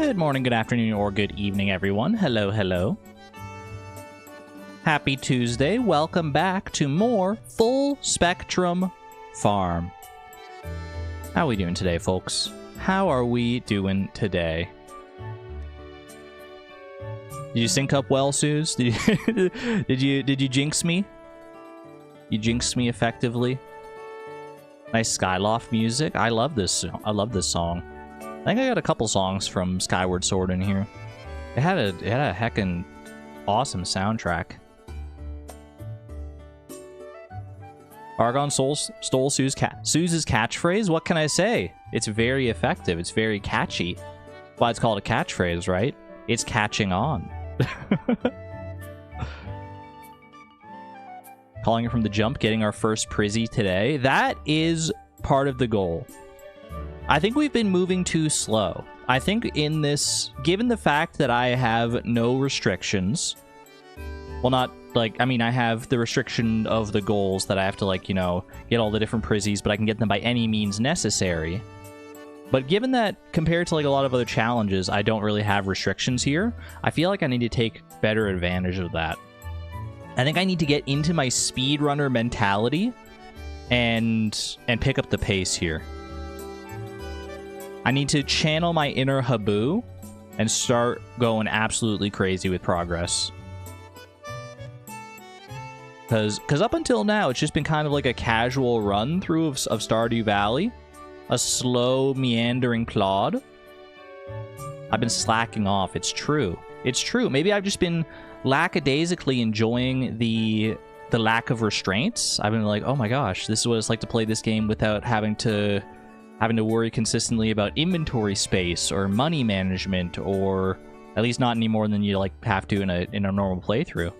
Good morning, good afternoon, or good evening, everyone. Hello, hello. Happy Tuesday. Welcome back to more Full Spectrum Farm. How are we doing today, folks? How are we doing today? Did you sync up well, Suze? Did you jinx me? You jinxed me effectively. Nice Skyloft music. I love this. I love this song. I think I got a couple songs from Skyward Sword in here. It had a heckin' awesome soundtrack. Argon stole Suze's catchphrase. What can I say? It's very effective. It's very catchy. That's why it's called a catchphrase, right? It's catching on. Calling it from the jump, getting our first Prizzy today. That is part of the goal. I think we've been moving too slow. I think in this, given the fact that I have no restrictions, well, not like, I mean, I have the restriction of the goals that I have to, like, you know, get all the different Prizzies, but I can get them by any means necessary. But given that, compared to, like, a lot of other challenges, I don't really have restrictions here, I feel like I need to take better advantage of that. I think I need to get into my speedrunner mentality and pick up the pace here. I need to channel my inner Habu and start going absolutely crazy with progress. Because up until now, it's just been kind of like a casual run through of Stardew Valley. A slow, meandering plod. I've been slacking off. It's true. It's true. Maybe I've just been lackadaisically enjoying the lack of restraints. I've been like, oh my gosh, this is what it's like to play this game without having to worry consistently about inventory space or money management, or at least not any more than you like have to in a normal playthrough.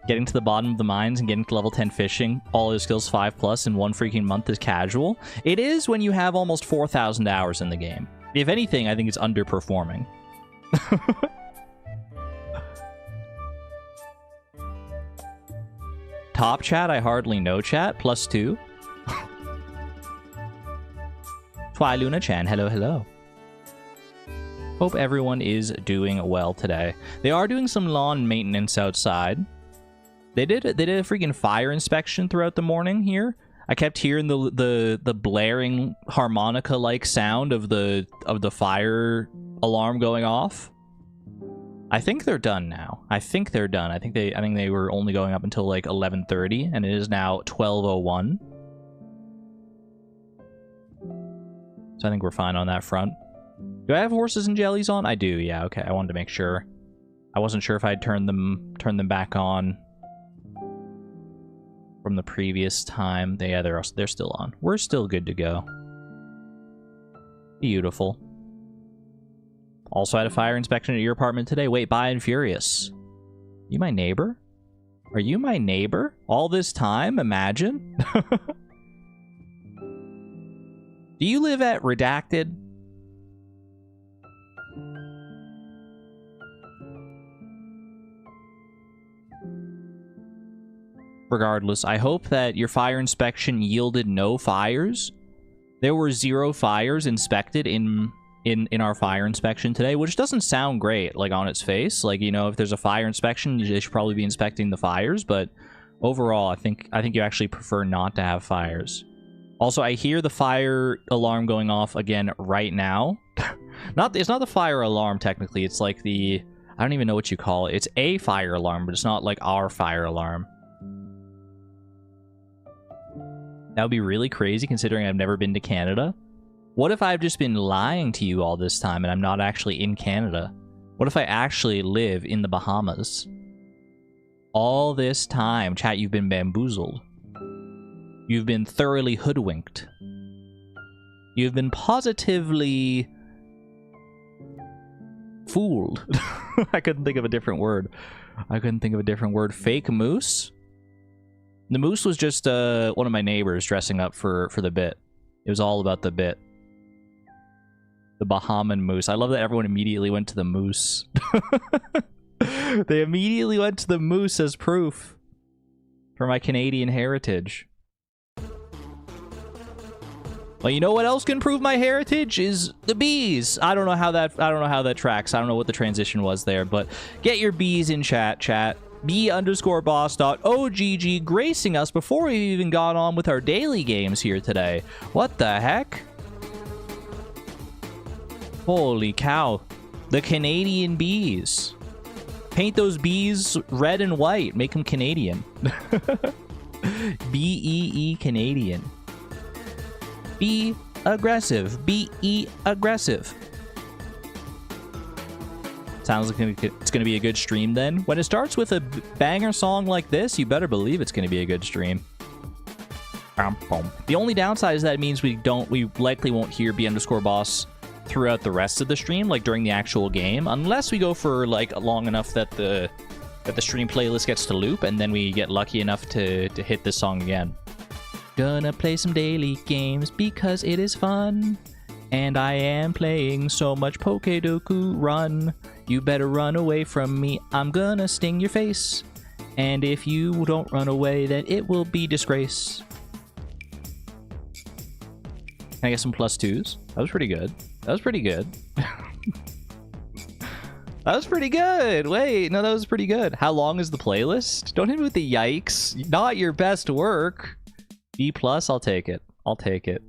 Getting to the bottom of the mines and getting to level 10 fishing, all your skills 5+ in one freaking month is casual. It is when you have almost 4,000 hours in the game. If anything, I think it's underperforming. Top chat, I hardly know chat. +2. Twi Luna Chan, hello, hello. Hope everyone is doing well today. They are doing some lawn maintenance outside. They did a freaking fire inspection throughout the morning here. I kept hearing the blaring harmonica-like sound of the fire alarm going off. I think they're done now. I think they're done. I think they were only going up until like 11:30, and it is now 12:01. So I think we're fine on that front. Do I have horses and jellies on? I do. Yeah. Okay. I wanted to make sure. I wasn't sure if I'd turned them back on from the previous time. They're still on. We're still good to go. Beautiful. Also had a fire inspection at your apartment today. Wait, Bi and Furious. You my neighbor? Are you my neighbor? All this time? Imagine. Do you live at Redacted? Regardless, I hope that your fire inspection yielded no fires. There were 0 fires inspected in our fire inspection today, which doesn't sound great, like, on its face. Like, you know, if there's a fire inspection, you should probably be inspecting the fires, but overall, I think you actually prefer not to have fires. Also, I hear the fire alarm going off again right now. It's not the fire alarm, technically. It's like I don't even know what you call it. It's a fire alarm, but it's not like our fire alarm. That would be really crazy, considering I've never been to Canada. What if I've just been lying to you all this time and I'm not actually in Canada? What if I actually live in the Bahamas? All this time, chat, you've been bamboozled. You've been thoroughly hoodwinked. You've been positively fooled. I couldn't think of a different word. Fake moose? The moose was just one of my neighbors dressing up for the bit. It was all about the bit. The Bahamian moose. I love that everyone immediately went to the moose. They immediately went to the moose as proof for my Canadian heritage. Well, you know what else can prove my heritage is the bees. I don't know how that tracks. I don't know what the transition was there, but get your bees in chat. B_boss.ogg gracing us before we even got on with our daily games here today. What the heck? Holy cow. The Canadian bees. Paint those bees red and white. Make them Canadian. B-E-E Canadian. Be aggressive. Be aggressive. Sounds like it's going to be a good stream then. When it starts with a banger song like this, you better believe it's going to be a good stream. The only downside is that it means we likely won't hear B_boss throughout the rest of the stream, like during the actual game, unless we go for like long enough that the stream playlist gets to loop, and then we get lucky enough to hit this song again. Gonna play some daily games because it is fun, and I am playing so much Pokedoku Run. You better run away from me, I'm gonna sting your face, and if you don't run away, then it will be disgrace. Can I get some +2s? That was pretty good. That was pretty good. That was pretty good. Wait, no, that was pretty good. How long is the playlist? Don't hit me with the yikes. Not your best work. B+, I'll take it. I'll take it.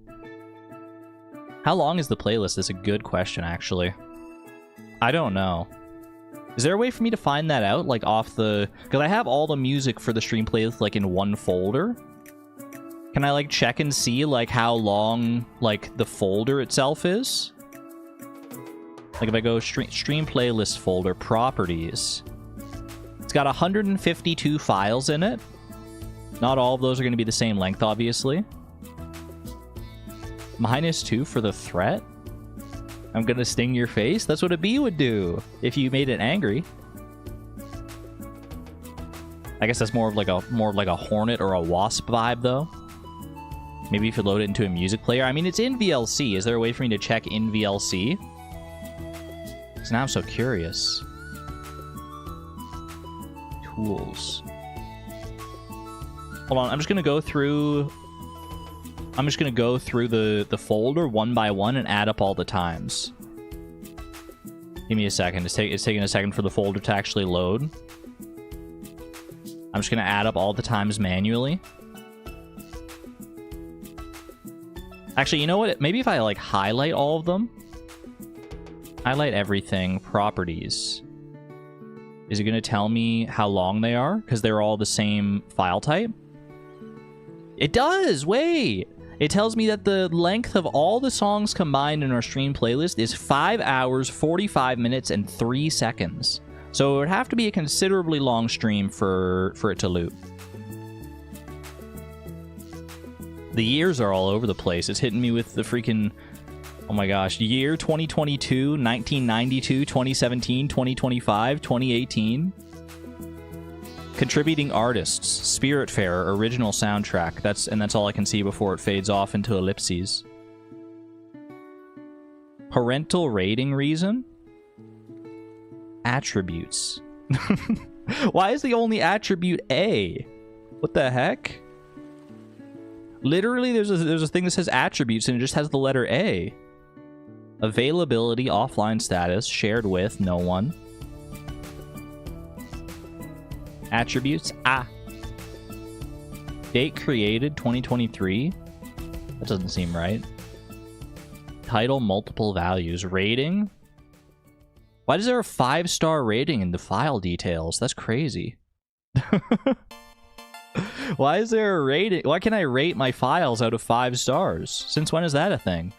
How long is the playlist? Is a good question, actually. I don't know. Is there a way for me to find that out, like off the... Because I have all the music for the stream playlist, like in one folder. Can I, like, check and see, like, how long, like, the folder itself is? Like, if I go stream playlist folder, properties. It's got 152 files in it. Not all of those are going to be the same length, obviously. -2 for the threat. I'm going to sting your face. That's what a bee would do if you made it angry. I guess that's more of like a hornet or a wasp vibe, though. Maybe if you load it into a music player. I mean, it's in VLC. Is there a way for me to check in VLC? Because now I'm so curious. Tools. Hold on, I'm just gonna go through the folder one by one and add up all the times. Give me a second. It's taking a second for the folder to actually load. I'm just gonna add up all the times manually. Actually, you know what? Maybe if I like highlight all of them. Highlight everything. Properties. Is it gonna tell me how long they are? Because they're all the same file type? It does! Wait! It tells me that the length of all the songs combined in our stream playlist is 5 hours, 45 minutes, and 3 seconds. So it would have to be a considerably long stream for it to loop. The years are all over the place. It's hitting me with the freaking... Oh my gosh. Year 2022, 1992, 2017, 2025, 2018... Contributing artists, Spiritfarer, original soundtrack. That's all I can see before it fades off into ellipses. Parental rating reason? Attributes. Why is the only attribute A? What the heck? Literally, there's a thing that says attributes and it just has the letter A. Availability, offline status, shared with, no one. Attributes, Date created, 2023. That doesn't seem right. Title, multiple values. Rating? Why is there a 5-star rating in the file details? That's crazy. Why is there a rating? Why can I rate my files out of 5 stars? Since when is that a thing?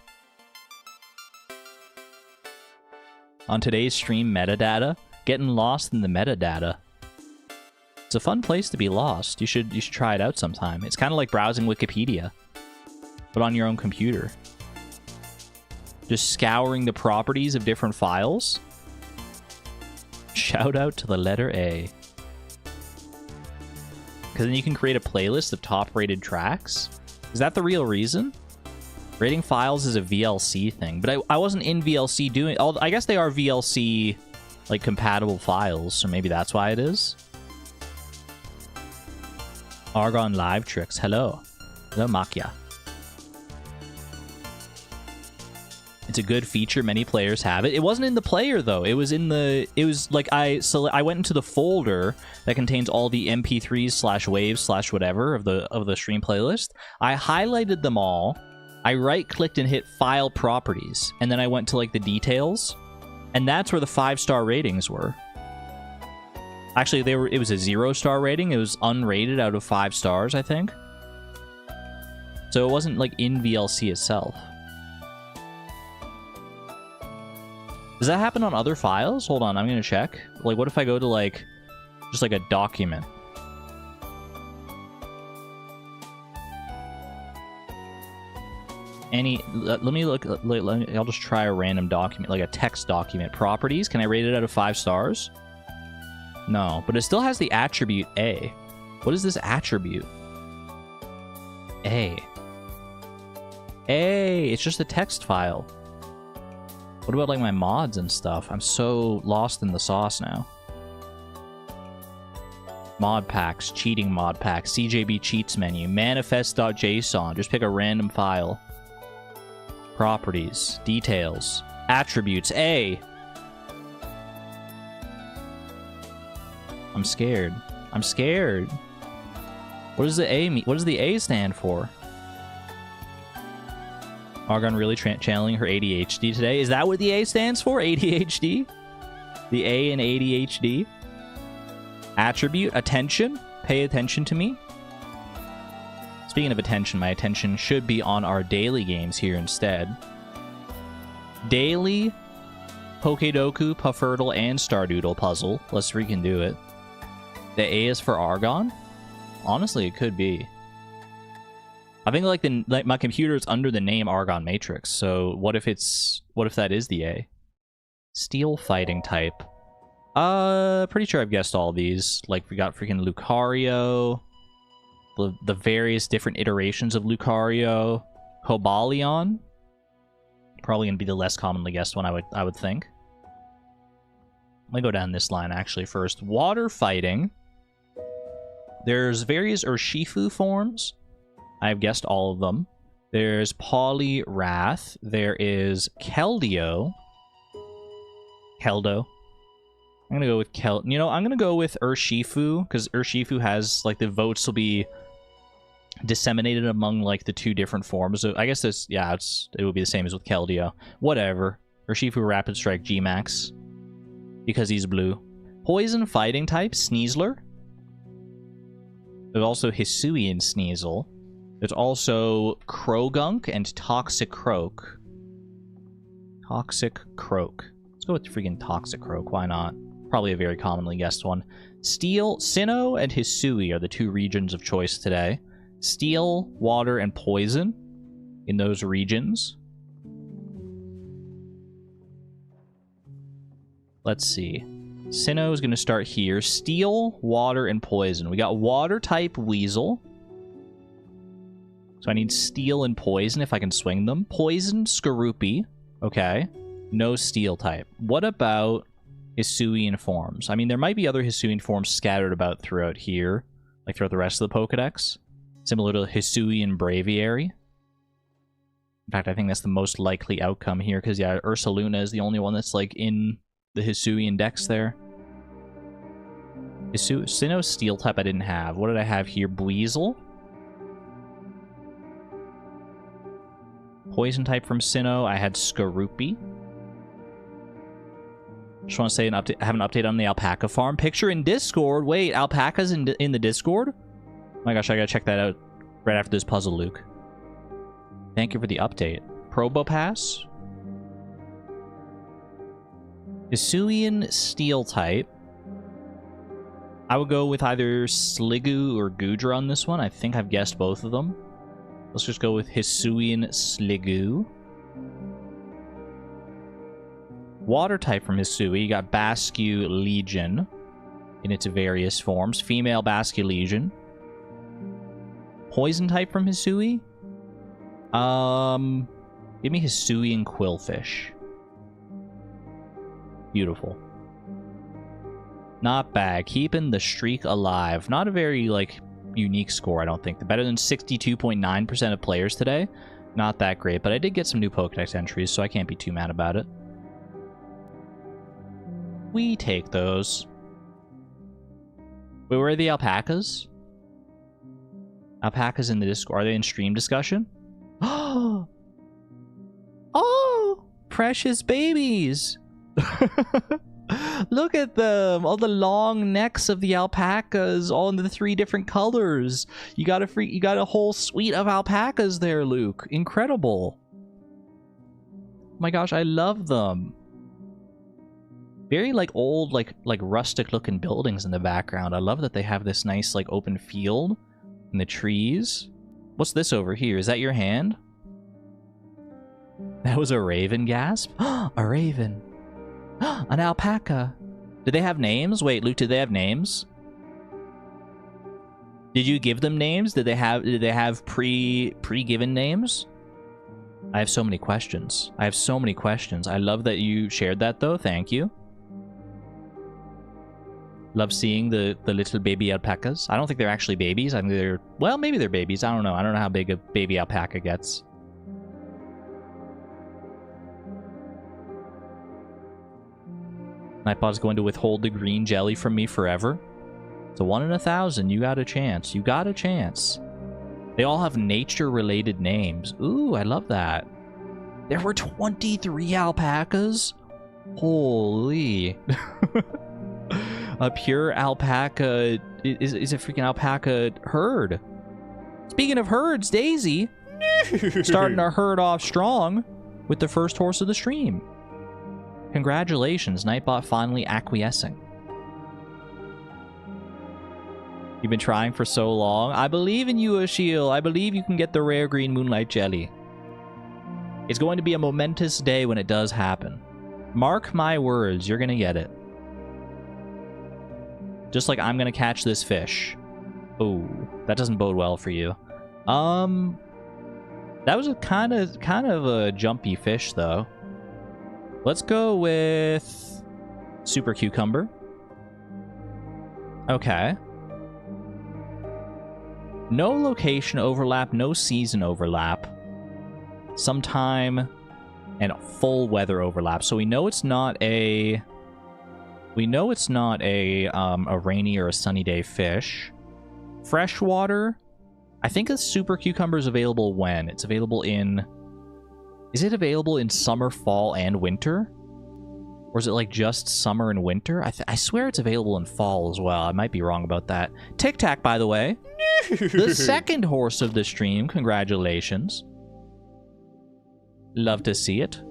On today's stream, metadata. Getting lost in the metadata. It's a fun place to be lost. You should try it out sometime. It's kind of like browsing Wikipedia, but on your own computer. Just scouring the properties of different files. Shout out to the letter A. Because then you can create a playlist of top-rated tracks. Is that the real reason? Rating files is a VLC thing, but I wasn't in VLC doing... I guess they are VLC, like, compatible files, so maybe that's why it is. Argon Live Tricks. Hello. Hello, Makia. It's a good feature. Many players have it. It wasn't in the player though. It was in the. It was like I went into the folder that contains all the MP3s / waves / whatever of the stream playlist. I highlighted them all. I right-clicked and hit File Properties, and then I went to like the details, and that's where the 5-star ratings were. Actually, they were. It was a 0-star rating. It was unrated out of 5 stars, I think. So it wasn't like in VLC itself. Does that happen on other files? Hold on, I'm gonna check. Like, what if I go to like, just like a document? Let me look. I'll just try a random document, like a text document. Properties. Can I rate it out of 5 stars? No, but it still has the attribute A. What is this attribute? A. It's just a text file. What about like my mods and stuff? I'm so lost in the sauce now. Mod packs, cheating mod packs, CJB cheats menu, manifest.json. Just pick a random file. Properties, details, attributes, A. I'm scared. I'm scared. What does the A mean? What does the A stand for? Argon really channeling her ADHD today. Is that what the A stands for? ADHD? The A in ADHD? Attribute, attention. Pay attention to me. Speaking of attention, my attention should be on our daily games here instead. Daily, Pokedoku, Puffurtle, and Stardoodle puzzle. Let's freaking do it. The A is for Argon? Honestly, it could be. I think like my computer is under the name Argon Matrix. So what if that is the A? Steel fighting type. Pretty sure I've guessed all these. Like we got freaking Lucario, the various different iterations of Lucario, Cobalion. Probably gonna be the less commonly guessed one, I would think. Let me go down this line actually first. Water fighting. There's various Urshifu forms. I've guessed all of them. There's Poliwrath. There is Keldeo. I'm gonna go with I'm gonna go with Urshifu, because Urshifu has, like, the votes will be disseminated among, like, the 2 different forms. So I guess this, yeah, it would be the same as with Keldeo. Whatever. Urshifu Rapid Strike G-Max. Because he's blue. Poison fighting type, Sneasler. There's also Hisuian Sneasel. There's also Krogunk and Toxic Croak. Toxic Croak. Let's go with freaking Toxic Croak. Why not? Probably a very commonly guessed one. Steel, Sinnoh, and Hisui are the 2 regions of choice today. Steel, water, and poison in those regions. Let's see. Sinnoh is going to start here. Steel, water, and poison. We got water type Weasel. So I need steel and poison if I can swing them. Poison, Skorupi. Okay. No steel type. What about Hisuian forms? I mean, there might be other Hisuian forms scattered about throughout here, like throughout the rest of the Pokedex. Similar to Hisuian Braviary. In fact, I think that's the most likely outcome here, because, yeah, Ursaluna is the only one that's, like, in the Hisuian Dex there. Sinnoh steel type I didn't have. What did I have here? Buizel. Poison type from Sinnoh, I had Skorupi. Just want to say have an update on the alpaca farm. Picture in Discord. Wait, alpacas in the Discord? Oh my gosh, I gotta check that out right after this puzzle, Luke. Thank you for the update. Probopass. Hisuian steel type. I would go with either Sliggoo or Goodra on this one. I think I've guessed both of them. Let's just go with Hisuian Sliggoo. Water type from Hisui. You got Bascu Legion in its various forms. Female Bascu Legion. Poison type from Hisui. Give me Hisuian Quillfish. Beautiful. Not bad. Keeping the streak alive. Not a very, like, unique score, I don't think. Better than 62.9% of players today. Not that great, but I did get some new Pokedex entries, so I can't be too mad about it. We take those. Wait, where are the alpacas? Alpacas in the Discord. Are they in stream discussion? Oh! Oh! Precious babies! Look at them! All the long necks of the alpacas, all in the 3 different colors. You got a whole suite of alpacas there, Luke. Incredible. Oh my gosh, I love them. Very like old, like rustic looking buildings in the background. I love that they have this nice like open field in the trees. What's this over here? Is that your hand? That was a raven gasp? A raven. An alpaca. Did they have names? Wait, Luke, did they have names? Did you give them names? Did they have pre-given names? I have so many questions. I love that you shared that though. Thank you. Love seeing the little baby alpacas. I don't think they're actually babies. I think they're, well, maybe they're babies. I don't know. I don't know how big a baby alpaca gets. Nightbot's going to withhold the green jelly from me forever. It's a 1 in 1,000. You got a chance. You got a chance. They all have nature-related names. Ooh, I love that. There were 23 alpacas? Holy. A pure alpaca is a freaking alpaca herd. Speaking of herds, Daisy starting our herd off strong with the first horse of the stream. Congratulations, Nightbot finally acquiescing. You've been trying for so long. I believe in you, Ashiel. I believe you can get the rare green moonlight jelly. It's going to be a momentous day when it does happen. Mark my words, you're going to get it. Just like I'm going to catch this fish. Oh, that doesn't bode well for you. That was a kind of a jumpy fish, though. Let's go with Super Cucumber. Okay. No location overlap, no season overlap. Sometime and full weather overlap. So we know it's not a... a rainy or a sunny day fish. Freshwater. I think a Super Cucumber is available when? It's available in... Is it available in summer, fall, and winter? Or is it like just summer and winter? I swear it's available in fall as well. I might be wrong about that. Tic Tac, by the way. The second horse of the stream. Congratulations. Love to see it.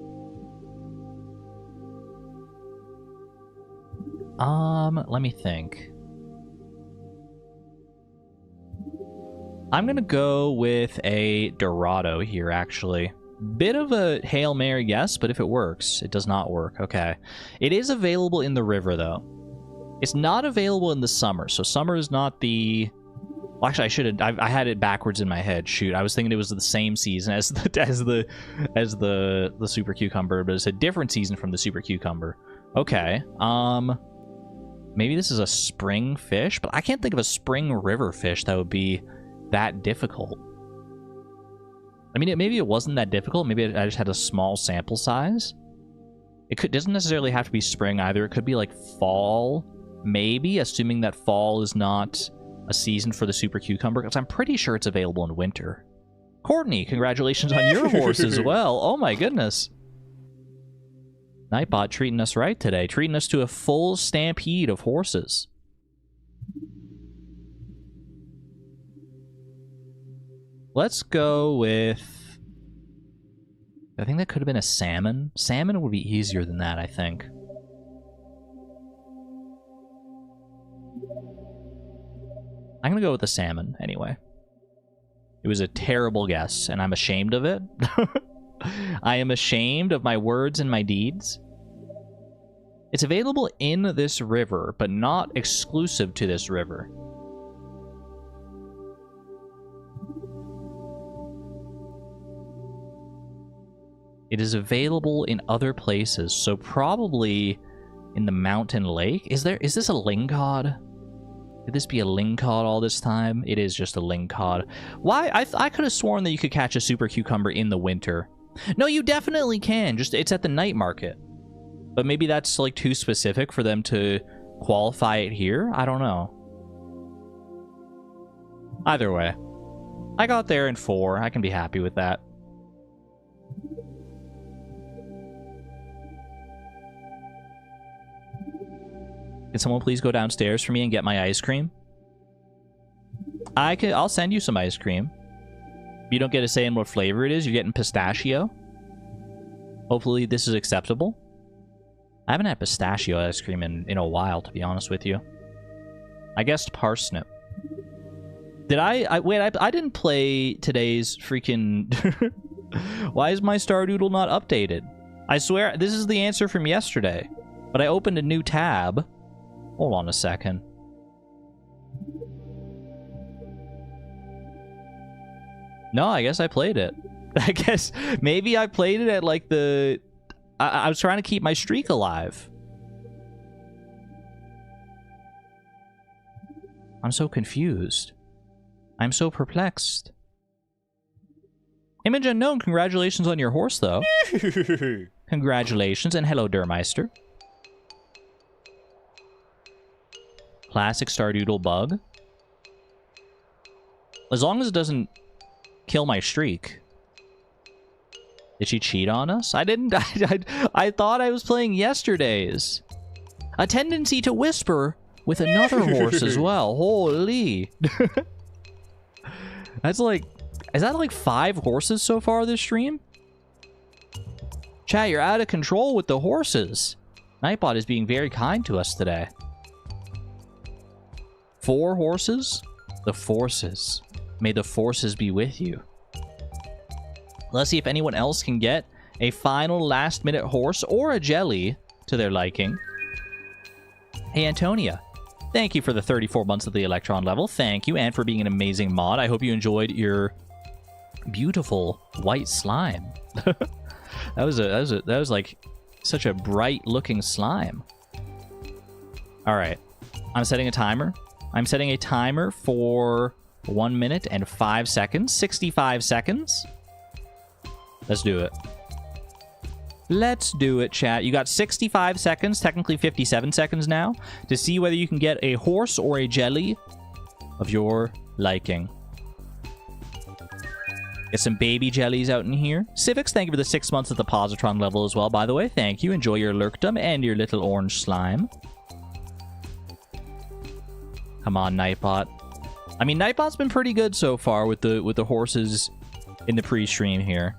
Let me think. I'm gonna go with a Dorado here, actually. Bit of a Hail Mary guess, but if it works, it does not work. Okay. It is available in the river, though. It's not available in the summer, so summer is not the... Well, actually, I had it backwards in my head. Shoot, I was thinking it was the same season as the Super Cucumber, but it's a different season from the Super Cucumber. Okay. Maybe this is a spring fish, but I can't think of a spring river fish that would be that difficult. I mean, maybe it wasn't that difficult. Maybe I just had a small sample size. It doesn't necessarily have to be spring either. It could be like fall, maybe, assuming that fall is not a season for the Super Cucumber, because I'm pretty sure it's available in winter. Courtney, congratulations on your horse as well. Oh my goodness. Nightbot treating us right today, treating us to a full stampede of horses. Let's go with... I think that could have been a salmon. Salmon would be easier than that, I think. I'm going to go with the salmon, anyway. It was a terrible guess, and I'm ashamed of it. I am ashamed of my words and my deeds. It's available in this river, but not exclusive to this river. It is available in other places, so probably in the mountain lake. Is this a lingcod? Could this be a lingcod all this time? It is just a lingcod. Why? I could have sworn that you could catch a super cucumber in the winter. No, you definitely can. Just it's at the night market. But maybe that's like too specific for them to qualify it here. I don't know. Either way, I got there in 4. I can be happy with that. Can someone please go downstairs for me and get my ice cream? I'll send you some ice cream. You don't get to say in what flavor it is. You're getting pistachio. Hopefully this is acceptable. I haven't had pistachio ice cream in a while, to be honest with you. I guessed parsnip. Did wait, I didn't play today's freaking... Why is my Stardoodle not updated? I swear, this is the answer from yesterday. But I opened a new tab. Hold on a second. No, I guess I played it. I guess maybe I played it at like the... I was trying to keep my streak alive. I'm so confused. I'm so perplexed. Image unknown, congratulations on your horse, though. Congratulations, and hello, Durmeister. Classic Stardoodle bug. As long as it doesn't kill my streak. Did she cheat on us? I didn't. I thought I was playing yesterday's. A tendency to whisper with another horse as well. Holy. That's like... Is that like 5 horses so far this stream? Chat, you're out of control with the horses. Nightbot is being very kind to us today. 4 horses? The forces. May the forces be with you. Let's see if anyone else can get a final last-minute horse or a jelly to their liking. Hey, Antonia. Thank you for the 34 months of the Electron level. Thank you, and for being an amazing mod. I hope you enjoyed your beautiful white slime. that was like such a bright-looking slime. All right. I'm setting a timer. I'm setting a timer for 1 minute and 5 seconds. 65 seconds. Let's do it. Let's do it, chat. You got 65 seconds, technically 57 seconds now, to see whether you can get a horse or a jelly of your liking. Get some baby jellies out in here. Civics, thank you for the 6 months at the positron level as well, by the way. Thank you. Enjoy your lurkdom and your little orange slime. Come on, Nightbot. I mean, Nightbot's been pretty good so far with the horses in the pre-stream here.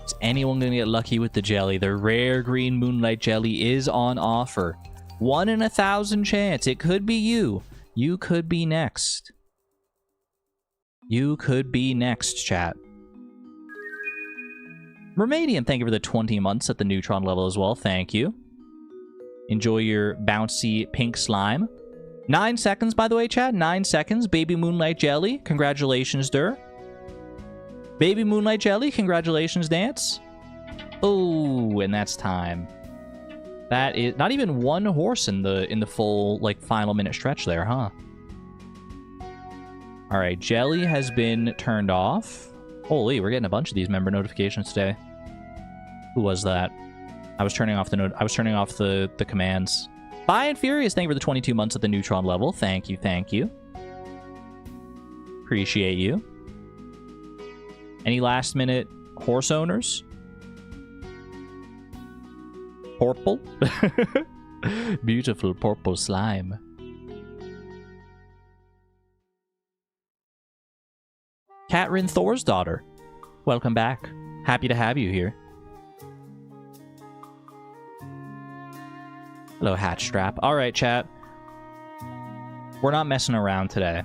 Is anyone gonna get lucky with the jelly? The rare green moonlight jelly is on offer. 1 in 1,000 chance. It could be you. You could be next. You could be next, chat. Mermaidian, thank you for the 20 months at the neutron level as well. Thank you. Enjoy your bouncy pink slime. 9 seconds, by the way, chat. 9 seconds. Baby moonlight jelly. Congratulations, Dur. Baby moonlight jelly. Congratulations, Dance. Oh, and that's time. That is not even 1 horse in the full like final minute stretch there, huh? All right, jelly has been turned off. Holy, we're getting a bunch of these member notifications today. Who was that? I was turning off the commands. Bye and Furious, thank you for the 22 months at the neutron level. Thank you, thank you. Appreciate you. Any last minute horse owners? Purple? Beautiful purple slime. Catrin Thor's daughter. Welcome back. Happy to have you here. Hello, Hatstrap. Alright, chat. We're not messing around today.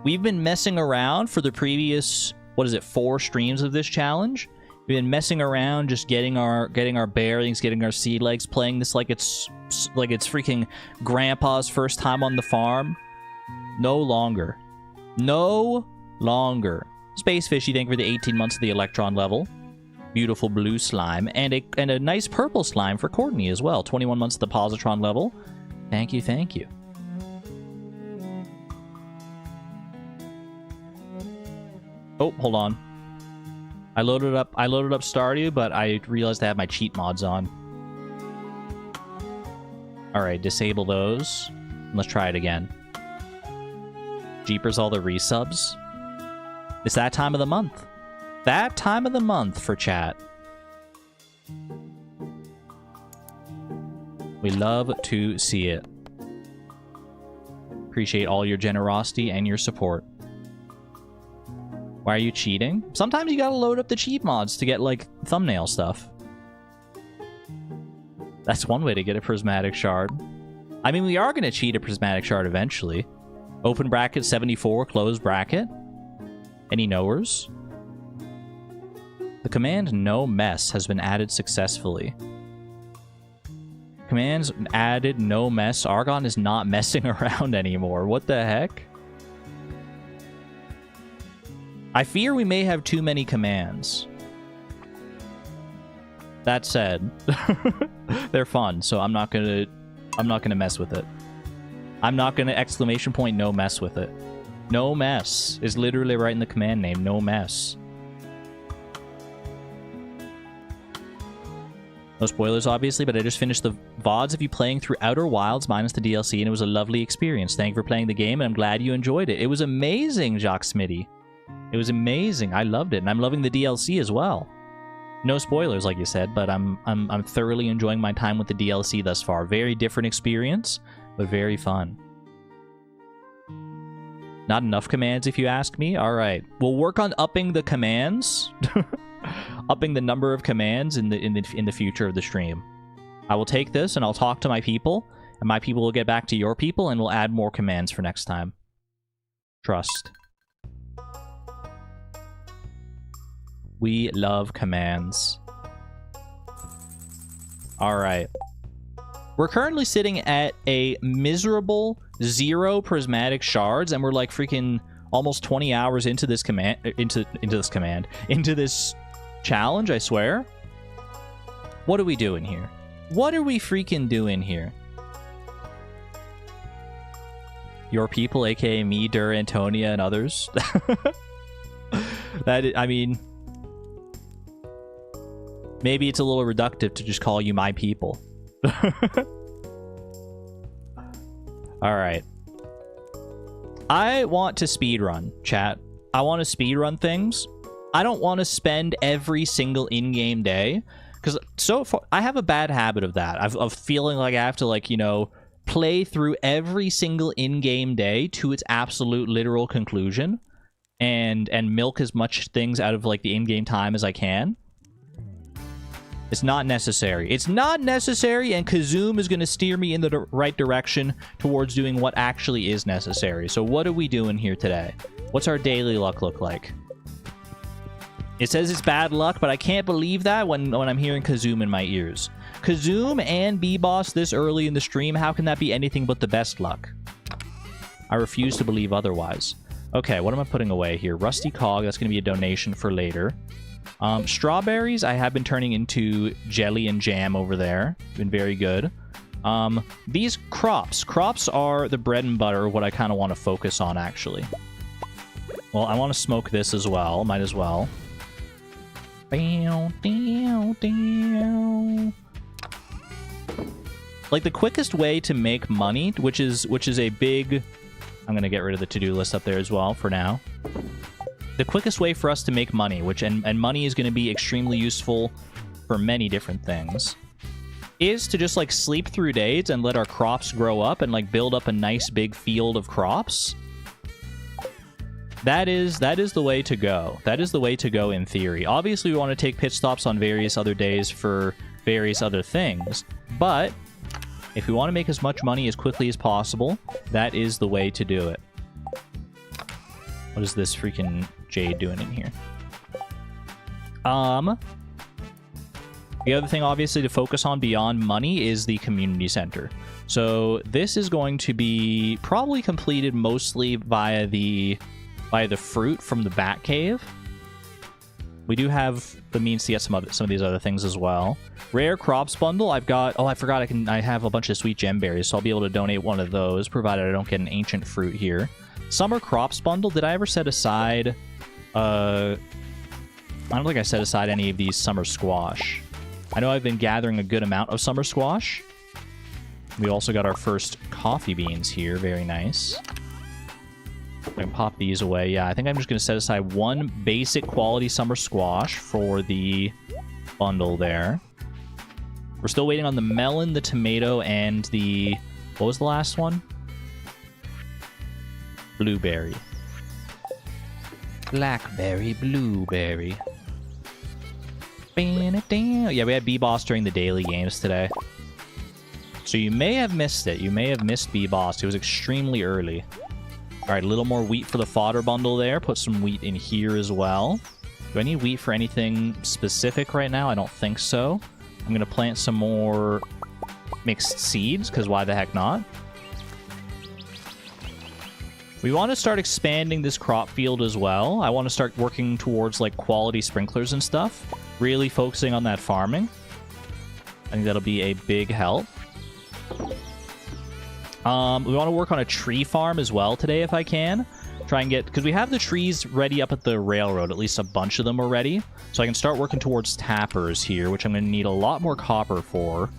We've been messing around for the previous, 4 streams of this challenge. We've been messing around, just getting our bearings, getting our sea legs, playing this like it's freaking Grandpa's first time on the farm. No longer. No longer. Space Fishy, thank you for the 18 months of the Electron level. Beautiful blue slime. And a nice purple slime for Courtney as well. 21 months of the Positron level. Thank you, thank you. Oh, hold on. I loaded up Stardew, but I realized I have my cheat mods on. Alright, disable those. Let's try it again. Jeepers all the resubs. It's that time of the month. That time of the month for chat. We love to see it. Appreciate all your generosity and your support. Why are you cheating? Sometimes you gotta load up the cheat mods to get, like, thumbnail stuff. That's one way to get a Prismatic Shard. I mean, we are gonna cheat a Prismatic Shard eventually. Open bracket 74, close bracket. Any knowers? The command no mess has been added successfully. Commands added no mess. Argon is not messing around anymore. What the heck? I fear we may have too many commands. That said, they're fun, so I'm not gonna mess with it. I'm not gonna exclamation point no mess with it. No mess is literally right in the command name. No mess. No spoilers, obviously, but I just finished the VODs of you playing through Outer Wilds minus the DLC, and it was a lovely experience. Thank you for playing the game, and I'm glad you enjoyed it. It was amazing, Jacques Smitty. It was amazing. I loved it, and I'm loving the DLC as well. No spoilers, like you said, but I'm thoroughly enjoying my time with the DLC thus far. Very different experience, but very fun. Not enough commands, if you ask me. All right, we'll work on upping the commands, upping the number of commands in the future of the stream. I will take this and I'll talk to my people, and my people will get back to your people, and we'll add more commands for next time. Trust. We love commands. All right. We're currently sitting at a miserable 0 prismatic shards, and we're like freaking almost 20 hours into this into this challenge, I swear. What are we doing here? What are we freaking doing here? Your people, aka me, Dur, Antonia, and others. I mean, maybe it's a little reductive to just call you my people. Alright. I want to speedrun, chat. I want to speedrun things. I don't want to spend every single in-game day, because so far I have a bad habit of that, of feeling like I have to, like, you know, play through every single in-game day to its absolute literal conclusion, and milk as much things out of, like, the in-game time as I can. It's not necessary. It's not necessary, and Kazoom is going to steer me in the right direction towards doing what actually is necessary. So what are we doing here today? What's our daily luck look like? It says it's bad luck, but I can't believe that when I'm hearing Kazoom in my ears. Kazoom and B-Boss this early in the stream, how can that be anything but the best luck? I refuse to believe otherwise. Okay, what am I putting away here? Rusty Cog, that's going to be a donation for later. Strawberries, I have been turning into jelly and jam over there. Been very good. These crops. Crops are the bread and butter of what I kind of want to focus on, actually. Well, I want to smoke this as well. Might as well. Like, the quickest way to make money, which is a big... I'm going to get rid of the to-do list up there as well for now. The quickest way for us to make money, and money is going to be extremely useful for many different things, is to just, like, sleep through days and let our crops grow up and, like, build up a nice big field of crops. That is the way to go. That is the way to go in theory. Obviously, we want to take pit stops on various other days for various other things, but if we want to make as much money as quickly as possible, that is the way to do it. What is this freaking Jade doing in here? The other thing, obviously, to focus on beyond money is the community center. So this is going to be probably completed mostly via the fruit from the Bat Cave. We do have the means to get some of these other things as well. Rare crops bundle. I've got... Oh, I forgot I have a bunch of sweet gem berries, so I'll be able to donate one of those, provided I don't get an ancient fruit here. Summer crops bundle. Did I ever set aside... I don't think I set aside any of these summer squash. I know I've been gathering a good amount of summer squash. We also got our first coffee beans here. Very nice. I can pop these away. Yeah, I think I'm just going to set aside one basic quality summer squash for the bundle there. We're still waiting on the melon, the tomato, and the... What was the last one? Blueberry. Blackberry, blueberry. Yeah, we had B-Boss during the daily games today. So you may have missed it. You may have missed B-Boss. It was extremely early. Alright, a little more wheat for the fodder bundle there. Put some wheat in here as well. Do I need wheat for anything specific right now? I don't think so. I'm going to plant some more mixed seeds, because why the heck not? We want to start expanding this crop field as well. I want to start working towards, like, quality sprinklers and stuff. Really focusing on that farming. I think that'll be a big help. We want to work on a tree farm as well today if I can. Try and get... Because we have the trees ready up at the railroad. At least a bunch of them are ready. So I can start working towards tappers here, which I'm going to need a lot more copper for.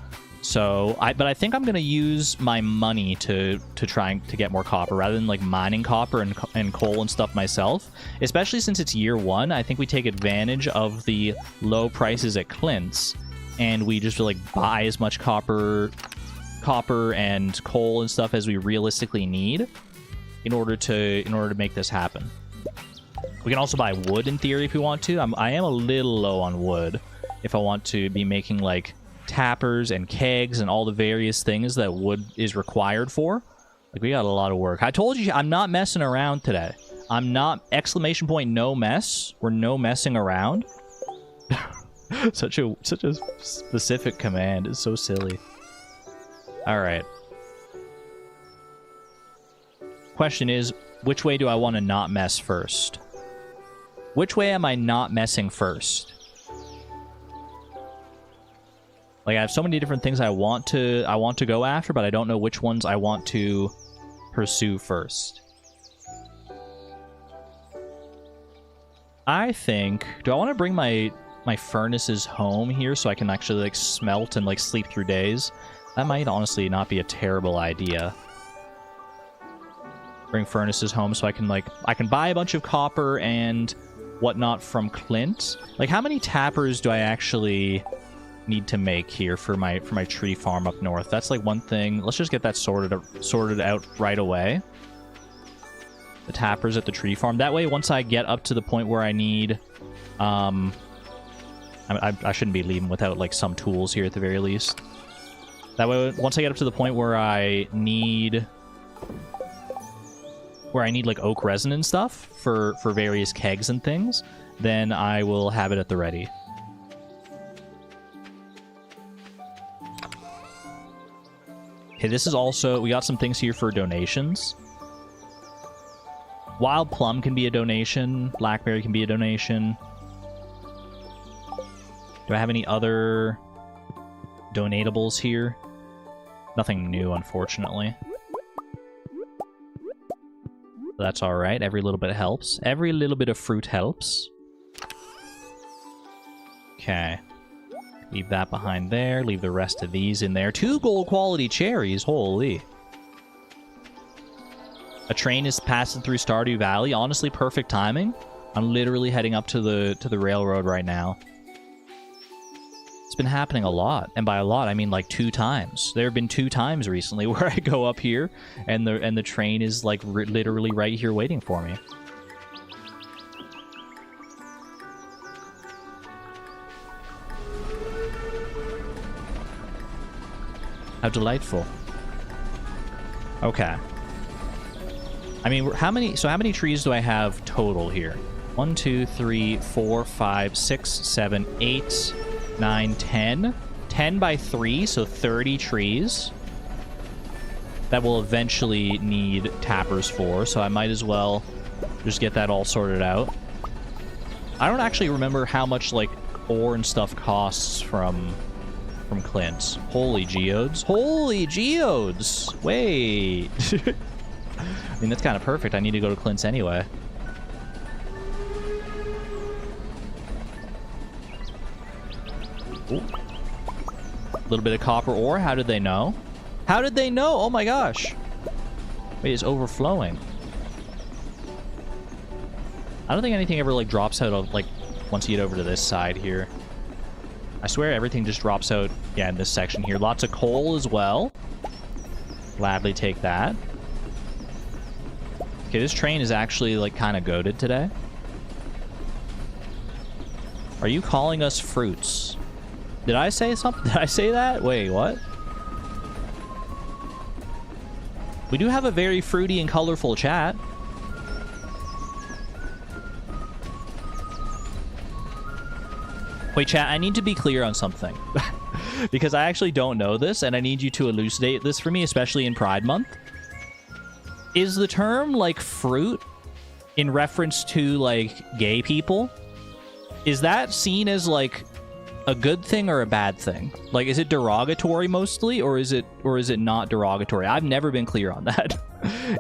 So, but I think I'm going to use my money to try to get more copper rather than like mining copper and coal and stuff myself. Especially since it's year one, I think we take advantage of the low prices at Clint's and we just like buy as much copper and coal and stuff as we realistically need in order to make this happen. We can also buy wood in theory if we want to. I am a little low on wood if I want to be making like tappers and kegs and all the various things that wood is required for. Like, we got a lot of work. I told you I'm not messing around today. I'm not, ! No mess. We're no messing around. such a specific command. It's so silly. All right. Question is, which way do I want to not mess first? Which way am I not messing first? Like, I have so many different things I want to go after, but I don't know which ones I want to pursue first. I think... Do I want to bring my furnaces home here so I can actually, like, smelt and, like, sleep through days? That might honestly not be a terrible idea. Bring furnaces home so I can, like... I can buy a bunch of copper and whatnot from Clint. Like, how many tappers do I actually need to make here for my tree farm up north? That's like one thing. Let's just get that sorted out right away. The tappers at the tree farm. That way, once I get up to the point where I need, I shouldn't be leaving without like some tools here at the very least. That way, once I get up to the point where I need like oak resin and stuff for various kegs and things, then I will have it at the ready. Okay, this is also... We got some things here for donations. Wild plum can be a donation. Blackberry can be a donation. Do I have any other donatables here? Nothing new, unfortunately. That's alright. Every little bit helps. Every little bit of fruit helps. Okay. Leave that behind there. Leave the rest of these in there. 2 gold quality cherries. Holy. A train is passing through Stardew Valley. Honestly, perfect timing. I'm literally heading up to the railroad right now. It's been happening a lot. And by a lot, I mean like 2 times. There have been 2 times recently where I go up here and the train is like literally right here waiting for me. How delightful. Okay. I mean, how many trees do I have total here? 1, 2, 3, 4, 5, 6, 7, 8, 9, 10. 10 by 3, so 30 trees. That will eventually need tappers for, so I might as well just get that all sorted out. I don't actually remember how much, like, ore and stuff costs from Clint's. Holy geodes. Holy geodes! Wait. I mean, that's kind of perfect. I need to go to Clint's anyway. Ooh. A little bit of copper ore. How did they know? How did they know? Oh my gosh. Wait, it's overflowing. I don't think anything ever, like, drops out of, like, once you get over to this side here. I swear everything just drops out, yeah, in this section here. Lots of coal as well. Gladly take that. Okay, this train is actually, like, kind of goated today. Are you calling us fruits? Did I say something? Did I say that? Wait, what? We do have a very fruity and colorful chat. Wait, chat, I need to be clear on something. Because I actually don't know this, and I need you to elucidate this for me, especially in Pride Month. Is the term, like, fruit in reference to, like, gay people? Is that seen as, like, a good thing or a bad thing? Like, is it derogatory mostly, or is it not derogatory? I've never been clear on that.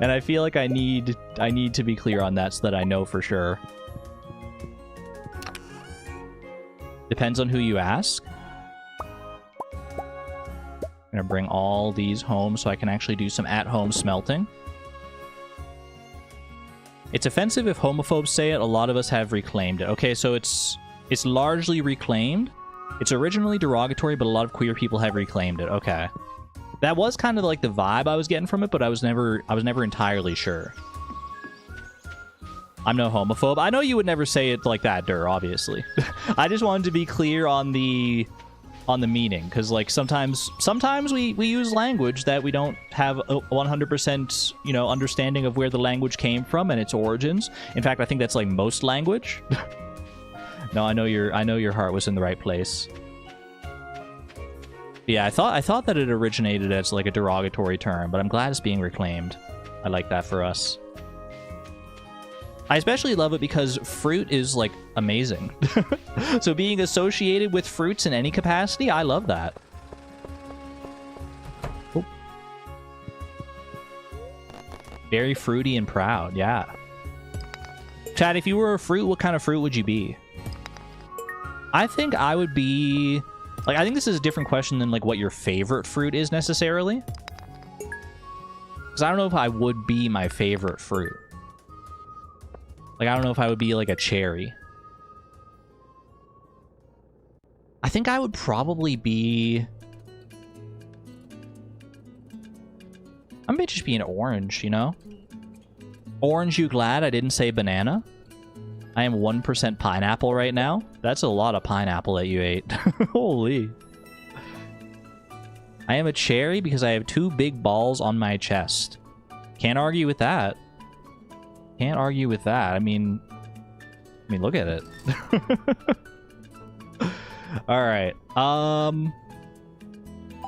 And I feel like I need to be clear on that so that I know for sure. Depends on who you ask. I'm gonna bring all these home so I can actually do some at-home smelting. It's offensive if homophobes say it. A lot of us have reclaimed it. Okay, so it's largely reclaimed. It's originally derogatory, but a lot of queer people have reclaimed it. Okay. That was kind of like the vibe I was getting from it, but I was never entirely sure. I'm no homophobe. I know you would never say it like that, Dur, obviously. I just wanted to be clear on the meaning, because, like, sometimes we use language that we don't have a 100%, you know, understanding of where the language came from and its origins. In fact, I think that's like most language. No, I know your heart was in the right place. Yeah, I thought that it originated as, like, a derogatory term, but I'm glad it's being reclaimed. I like that for us. I especially love it because fruit is, like, amazing. So being associated with fruits in any capacity, I love that. Oh. Very fruity and proud, yeah. Chad, if you were a fruit, what kind of fruit would you be? I think I would be... Like, I think this is a different question than, like, what your favorite fruit is necessarily. Because I don't know if I would be my favorite fruit. Like, I don't know if I would be, like, a cherry. I think I would probably be... I may just be an orange, you know? Orange, you glad I didn't say banana? I am 1% pineapple right now. That's a lot of pineapple that you ate. Holy. I am a cherry because I have 2 big balls on my chest. Can't argue with that. Can't argue with that. I mean, look at it. All right.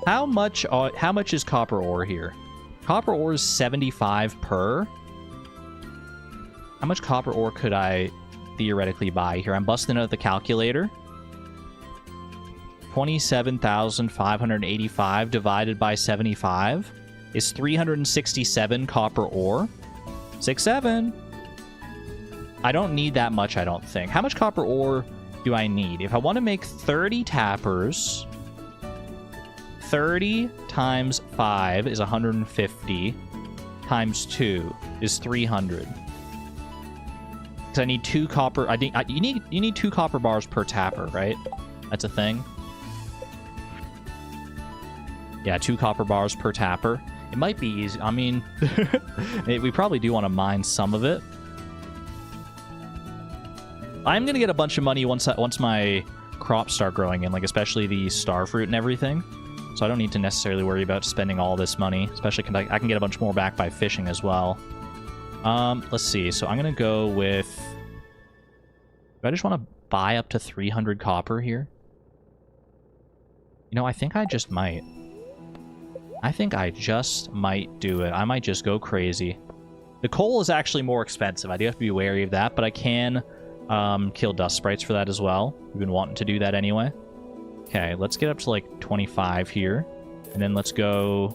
How much is copper ore here? Copper ore is 75 per. How much copper ore could I theoretically buy here? I'm busting out the calculator. 27,585 divided by 75 is 367 copper ore. 6-7. I don't need that much, I don't think. How much copper ore do I need? If I want to make 30 tappers, 30 times 5 is 150, times 2 is 300. Because I need 2 copper... I think you need 2 copper bars per tapper, right? That's a thing. Yeah, 2 copper bars per tapper. It might be easy. I mean, we probably do want to mine some of it. I'm going to get a bunch of money once my crops start growing in, like especially the star fruit and everything. So I don't need to necessarily worry about spending all this money, especially because I can get a bunch more back by fishing as well. Let's see. So I'm going to go with... Do I just want to buy up to 300 copper here? You know, I think I just might. I think I just might do it. I might just go crazy. The coal is actually more expensive. I do have to be wary of that, but I can kill dust sprites for that as well. We've been wanting to do that anyway. Okay, let's get up to like 25 here. And then let's go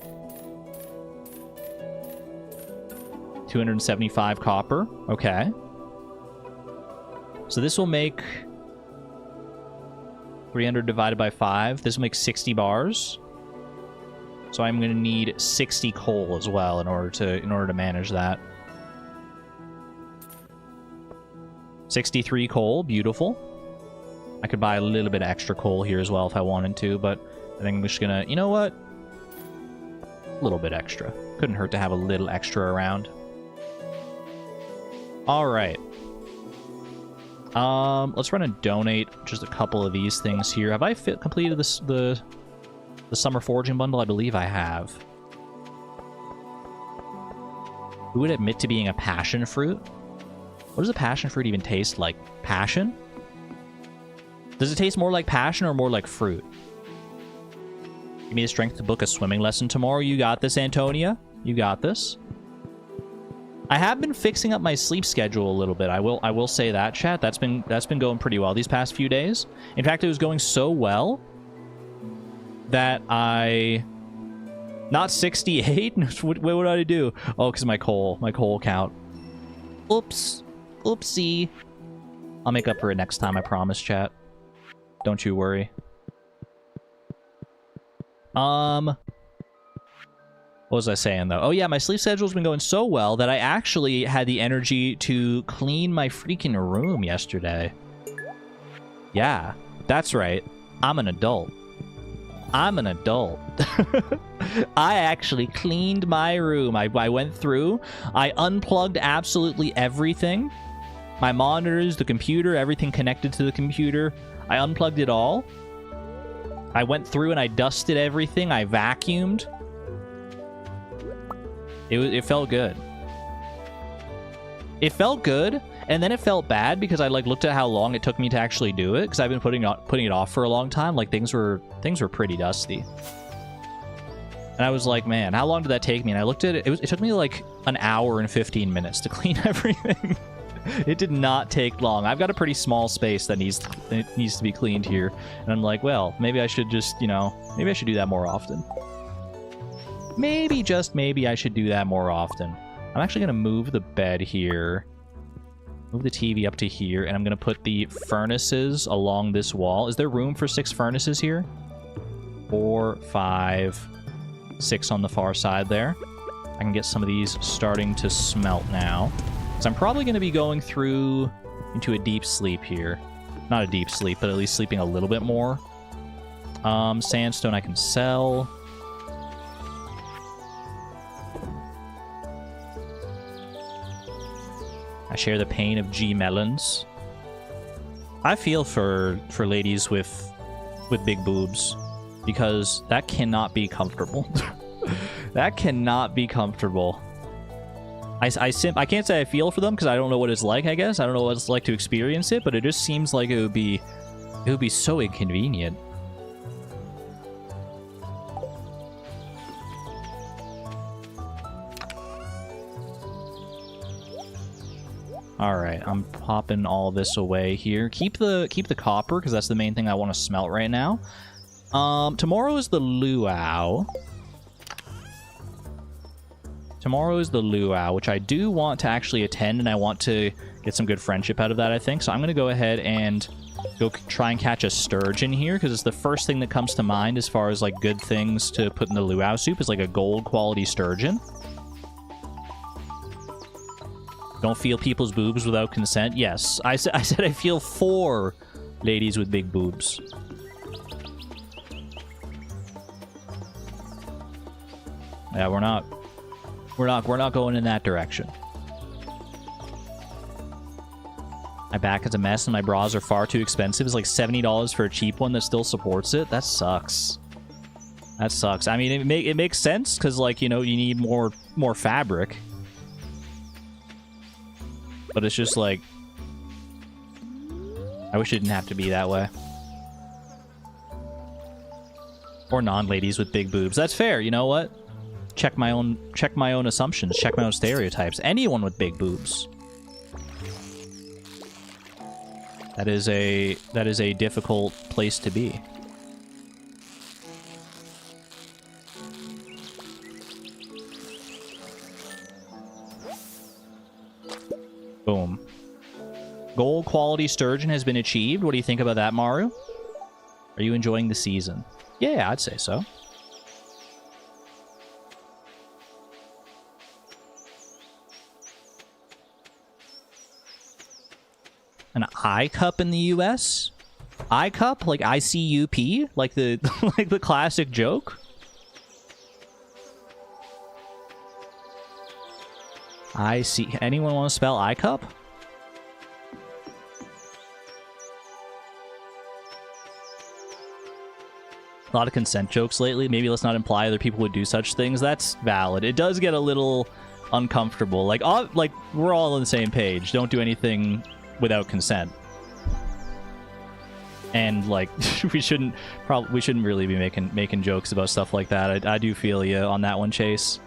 275 copper. Okay. So this will make 300 divided by 5. This will make 60 bars. So I'm going to need 60 coal as well in order to manage that. 63 coal, beautiful. I could buy a little bit of extra coal here as well if I wanted to, but I think I'm just gonna, you know what? A little bit extra. Couldn't hurt to have a little extra around. All right. Let's run and donate just a couple of these things here. Have I completed this, the summer foraging bundle? I believe I have. Who would admit to being a passion fruit? What does a passion fruit even taste like? Passion? Does it taste more like passion or more like fruit? Give me the strength to book a swimming lesson tomorrow. You got this, Antonia. You got this. I have been fixing up my sleep schedule a little bit. I will say that, chat. That's been going pretty well these past few days. In fact, it was going so well that I... Not 68? What did I do? Oh, because my coal count. Oops. Oopsie. I'll make up for it next time, I promise, chat. Don't you worry. What was I saying, though? Oh, yeah, my sleep schedule's been going so well that I actually had the energy to clean my freaking room yesterday. Yeah, that's right. I'm an adult. I'm an adult. I actually cleaned my room. I went through. I unplugged absolutely everything. My monitors, the computer, everything connected to the computer. I unplugged it all. I went through and I dusted everything. I vacuumed. It felt good. It felt good, and then it felt bad because I like looked at how long it took me to actually do it because I've been putting it off for a long time. Like things were pretty dusty. And I was like, man, how long did that take me? And I looked at it. It took me like an hour and 15 minutes to clean everything. It did not take long. I've got a pretty small space that needs to be cleaned here. And I'm like, well, maybe I should just, maybe I should do that more often. Maybe, just maybe, I should do that more often. I'm actually going to move the bed here. Move the TV up to here. And I'm going to put the furnaces along this wall. Is there room for 6 furnaces here? 4, 5, 6 on the far side there. I can get some of these starting to smelt now. So I'm probably going to be going through into a deep sleep here. Not a deep sleep, but at least sleeping a little bit more. Sandstone I can sell. I share the pain of G melons. I feel for ladies with big boobs because that cannot be comfortable. That cannot be comfortable. I can't say I feel for them because I don't know what it's like, I guess. I don't know what it's like to experience it, but it just seems like it would be so inconvenient. All right, I'm popping all this away here. Keep the copper because that's the main thing I want to smelt right now. Tomorrow is the luau. Tomorrow is the luau, which I do want to actually attend, and I want to get some good friendship out of that, I think. So I'm going to go ahead and go try and catch a sturgeon here, because it's the first thing that comes to mind as far as, like, good things to put in the luau soup is, like, a gold quality sturgeon. Don't feel people's boobs without consent. Yes, I said I feel for ladies with big boobs. Yeah, we're not going in that direction. My back is a mess and my bras are far too expensive. It's like $70 for a cheap one that still supports it. That sucks. That sucks. I mean, it makes sense because, like, you need more fabric. But it's just like, I wish it didn't have to be that way. Or non-ladies with big boobs. That's fair. You know what? Check my own assumptions. Check my own stereotypes. Anyone with big boobs. That is a difficult place to be. Boom. Gold quality sturgeon has been achieved. What do you think about that, Maru? Are you enjoying the season? Yeah, I'd say so. An I cup in the US? I cup? Like ICUP? Like the like the classic joke? I see. Anyone want to spell I cup? A lot of consent jokes lately. Maybe let's not imply other people would do such things. That's valid. It does get a little uncomfortable. Like we're all on the same page. Don't do anything without consent. And like we shouldn't really be making jokes about stuff like that. I do feel you on that one, Chase.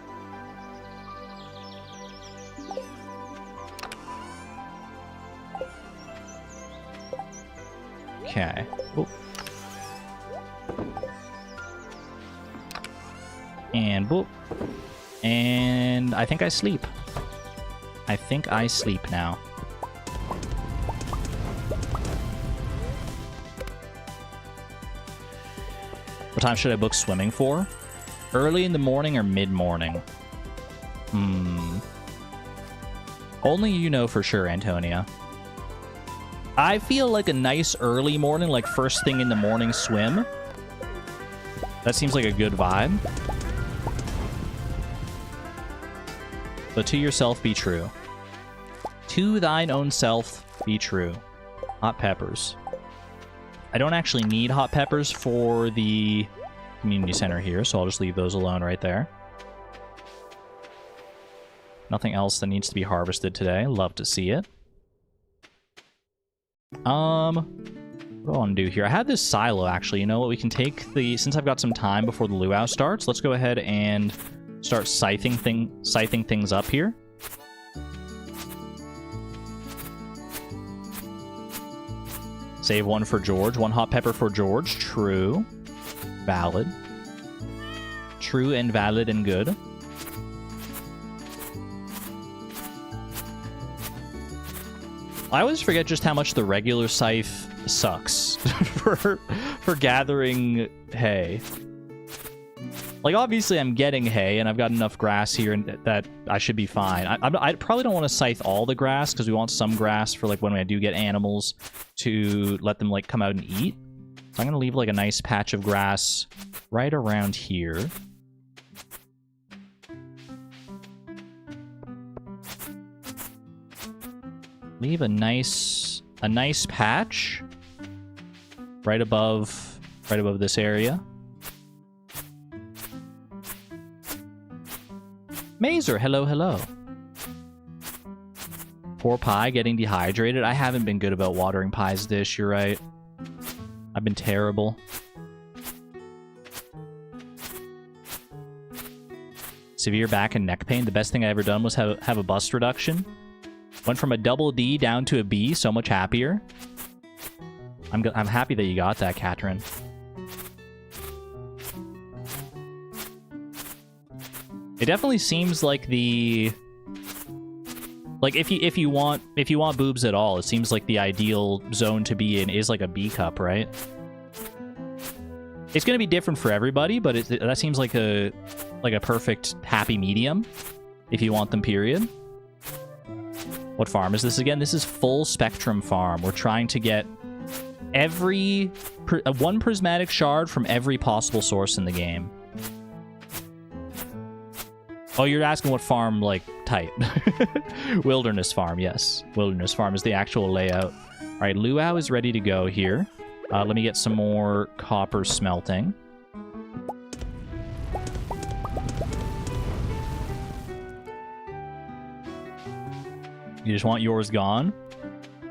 Okay. Oop. And boop. And I think I sleep. I think I sleep now. What time should I book swimming for? Early in the morning or mid-morning? Only you know for sure, Antonia. I feel like a nice early morning, like first thing in the morning swim. That seems like a good vibe. But to yourself be true. To thine own self be true. Hot peppers. I don't actually need hot peppers for the community center here, so I'll just leave those alone right there. Nothing else that needs to be harvested today. Love to see it. What do I want to do here? I had this silo, actually. You know what? We can take the... Since I've got some time before the luau starts, let's go ahead and start scything things up here. Save one for George. One hot pepper for George. True. Valid. True and valid and good. I always forget just how much the regular scythe sucks for gathering hay. Like, obviously I'm getting hay and I've got enough grass here and that I should be fine. I probably don't want to scythe all the grass because we want some grass for like when I do get animals to let them like come out and eat. So I'm going to leave like a nice patch of grass right around here. Leave a nice patch right above this area. Mazer, hello. Poor Pie getting dehydrated. I haven't been good about watering Pie's dish, you're right. I've been terrible. Severe back and neck pain. The best thing I ever done was have a bust reduction. Went from a double D down to a B, so much happier. I'm happy that you got that, Catherine. It definitely seems like the... Like, if you want boobs at all, it seems like the ideal zone to be in is like a B cup, right? It's gonna be different for everybody, but that seems like a perfect happy medium if you want them, period. What farm is this again? This is Full Spectrum Farm. We're trying to get one prismatic shard from every possible source in the game. Oh, you're asking what farm, like, type. Wilderness farm, yes. Wilderness farm is the actual layout. All right, luau is ready to go here. Let me get some more copper smelting. You just want yours gone?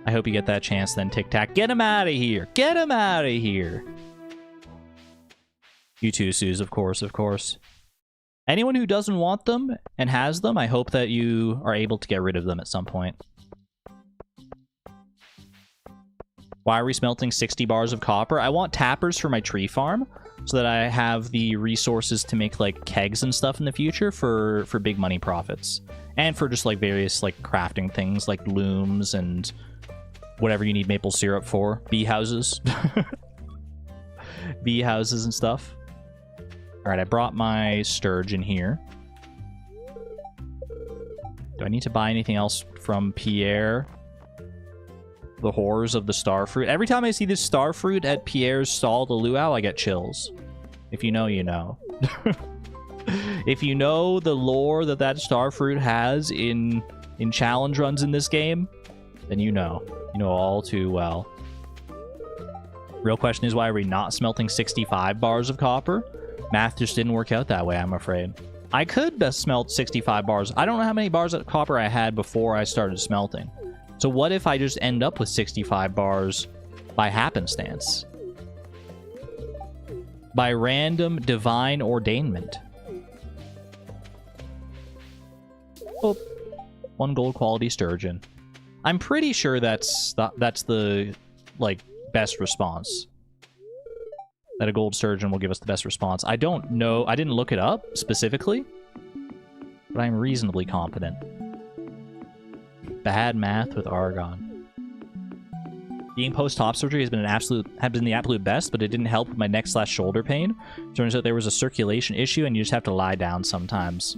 I hope you get that chance then, Tic Tac. Get him out of here! Get him out of here! You too, Suze, of course. Anyone who doesn't want them and has them, I hope that you are able to get rid of them at some point. Why are we smelting 60 bars of copper? I want tappers for my tree farm so that I have the resources to make like kegs and stuff in the future for big money profits. And for just like various like crafting things like looms and whatever you need maple syrup for. Bee houses. Bee houses and stuff. Alright, I brought my sturgeon here. Do I need to buy anything else from Pierre? The horrors of the starfruit. Every time I see this starfruit at Pierre's stall, the luau, I get chills. If you know, you know. If you know the lore that starfruit has in challenge runs in this game, then you know. You know all too well. Real question is, why are we not smelting 65 bars of copper? Math just didn't work out that way, I'm afraid. I could have smelt 65 bars. I don't know how many bars of copper I had before I started smelting. So what if I just end up with 65 bars by happenstance? By random divine ordainment. Oh, 1 gold quality sturgeon. I'm pretty sure that's the like best response. That a gold sturgeon will give us the best response. I don't know. I didn't look it up specifically, but I'm reasonably confident. Bad math with Argon. Being post-top surgery has been the absolute best, but it didn't help with my neck/shoulder pain. Turns out there was a circulation issue, and you just have to lie down sometimes.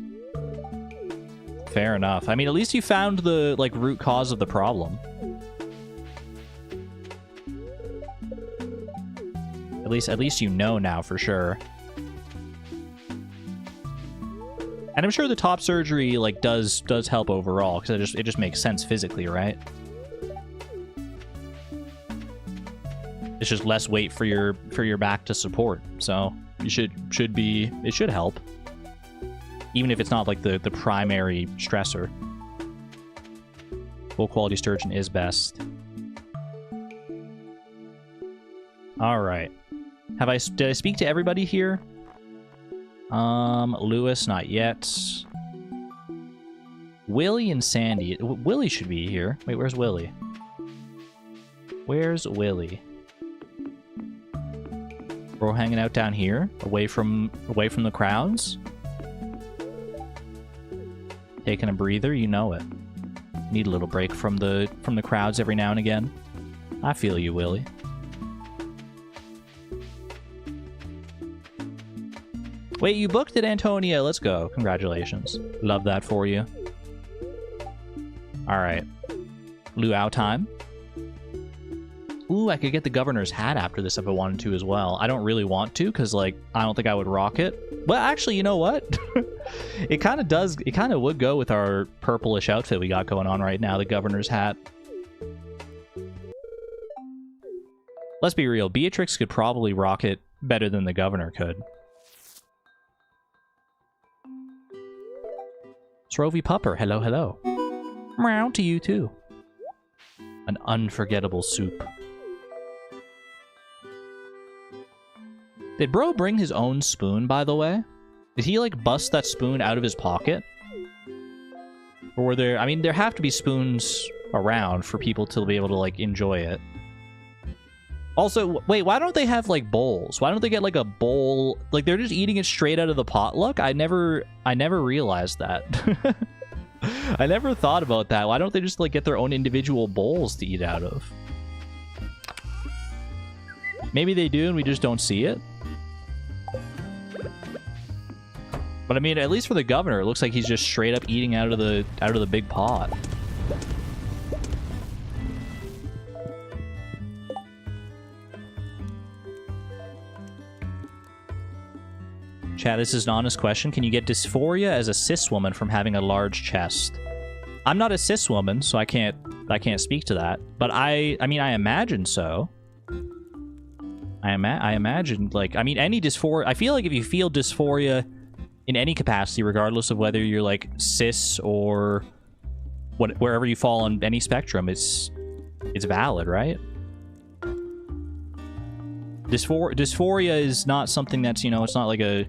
Fair enough. I mean, at least you found the like root cause of the problem. At least you know now for sure. And I'm sure the top surgery like does help overall, because it just makes sense physically, right? It's just less weight for your back to support, so it should help, even if it's not like the primary stressor. Full quality sturgeon is best. All right. Did I speak to everybody here? Lewis, not yet. Willie and Sandy. Willie should be here. Wait, where's Willie? Where's Willie? We're hanging out down here, away from the crowds. Taking a breather, you know it. Need a little break from the crowds every now and again. I feel you, Willie. Wait, you booked it, Antonia. Let's go. Congratulations. Love that for you. All right. Luau time. Ooh, I could get the governor's hat after this if I wanted to as well. I don't really want to, because, like, I don't think I would rock it. But actually, you know what? It kind of does. It kind of would go with our purplish outfit we got going on right now, the governor's hat. Let's be real. Beatrix could probably rock it better than the governor could. Srovy Pupper, hello, hello. Meow to you too. An unforgettable soup. Did bro bring his own spoon, by the way? Did he, like, bust that spoon out of his pocket? Or were there... I mean, there have to be spoons around for people to be able to, like, enjoy it. Also, wait, why don't they have, like, bowls? Why don't they get, like, a bowl? Like, they're just eating it straight out of the potluck? I never realized that. I never thought about that. Why don't they just, like, get their own individual bowls to eat out of? Maybe they do and we just don't see it. But I mean, at least for the governor, it looks like he's just straight up eating out of the big pot. Chat, this is an honest question. Can you get dysphoria as a cis woman from having a large chest? I'm not a cis woman, so I can't speak to that. But I mean, I imagine so. I imagine, like, I mean, any dysphoria. I feel like if you feel dysphoria in any capacity, regardless of whether you're like cis or wherever you fall on any spectrum, it's valid, right? Dysphoria is not something that's, you know, it's not like a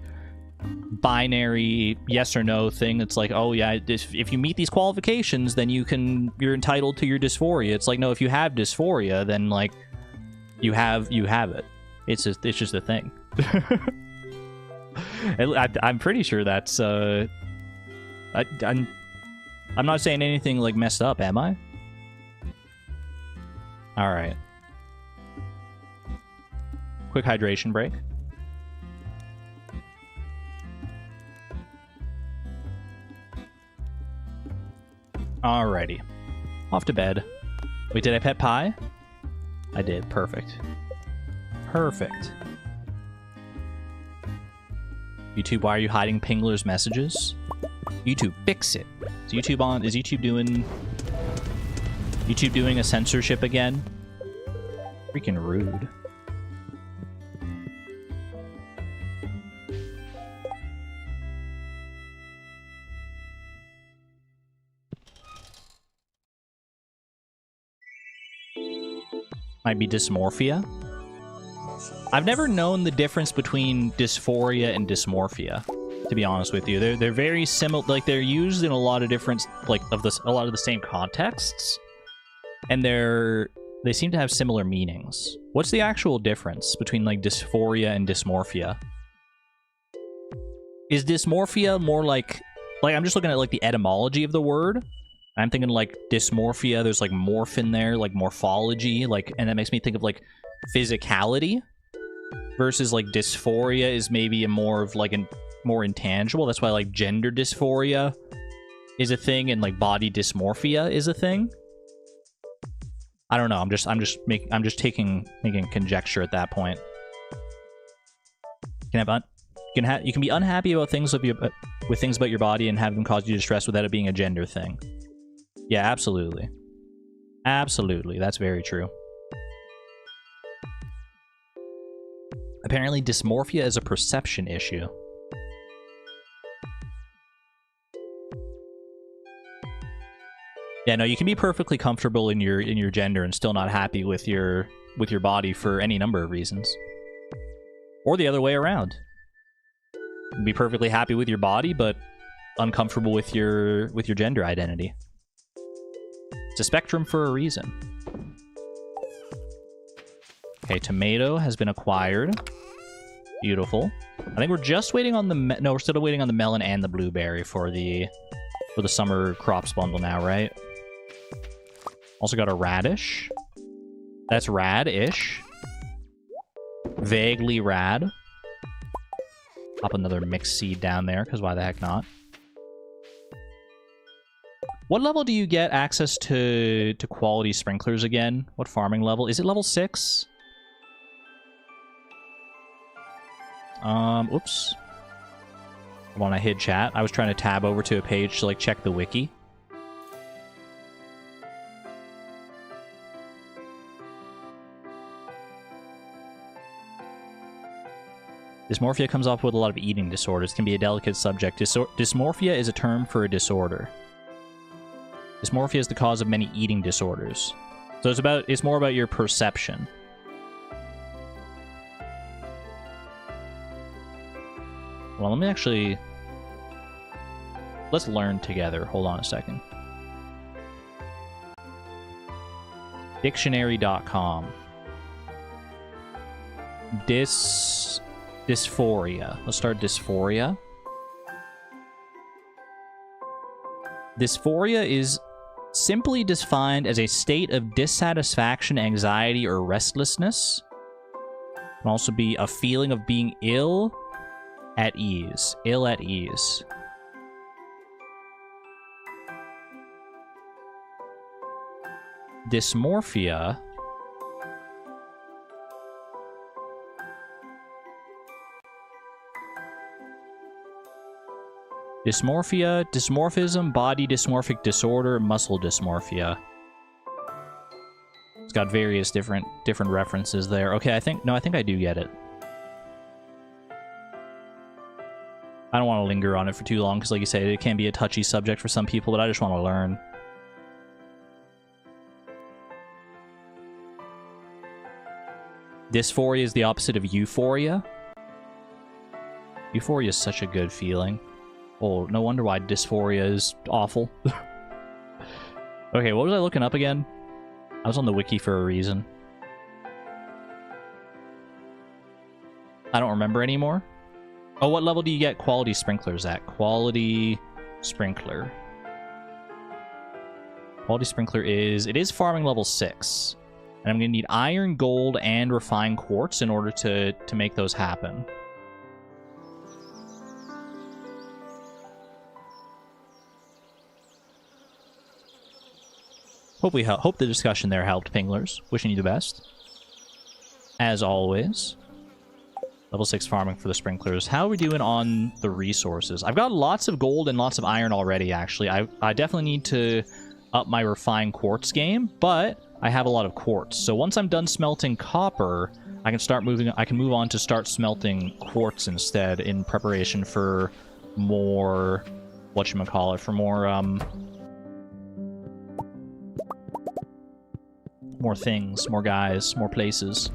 binary yes or no thing. It's like, oh yeah, if you meet these qualifications, then you're entitled to your dysphoria. It's like, no, if you have dysphoria, then like You have it. It's just a thing. I'm pretty sure that's I'm not saying anything like messed up, am I? All right. Quick hydration break. Alrighty. Off to bed. Wait, did I pet pie? I did. Perfect. Perfect. YouTube, why are you hiding Pingler's messages? YouTube, fix it. Is YouTube doing a censorship again? Freaking rude. Might be dysmorphia. I've never known the difference between dysphoria and dysmorphia, to be honest with you. They're very similar, like they're used in a lot of different, like a lot of the same contexts, and they seem to have similar meanings. What's the actual difference between like dysphoria and dysmorphia? Is dysmorphia more like I'm just looking at like the etymology of the word. I'm thinking like dysmorphia, there's like morph in there, like morphology, like, and that makes me think of like physicality, versus like dysphoria is maybe a more of like a more intangible. That's why like gender dysphoria is a thing and like body dysmorphia is a thing. I don't know. I'm just making conjecture at that point. You can be unhappy about things with things about your body and have them cause you distress without it being a gender thing. Yeah, absolutely. Absolutely. That's very true. Apparently, dysmorphia is a perception issue. Yeah, no, you can be perfectly comfortable in your gender and still not happy with your body for any number of reasons. Or the other way around. You can be perfectly happy with your body, but uncomfortable with your gender identity. It's a spectrum for a reason. Okay, tomato has been acquired. Beautiful. I think we're just waiting on the... No, we're still waiting on the melon and the blueberry for the summer crops bundle now, right? Also got a radish. That's rad-ish. Vaguely rad. Pop another mixed seed down there, because why the heck not? What level do you get access to quality sprinklers again? What farming level? Is it level 6? Oops. When I hid chat, I was trying to tab over to a page to like check the wiki. Dysmorphia comes off with a lot of eating disorders. Can be a delicate subject. Dysmorphia is a term for a disorder. Dysmorphia is the cause of many eating disorders. So it's more about your perception. Well, let me actually... Let's learn together. Hold on a second. Dictionary.com. Dysphoria. Let's start dysphoria. Dysphoria is simply defined as a state of dissatisfaction, anxiety, or restlessness. It can also be a feeling of being ill at ease. Ill at ease. Dysmorphia Dysmorphia, dysmorphism, body dysmorphic disorder, muscle dysmorphia. It's got various different references there. Okay, I think I do get it. I don't want to linger on it for too long, because like you said, it can be a touchy subject for some people, but I just want to learn. Dysphoria is the opposite of euphoria. Euphoria is such a good feeling. Oh, no wonder why dysphoria is awful. Okay, what was I looking up again? I was on the wiki for a reason. I don't remember anymore. Oh, what level do you get quality sprinklers at? Quality sprinkler. Quality sprinkler is... It is farming level 6. And I'm going to need iron, gold, and refined quartz in order to make those happen. Hope the discussion there helped, Pinglers. Wishing you the best. As always. Level 6 farming for the sprinklers. How are we doing on the resources? I've got lots of gold and lots of iron already, actually. I definitely need to up my refined quartz game, but I have a lot of quartz. So once I'm done smelting copper, I can move on to start smelting quartz instead in preparation for more... whatchamacallit, for more things, more guys, more places.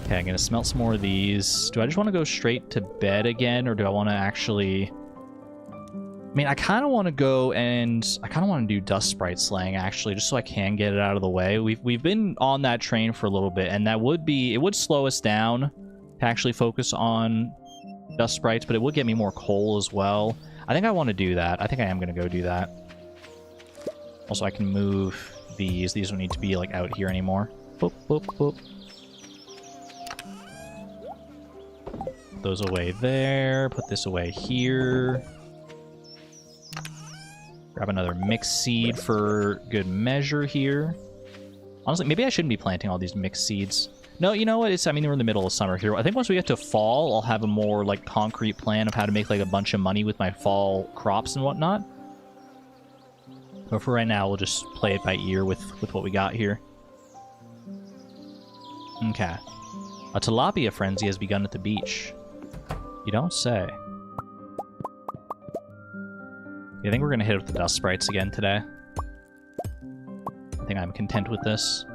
Okay, I'm gonna smelt some more of these. Do I just want to go straight to bed again, or do I want to actually... I mean, I kind of want to go and... I kind of want to do dust sprite slaying, actually, just so I can get it out of the way. We've been on that train for a little bit, and that would be... It would slow us down to actually focus on dust sprites, but it would get me more coal as well. I think I want to do that. I think I am going to go do that. Also, I can move these. These don't need to be, like, out here anymore. Boop, boop, boop. Put those away there. Put this away here. Grab another mixed seed for good measure here. Honestly, maybe I shouldn't be planting all these mixed seeds. No, you know what? I mean, we're in the middle of summer here. I think once we get to fall, I'll have a more, like, concrete plan of how to make, like, a bunch of money with my fall crops and whatnot. But for right now, we'll just play it by ear with what we got here. Okay. A tilapia frenzy has begun at the beach. You don't say. I think we're going to hit it with the dust sprites again today. I think I'm content with this.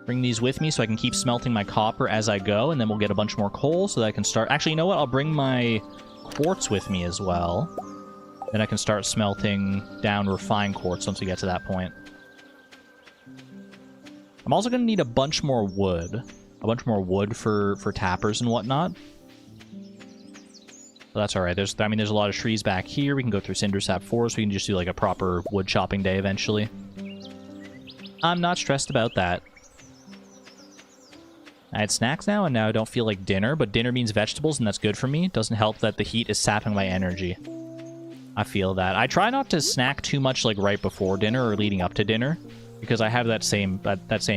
Bring these with me so I can keep smelting my copper as I go, and then we'll get a bunch more coal so that I can start... Actually, you know what? I'll bring my quartz with me as well. Then I can start smelting down refined quartz once we get to that point. I'm also going to need a bunch more wood. A bunch more wood for tappers and whatnot. So that's alright. There's a lot of trees back here. We can go through Cindersap Forest. We can just do like a proper wood chopping day eventually. I'm not stressed about that. I had snacks now, and now I don't feel like dinner, but dinner means vegetables, and that's good for me. It doesn't help that the heat is sapping my energy. I feel that. I try not to snack too much like right before dinner or leading up to dinner, because I have that same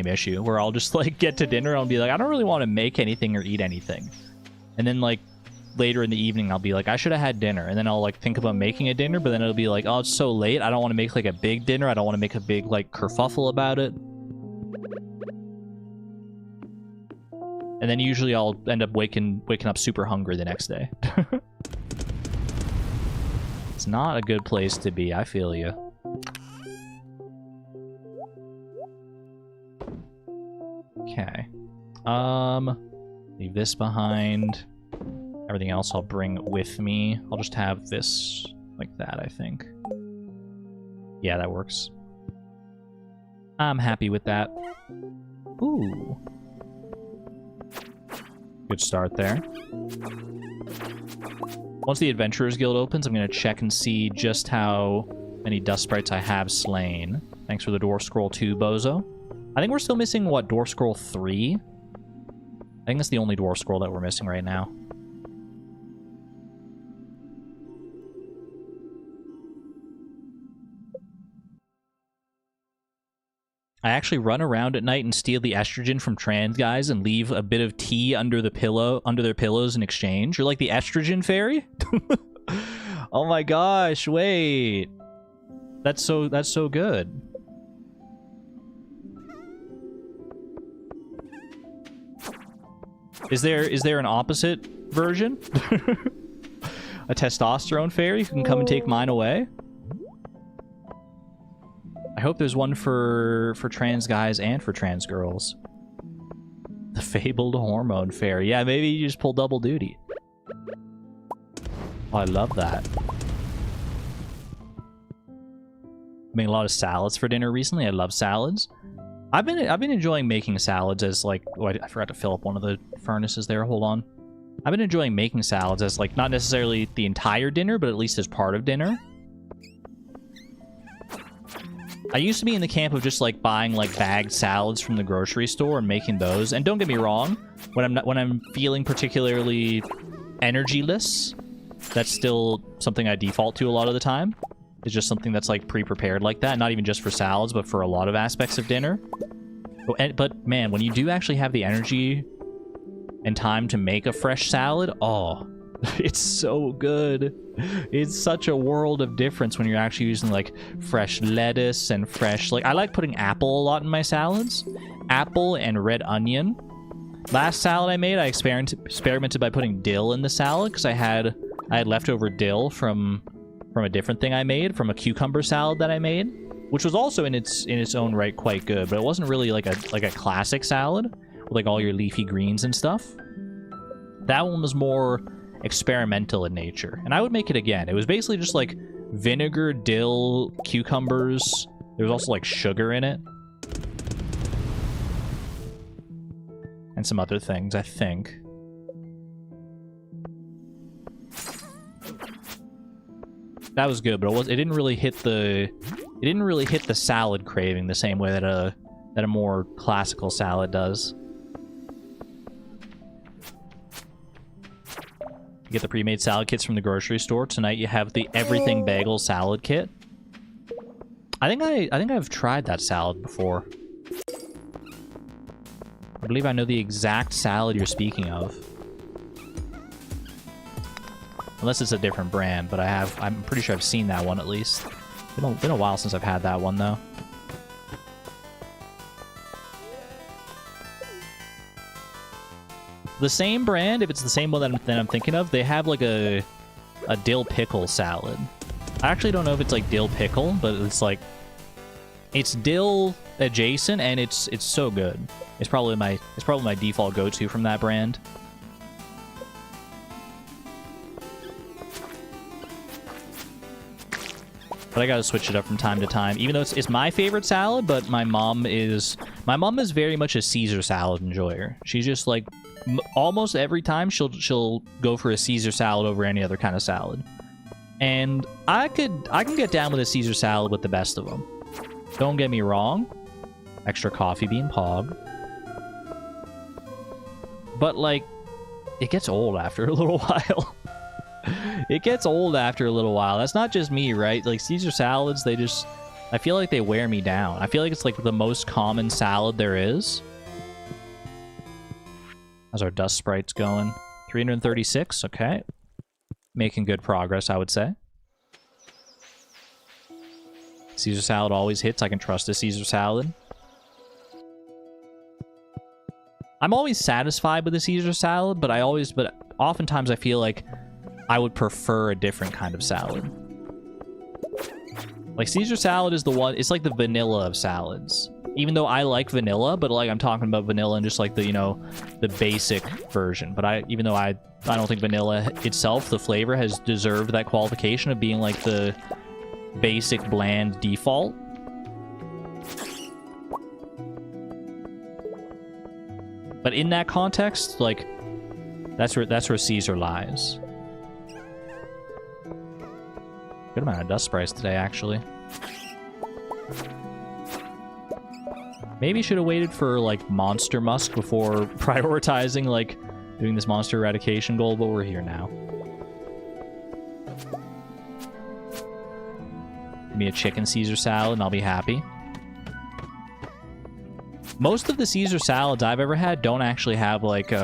issue where I'll just like get to dinner and I'll be like, I don't really want to make anything or eat anything. And then like later in the evening I'll be like, I should have had dinner, and then I'll like think about making a dinner, but then it'll be like, oh, it's so late, I don't want to make like a big dinner, I don't want to make a big like kerfuffle about it. And then usually I'll end up waking up super hungry the next day. It's not a good place to be, I feel you. Okay. Leave this behind. Everything else I'll bring with me. I'll just have this like that, I think. Yeah, that works. I'm happy with that. Ooh. Good start there. Once the Adventurers Guild opens, I'm going to check and see just how many dust sprites I have slain. Thanks for the Dwarf Scroll 2, Bozo. I think we're still missing, what, Dwarf Scroll 3? I think that's the only Dwarf Scroll that we're missing right now. I actually run around at night and steal the estrogen from trans guys and leave a bit of tea under their pillows in exchange. You're like the estrogen fairy? Oh my gosh, wait. That's so good. Is there an opposite version? A testosterone fairy who can come and take mine away? I hope there's one for trans guys and for trans girls. The fabled hormone fairy. Yeah, maybe you just pull double duty. Oh, I love that. I made a lot of salads for dinner recently. I love salads. I've been enjoying making salads as like... Oh, I forgot to fill up one of the furnaces there. Hold on. I've been enjoying making salads as like not necessarily the entire dinner, but at least as part of dinner. I used to be in the camp of just like buying like bagged salads from the grocery store and making those. And don't get me wrong, when I'm feeling particularly energyless, that's still something I default to a lot of the time. It's just something that's like pre-prepared like that, not even just for salads, but for a lot of aspects of dinner. But man, when you do actually have the energy and time to make a fresh salad, oh, it's so good. It's such a world of difference when you're actually using like fresh lettuce and fresh, like I like putting apple a lot in my salads. Apple and red onion. Last salad I made, I experimented by putting dill in the salad because I had leftover dill from a different thing I made, from a cucumber salad that I made, which was also in its own right quite good, but it wasn't really like a classic salad with like all your leafy greens and stuff. That one was more experimental in nature, and I would make it again. It was basically just like vinegar, dill, cucumbers. There was also like sugar in it. And some other things, I think. That was good, but it didn't really hit the salad craving the same way that a more classical salad does. You get the pre-made salad kits from the grocery store. Tonight you have the everything bagel salad kit. I think I've tried that salad before. I believe I know the exact salad you're speaking of. Unless it's a different brand, but I'm pretty sure I've seen that one at least. Been a while since I've had that one though. The same brand, if it's the same one that I'm thinking of, they have like a dill pickle salad. I actually don't know if it's like dill pickle, but it's like it's dill adjacent, and it's so good. It's probably my default go-to from that brand. But I gotta switch it up from time to time, even though it's my favorite salad. But my mom is very much a Caesar salad enjoyer. She's just like almost every time she'll go for a Caesar salad over any other kind of salad. And I can get down with a Caesar salad with the best of them. Don't get me wrong. Extra coffee bean pog. But like, it gets old after a little while. It gets old after a little while. That's not just me, right? Like Caesar salads, I feel like they wear me down. I feel like it's like the most common salad there is. How's our dust sprites going? 336, okay. Making good progress, I would say. Caesar salad always hits. I can trust a Caesar salad. I'm always satisfied with a Caesar salad, but oftentimes I feel like I would prefer a different kind of salad. Like Caesar salad is the one, it's like the vanilla of salads. Even though I like vanilla, but like I'm talking about vanilla and just like the, you know, the basic version. But even though I don't think vanilla itself, the flavor has deserved that qualification of being like the basic bland default. But in that context, like that's where Caesar lies. Good amount of dust sprites today, actually. Maybe should have waited for like monster musk before prioritizing like doing this monster eradication goal, but we're here now. Give me a chicken Caesar salad and I'll be happy. Most of the Caesar salads I've ever had don't actually have like they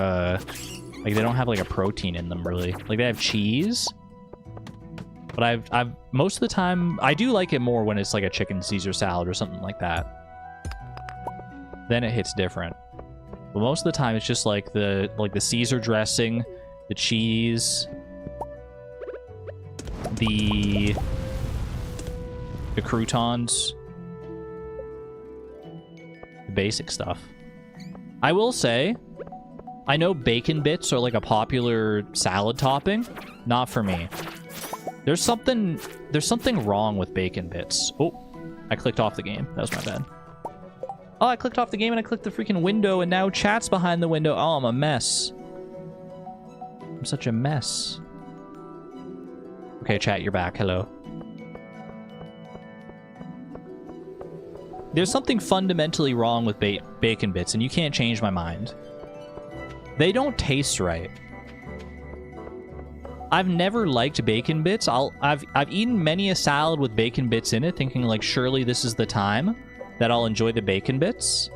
don't have like a protein in them really. Like they have cheese. But I've most of the time I do like it more when it's like a chicken Caesar salad or something like that. Then it hits different. But most of the time it's just like the Caesar dressing, the cheese, the croutons, the basic stuff. I will say, I know bacon bits are like a popular salad topping. Not for me. There's something wrong with bacon bits. Oh, I clicked off the game. That was my bad. Oh, I clicked off the game and I clicked the freaking window and now chat's behind the window. Oh, I'm a mess. I'm such a mess. Okay, chat, you're back. Hello. There's something fundamentally wrong with bacon bits, and you can't change my mind. They don't taste right. I've never liked bacon bits. I've eaten many a salad with bacon bits in it, thinking like surely this is the time that I'll enjoy the bacon bits.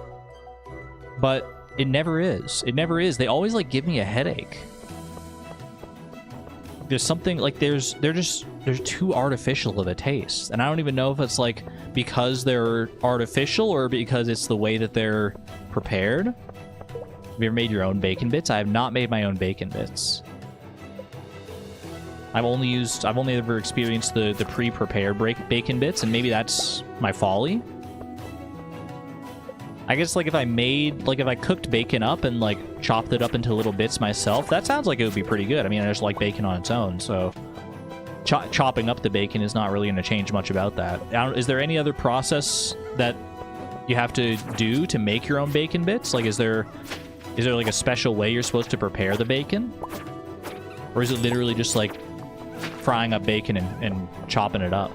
But it never is. It never is. They always like give me a headache. There's something like they're too artificial of a taste, and I don't even know if it's like because they're artificial or because it's the way that they're prepared. Have you ever made your own bacon bits? I have not made my own bacon bits. I've only ever experienced the pre-prepared bacon bits, and maybe that's my folly. I guess like if I cooked bacon up and like chopped it up into little bits myself, that sounds like it would be pretty good. I mean, I just like bacon on its own, so chopping up the bacon is not really going to change much about that. Is there any other process that you have to do to make your own bacon bits? Like, is there like a special way you're supposed to prepare the bacon? Or is it literally just like frying up bacon and chopping it up?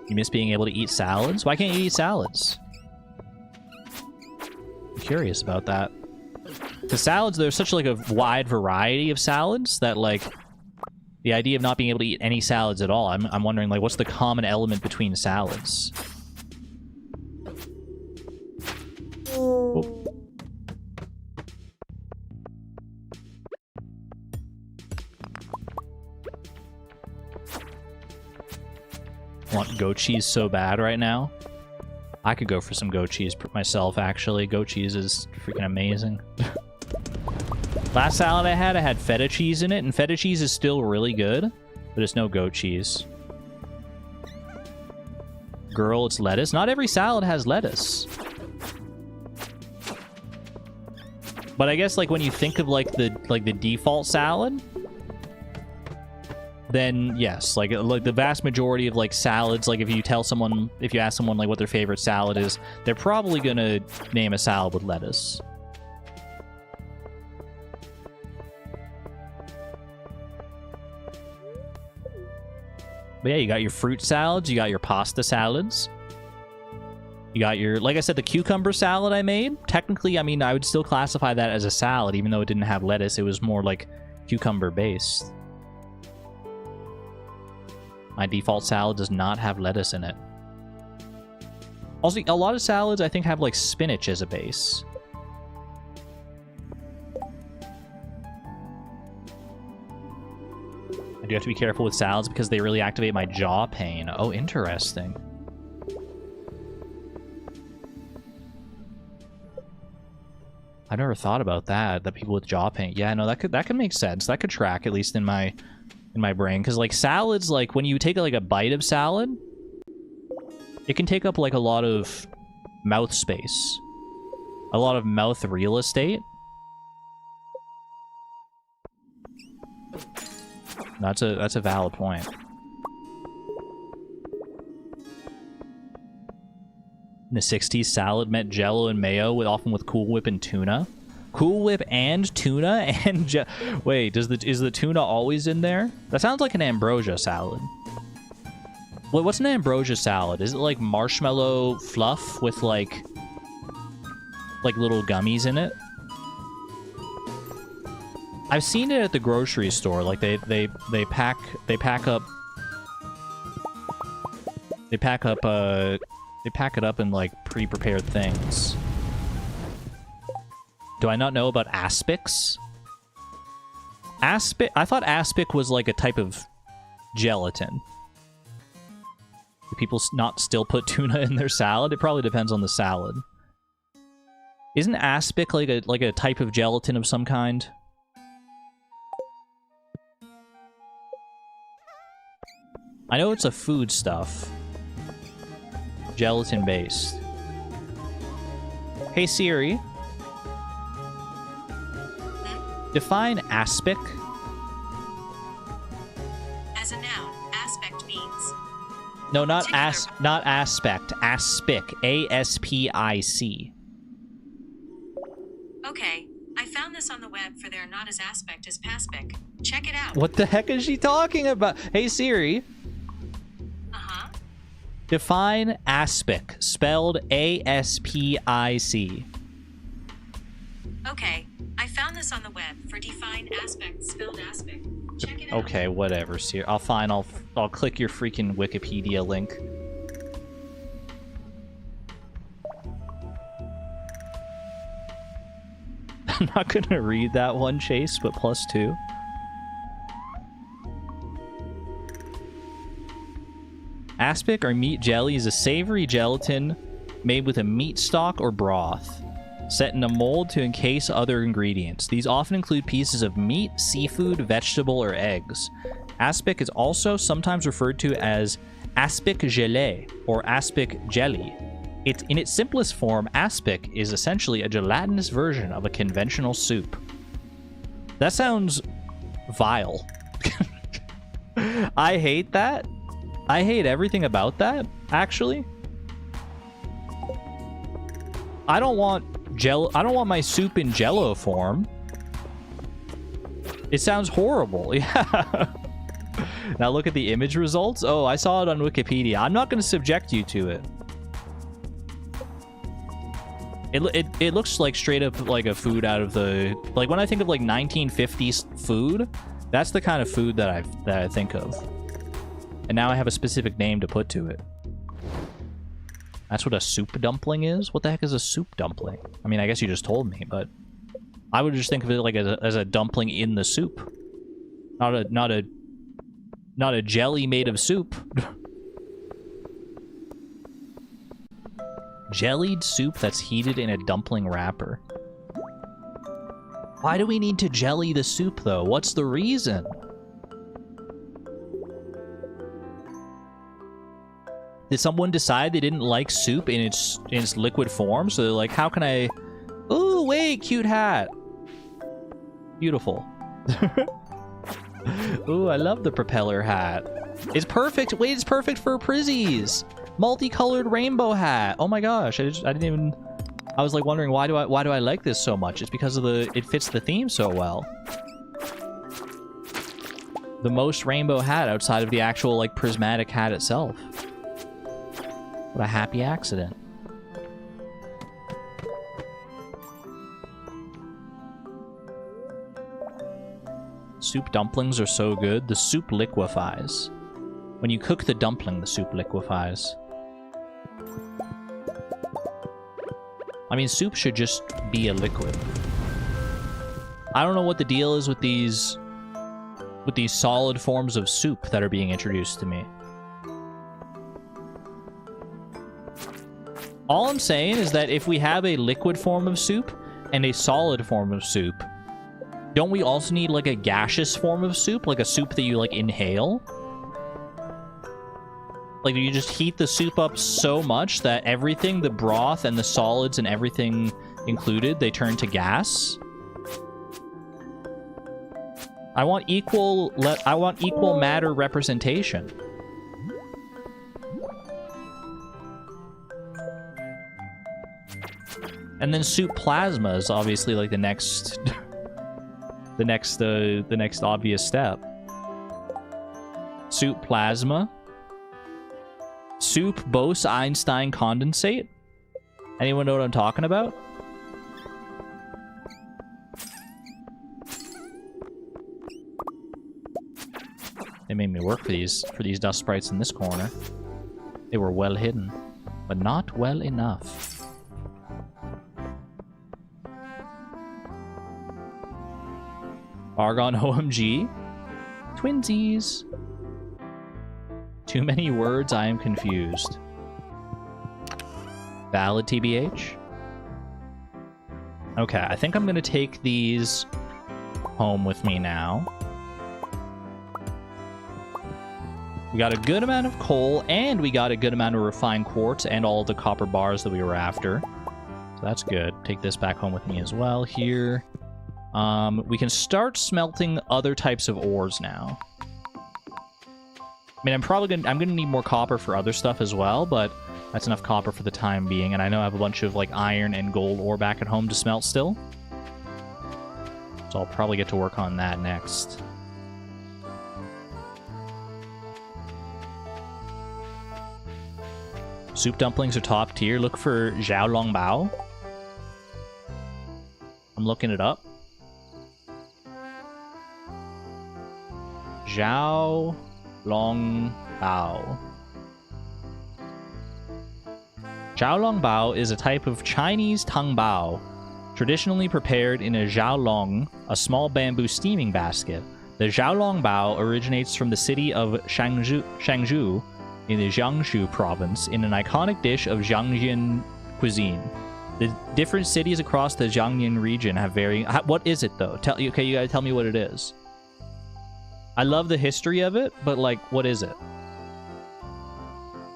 You miss being able to eat salads? Why can't you eat salads? I'm curious about that. Because salads, there's such like a wide variety of salads that like the idea of not being able to eat any salads at all, I'm wondering like what's the common element between salads? Oh. Want goat cheese so bad right now. I could go for some goat cheese myself, actually. Goat cheese is freaking amazing. Last salad I had feta cheese in it, and feta cheese is still really good, but it's no goat cheese. Girl, it's lettuce. Not every salad has lettuce. But I guess like when you think of like the default salad, then yes, like the vast majority of like salads, like if you ask someone like what their favorite salad is, they're probably gonna name a salad with lettuce. But yeah, you got your fruit salads, you got your pasta salads. You got your, like I said, the cucumber salad I made. Technically, I mean, I would still classify that as a salad, even though it didn't have lettuce. It was more like cucumber based. My default salad does not have lettuce in it. Also, a lot of salads, I think, have, like, spinach as a base. I do have to be careful with salads because they really activate my jaw pain. Oh, interesting. I never thought about that people with jaw pain. Yeah, no, that could make sense. That could track, at least in my brain, because like salads, like when you take like a bite of salad, it can take up like a lot of mouth space, a lot of mouth real estate. That's a valid point. In the 60s, salad meant Jell-O and mayo, often with Cool Whip and tuna. Cool Whip and tuna and wait, is the tuna always in there? That sounds like an ambrosia salad. What's an ambrosia salad? Is it like marshmallow fluff with like little gummies in it? I've seen it at the grocery store. Like they pack it up in like pre-prepared things. Do I not know about aspics? I thought aspic was like a type of gelatin. Do people not still put tuna in their salad? It probably depends on the salad. Isn't aspic like a type of gelatin of some kind? I know it's a food stuff. Gelatin based. Hey Siri. Define aspic. As a noun, aspect means... No, not aspect. Aspic. A-S-P-I-C. Okay, I found this on the web for their not as aspect as paspic. Check it out. What the heck is she talking about? Hey, Siri. Uh-huh. Define aspic, spelled A-S-P-I-C. Okay, I found this on the web for define aspect spelled aspic. Check it out. Okay, whatever, Siri. I'll click your freaking Wikipedia link. I'm not gonna read that one, Chase, but +2. Aspic or meat jelly is a savory gelatin made with a meat stock or broth, set in a mold to encase other ingredients. These often include pieces of meat, seafood, vegetable, or eggs. Aspic is also sometimes referred to as aspic gelée or aspic jelly. In its simplest form, aspic is essentially a gelatinous version of a conventional soup. That sounds vile. I hate that. I hate everything about that, actually. I don't want my soup in Jello form. It sounds horrible. Yeah. Now look at the image results. Oh, I saw it on Wikipedia. I'm not going to subject you to it. It looks like straight up like a food out of the... Like when I think of like 1950s food, that's the kind of food that I think of. And now I have a specific name to put to it. That's what a soup dumpling is? What the heck is a soup dumpling? I mean, I guess you just told me, but I would just think of it like as a dumpling in the soup. Not a jelly made of soup. Jellied soup that's heated in a dumpling wrapper. Why do we need to jelly the soup, though? What's the reason? Did someone decide they didn't like soup in its liquid form? So they're like, how can I... Ooh, wait, cute hat. Beautiful. Ooh, I love the propeller hat. It's perfect. Wait, it's perfect for Prizzies. Multicolored rainbow hat. Oh my gosh, I didn't even... I was like wondering why do I like this so much? It's because of it fits the theme so well. The most rainbow hat outside of the actual like prismatic hat itself. What a happy accident. Soup dumplings are so good. The soup liquefies. When you cook the dumpling, the soup liquefies. I mean, soup should just be a liquid. I don't know what the deal is with these solid forms of soup that are being introduced to me. All I'm saying is that if we have a liquid form of soup and a solid form of soup, don't we also need like a gaseous form of soup? Like a soup that you like inhale? Like, you just heat the soup up so much that everything, the broth and the solids and everything included, they turn to gas? I want equal matter representation. And then soup plasma is obviously like the next the next obvious step. Soup plasma. Soup Bose-Einstein condensate? Anyone know what I'm talking about? They made me work for these dust sprites in this corner. They were well hidden, but not well enough. Argon OMG. Twinsies. Too many words, I am confused. Valid TBH. Okay, I think I'm gonna take these home with me now. We got a good amount of coal, and we got a good amount of refined quartz and all the copper bars that we were after. So that's good. Take this back home with me as well here. We can start smelting other types of ores now. mean, I'm gonna need more copper for other stuff as well, but that's enough copper for the time being. And I know I have a bunch of like iron and gold ore back at home to smelt still, so I'll probably get to work on that next. Soup dumplings are top tier. Look for Xiao Long Bao. I'm looking it up. Xiao Long Bao. Xiao Long Bao is a type of Chinese tang bao, traditionally prepared in a xiaolong, a small bamboo steaming basket. The Xiao Long Bao originates from the city of Shangzhou in the Jiangsu province in an iconic dish of Jiangyin cuisine. The different cities across the Jiangyin region have varying... What is it, though? Okay, you gotta tell me what it is. I love the history of it, but, like, what is it?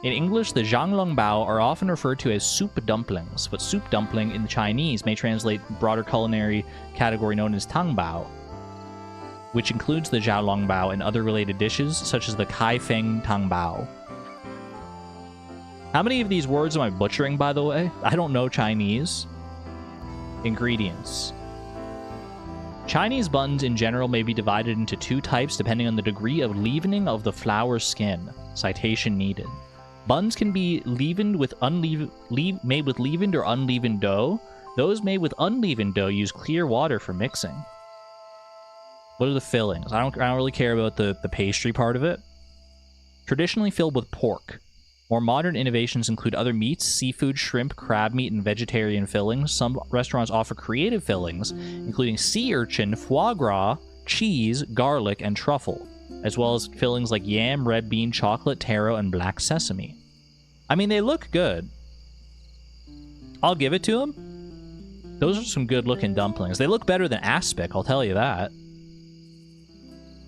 In English, the zhanglongbao are often referred to as soup dumplings, but soup dumpling in Chinese may translate broader culinary category known as tangbao, which includes the zhaolongbao and other related dishes, such as the kaifeng tangbao. How many of these words am I butchering, by the way? I don't know Chinese. Ingredients. Chinese buns in general may be divided into two types depending on the degree of leavening of the flour skin. Citation needed. Buns can be leavened with made with leavened or unleavened dough. Those made with unleavened dough use clear water for mixing. What are the fillings? I don't really care about the pastry part of it. Traditionally filled with pork. More modern innovations include other meats, seafood, shrimp, crab meat, and vegetarian fillings. Some restaurants offer creative fillings, including sea urchin, foie gras, cheese, garlic, and truffle, as well as fillings like yam, red bean, chocolate, taro, and black sesame. I mean, they look good. I'll give it to them. Those are some good-looking dumplings. They look better than aspic, I'll tell you that.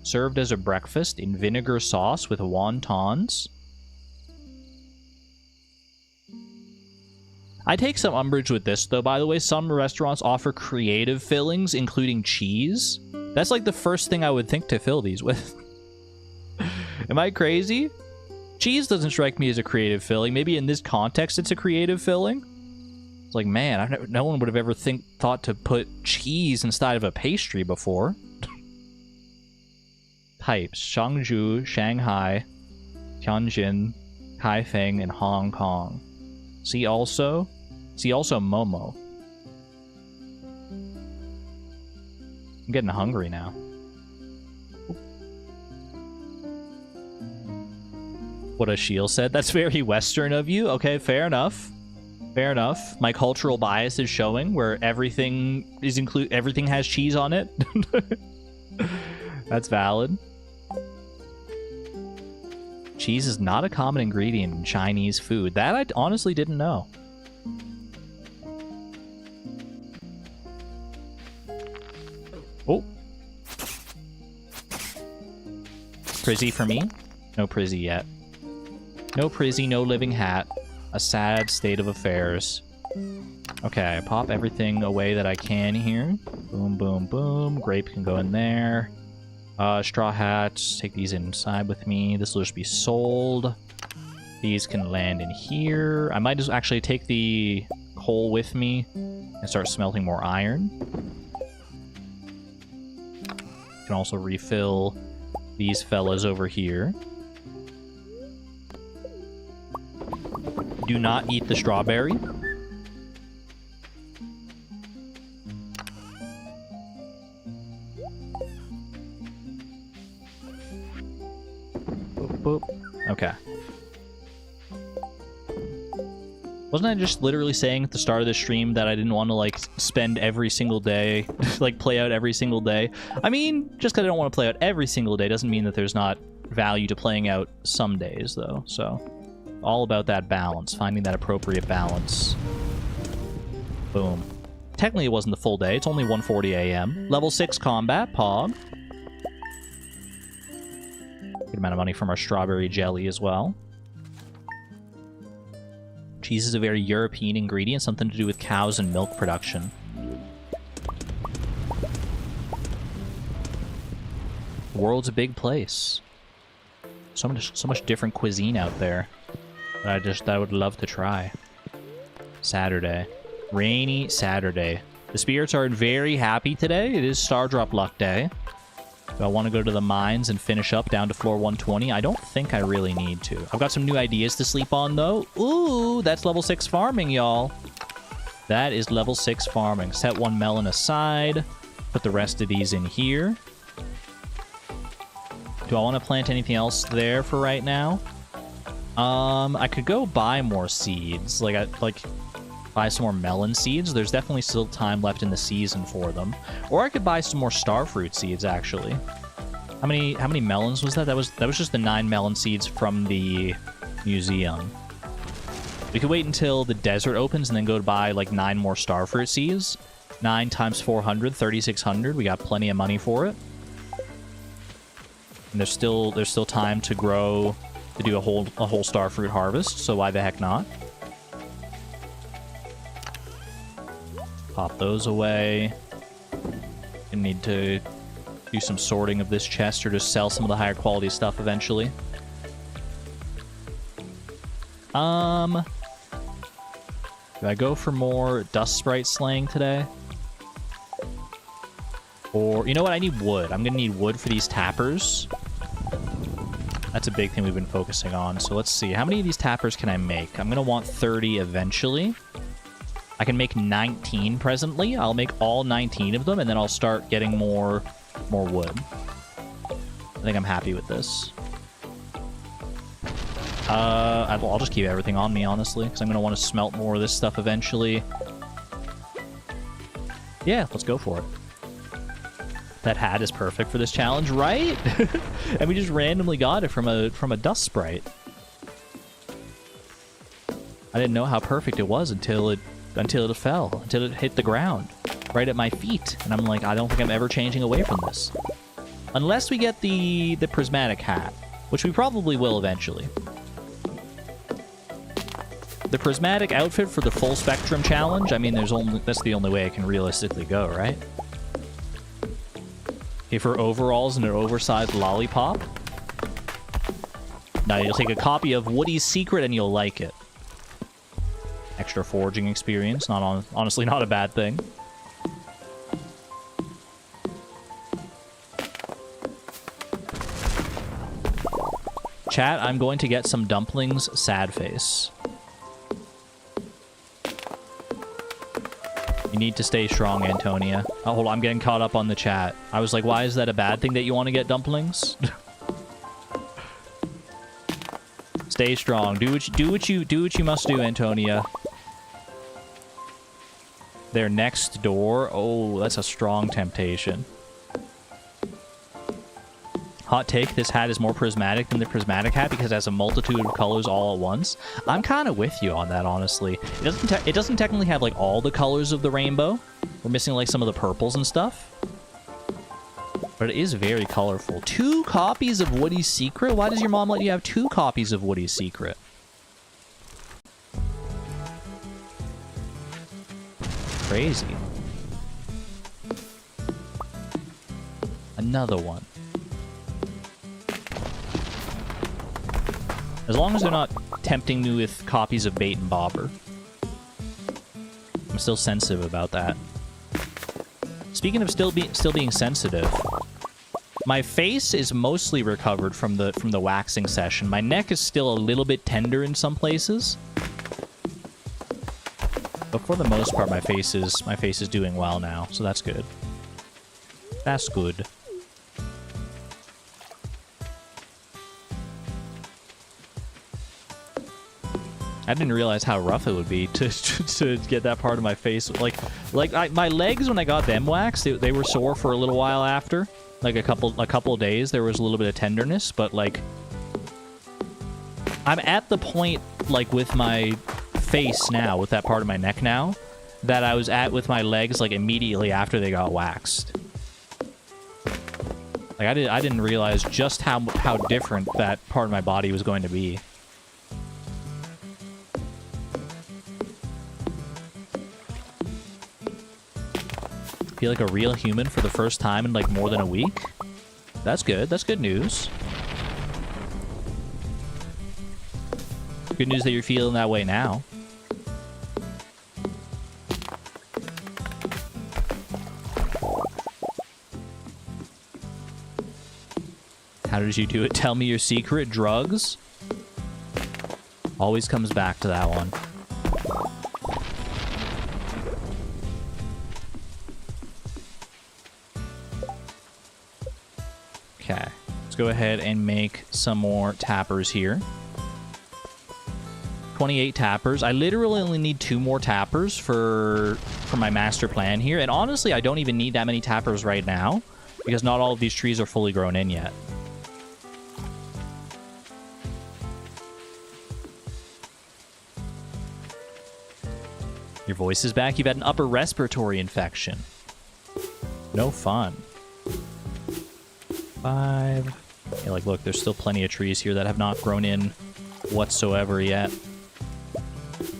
Served as a breakfast in vinegar sauce with wontons. I take some umbrage with this, though, by the way. Some restaurants offer creative fillings, including cheese. That's like the first thing I would think to fill these with. Am I crazy? Cheese doesn't strike me as a creative filling. Maybe in this context it's a creative filling. It's like, man, no one would have ever thought to put cheese inside of a pastry before. Types: Shangzhou, Shanghai, Tianjin, Kaifeng, and Hong Kong. See also Momo. I'm getting hungry now. What Ashiel said. That's very Western of you. Okay, fair enough. Fair enough. My cultural bias is showing, where everything has cheese on it. That's valid. Cheese is not a common ingredient in Chinese food. That I honestly didn't know. Oh. Prizzy for me? No Prizzy yet. No Prizzy, no living hat. A sad state of affairs. Okay, pop everything away that I can here. Boom, boom, boom. Grape can go in there. Straw hats, take these inside with me. This will just be sold. These can land in here. I might just actually take the coal with me and start smelting more iron. Can also refill these fellas over here. Do not eat the strawberry. Boop. Okay. Wasn't I just literally saying at the start of the stream that I didn't want to, like, spend every single day, like, play out every single day? I mean, just because I don't want to play out every single day doesn't mean that there's not value to playing out some days, though. So, all about that balance, finding that appropriate balance. Boom. Technically, it wasn't the full day. It's only 1:40 a.m. Level 6 combat, Pog. Good amount of money from our strawberry jelly as well. Cheese is a very European ingredient, something to do with cows and milk production. The world's a big place. So much different cuisine out there that I would love to try. Saturday. Rainy Saturday. The spirits are very happy today. It is Star Drop Luck Day. Do I want to go to the mines and finish up down to floor 120? I don't think I really need to. I've got some new ideas to sleep on, though. Ooh, that's level 6 farming, y'all. That is level 6 farming. Set one melon aside. Put the rest of these in here. Do I want to plant anything else there for right now? I could go buy more seeds. Buy some more melon seeds. There's definitely still time left in the season for them. Or I could buy some more starfruit seeds, actually. How many melons was that? That was just the 9 melon seeds from the museum. We could wait until the desert opens and then go to buy like 9 more starfruit seeds. 9 times 400, 3,600. We got plenty of money for it. And there's still time to grow, to do a whole starfruit harvest. So why the heck not? Pop those away. I need to do some sorting of this chest or just sell some of the higher quality stuff eventually. Do I go for more dust sprite slaying today? Or, you know what? I need wood. I'm gonna need wood for these tappers. That's a big thing we've been focusing on. So let's see. How many of these tappers can I make? I'm gonna want 30 eventually. I can make 19 presently. I'll make all 19 of them, and then I'll start getting more wood. I think I'm happy with this. I'll just keep everything on me, honestly, because I'm going to want to smelt more of this stuff eventually. Yeah, let's go for it. That hat is perfect for this challenge, right? And we just randomly got it from a dust sprite. I didn't know how perfect it was until it fell, until it hit the ground, right at my feet. And I'm like, I don't think I'm ever changing away from this. Unless we get the prismatic hat, which we probably will eventually. The prismatic outfit for the full spectrum challenge, I mean, that's the only way it can realistically go, right? Okay, for overalls and an oversized lollipop. Now you'll take a copy of Woody's Secret and you'll like it. Extra foraging experience, honestly not a bad thing. Chat, I'm going to get some dumplings, sad face. You need to stay strong, Antonia. Oh, hold on, I'm getting caught up on the chat. I was like, why is that a bad thing that you want to get dumplings? Stay strong. Do what you must do, Antonia. They're next door. Oh, that's a strong temptation. Hot take, this hat is more prismatic than the prismatic hat because it has a multitude of colors all at once. I'm kind of with you on that, honestly. It doesn't technically have, like, all the colors of the rainbow. We're missing, like, some of the purples and stuff. But it is very colorful. 2 copies of Woody's Secret? Why does your mom let you have 2 copies of Woody's Secret? Crazy. Another one. As long as they're not tempting me with copies of Bait and Bobber. I'm still sensitive about that. Speaking of still being sensitive, my face is mostly recovered from the waxing session. My neck is still a little bit tender in some places. But for the most part, my face is doing well now, so that's good. That's good. I didn't realize how rough it would be to get that part of my face. My legs, when I got them waxed, they were sore for a little while after. Like a couple days, there was a little bit of tenderness, but like I'm at the point, like with my face now, with that part of my neck now, that I was at with my legs like immediately after they got waxed. Like I didn't realize just how different that part of my body was going to be. Feel like a real human for the first time in like more than a week. That's good. That's good news. Good news that you're feeling that way now. How did you do it? Tell me your secret. Drugs? Always comes back to that one. Okay. Let's go ahead and make some more tappers here. 28 tappers. I literally only need 2 more tappers for my master plan here. And honestly, I don't even need that many tappers right now because not all of these trees are fully grown in yet. Your voice is back. You've had an upper respiratory infection. No fun. 5. Yeah, like, look, there's still plenty of trees here that have not grown in whatsoever yet.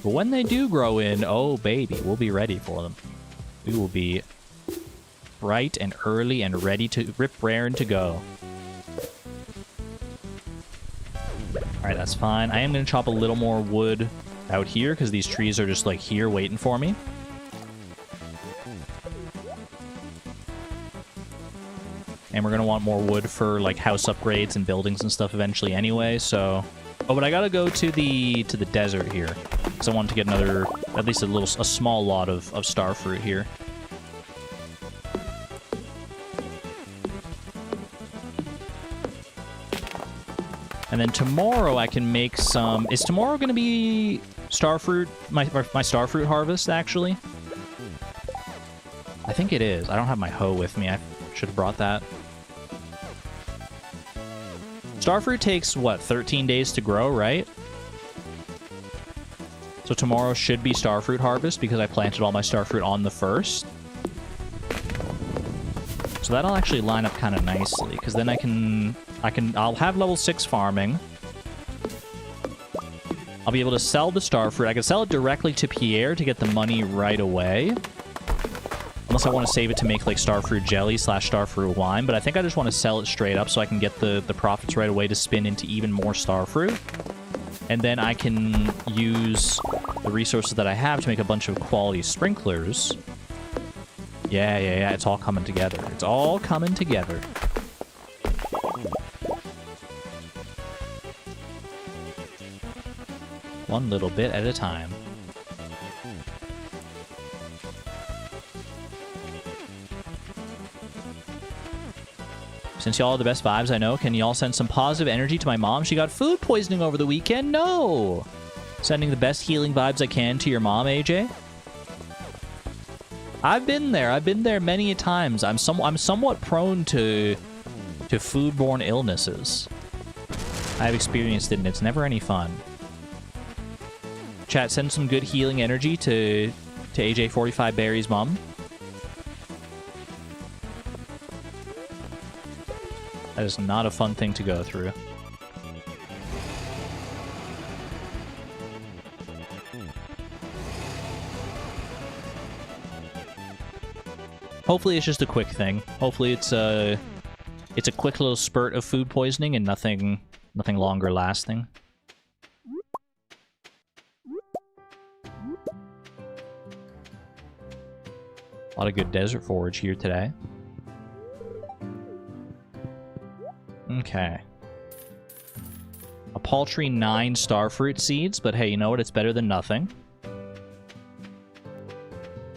But when they do grow in, oh, baby, we'll be ready for them. We will be bright and early and ready to rip, raring to go. All right, that's fine. I am going to chop a little more wood out here because these trees are just, like, here waiting for me. And we're going to want more wood for, like, house upgrades and buildings and stuff eventually anyway, so... Oh, but I gotta go to the desert here. Because I want to get another, at least a small lot of starfruit here. And then tomorrow I can make some... Is tomorrow going to be starfruit? My starfruit harvest, actually? I think it is. I don't have my hoe with me. I should have brought that. Starfruit takes, what, 13 days to grow, right? So tomorrow should be starfruit harvest because I planted all my starfruit on the 1st. So that'll actually line up kind of nicely because then I'll have level 6 farming. I'll be able to sell the starfruit. I can sell it directly to Pierre to get the money right away. Unless I want to save it to make, like, starfruit jelly / starfruit wine. But I think I just want to sell it straight up so I can get the profits right away to spin into even more starfruit. And then I can use the resources that I have to make a bunch of quality sprinklers. Yeah. It's all coming together. It's all coming together. One little bit at a time. Since y'all are the best vibes I know, can y'all send some positive energy to my mom? She got food poisoning over the weekend. No! Sending the best healing vibes I can to your mom, AJ. I've been there. I've been there many a times. I'm somewhat prone to foodborne illnesses. I've experienced it, and it's never any fun. Chat, send some good healing energy to AJ45 Berry's mom. That is not a fun thing to go through. Hopefully it's just a quick thing. Hopefully it's a quick little spurt of food poisoning and nothing longer lasting. A lot of good desert forage here today. Okay. A paltry 9 starfruit seeds, but hey, you know what? It's better than nothing.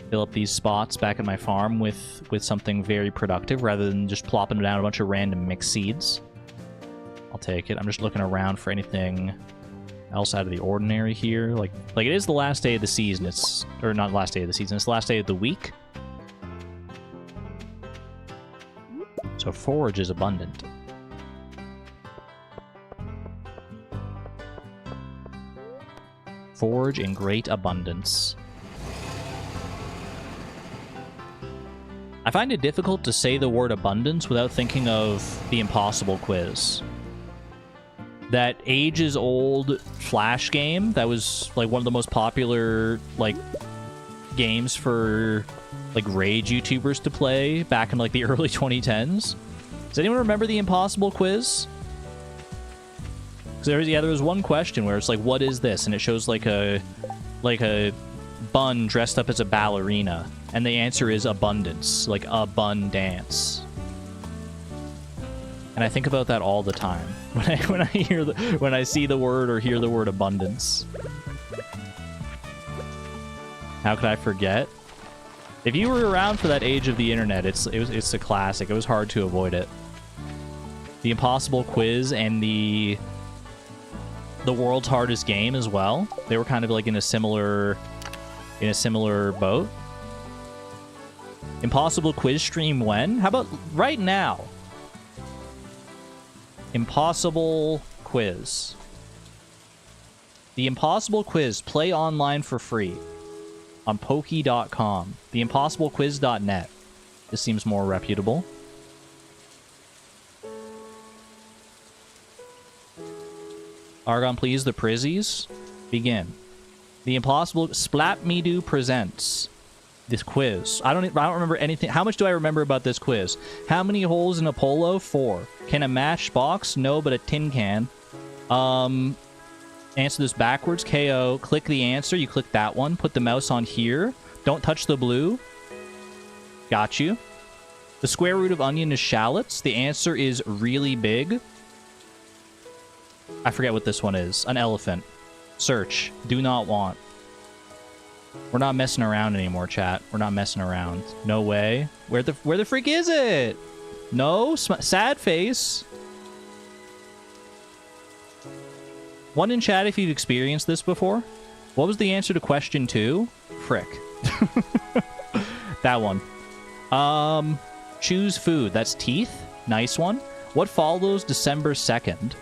Fill up these spots back at my farm with something very productive rather than just plopping down a bunch of random mixed seeds. I'll take it. I'm just looking around for anything else out of the ordinary here. Like it is the last day of the season. Or not the last day of the season. It's the last day of the week. So forage is abundant. Forage in great abundance. I find it difficult to say the word abundance without thinking of the impossible quiz. That ages-old Flash game that was like one of the most popular like games for like rage YouTubers to play back in like the early 2010s. Does anyone remember the impossible quiz? There was one question where it's like, what is this? And it shows like a bun dressed up as a ballerina. And the answer is abundance, like a bun dance. And I think about that all the time when I see the word or hear the word abundance. How could I forget? If you were around for that age of the internet, it's a classic. It was hard to avoid it. The Impossible Quiz and the World's Hardest Game as well. They were kind of like in a similar boat. Impossible Quiz stream when? How about right now? Impossible Quiz. The Impossible Quiz. Play online for free on Pokey.com. TheImpossibleQuiz.net. This seems more reputable. Argon, please. The Prizzies. Begin. The Impossible Splat Me Do presents this quiz. I don't remember anything. How much do I remember about this quiz? How many holes in a polo? 4. Can a matchbox? No, but a tin can. Answer this backwards. KO. Click the answer. You click that one. Put the mouse on here. Don't touch the blue. Got you. The square root of onion is shallots. The answer is really big. I forget what this one is. An elephant. Search. Do not want. We're not messing around anymore, chat. We're not messing around. No way. Where the freak is it? No? Sad face. One in chat if you've experienced this before. What was the answer to question 2? Frick. That one. Choose food. That's teeth. Nice one. What follows December 2nd?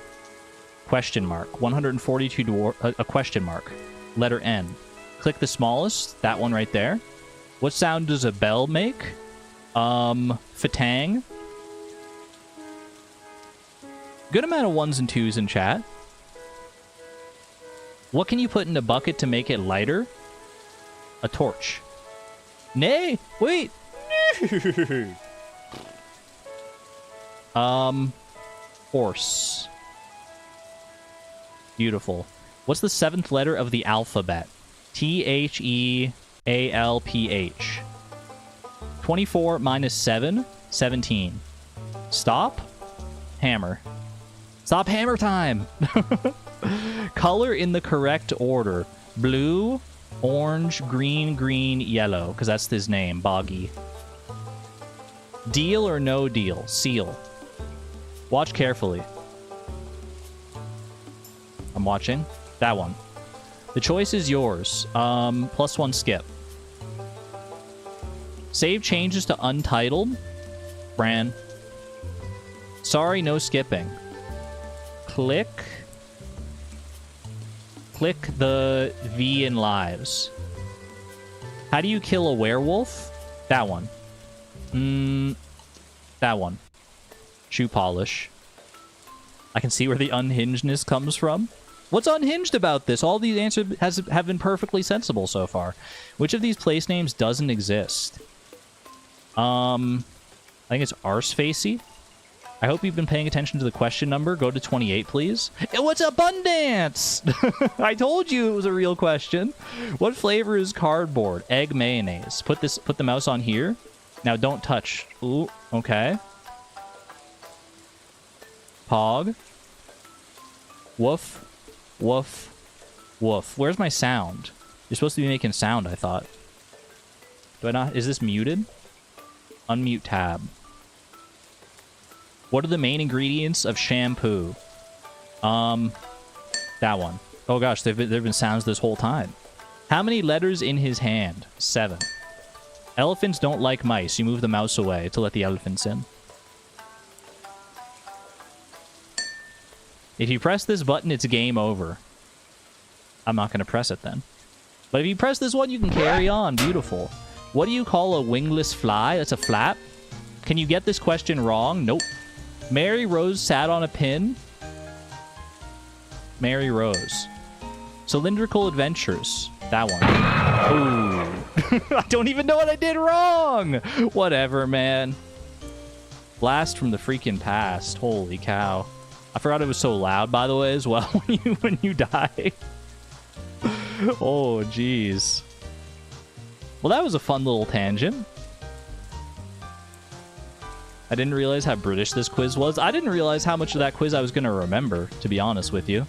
Question mark. 142 dwarf. A question mark. Letter N. Click the smallest. That one right there. What sound does a bell make? Fatang. Good amount of 1s and 2s in chat. What can you put in a bucket to make it lighter? A torch. Nay! Wait! Horse. Beautiful. What's the 7th letter of the alphabet? T-H-E-A-L-P-H. 24 minus 7? 17. Stop. Hammer. Stop hammer time! Color in the correct order. Blue, orange, green, green, yellow. Because that's his name, Boggy. Deal or no deal? Seal. Watch carefully. I'm watching. That one. The choice is yours. +1 skip. Save changes to untitled. Bran. Sorry, no skipping. Click the V in lives. How do you kill a werewolf? That one. That one. Shoe polish. I can see where the unhingedness comes from. What's unhinged about this? All these answers have been perfectly sensible so far. Which of these place names doesn't exist? I think it's Arsefacey. I hope you've been paying attention to the question number. Go to 28, please. What's abundance? I told you it was a real question. What flavor is cardboard? Egg mayonnaise. Put the mouse on here. Now don't touch. Ooh, okay. Pog. Woof. Woof. Woof. Where's my sound? You're supposed to be making sound, I thought. Do I not? Is this muted? Unmute tab. What are the main ingredients of shampoo? That one. Oh gosh, there've been sounds this whole time. How many letters in his hand? 7. Elephants don't like mice. You move the mouse away to let the elephants in. If you press this button, it's game over. I'm not going to press it then. But if you press this one, you can carry on. Beautiful. What do you call a wingless fly? That's a flap. Can you get this question wrong? Nope. Mary Rose sat on a pin. Mary Rose. Cylindrical Adventures. That one. Ooh. I don't even know what I did wrong. Whatever, man. Blast from the freaking past. Holy cow. I forgot it was so loud, by the way, as well, when you die. Oh, jeez. Well, that was a fun little tangent. I didn't realize how British this quiz was. I didn't realize how much of that quiz I was going to remember, to be honest with you.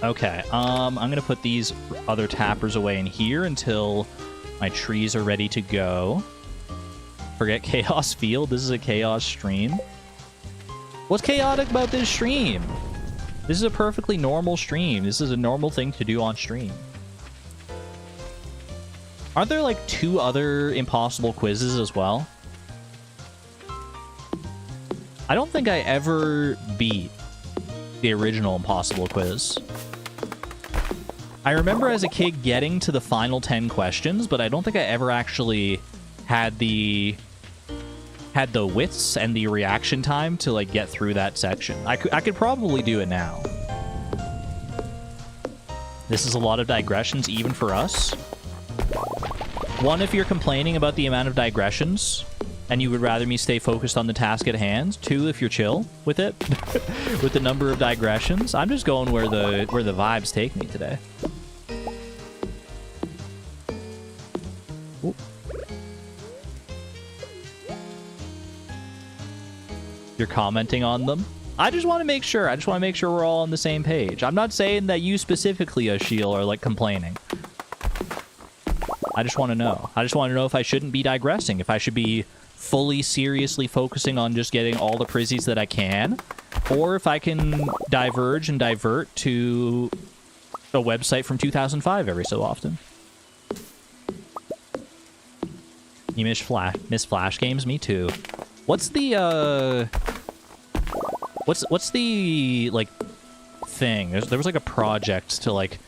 Okay, I'm going to put these other tappers away in here until my trees are ready to go. Forget Chaos Field. This is a chaos stream. What's chaotic about this stream? This is a perfectly normal stream. This is a normal thing to do on stream. Aren't there like 2 other impossible quizzes as well? I don't think I ever beat the original impossible quiz. I remember as a kid getting to the final 10 questions, but I don't think I ever actually had the wits and the reaction time to like get through that section. I could probably do it now. This is a lot of digressions even for us. 1, if you're complaining about the amount of digressions and you would rather me stay focused on the task at hand. 2, if you're chill with it, with the number of digressions. I'm just going where the vibes take me today. Ooh. You're commenting on them. I just want to make sure. I just want to make sure we're all on the same page. I'm not saying that you specifically, Ashiel, are like complaining. I just want to know. I just want to know if I shouldn't be digressing, if I should be fully seriously focusing on just getting all the Prizzies that I can, or if I can diverge and divert to a website from 2005 every so often. You miss Flash games? Me too. What's the what's the like thing? There was like a project to like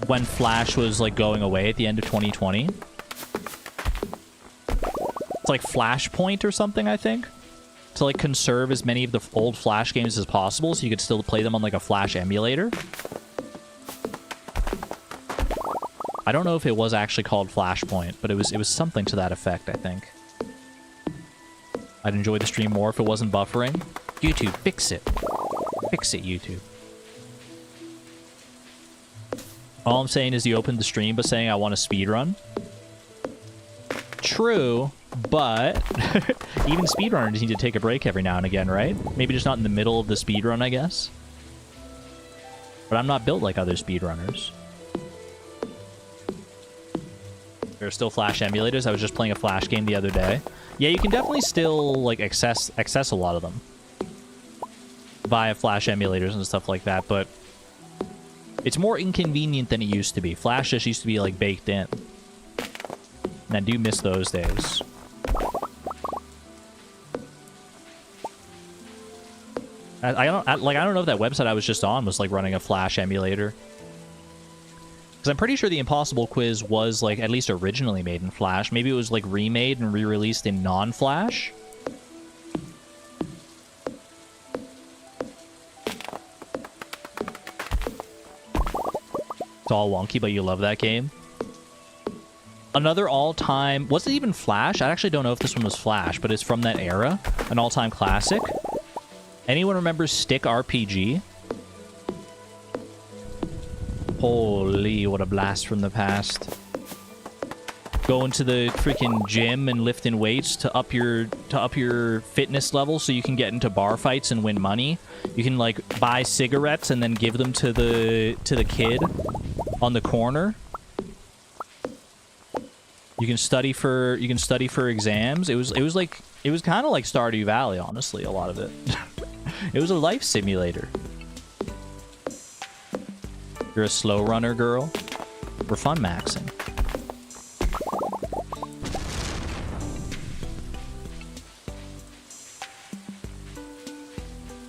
when Flash was like going away at the end of 2020. It's like Flashpoint or something, I think, to like conserve as many of the old Flash games as possible so you could still play them on like a Flash emulator. I don't know if it was actually called Flashpoint, but it was something to that effect, I think. I'd enjoy the stream more if it wasn't buffering. YouTube, fix it. Fix it, YouTube. All I'm saying is you opened the stream by saying I want a speedrun. True, but even speedrunners need to take a break every now and again, right? Maybe just not in the middle of the speedrun, I guess. But I'm not built like other speedrunners. There are still Flash emulators. I was just playing a Flash game the other day. Yeah, you can definitely still like access a lot of them via Flash emulators and stuff like that, but it's more inconvenient than it used to be. Flash just used to be like baked in. And I do miss those days. I don't know if that website I was just on was like running a Flash emulator. Because I'm pretty sure the Impossible Quiz was like at least originally made in Flash. Maybe it was like remade and re-released in non-Flash. It's all wonky, but you love that game. Another all-time... Was it even Flash? I actually don't know if this one was Flash, but it's from that era. An all-time classic. Anyone remember Stick RPG? Holy, what a blast from the past. Going to the freaking gym and lifting weights to up your fitness level so you can get into bar fights and win money. You can like buy cigarettes and then give them to the kid on the corner. You can study for exams. It was kind of like Stardew Valley, honestly, a lot of it. It was a life simulator. You're a slow runner, girl. We're fun maxing.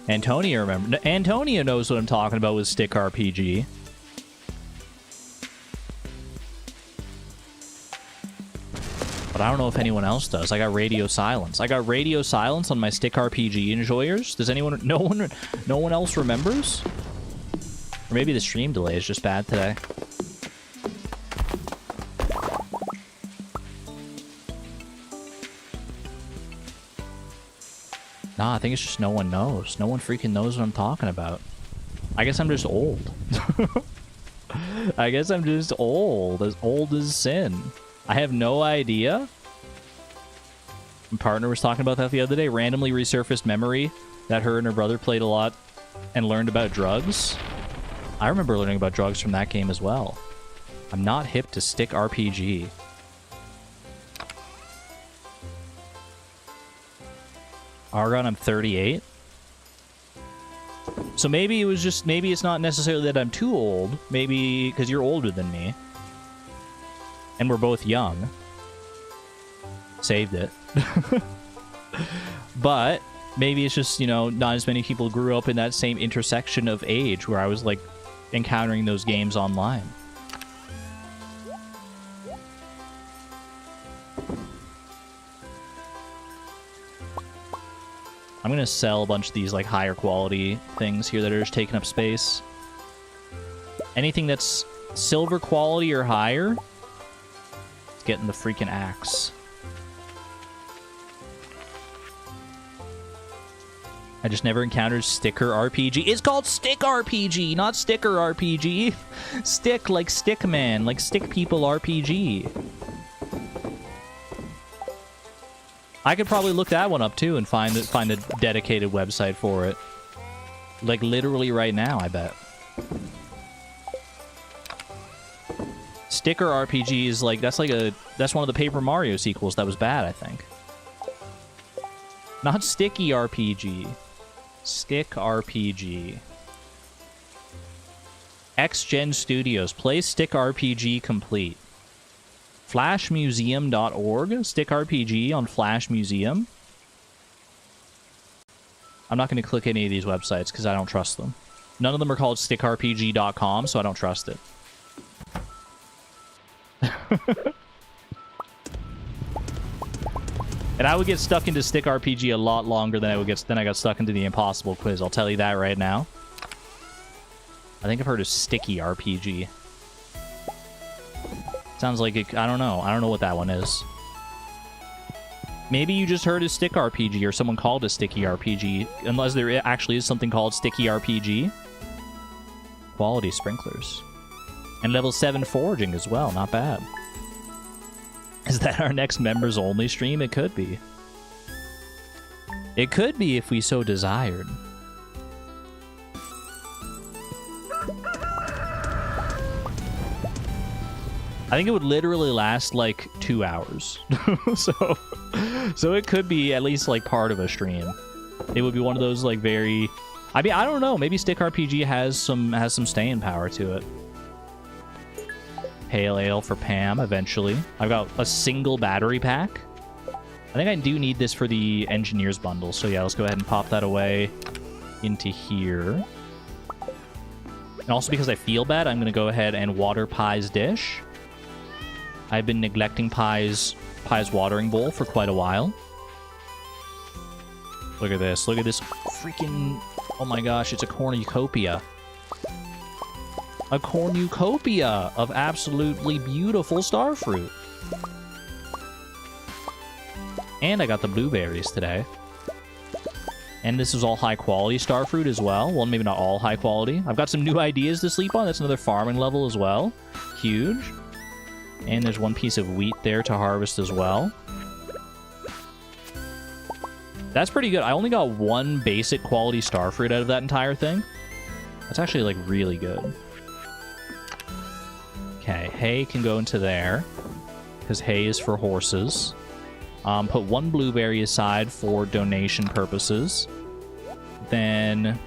Antonia knows what I'm talking about with Stick RPG. But I don't know if anyone else does. I got radio silence. I got radio silence on my Stick RPG enjoyers. Does anyone... No one else remembers? Or maybe the stream delay is just bad today. Nah, I think it's just no one knows. No one freaking knows what I'm talking about. I guess I'm just old. I guess I'm just old as sin. I have no idea. My partner was talking about that the other day. Randomly resurfaced memory that her and her brother played a lot and learned about drugs. I remember learning about drugs from that game as well. I'm not hip to stick RPG. Argon, I'm 38. So maybe it was just, maybe it's not necessarily that I'm too old. Maybe because you're older than me. And we're both young. Saved it. But maybe it's just, you know, not as many people grew up in that same intersection of age where I was, like, encountering those games online. I'm gonna sell a bunch of these, like, higher quality things here that are just taking up space. Anything that's silver quality or higher, it's getting the freaking axe. I just never encountered sticker RPG. It's called stick RPG, not sticker RPG. Stick like Stickman, like Stick People RPG. I could probably look that one up too and find a dedicated website for it. Like literally right now, I bet. Sticker RPG is like that's one of the Paper Mario sequels that was bad, I think. Not Sticky RPG. Stick RPG. X-Gen Studios. Play Stick RPG complete. Flashmuseum.org. Stick RPG on Flash Museum. I'm not going to click any of these websites because I don't trust them. None of them are called stickrpg.com, so I don't trust it. And I would get stuck into Stick RPG a lot longer than I got stuck into the Impossible Quiz. I'll tell you that right now. I think I've heard of Sticky RPG. Sounds like it, I don't know. I don't know what that one is. Maybe you just heard of Stick RPG or someone called it Sticky RPG. Unless there actually is something called Sticky RPG. Quality sprinklers. And level 7 foraging as well. Not bad. Is that our next members only stream? It could be. It could be if we so desired. I think it would literally last like 2 hours. so it could be at least like part of a stream. It would be one of those like very, I mean, I don't know, maybe Stick RPG has some staying power to it. Pale Ale for Pam eventually. I've got a single battery pack. I think I do need this for the engineers bundle. So yeah, let's go ahead and pop that away into here. And also because I feel bad, I'm going to go ahead and water Pie's dish. I've been neglecting Pie's watering bowl for quite a while. Look at this. Look at this freaking... Oh my gosh, it's a cornucopia. A cornucopia of absolutely beautiful starfruit. And I got the blueberries today. And this is all high quality starfruit as well. Well, maybe not all high quality. I've got some new ideas to sleep on. That's another farming level as well. Huge. And there's one piece of wheat there to harvest as well. That's pretty good. I only got one basic quality starfruit out of that entire thing. That's actually, like, really good. Okay, hay can go into there. Because hay is for horses. Put one blueberry aside for donation purposes. Then...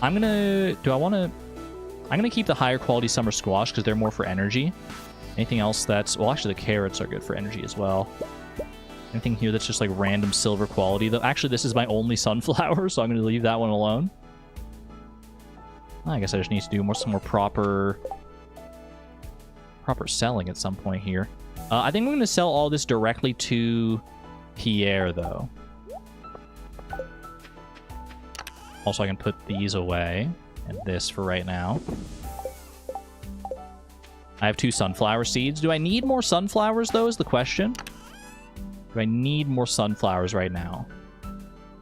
I'm gonna keep the higher quality summer squash because they're more for energy. Anything else that's... Well, actually, the carrots are good for energy as well. Anything here that's just like random silver quality, though. Actually, this is my only sunflower, so I'm going to leave that one alone. I guess I just need to do some more proper selling at some point here. I think I'm going to sell all this directly to Pierre, though. Also, I can put these away. And this for right now. I have 2 sunflower seeds. Do I need more sunflowers, though, is the question? Do I need more sunflowers right now?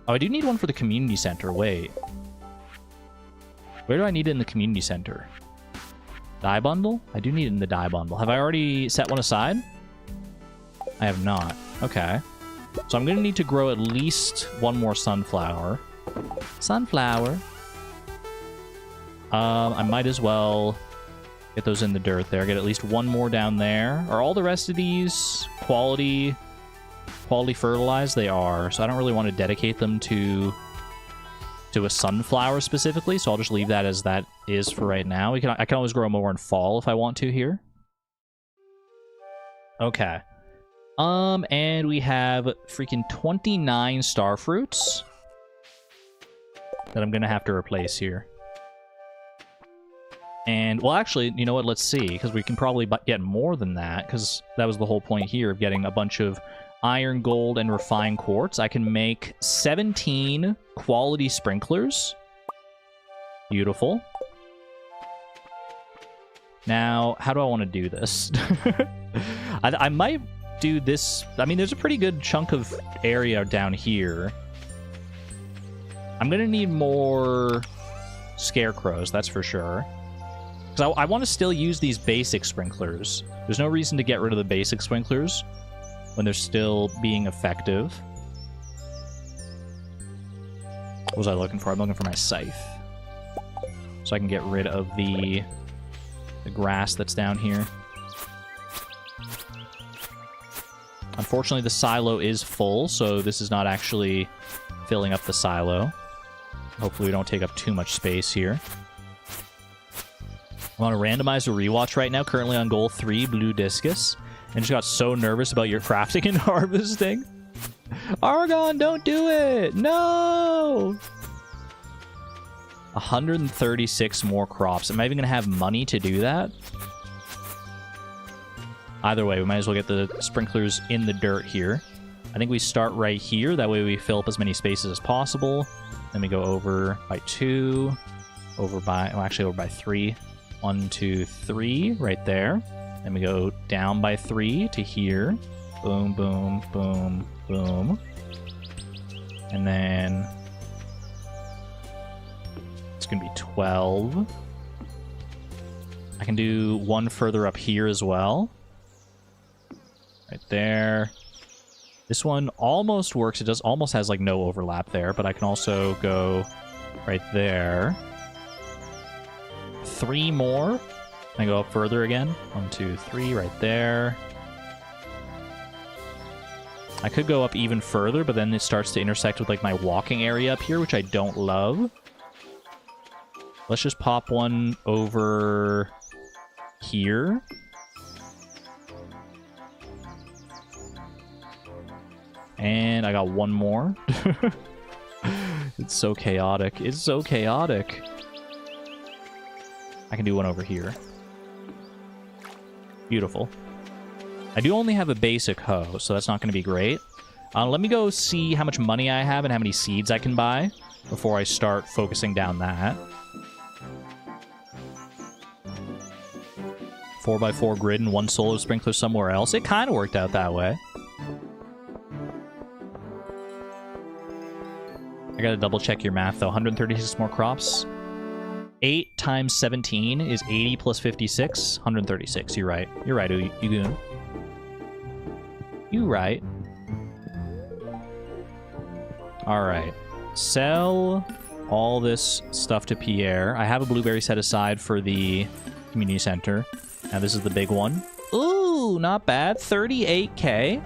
Oh, I do need one for the community center. Wait. Where do I need it in the community center? Dye bundle? I do need it in the dye bundle. Have I already set one aside? I have not. Okay. So I'm going to need to grow at least one more sunflower. Sunflower. I might as well get those in the dirt there. Get at least one more down there. Are all the rest of these quality fertilized? They are. So I don't really want to dedicate them to a sunflower specifically. So I'll just leave that as that is for right now. I can always grow more in fall if I want to here. Okay. And we have freaking 29 star fruits that I'm gonna have to replace here. And, well, actually, you know what? Let's see, because we can probably get more than that, because that was the whole point here of getting a bunch of iron, gold, and refined quartz. I can make 17 quality sprinklers. Beautiful. Now, how do I want to do this? I might do this. I mean, there's a pretty good chunk of area down here. I'm going to need more scarecrows, that's for sure. Because I want to still use these basic sprinklers. There's no reason to get rid of the basic sprinklers when they're still being effective. What was I looking for? I'm looking for my scythe. So I can get rid of the grass that's down here. Unfortunately, the silo is full, so this is not actually filling up the silo. Hopefully we don't take up too much space here. I'm on a randomizer rewatch right now, currently on goal 3, Blue Discus. And just got so nervous about your crafting and harvesting. Argon, don't do it! No! 136 more crops. Am I even going to have money to do that? Either way, we might as well get the sprinklers in the dirt here. I think we start right here. That way we fill up as many spaces as possible. Then we go over by 2. Over by... well, actually over by 3. 1, 2, 3, right there. Then we go down by 3 to here. Boom, boom, boom, boom. And then it's going to be 12. I can do one further up here as well. Right there. This one almost works. It does almost has like no overlap there, but I can also go right there. 3 more. I go up further again. 1, 2, 3, right there. I could go up even further, but then it starts to intersect with like my walking area up here, which I don't love. Let's just pop one over here. And I got one more. It's so chaotic. It's so chaotic. I can do one over here. Beautiful. I do only have a basic hoe, so that's not going to be great. Let me go see how much money I have and how many seeds I can buy before I start focusing down that. 4x4 grid and 1 solar sprinkler somewhere else. It kind of worked out that way. I gotta double check your math though. 136 more crops. 8 times 17 is 80 plus 56. 136. You're right. You're right, you right. Alright. Sell all this stuff to Pierre. I have a blueberry set aside for the community center. Now this is the big one. Ooh, not bad. 38k.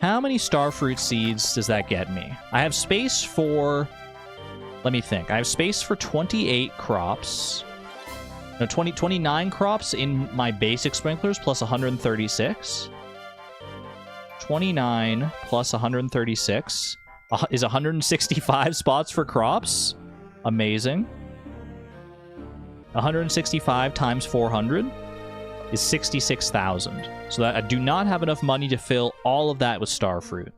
How many starfruit seeds does that get me? I have space for... let me think. I have space for 28 crops. No, 29 crops in my basic sprinklers plus 136. 29 plus 136 is 165 spots for crops. Amazing. 165 times 400 is 66,000. So that I do not have enough money to fill all of that with starfruit.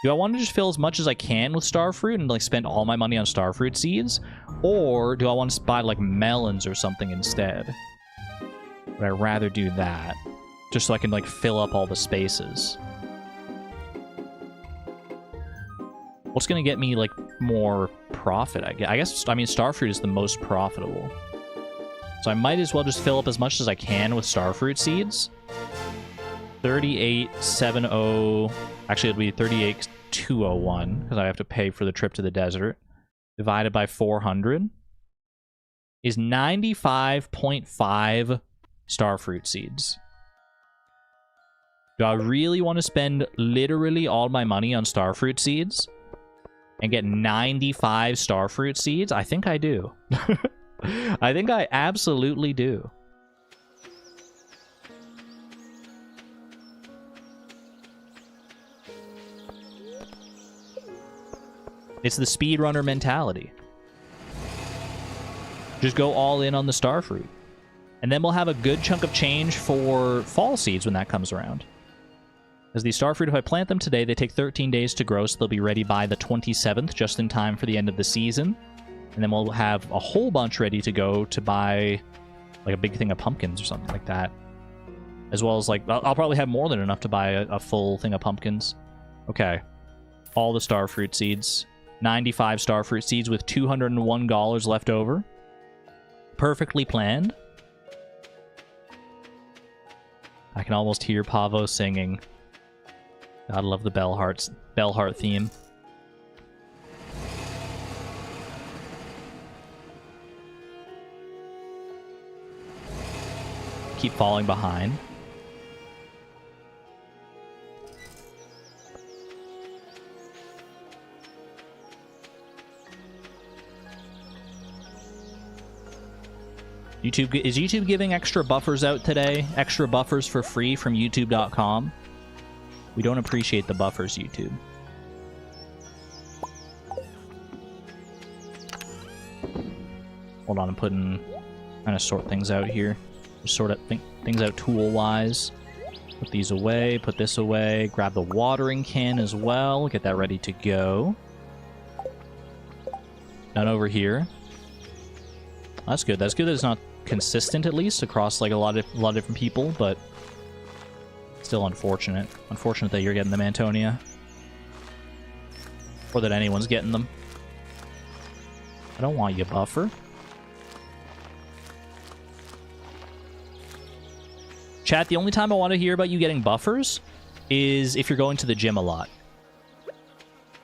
Do I want to just fill as much as I can with starfruit and like spend all my money on starfruit seeds? Or do I want to buy like melons or something instead? But I'd rather do that. Just so I can like fill up all the spaces. What's going to get me, like, more profit? I guess, I mean, starfruit is the most profitable. So I might as well just fill up as much as I can with starfruit seeds. 3870... Actually, it'll be 38201, because I have to pay for the trip to the desert. Divided by 400 is 95.5 starfruit seeds. Do I really want to spend literally all my money on starfruit seeds and get 95 starfruit seeds? I think I do. I think I absolutely do. It's the speedrunner mentality. Just go all in on the starfruit. And then we'll have a good chunk of change for fall seeds when that comes around. As the starfruit, if I plant them today, they take 13 days to grow, so they'll be ready by the 27th, just in time for the end of the season. And then we'll have a whole bunch ready to go to buy, like, a big thing of pumpkins or something like that. As well as, like, I'll probably have more than enough to buy a full thing of pumpkins. Okay. All the starfruit seeds. 95 starfruit seeds with $201 left over. Perfectly planned. I can almost hear Pavo singing. Gotta love the Bellheart theme. Keep falling behind. Is YouTube giving extra buffers out today? Extra buffers for free from YouTube.com? We don't appreciate the buffers, YouTube. Hold on, I'm trying to sort things out here. Just sort of things out tool-wise. Put these away, put this away, grab the watering can as well, get that ready to go. None over here. That's good. That's good that it's not consistent, at least, across like a lot of different people, but still unfortunate. Unfortunate that you're getting them, Antonia. Or that anyone's getting them. I don't want you, buffer. Chat, the only time I want to hear about you getting buffers is if you're going to the gym a lot.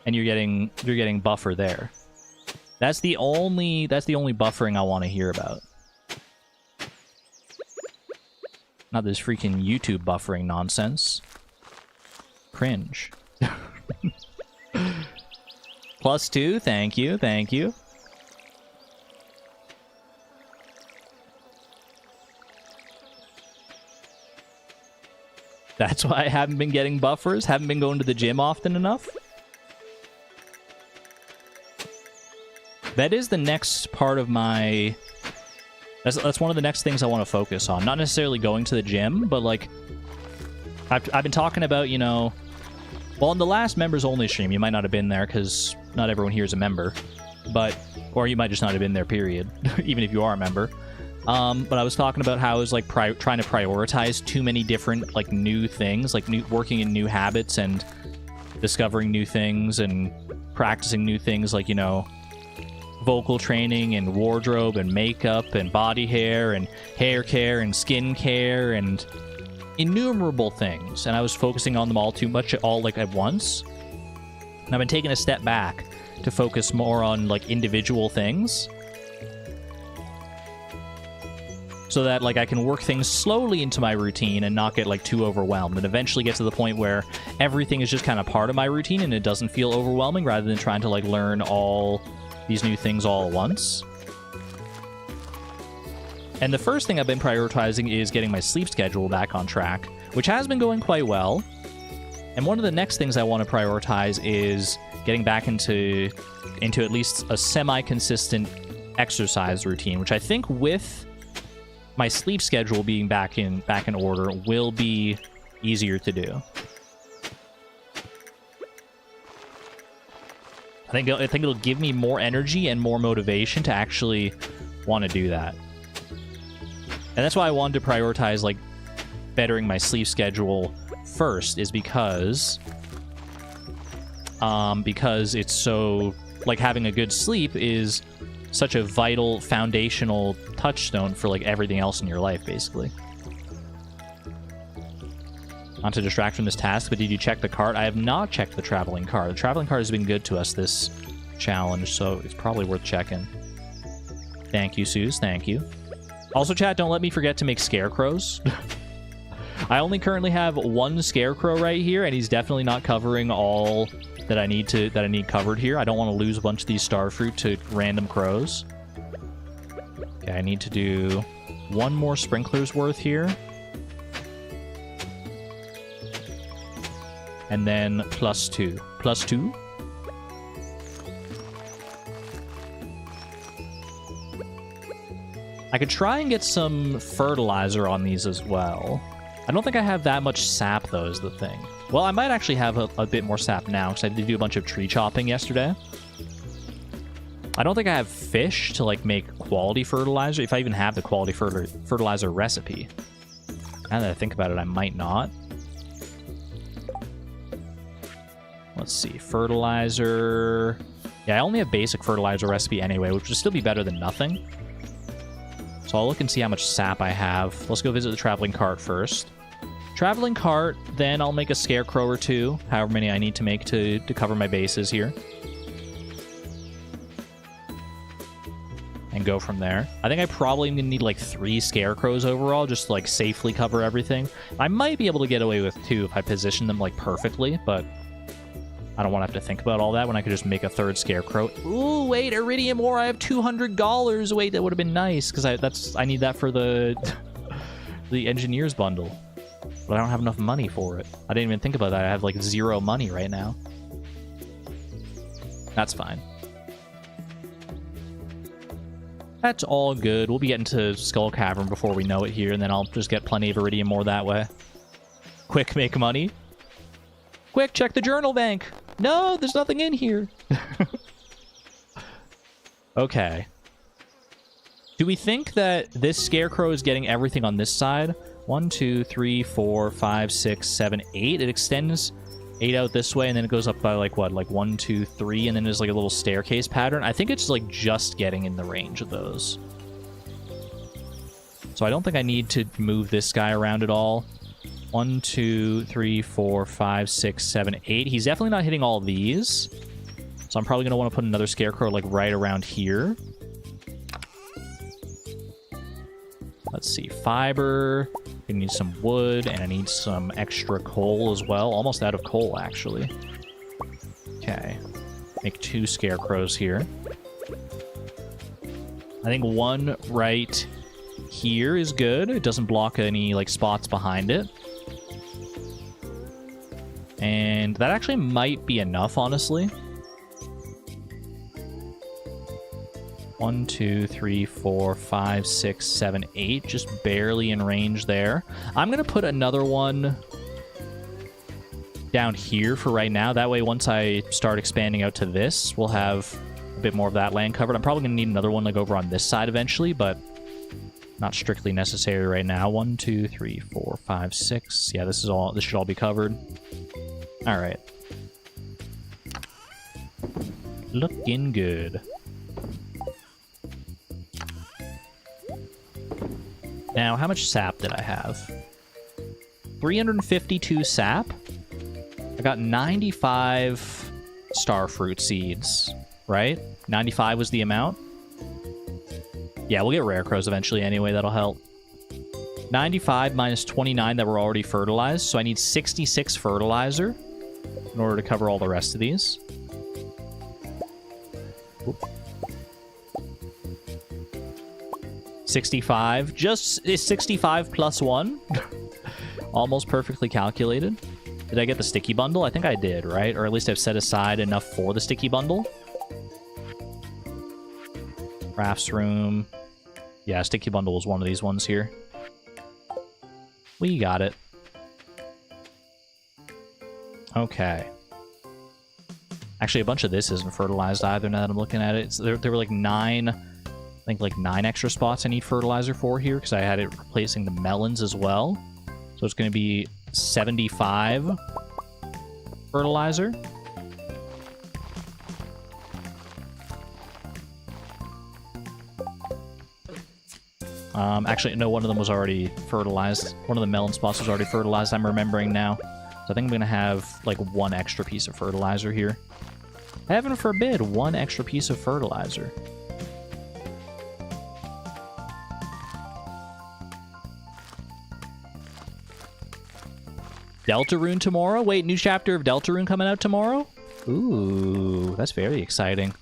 And you're getting buffer there. That's the only buffering I want to hear about. Not this freaking YouTube buffering nonsense. Cringe. +2, thank you, thank you. That's why I haven't been getting buffers, haven't been going to the gym often enough. That is the next part of my... That's one of the next things I want to focus on. Not necessarily going to the gym, but, like... I've been talking about, you know... Well, in the last members-only stream, you might not have been there, because not everyone here is a member. But... Or you might just not have been there, period. Even if you are a member. But I was talking about how I was, like, trying to prioritize too many different, like, new things. Like, working in new habits and discovering new things and practicing new things, like, you know... vocal training and wardrobe and makeup and body hair and hair care and skin care and innumerable things, and I was focusing on them all too much all like at once, and I've been taking a step back to focus more on like individual things so that like I can work things slowly into my routine and not get like too overwhelmed, and eventually get to the point where everything is just kind of part of my routine and it doesn't feel overwhelming, rather than trying to like learn all these new things all at once. And the first thing I've been prioritizing is getting my sleep schedule back on track, which has been going quite well. And one of the next things I want to prioritize is getting back into at least a semi-consistent exercise routine, which I think with my sleep schedule being back in order will be easier to do. I think it'll give me more energy and more motivation to actually want to do that. And that's why I wanted to prioritize, like, bettering my sleep schedule first, is because because it's so, like, having a good sleep is such a vital foundational touchstone for, like, everything else in your life, basically. Not to distract from this task, but did you check the cart? I have not checked the traveling cart. The traveling cart has been good to us this challenge, so it's probably worth checking. Thank you, Suze. Thank you. Also, chat, don't let me forget to make scarecrows. I only currently have one scarecrow right here, and he's definitely not covering all that I need covered here. I don't want to lose a bunch of these star fruit to random crows. Okay, I need to do one more sprinkler's worth here. And then +2. +2? I could try and get some fertilizer on these as well. I don't think I have that much sap, though, is the thing. Well, I might actually have a bit more sap now, because I did do a bunch of tree chopping yesterday. I don't think I have fish to, like, make quality fertilizer, if I even have the quality fertilizer recipe. Now that I think about it, I might not. Let's see, fertilizer... Yeah, I only have basic fertilizer recipe anyway, which would still be better than nothing. So I'll look and see how much sap I have. Let's go visit the traveling cart first. Traveling cart, then I'll make a scarecrow or two, however many I need to make to cover my bases here. And go from there. I think I probably need like 3 scarecrows overall, just to like safely cover everything. I might be able to get away with 2 if I position them like perfectly, but I don't want to have to think about all that when I could just make a 3rd scarecrow. Ooh, wait, iridium ore, I have $200. Wait, that would have been nice, because I need that for the the engineer's bundle. But I don't have enough money for it. I didn't even think about that. I have like 0 money right now. That's fine. That's all good. We'll be getting to Skull Cavern before we know it here, and then I'll just get plenty of iridium ore that way. Quick, make money. Quick, check the journal bank. No, there's nothing in here. Okay. Do we think that this scarecrow is getting everything on this side? 1, 2, 3, 4, 5, 6, 7, 8. It extends 8 out this way, and then it goes up by like what? Like 1, 2, 3, and then there's like a little staircase pattern. I think it's like just getting in the range of those. So I don't think I need to move this guy around at all. 1, 2, 3, 4, 5, 6, 7, 8. He's definitely not hitting all of these. So I'm probably going to want to put another scarecrow like right around here. Let's see. Fiber. I need some wood, and I need some extra coal as well. Almost out of coal, actually. Okay. Make 2 scarecrows here. I think 1 right here is good. It doesn't block any like spots behind it. And that actually might be enough, honestly. 1, 2, 3, 4, 5, 6, 7, 8. Just barely in range there. I'm going to put another one down here for right now. That way, once I start expanding out to this, we'll have a bit more of that land covered. I'm probably going to need another one like over on this side eventually, but not strictly necessary right now. 1, 2, 3, 4, 5, 6. Yeah, this should all be covered. All right. Looking good. Now, how much sap did I have? 352 sap. I got 95 starfruit seeds, right? 95 was the amount. Yeah, we'll get rare crows eventually anyway. That'll help. 95 minus 29 that were already fertilized. So I need 66 fertilizer in order to cover all the rest of these. Oop. 65. Just 65 plus 1. Almost perfectly calculated. Did I get the sticky bundle? I think I did, right? Or at least I've set aside enough for the sticky bundle. Crafts room. Yeah, sticky bundle was one of these ones here. We got it. Okay. Actually, a bunch of this isn't fertilized either now that I'm looking at it. There were like 9... I think like 9 extra spots I need fertilizer for here because I had it replacing the melons as well. So it's going to be 75 fertilizer. Actually, no, one of them was already fertilized. One of the melon spots was already fertilized, I'm remembering now. So I think I'm going to have, like, one extra piece of fertilizer here. Heaven forbid, one extra piece of fertilizer. Deltarune tomorrow? Wait, new chapter of Deltarune coming out tomorrow? Ooh, that's very exciting.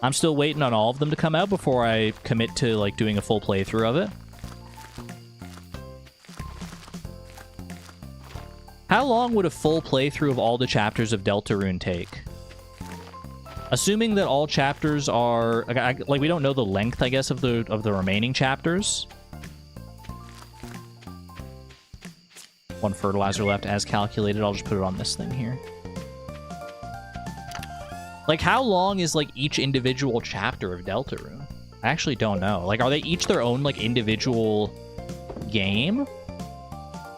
I'm still waiting on all of them to come out before I commit to, like, doing a full playthrough of it. How long would a full playthrough of all the chapters of Deltarune take? Assuming that all chapters are... like, we don't know the length, I guess, of the remaining chapters. One fertilizer left as calculated. I'll just put it on this thing here. Like, how long is, like, each individual chapter of Deltarune? I actually don't know. Like, are they each their own, like, individual game?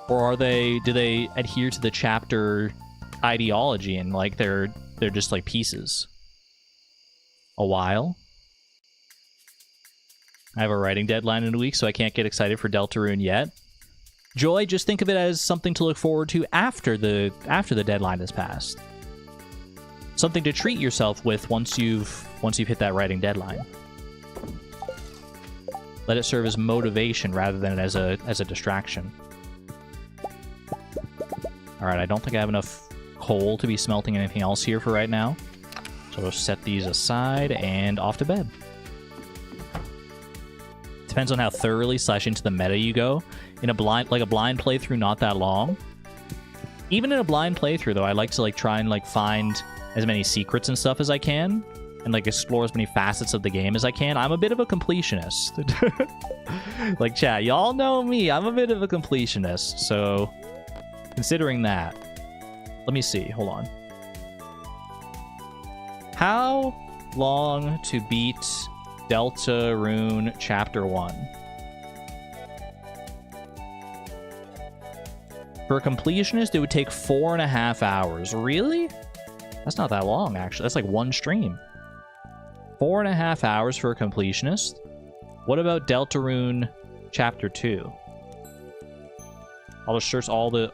Or are they... do they adhere to the chapter ideology and, like, they're just, like, pieces? A while? I have a writing deadline in a week, so I can't get excited for Deltarune yet. Joy, just think of it as something to look forward to after the deadline has passed. Something to treat yourself with once you've hit that writing deadline. Let it serve as motivation rather than as a distraction. All right, I don't think I have enough coal to be smelting anything else here for right now. So we'll set these aside and off to bed. Depends on how thoroughly / into the meta you go. In a blind playthrough, not that long. Even in a blind playthrough, though, I like to, like, try and, like, find as many secrets and stuff as I can, and, like, explore as many facets of the game as I can. I'm a bit of a completionist. Like, chat, y'all know me. I'm a bit of a completionist, so considering that, let me see. Hold on. How long to beat Deltarune Chapter 1? For a completionist, it would take 4.5 hours. Really? That's not that long, actually. That's like one stream. 4.5 hours for a completionist. What about Deltarune Chapter 2? I'll just search all the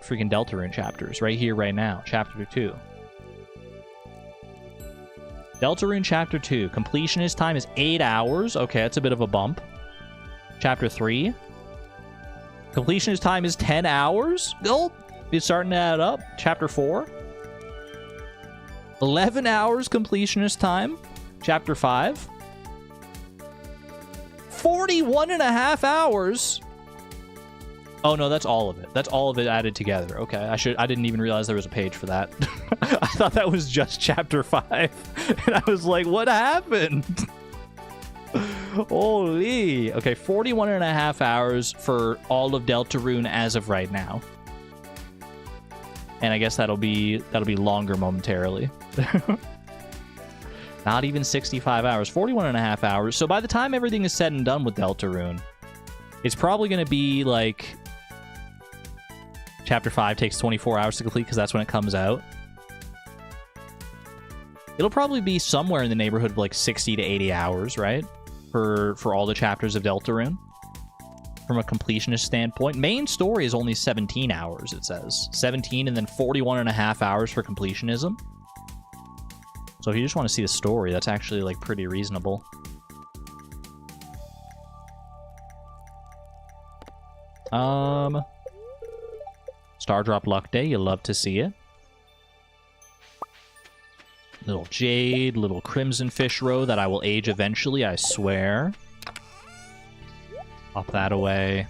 freaking Deltarune chapters right here, right now. Chapter 2. Deltarune Chapter 2. Completionist time is 8 hours. Okay, that's a bit of a bump. Chapter 3. Completionist time is 10 hours. Oh, it's starting to add up. Chapter 4. 11 hours completionist time. Chapter 5. 41.5 hours. Oh no, that's all of it. That's all of it added together. Okay, I didn't even realize there was a page for that. I thought that was just Chapter 5. And I was like, what happened? Holy. Okay, 41.5 hours for all of Deltarune as of right now. And I guess that'll be longer momentarily. Not even 65 hours. 41.5 hours. So by the time everything is said and done with Deltarune, it's probably going to be like... Chapter 5 takes 24 hours to complete because that's when it comes out. It'll probably be somewhere in the neighborhood of like 60 to 80 hours, right? For all the chapters of Deltarune. From a completionist standpoint. Main story is only 17 hours, it says. 17 and then 41.5 hours for completionism. So if you just want to see the story, that's actually like pretty reasonable. Star Drop Luck Day, you love to see it. Little Jade, little Crimson Fish Row that I will age eventually, I swear. Pop that away.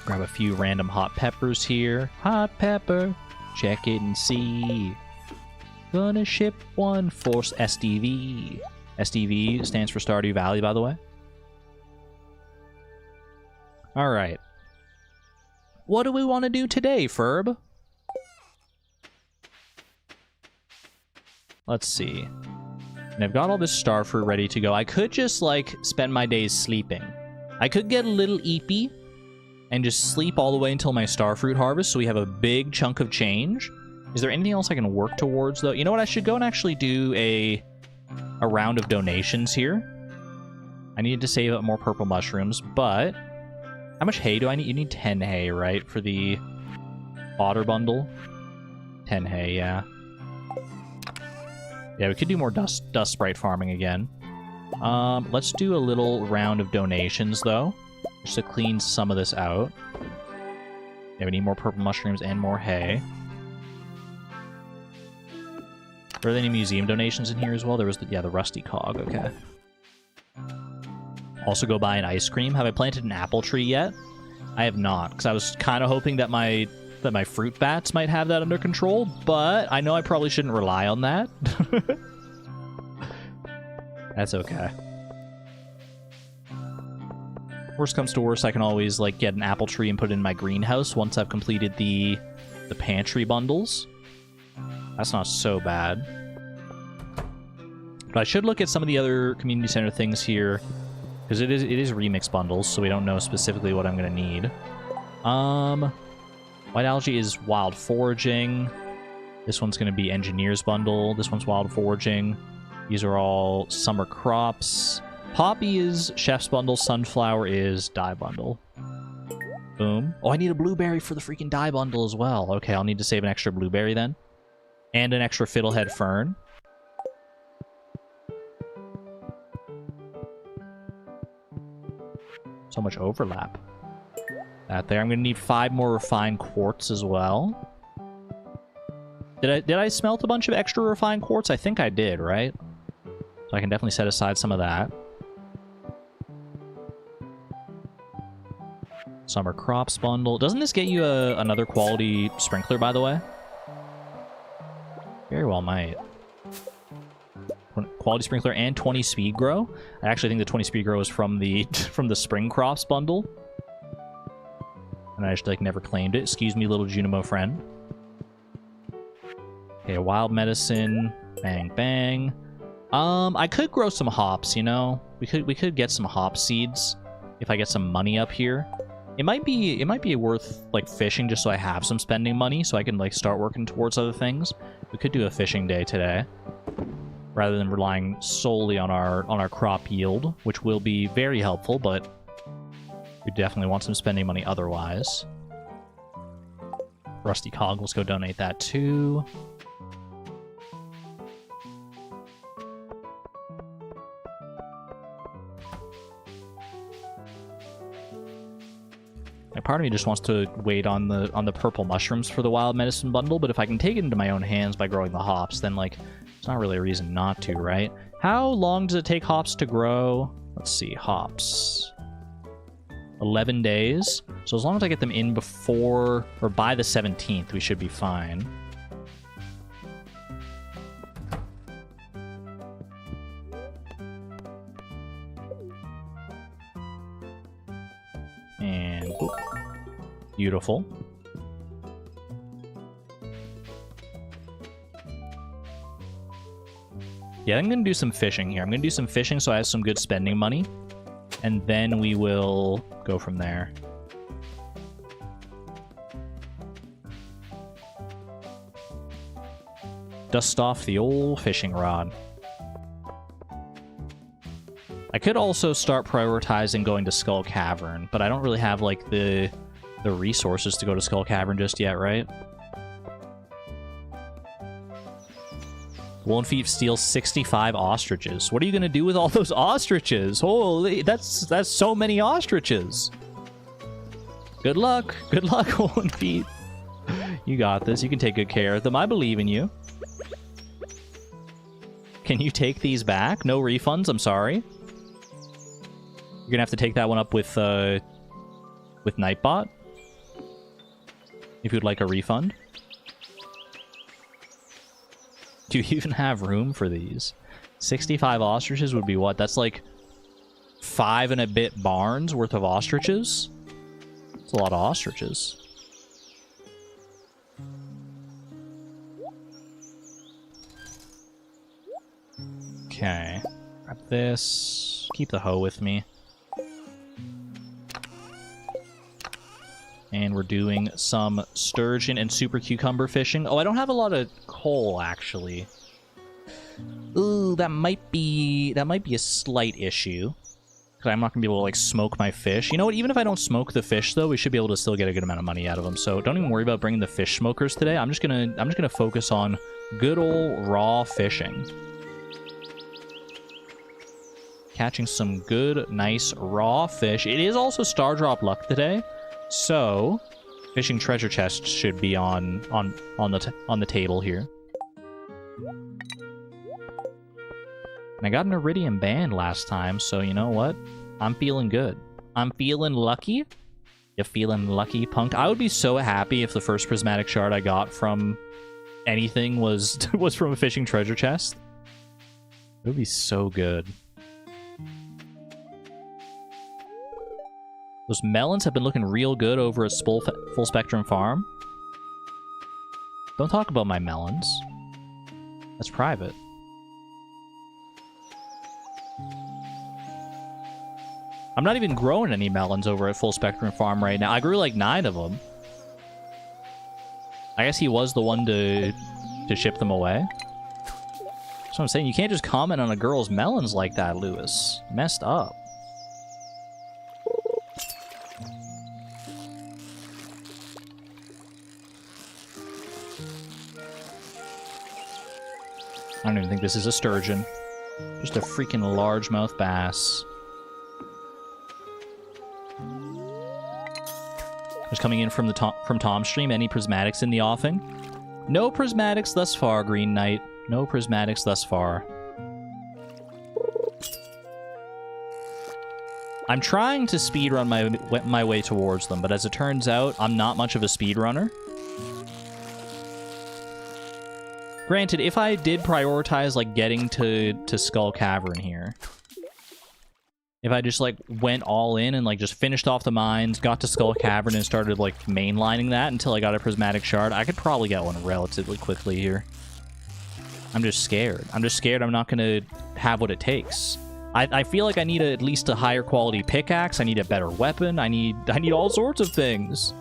Grab a few random hot peppers here. Hot pepper, check it and see. Gonna ship one for SDV. SDV stands for Stardew Valley, by the way. Alright. What do we want to do today, Ferb? Let's see. And I've got all this starfruit ready to go. I could just, like, spend my days sleeping. I could get a little eepy and just sleep all the way until my starfruit harvest so we have a big chunk of change. Is there anything else I can work towards, though? You know what? I should go and actually do a a round of donations here. I need to save up more purple mushrooms, but how much hay do I need? You need 10 hay, right, for the otter bundle? 10 hay, yeah. Yeah, we could do more dust sprite farming again. Let's do a little round of donations, though, just to clean some of this out. Yeah, we need more purple mushrooms and more hay. Were there any museum donations in here as well? There was, the rusty cog, okay. Also go buy an ice cream. Have I planted an apple tree yet? I have not, because I was kind of hoping that my fruit bats might have that under control, but I know I probably shouldn't rely on that. That's okay. Worst comes to worst, I can always like get an apple tree and put it in my greenhouse once I've completed the pantry bundles. That's not so bad. But I should look at some of the other community center things here, because it is remix bundles, so we don't know specifically what I'm gonna need. White algae is wild foraging. This one's gonna be engineer's bundle. This one's wild foraging. These are all summer crops. Poppy is chef's bundle. Sunflower is dye bundle. Boom. Oh, I need a blueberry for the freaking dye bundle as well. Okay, I'll need to save an extra blueberry then. And an extra fiddlehead fern. So much overlap. That there. I'm going to need 5 more refined quartz as well. Did I smelt a bunch of extra refined quartz? I think I did, right? So I can definitely set aside some of that. Summer crops bundle. Doesn't this get you another quality sprinkler, by the way? Very well might. Quality sprinkler and 20 speed grow. I actually think the 20 speed grow is from the spring crops bundle. And I just like never claimed it. Excuse me, little Junimo friend. Okay, wild medicine. Bang bang. I could grow some hops, you know? We could get some hop seeds if I get some money up here. It might be worth like fishing just so I have some spending money so I can like start working towards other things. We could do a fishing day today rather than relying solely on our crop yield, which will be very helpful, but we definitely want some spending money otherwise. Rusty cog, let's go donate that too. Part of me just wants to wait on the purple mushrooms for the wild medicine bundle, but if I can take it into my own hands by growing the hops, then like it's not really a reason not to, right? How long does it take hops to grow? Let's see, hops. 11 days. So as long as I get them in before or by the 17th, we should be fine. And whoop. Beautiful. Yeah, I'm going to do some fishing here. I'm going to do some fishing so I have some good spending money. And then we will go from there. Dust off the old fishing rod. I could also start prioritizing going to Skull Cavern, but I don't really have, like, the resources to go to Skull Cavern just yet, right? Lone Thief steals 65 ostriches. What are you going to do with all those ostriches? Holy, that's so many ostriches. Good luck. Good luck, Lone Thief. You got this. You can take good care of them. I believe in you. Can you take these back? No refunds, I'm sorry. You're going to have to take that one up with Nightbot. If you'd like a refund. Do you even have room for these? 65 ostriches would be what? That's like 5 and a bit barns worth of ostriches? That's a lot of ostriches. Okay. Grab this. Keep the hoe with me. And we're doing some sturgeon and super cucumber fishing. Oh, I don't have a lot of coal, actually. Ooh, Ooh, that might be a slight issue. Because I'm not going to be able to, like, smoke my fish. You know what? Even if I don't smoke the fish, though, we should be able to still get a good amount of money out of them. So don't even worry about bringing the fish smokers today. I'm just gonna focus on good old raw fishing. Catching some good, nice, raw fish. It is also Star Drop luck today. So, fishing treasure chest should be on the table here. And I got an Iridium band last time, so you know what? I'm feeling good. I'm feeling lucky. You feeling lucky, punk? I would be so happy if the first prismatic shard I got from anything was from a fishing treasure chest. It would be so good. Those melons have been looking real good over at Full Spectrum Farm. Don't talk about my melons. That's private. I'm not even growing any melons over at Full Spectrum Farm right now. I grew like 9 of them. I guess he was the one to ship them away. That's what I'm saying. You can't just comment on a girl's melons like that, Lewis. Messed up. I don't even think this is a sturgeon. Just a freaking largemouth bass. Just coming in from Tom's stream. Any prismatics in the offing? No prismatics thus far, Green Knight. No prismatics thus far. I'm trying to speedrun my way towards them, but as it turns out, I'm not much of a speedrunner. Granted, if I did prioritize, like, getting to Skull Cavern here, if I just, like, went all in and, like, just finished off the mines, got to Skull Cavern, and started, like, mainlining that until I got a Prismatic Shard, I could probably get one relatively quickly here. I'm just scared. I'm just scared I'm not going to have what it takes. I feel like I need at least a higher quality pickaxe, I need a better weapon, I need all sorts of things.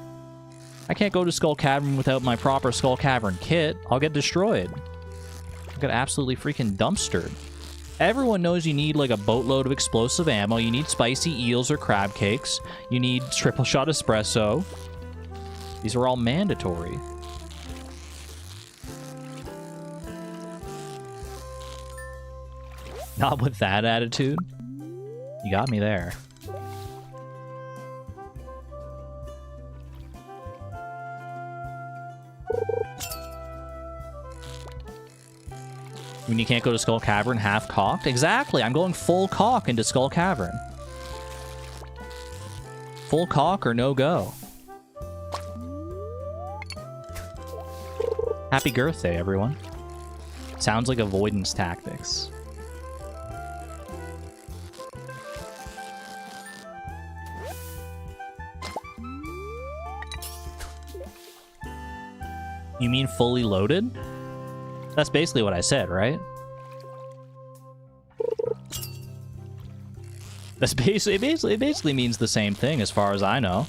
I can't go to Skull Cavern without my proper Skull Cavern kit. I'll get destroyed. I'll get absolutely freaking dumpstered. Everyone knows you need, like, a boatload of explosive ammo. You need spicy eels or crab cakes. You need triple shot espresso. These are all mandatory. Not with that attitude. You got me there. When you can't go to Skull Cavern half-cocked? Exactly, I'm going full cock into Skull Cavern. Full cock or no go. Happy birthday, everyone. Sounds like avoidance tactics. You mean fully loaded? That's basically what I said, right? That's it basically means the same thing as far as I know.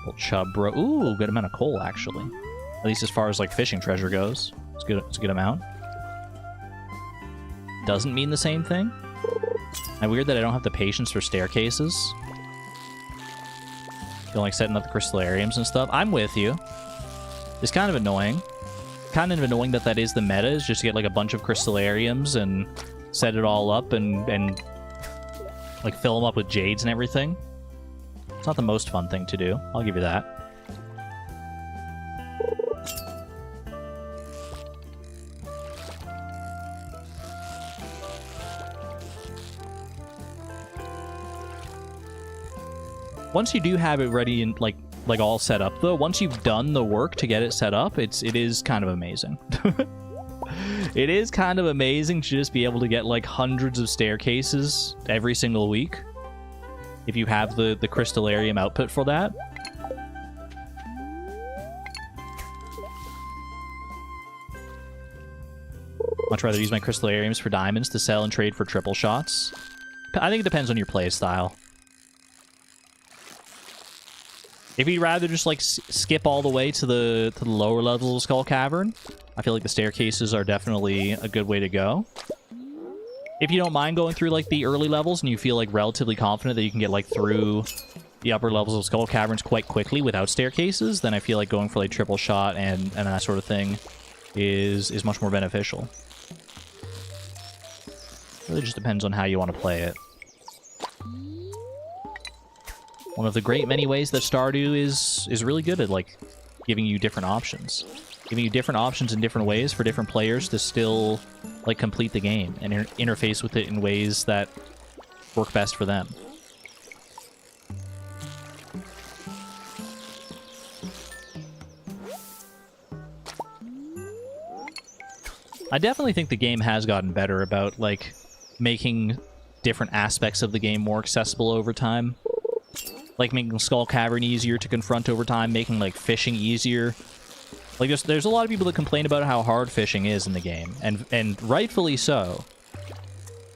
Little chub bro. Ooh, good amount of coal actually. At least as far as like fishing treasure goes. It's good. It's a good amount. Doesn't mean the same thing. Am I weird that I don't have the patience for staircases? Feel like setting up the crystallariums and stuff. I'm with you. It's kind of annoying. Kind of annoying that is the meta, is just to get like a bunch of crystallariums and set it all up and like fill them up with jades and everything. It's not the most fun thing to do. I'll give you that. Once you do have it ready and like all set up, though, once you've done the work to get it set up, it is kind of amazing. It is kind of amazing to just be able to get like hundreds of staircases every single week if you have the crystallarium output for that. Much rather use my crystallariums for diamonds to sell and trade for triple shots. I think it depends on your play style. If you'd rather just like skip all the way to the lower levels of Skull Cavern, I feel like the staircases are definitely a good way to go. If you don't mind going through like the early levels and you feel like relatively confident that you can get like through the upper levels of Skull Caverns quite quickly without staircases, then I feel like going for like triple shot and that sort of thing is much more beneficial. Really just depends on how you want to play it. One of the great many ways that Stardew is really good at like giving you different options. Giving you different options in different ways for different players to still like complete the game and interface with it in ways that work best for them. I definitely think the game has gotten better about like making different aspects of the game more accessible over time. Like making Skull Cavern easier to confront over time, making like fishing easier. Like there's a lot of people that complain about how hard fishing is in the game, and rightfully so.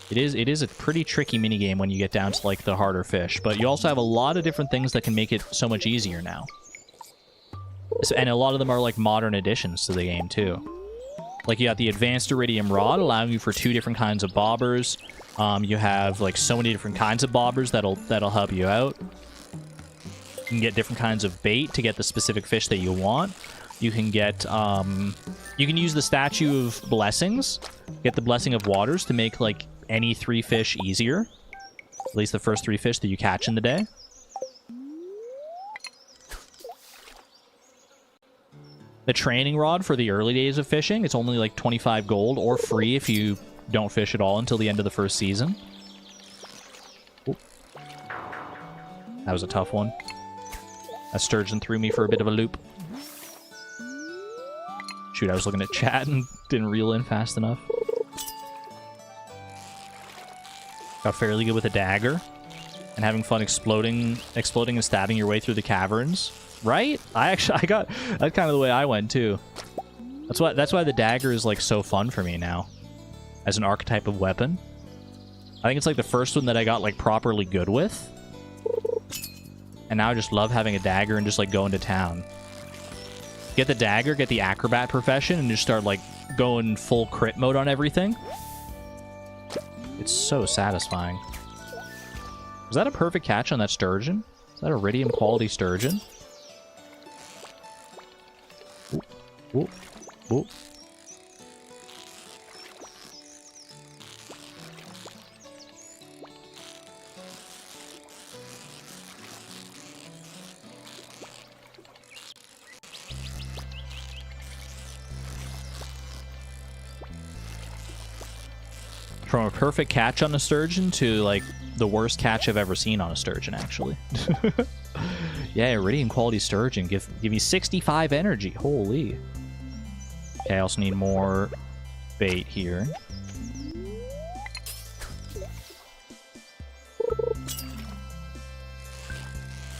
It is a pretty tricky minigame when you get down to like the harder fish, but you also have a lot of different things that can make it so much easier now. And a lot of them are like modern additions to the game too. Like you got the advanced iridium rod allowing you for 2 different kinds of bobbers. You have like so many different kinds of bobbers that'll help you out. You can get different kinds of bait to get the specific fish that you want. You can get, you can use the Statue of Blessings, get the Blessing of Waters to make, like, any 3 fish easier. At least the first 3 fish that you catch in the day. The training rod for the early days of fishing, it's only like 25 gold or free if you don't fish at all until the end of the first season. Ooh. That was a tough one. That sturgeon threw me for a bit of a loop. Shoot, I was looking at chat and didn't reel in fast enough. Got fairly good with a dagger. And having fun exploding and stabbing your way through the caverns. Right? That's kind of the way I went too. That's why the dagger is like so fun for me now. As an archetype of weapon. I think it's like the first one that I got like properly good with. And now I just love having a dagger and just like going to town. Get the dagger, get the acrobat profession, and just start like going full crit mode on everything. It's so satisfying. Was that a perfect catch on that sturgeon? Is that iridium quality sturgeon? Ooh, ooh, ooh. From a perfect catch on a sturgeon to, like, the worst catch I've ever seen on a sturgeon, actually. Yeah, iridium quality sturgeon. Give me 65 energy. Holy. Okay, I also need more bait here.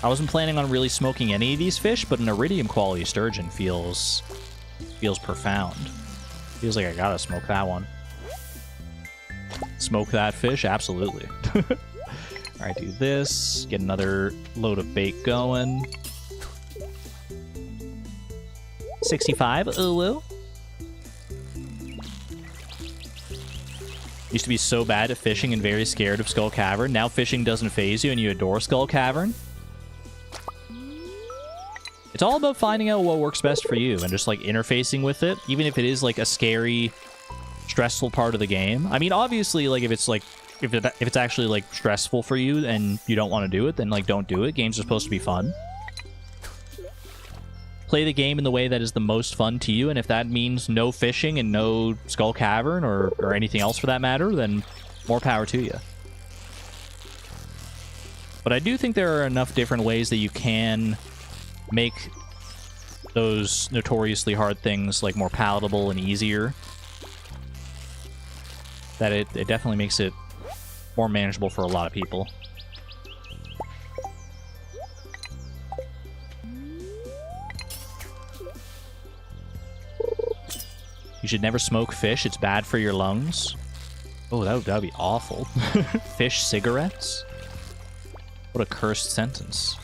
I wasn't planning on really smoking any of these fish, but an iridium quality sturgeon feels profound. Feels like I gotta smoke that one. Smoke that fish? Absolutely. Alright, do this. Get another load of bait going. 65. Oh, well. Used to be so bad at fishing and very scared of Skull Cavern. Now fishing doesn't faze you and you adore Skull Cavern. It's all about finding out what works best for you and just like interfacing with it, even if it is like a scary, stressful part of the game. I mean, obviously, like if it's actually like stressful for you and you don't want to do it, then like don't do it. Games are supposed to be fun. Play the game in the way that is the most fun to you, and if that means no fishing and no Skull Cavern or anything else for that matter, then more power to you. But I do think there are enough different ways that you can make those notoriously hard things like more palatable and easier, that it definitely makes it more manageable for a lot of people. You should never smoke fish. It's bad for your lungs. Oh, that would be awful. Fish cigarettes? What a cursed sentence.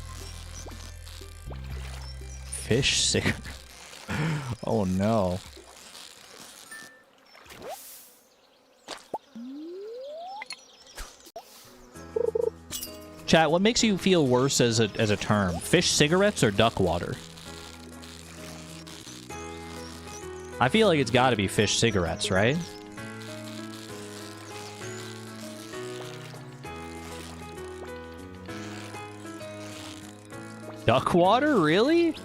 Fish cigarette. Oh no. Chat, what makes you feel worse as a term? Fish cigarettes or duck water? I feel like it's got to be fish cigarettes, right? Duck water, really?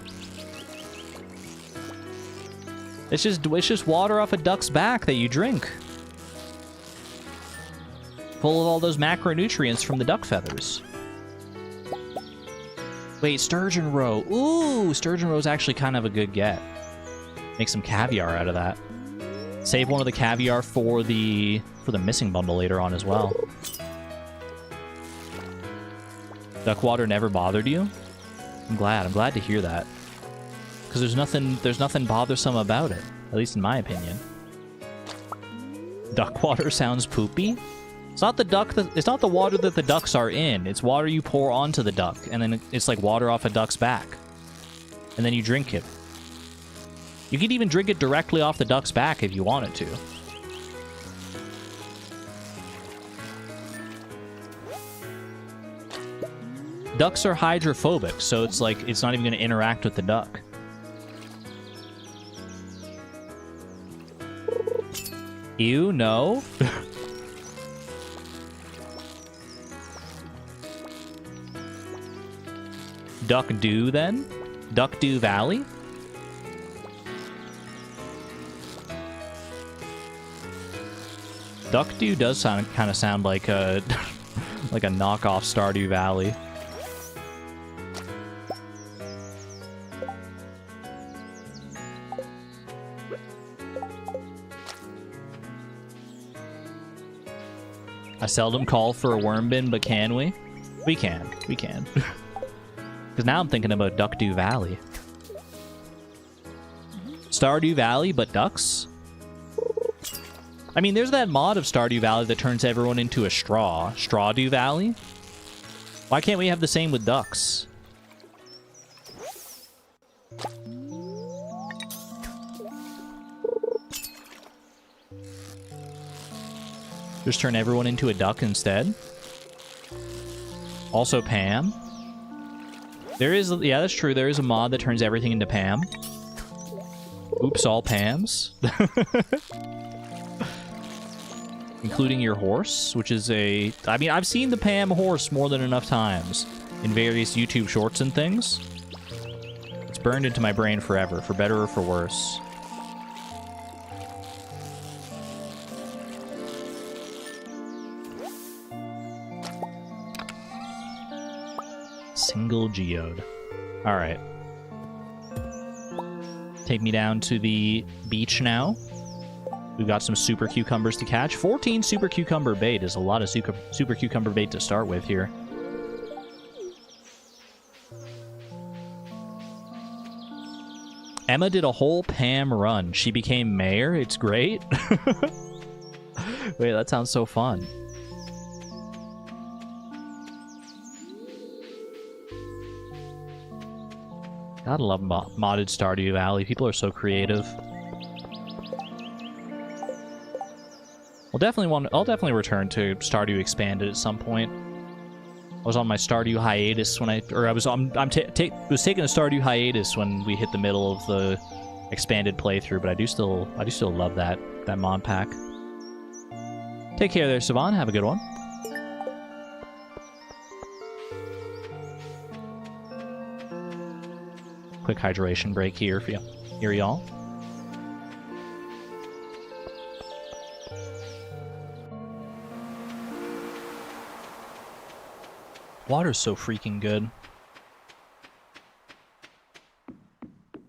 It's just water off a duck's back that you drink. Full of all those macronutrients from the duck feathers. Wait, sturgeon roe. Ooh, sturgeon roe is actually kind of a good get. Make some caviar out of that. Save one of the caviar for the missing bundle later on as well. Duck water never bothered you? I'm glad to hear that. Because there's nothing bothersome about it, at least in my opinion. Duck water sounds poopy? It's not the water that the ducks are in. It's water you pour onto the duck, and then it's like water off a duck's back. And then you drink it. You could even drink it directly off the duck's back if you wanted to. Ducks are hydrophobic, so it's like it's not even going to interact with the duck. Ew, no. Duck-Dew, then? Duck-Dew Valley? Duck-Dew does kind of sound like a like a knockoff Stardew Valley. I seldom call for a worm bin, but can we? We can. We can. Because now I'm thinking about Duck-Dew Valley. Stardew Valley, but ducks? I mean, there's that mod of Stardew Valley that turns everyone into a straw. Strawdew Valley? Why can't we have the same with ducks? Just turn everyone into a duck instead? Also Pam? There is, yeah, that's true. There is a mod that turns everything into Pam. Oops, all Pams. Including your horse, which is a... I mean, I've seen the Pam horse more than enough times in various YouTube shorts and things. It's burned into my brain forever, for better or for worse. Single geode. Alright. Take me down to the beach now. We've got some super cucumbers to catch. 14 super cucumber bait is a lot of super cucumber bait to start with here. Emma did a whole Pam run. She became mayor. It's great. Wait, that sounds so fun. Gotta love modded Stardew Valley. People are so creative. I'll definitely return to Stardew Expanded at some point. I was on my Stardew hiatus when was taking a Stardew hiatus when we hit the middle of the expanded playthrough, but I do still love that mod pack. Take care there, Savan. Have a good one. Quick hydration break here for y'all. Water's so freaking good.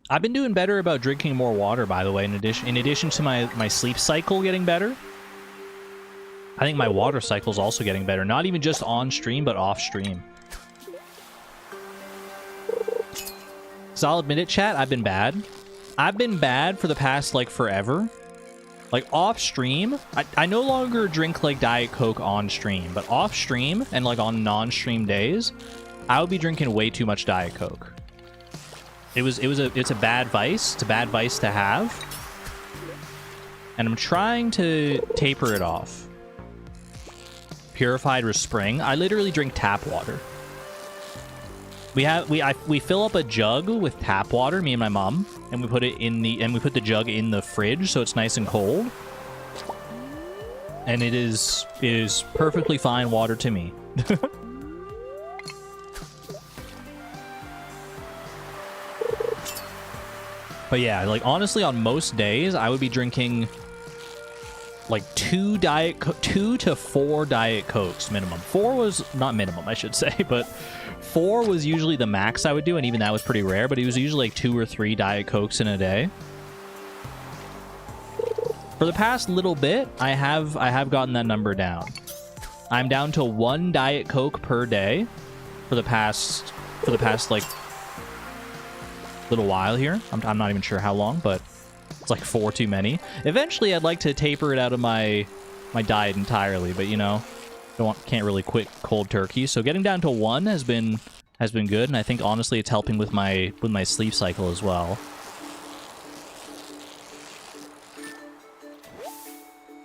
I've been doing better about drinking more water, by the way, in addition to my sleep cycle getting better. I think my water cycle's also getting better. Not even just on stream, but off stream. So I'll admit it, chat, I've been bad. I've been bad for the past, like, forever. Like, off stream, I no longer drink, like, Diet Coke on stream, but off stream and, like, on non-stream days, I would be drinking way too much Diet Coke. it's a bad vice. It's a bad vice to have. And I'm trying to taper it off. Purified with spring. I literally drink tap water. We fill up a jug with tap water, me and my mom, and we put the jug in the fridge so it's nice and cold. And it is perfectly fine water to me. But yeah, like honestly, on most days, I would be drinking like 2 to 4 Diet Cokes minimum. 4 was not minimum, I should say, but 4 was usually the max I would do, and even that was pretty rare. But it was usually like 2 or 3 Diet Cokes in a day. For the past little bit, I have gotten that number down. I'm down to 1 Diet Coke per day for the past like little while here. I'm not even sure how long, but it's like 4 too many. Eventually, I'd like to taper it out of my diet entirely, but you know, can't really quit cold turkey. So getting down to 1 has been good, and I think honestly it's helping with my sleep cycle as well.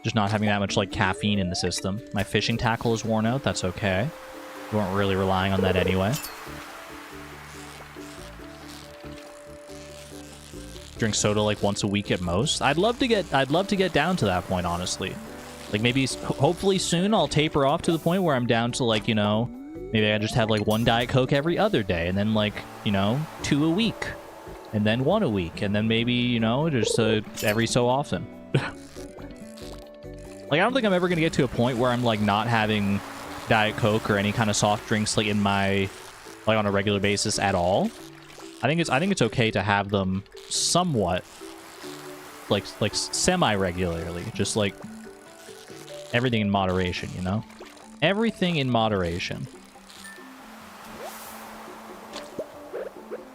Just not having that much like caffeine in the system. My fishing tackle is worn out. That's okay. We weren't really relying on that anyway. Drink soda like once a week at most. I'd love to get down to that point, honestly. Like maybe hopefully soon I'll taper off to the point where I'm down to like, you know, maybe I just have like 1 Diet Coke every other day, and then like, you know, 2 a week, and then 1 a week, and then maybe, you know, just every so often. Like, I don't think I'm ever gonna get to a point where I'm like not having Diet Coke or any kind of soft drinks like in my like on a regular basis at all. I think it's okay to have them somewhat like semi-regularly, just like everything in moderation, you know? Everything in moderation.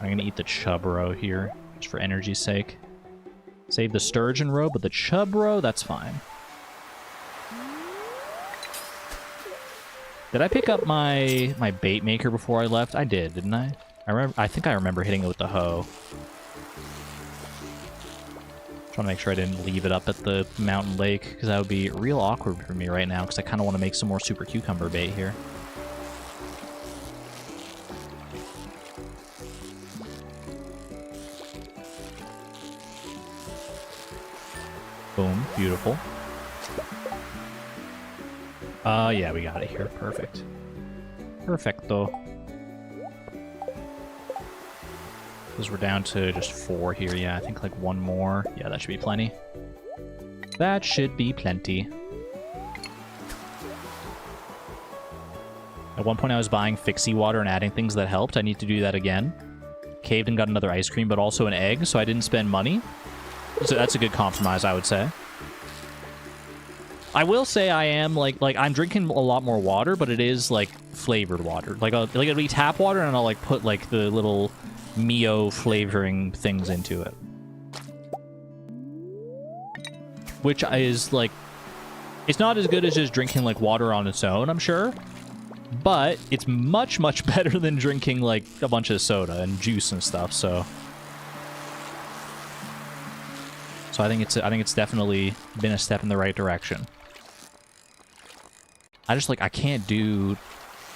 I'm gonna eat the chub roe here, just for energy's sake. Save the sturgeon roe, but the chub roe, that's fine. Did I pick up my bait maker before I left? I did, didn't I? I think I remember hitting it with the hoe. Trying to make sure I didn't leave it up at the mountain lake, because that would be real awkward for me right now, because I kind of want to make some more super cucumber bait here. Boom, beautiful. Yeah, we got it here. Perfect. Perfecto. Because we're down to just 4 here. Yeah, I think like 1 more. Yeah, that should be plenty. That should be plenty. At one point I was buying fixie water and adding things that helped. I need to do that again. Caved and got another ice cream, but also an egg, so I didn't spend money. So that's a good compromise, I would say. I will say I am, like I'm drinking a lot more water, but it is, like, flavored water. Like it'll be tap water, and I'll, like, put, like, the little Mio flavoring things into it. Which is, like, it's not as good as just drinking, like, water on its own, I'm sure. But it's much, much better than drinking, like, a bunch of soda and juice and stuff, so... So I think it's definitely been a step in the right direction. I can't do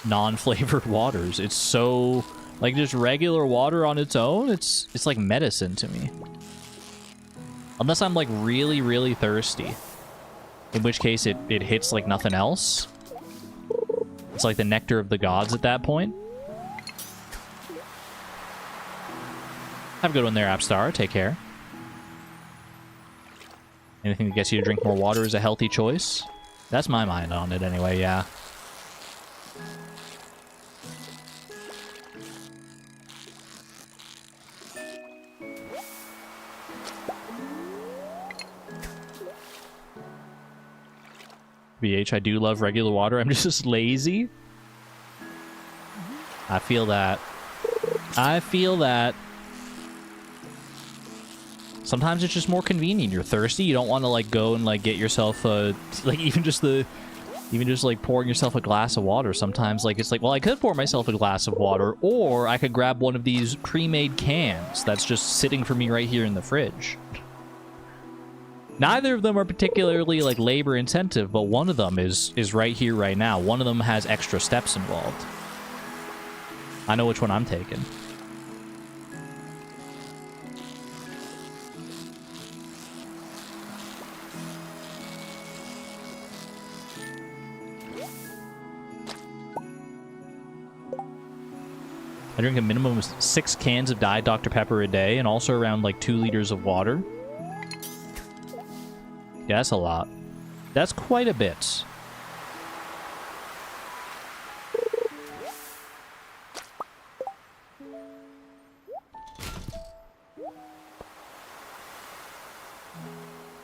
non-flavored waters. It's so, like, just regular water on its own, it's like medicine to me. Unless I'm, like, really, really thirsty. In which case it hits like nothing else. It's like the nectar of the gods at that point. Have a good one there, Appstar. Take care. Anything that gets you to drink more water is a healthy choice. That's my mind on it anyway, yeah. BH, I do love regular water. I'm just lazy. I feel that. I feel that. Sometimes it's just more convenient. You're thirsty. You don't want to, like, go and, like, get yourself, like, even just the Even just like pouring yourself a glass of water sometimes, like it's like, well, I could pour myself a glass of water, or I could grab one of these pre-made cans that's just sitting for me right here in the fridge. Neither of them are particularly like labor intensive, but one of them is right here right now. One of them has extra steps involved. I know which one I'm taking. I drink a minimum of 6 cans of Diet Dr. Pepper a day, and also around like 2 liters of water. Yeah, that's a lot. That's quite a bit.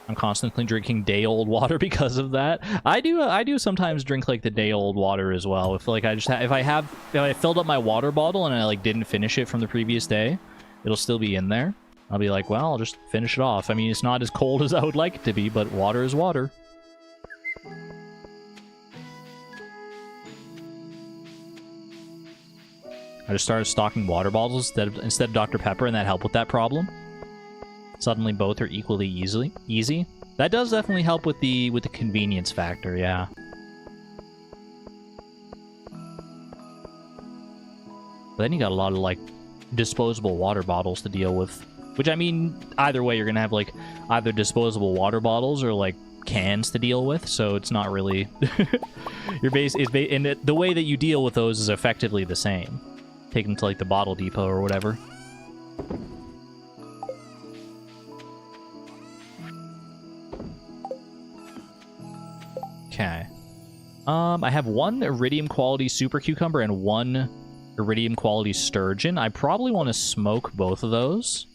I'm constantly drinking day-old water because of that. I do sometimes drink like the day-old water as well. If like if I filled up my water bottle and I like didn't finish it from the previous day, it'll still be in there. I'll be like, well, I'll just finish it off. I mean, it's not as cold as I would like it to be, but water is water. I just started stocking water bottles instead of Dr. Pepper, and that helped with that problem. Suddenly both are equally easy. That does definitely help with the convenience factor, yeah. But then you got a lot of like disposable water bottles to deal with. Which I mean, either way you're gonna have like either disposable water bottles or like cans to deal with, so it's not really and the way that you deal with those is effectively the same. Take them to like the bottle depot or whatever. Okay. I have 1 iridium quality super cucumber and 1 iridium quality sturgeon. I probably want to smoke both of those,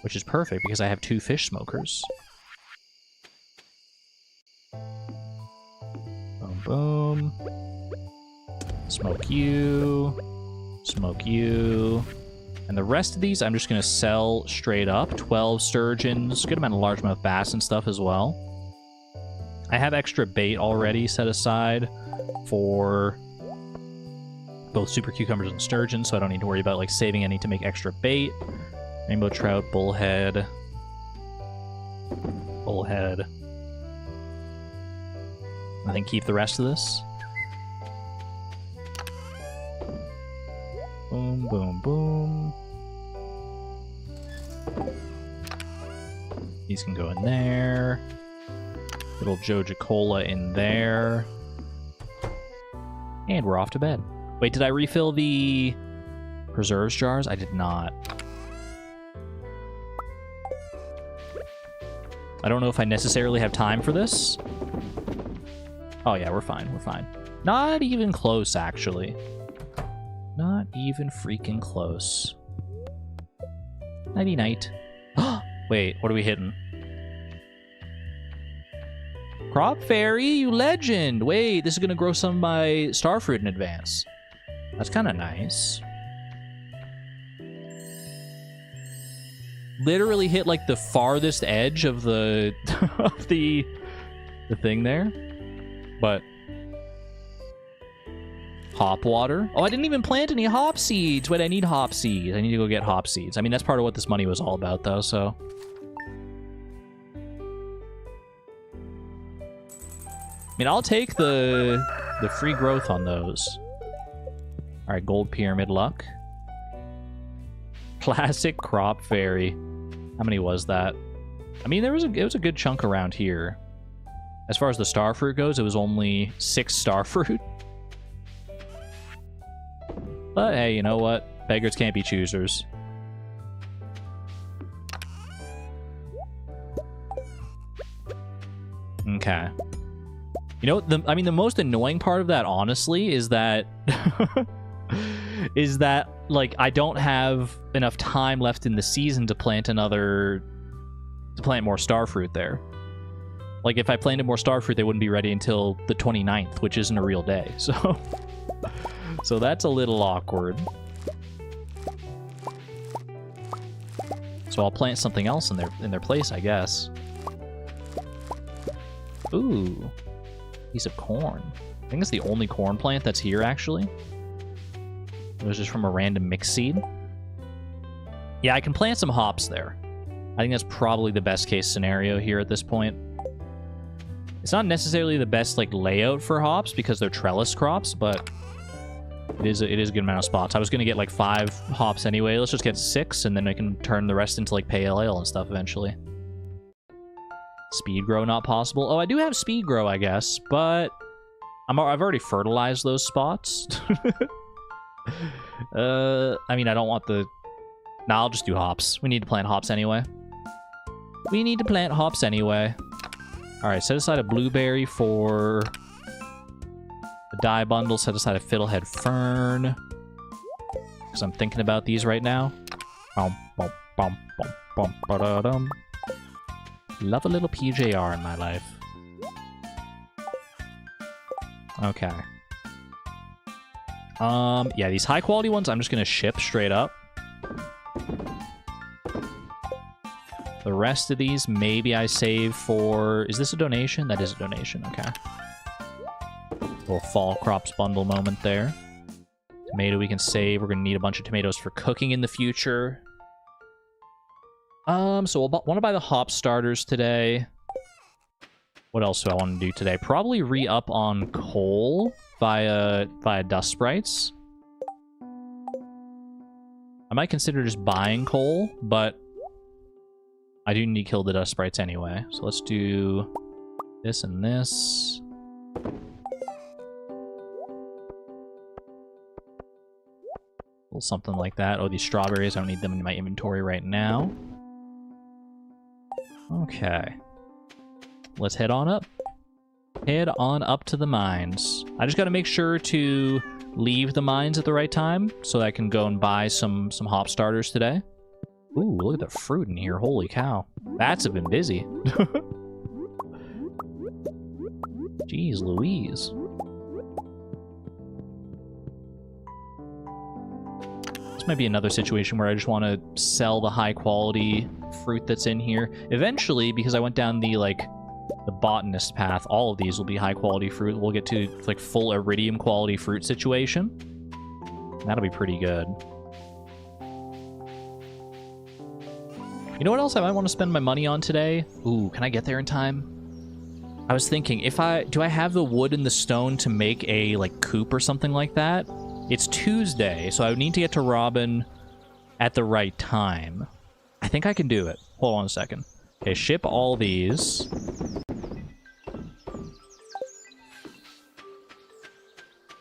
which is perfect because I have 2 fish smokers. Boom, boom. Smoke you. Smoke you. And the rest of these I'm just going to sell straight up. 12 sturgeons. Good amount of largemouth bass and stuff as well. I have extra bait already set aside for both super cucumbers and sturgeon, so I don't need to worry about like saving any to make extra bait. Rainbow trout, bullhead. Bullhead. I think keep the rest of this. Boom, boom, boom. These can go in there. Little Joja Cola in there. And we're off to bed. Wait, did I refill the preserves jars? I did not. I don't know if I necessarily have time for this. Oh yeah, we're fine, we're fine. Not even close, actually. Not even freaking close. Nighty-night. Wait, what are we hitting? Crop Fairy, you legend! Wait, this is gonna grow some of my starfruit in advance. That's kind of nice. Literally hit like the farthest edge of the of the thing there. But hop water. Oh, I didn't even plant any hop seeds. Wait, I need hop seeds. I need to go get hop seeds. I mean, that's part of what this money was all about, though. So. I mean, I'll take the free growth on those. All right, gold pyramid luck. Classic crop fairy. How many was that? I mean, it was a good chunk around here. As far as the starfruit goes, it was only 6 starfruit. But hey, you know what? Beggars can't be choosers. Okay. You know, the most annoying part of that, honestly, is that like I don't have enough time left in the season to plant more starfruit there. Like if I planted more starfruit, they wouldn't be ready until the 29th, which isn't a real day. So that's a little awkward. So I'll plant something else in their place, I guess. Ooh. Piece of corn. I think it's the only corn plant that's here, actually. It was just from a random mix seed. Yeah, I can plant some hops there. I think that's probably the best case scenario here at this point. It's not necessarily the best like layout for hops because they're trellis crops, but it is a good amount of spots. I was gonna get like 5 hops anyway. Let's just get 6, and then I can turn the rest into like pale ale and stuff eventually. Speed grow not possible. Oh, I do have speed grow, I guess, but I've already fertilized those spots. I mean, I don't want the... Nah, I'll just do hops. We need to plant hops anyway. We need to plant hops anyway. Alright, set aside a blueberry for the dye bundle. Set aside a fiddlehead fern. Because I'm thinking about these right now. Love a little PJR in my life. Okay. Yeah, these high quality ones I'm just gonna ship straight up. The rest of these, maybe I save for... Is this a donation? That is a donation, okay. Little fall crops bundle moment there. Tomato we can save. We're gonna need a bunch of tomatoes for cooking in the future. So we'll want to buy the hop starters today. What else do I want to do today? Probably re-up on coal via dust sprites. I might consider just buying coal, but I do need to kill the dust sprites anyway. So let's do this and this. Little something like that. Oh, these strawberries, I don't need them in my inventory right now. Okay. Let's head on up. Head on up to the mines. I just gotta make sure to leave the mines at the right time so that I can go and buy some hop starters today. Ooh, look at the fruit in here. Holy cow. Bats have been busy. Jeez Louise. This might be another situation where I just want to sell the high quality fruit that's in here. Eventually, because I went down the, like, the botanist path, all of these will be high quality fruit. We'll get to, like, full iridium quality fruit situation. That'll be pretty good. You know what else I might want to spend my money on today? Ooh, can I get there in time? I was thinking, do I have the wood and the stone to make a, like, coop or something like that? It's Tuesday, so I would need to get to Robin at the right time. I think I can do it. Hold on a second. Okay, ship all these.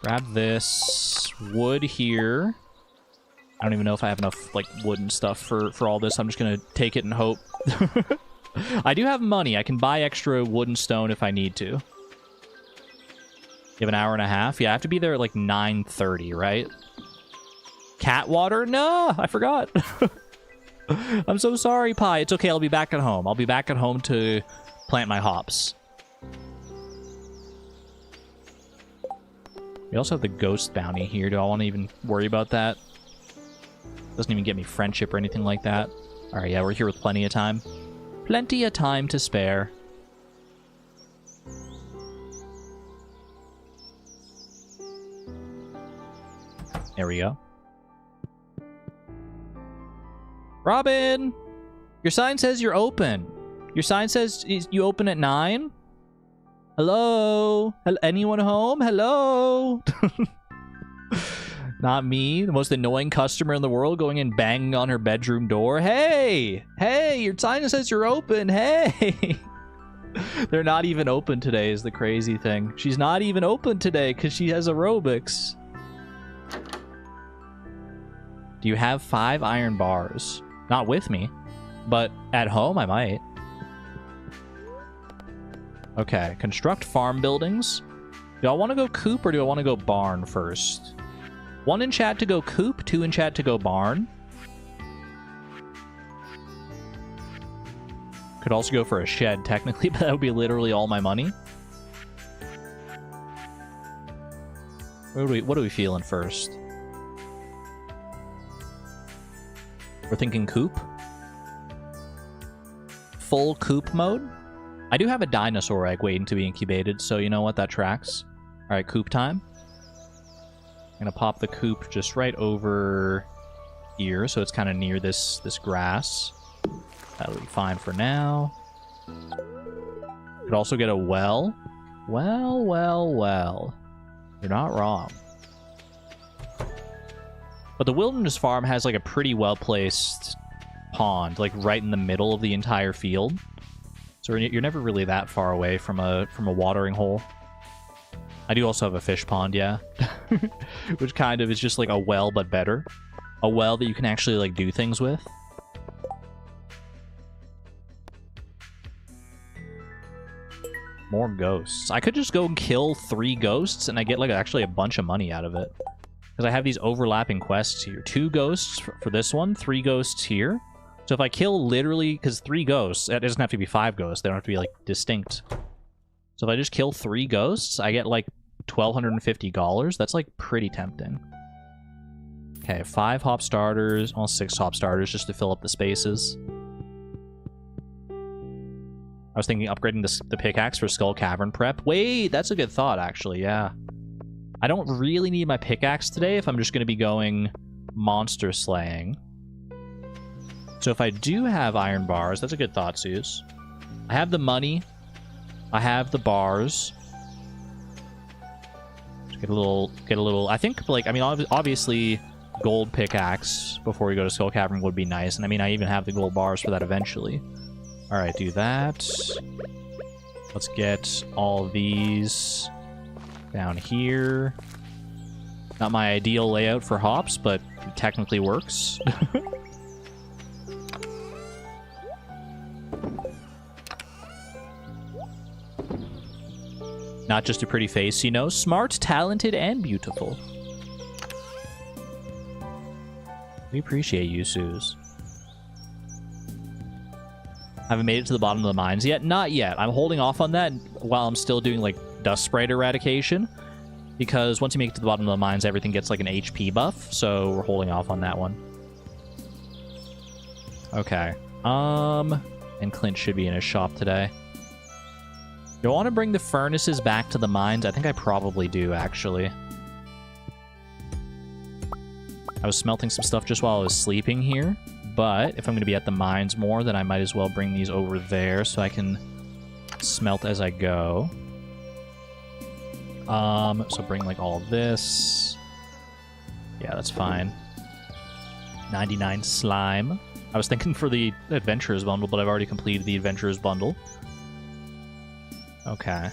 Grab this. Wood here. I don't even know if I have enough, like, wood and stuff for all this. I'm just gonna take it and hope. I do have money. I can buy extra wood and stone if I need to. You have an hour and a half? Yeah, I have to be there at, like, 9:30, right? Cat water? No, I forgot. I'm so sorry, Pie. It's okay, I'll be back at home. I'll be back at home to plant my hops. We also have the ghost bounty here. Do I want to even worry about that? Doesn't even get me friendship or anything like that. Alright, yeah, we're here with plenty of time. Plenty of time to spare. There we go. Robin! Your sign says you're open. Your sign says you open at 9? Hello? Anyone home? Hello? Not me, the most annoying customer in the world, going and banging on her bedroom door. Hey! Hey, your sign says you're open. Hey! They're not even open today is the crazy thing. She's not even open today because she has aerobics. Do you have 5 iron bars? Not with me, but at home I might. Okay, construct farm buildings. Do I want to go coop or do I want to go barn first? 1 in chat to go coop, 2 in chat to go barn. Could also go for a shed, technically, but that would be literally all my money. What are we feeling first? We're thinking coop. Full coop mode. I do have a dinosaur egg waiting to be incubated, so you know what? That tracks. All right, coop time. I'm going to pop the coop just right over here, so it's kind of near this grass. That'll be fine for now. Could also get a well. Well, well, well. You're not wrong. But the wilderness farm has like a pretty well-placed pond, like right in the middle of the entire field. So you're never really that far away from a watering hole. I do also have a fish pond, yeah. Which kind of is just like a well, but better. A well that you can actually like do things with. More ghosts. I could just go and kill 3 ghosts and I get like actually a bunch of money out of it. Because I have these overlapping quests here. 2 ghosts for this one, 3 ghosts here. So if I kill literally, because 3 ghosts, it doesn't have to be 5 ghosts. They don't have to be like distinct. So if I just kill 3 ghosts, I get like $1,250. That's like pretty tempting. Okay, 5 hop starters, well 6 hop starters just to fill up the spaces. I was thinking upgrading the pickaxe for Skull Cavern prep. Wait, that's a good thought actually, yeah. I don't really need my pickaxe today if I'm just going to be going monster slaying. So if I do have iron bars, that's a good thought, Suze. I have the money. I have the bars. Just get a little. I think like I mean obviously gold pickaxe before we go to Skull Cavern would be nice, and I mean I even have the gold bars for that eventually. All right, do that. Let's get all of these down here. Not my ideal layout for hops, but it technically works. Not just a pretty face, you know. Smart, talented, and beautiful. We appreciate you, Suze. Haven't made it to the bottom of the mines yet? Not yet. I'm holding off on that while I'm still doing, like, dust sprite eradication. Because once you make it to the bottom of the mines, everything gets, like, an HP buff. So we're holding off on that one. Okay. And Clint should be in his shop today. Do I want to bring the furnaces back to the mines? I think I probably do, actually. I was smelting some stuff just while I was sleeping here, but if I'm going to be at the mines more, then I might as well bring these over there so I can smelt as I go. So bring, like, all this. Yeah, that's fine. 99 slime. I was thinking for the Adventurers bundle, but I've already completed the Adventurers bundle. Okay.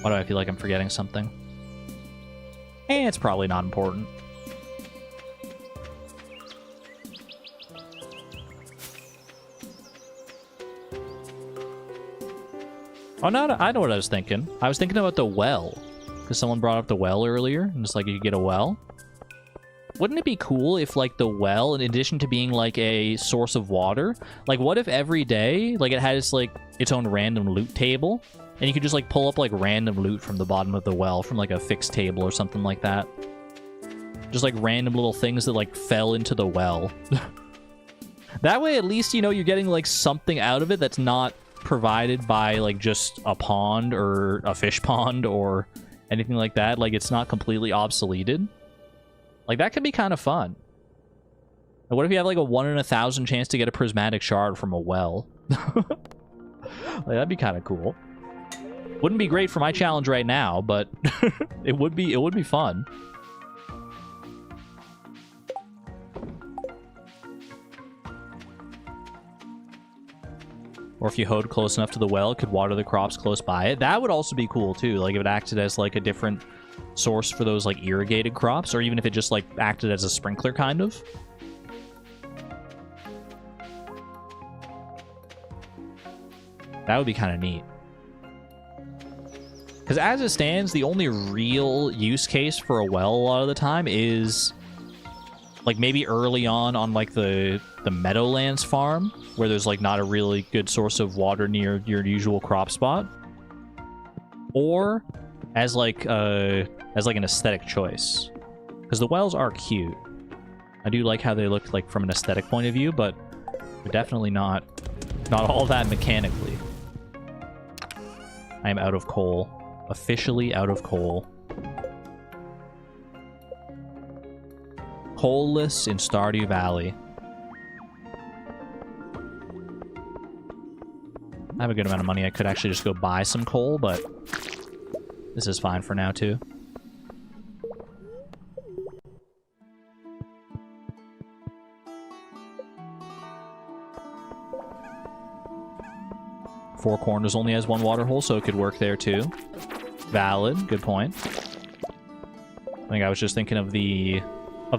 Why do I feel like I'm forgetting something? It's probably not important. Oh, no, I know what I was thinking. I was thinking about the well. Because someone brought up the well earlier, and it's like you could get a well. Wouldn't it be cool if, like, the well, in addition to being, like, a source of water, like, what if every day, like, it has, like, its own random loot table, and you could just, like, pull up, like, random loot from the bottom of the well, from, like, a fixed table or something like that. Just, like, random little things that, like, fell into the well. That way, at least, you know, you're getting, like, something out of it that's not provided by, like, just a pond or a fish pond or anything like that. Like, it's not completely obsoleted. Like, that could be kind of fun. And what if you have, like, a 1 in 1,000 chance to get a prismatic shard from a well? Like, that'd be kind of cool. Wouldn't be great for my challenge right now, but it would be fun. Or if you hoed close enough to the well, it could water the crops close by it. That would also be cool, too. Like, if it acted as, like, a different source for those, like, irrigated crops, or even if it just, like, acted as a sprinkler, kind of. That would be kind of neat. Because as it stands, the only real use case for a well a lot of the time is, like, maybe early on like, the Meadowlands farm, where there's, like, not a really good source of water near your usual crop spot. Or as, like, an aesthetic choice. Because the wells are cute. I do like how they look, like, from an aesthetic point of view, but they're definitely not Not all that mechanically. I am out of coal. Officially out of coal. Coalless in Stardew Valley. I have a good amount of money. I could actually just go buy some coal, but this is fine for now, too. Four Corners only has one water hole, so it could work there, too. Valid. Good point. I think I was just thinking of the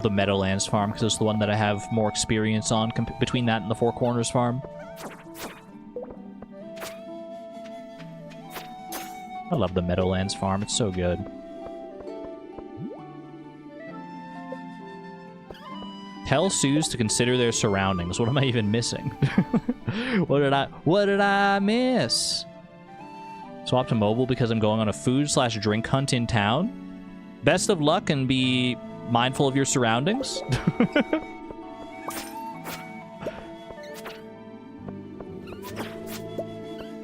Meadowlands farm, because it's the one that I have more experience on between that and the Four Corners farm. I love the Meadowlands farm. It's so good. Tell Suze to consider their surroundings. What am I even missing? What did I miss? Swap to mobile because I'm going on a food/drink hunt in town. Best of luck and be mindful of your surroundings.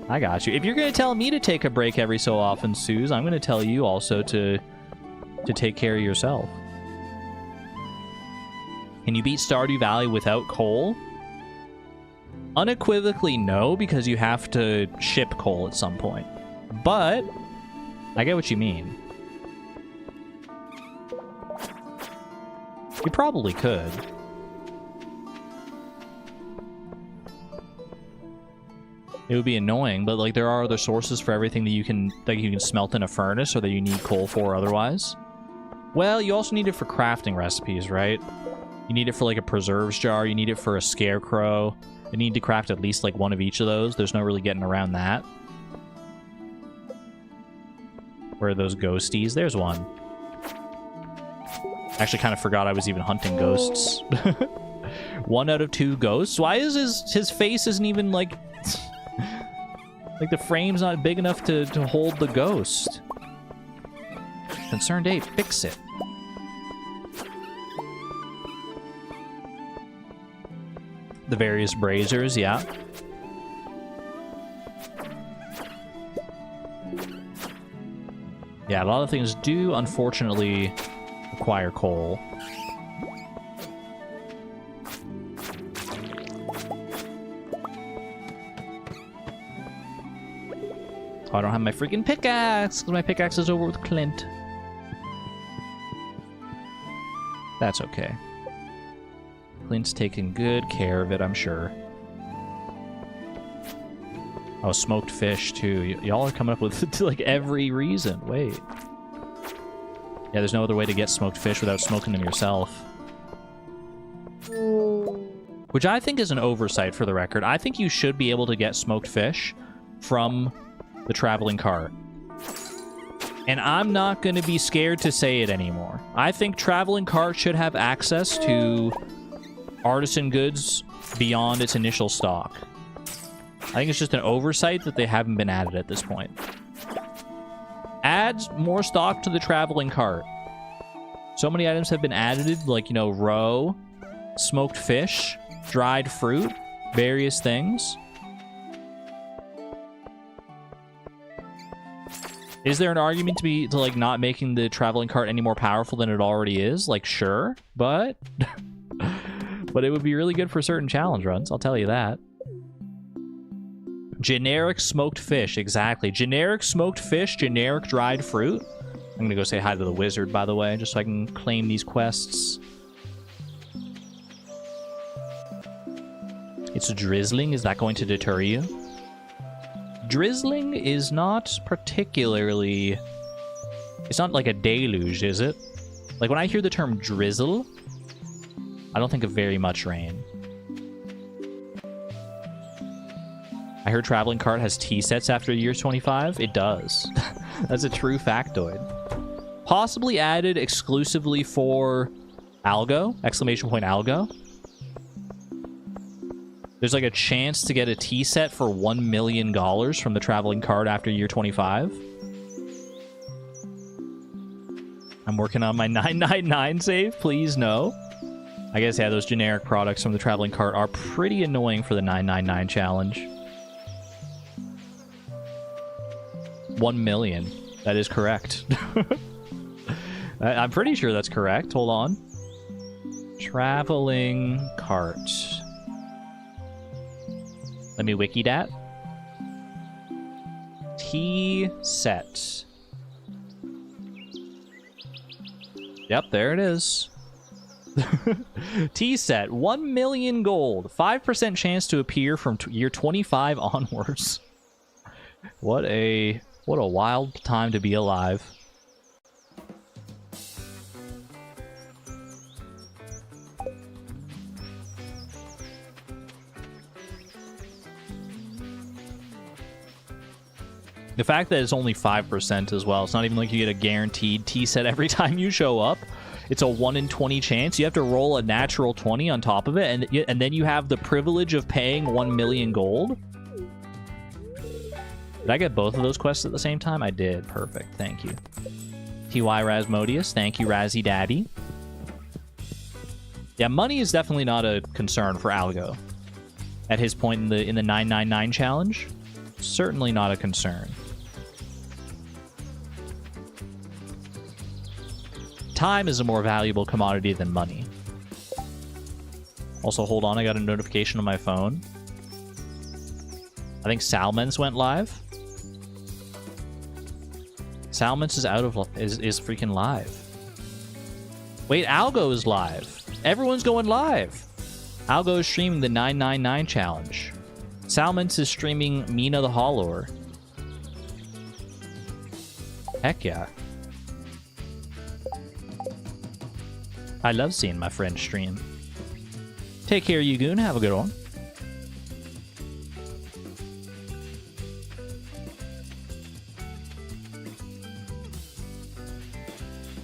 I got you. If you're going to tell me to take a break every so often, Suze, I'm going to tell you also to take care of yourself. Can you beat Stardew Valley without coal? Unequivocally no, because you have to ship coal at some point. But I get what you mean. You probably could. It would be annoying, but like there are other sources for everything that you can smelt in a furnace or that you need coal for otherwise. Well, you also need it for crafting recipes, right? You need it for like a preserves jar, you need it for a scarecrow. You need to craft at least like one of each of those. There's no really getting around that. Where are those ghosties? There's one. I actually kind of forgot I was even hunting ghosts. 1 out of 2 ghosts? Why is his face isn't even like... like the frame's not big enough to hold the ghost. Concerned 8, fix it. The various braziers, yeah. Yeah, a lot of things do, unfortunately, require coal. Oh, I don't have my freaking pickaxe, because my pickaxe is over with Clint. That's okay. Clint's taking good care of it, I'm sure. Oh, smoked fish, too. Y'all are coming up with, like, every reason. Wait. Yeah, there's no other way to get smoked fish without smoking them yourself. Which I think is an oversight, for the record. I think you should be able to get smoked fish from the traveling cart. And I'm not going to be scared to say it anymore. I think traveling cart should have access to artisan goods beyond its initial stock. I think it's just an oversight that they haven't been added at this point. Adds more stock to the traveling cart. So many items have been added, like, you know, roe, smoked fish, dried fruit, various things. Is there an argument to like not making the traveling cart any more powerful than it already is? Like, sure, but but it would be really good for certain challenge runs, I'll tell you that. Generic smoked fish, exactly. Generic smoked fish, generic dried fruit. I'm gonna go say hi to the wizard, by the way, just so I can claim these quests. It's drizzling. Is that going to deter you? Drizzling is not particularly... It's not like a deluge, is it? Like, when I hear the term drizzle, I don't think of very much rain. I heard Traveling Cart has tea sets after year 25. It does. That's a true factoid. Possibly added exclusively for Algo! Exclamation point Algo. There's like a chance to get a tea set for $1 million from the Traveling Cart after year 25. I'm working on my 999 save. Please, no. I guess, yeah, those generic products from the Traveling Cart are pretty annoying for the 999 challenge. 1 million. That is correct. I'm pretty sure that's correct. Hold on. Traveling cart. Let me wiki that. Tea set. Yep, there it is. Tea set. 1 million gold. 5% chance to appear from year 25 onwards. What a wild time to be alive. The fact that it's only 5% as well, it's not even like you get a guaranteed tea set every time you show up. It's a 1 in 20 chance. You have to roll a natural 20 on top of it, and then you have the privilege of paying 1 million gold. Did I get both of those quests at the same time? I did. Perfect. Thank you. TY Rasmodius. Thank you, Razzie Daddy. Yeah, money is definitely not a concern for Algo. At his point in the 999 challenge, certainly not a concern. Time is a more valuable commodity than money. Also, hold on, I got a notification on my phone. I think Salmons went live. Salmons is is freaking live. Wait, Algo is live. Everyone's going live. Algo is streaming the 999 challenge. Salmons is streaming Mina the Hollower. Heck yeah. I love seeing my friends stream. Take care, Yugoon. Have a good one.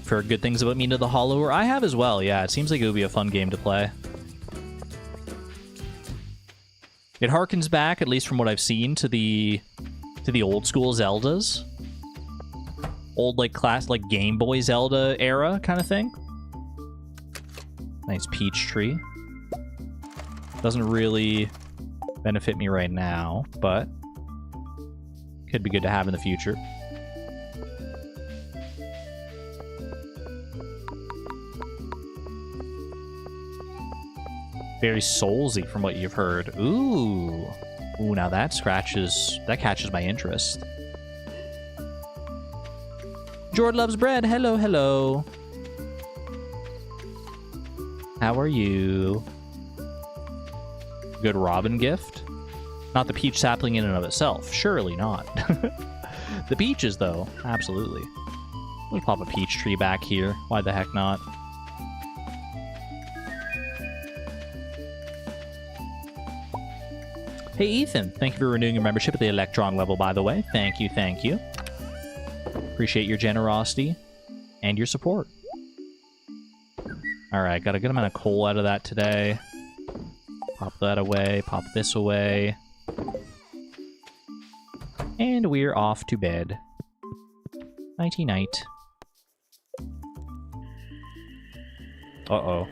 I've heard good things about Mina the Hollower. I have as well, yeah. It seems like it would be a fun game to play. It harkens back, at least from what I've seen, to the old school Zeldas. Old, like Game Boy Zelda era kind of thing. Nice peach tree. Doesn't really benefit me right now, but could be good to have in the future. Very soulsy from what you've heard. Ooh. Ooh, now that catches my interest. Jord loves bread. Hello, hello. How are you? Good Robin gift? Not the peach sapling in and of itself. Surely not. The peaches, though. Absolutely. Let me pop a peach tree back here. Why the heck not? Hey, Ethan. Thank you for renewing your membership at the Electron level, by the way. Thank you, thank you. Appreciate your generosity and your support. Alright, got a good amount of coal out of that today. Pop that away, pop this away. And we're off to bed. Nighty-night. Uh-oh.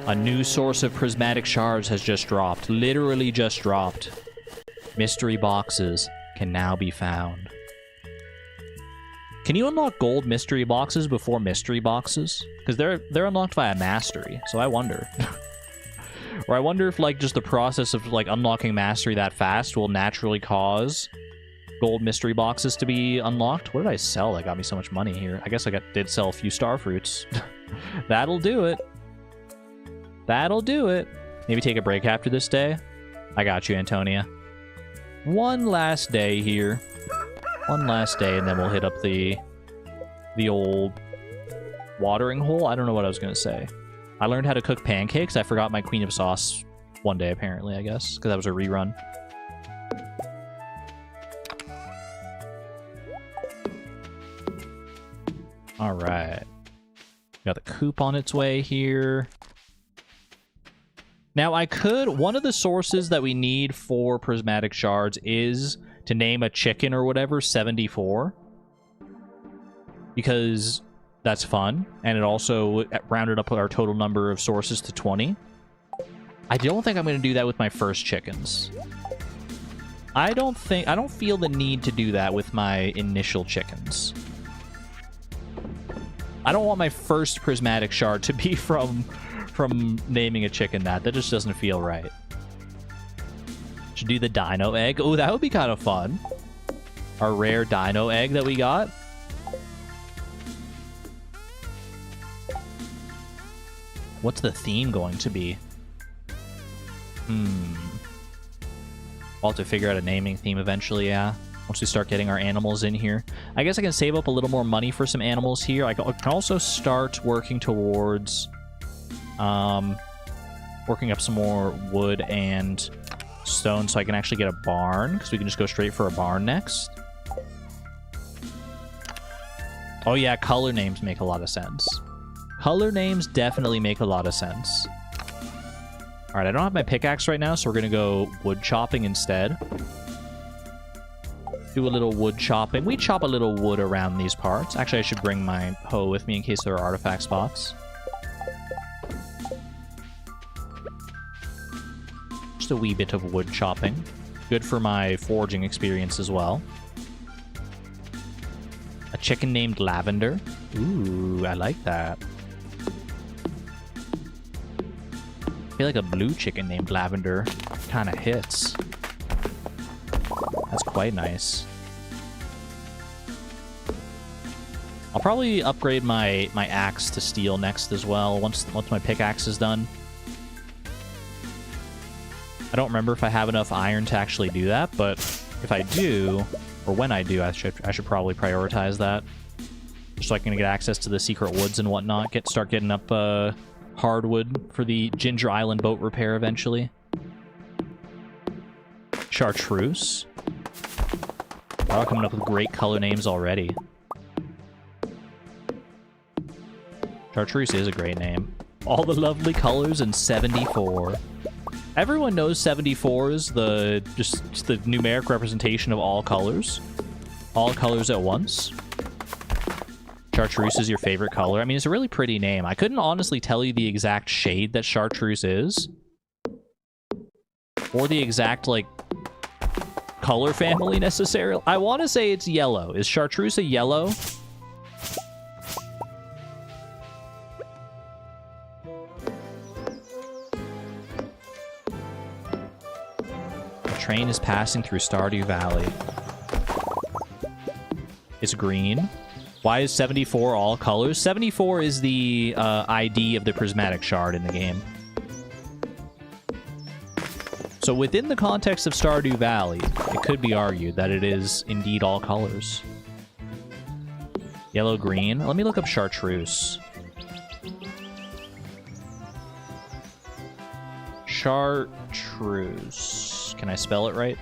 A new source of prismatic shards has just dropped. Literally just dropped. Mystery boxes can now be found. Can you unlock gold mystery boxes before mystery boxes? Because they're unlocked via mastery, so I wonder. Or I wonder if, like, just the process of, like, unlocking mastery that fast will naturally cause gold mystery boxes to be unlocked. What did I sell that got me so much money here? I guess I did sell a few star fruits. That'll do it. That'll do it. Maybe take a break after this day. I got you, Antonia. One last day here. One last day, and then we'll hit up the old watering hole. I don't know what I was going to say. I learned how to cook pancakes. I forgot my queen of sauce one day, apparently, I guess, because that was a rerun. All right. Got the coop on its way here. Now, one of the sources that we need for prismatic shards is to name a chicken or whatever 74. Because that's fun, and it also rounded up our total number of sources to 20. I don't think I'm going to do that with my first chickens. I don't feel the need to do that with my initial chickens. I don't want my first prismatic shard to be from naming a chicken that. That just doesn't feel right. Should do the dino egg. Oh, that would be kind of fun. Our rare dino egg that we got. What's the theme going to be? I'll have to figure out a naming theme eventually, yeah. Once we start getting our animals in here. I guess I can save up a little more money for some animals here. I can also start working towards working up some more wood and stone so I can actually get a barn, because we can just go straight for a barn next. Oh yeah, color names make a lot of sense. Color names definitely make a lot of sense. Alright, I don't have my pickaxe right now, so we're going to go wood chopping instead. Do a little wood chopping. We chop a little wood around these parts. Actually, I should bring my hoe with me in case there are artifact spots. Just a wee bit of wood chopping. Good for my foraging experience as well. A chicken named Lavender. Ooh, I like that. I feel like a blue chicken named Lavender kind of hits. That's quite nice. I'll probably upgrade my axe to steel next as well, once my pickaxe is done. I don't remember if I have enough iron to actually do that, but if I do, or when I do, I should probably prioritize that. Just so I can get access to the secret woods and whatnot. Start getting up hardwood for the Ginger Island boat repair eventually. Chartreuse. Wow, coming up with great color names already. Chartreuse is a great name. All the lovely colors in 74. Everyone knows 74 is just the numeric representation of all colors. All colors at once. Chartreuse is your favorite color. I mean, it's a really pretty name. I couldn't honestly tell you the exact shade that chartreuse is. Or the exact, like, color family necessarily. I want to say it's yellow. Is chartreuse a yellow? The train is passing through Stardew Valley. It's green. Why is 74 all colors? 74 is the ID of the Prismatic Shard in the game. So within the context of Stardew Valley, it could be argued that it is indeed all colors. Yellow, green. Let me look up chartreuse. Chartreuse. Can I spell it right?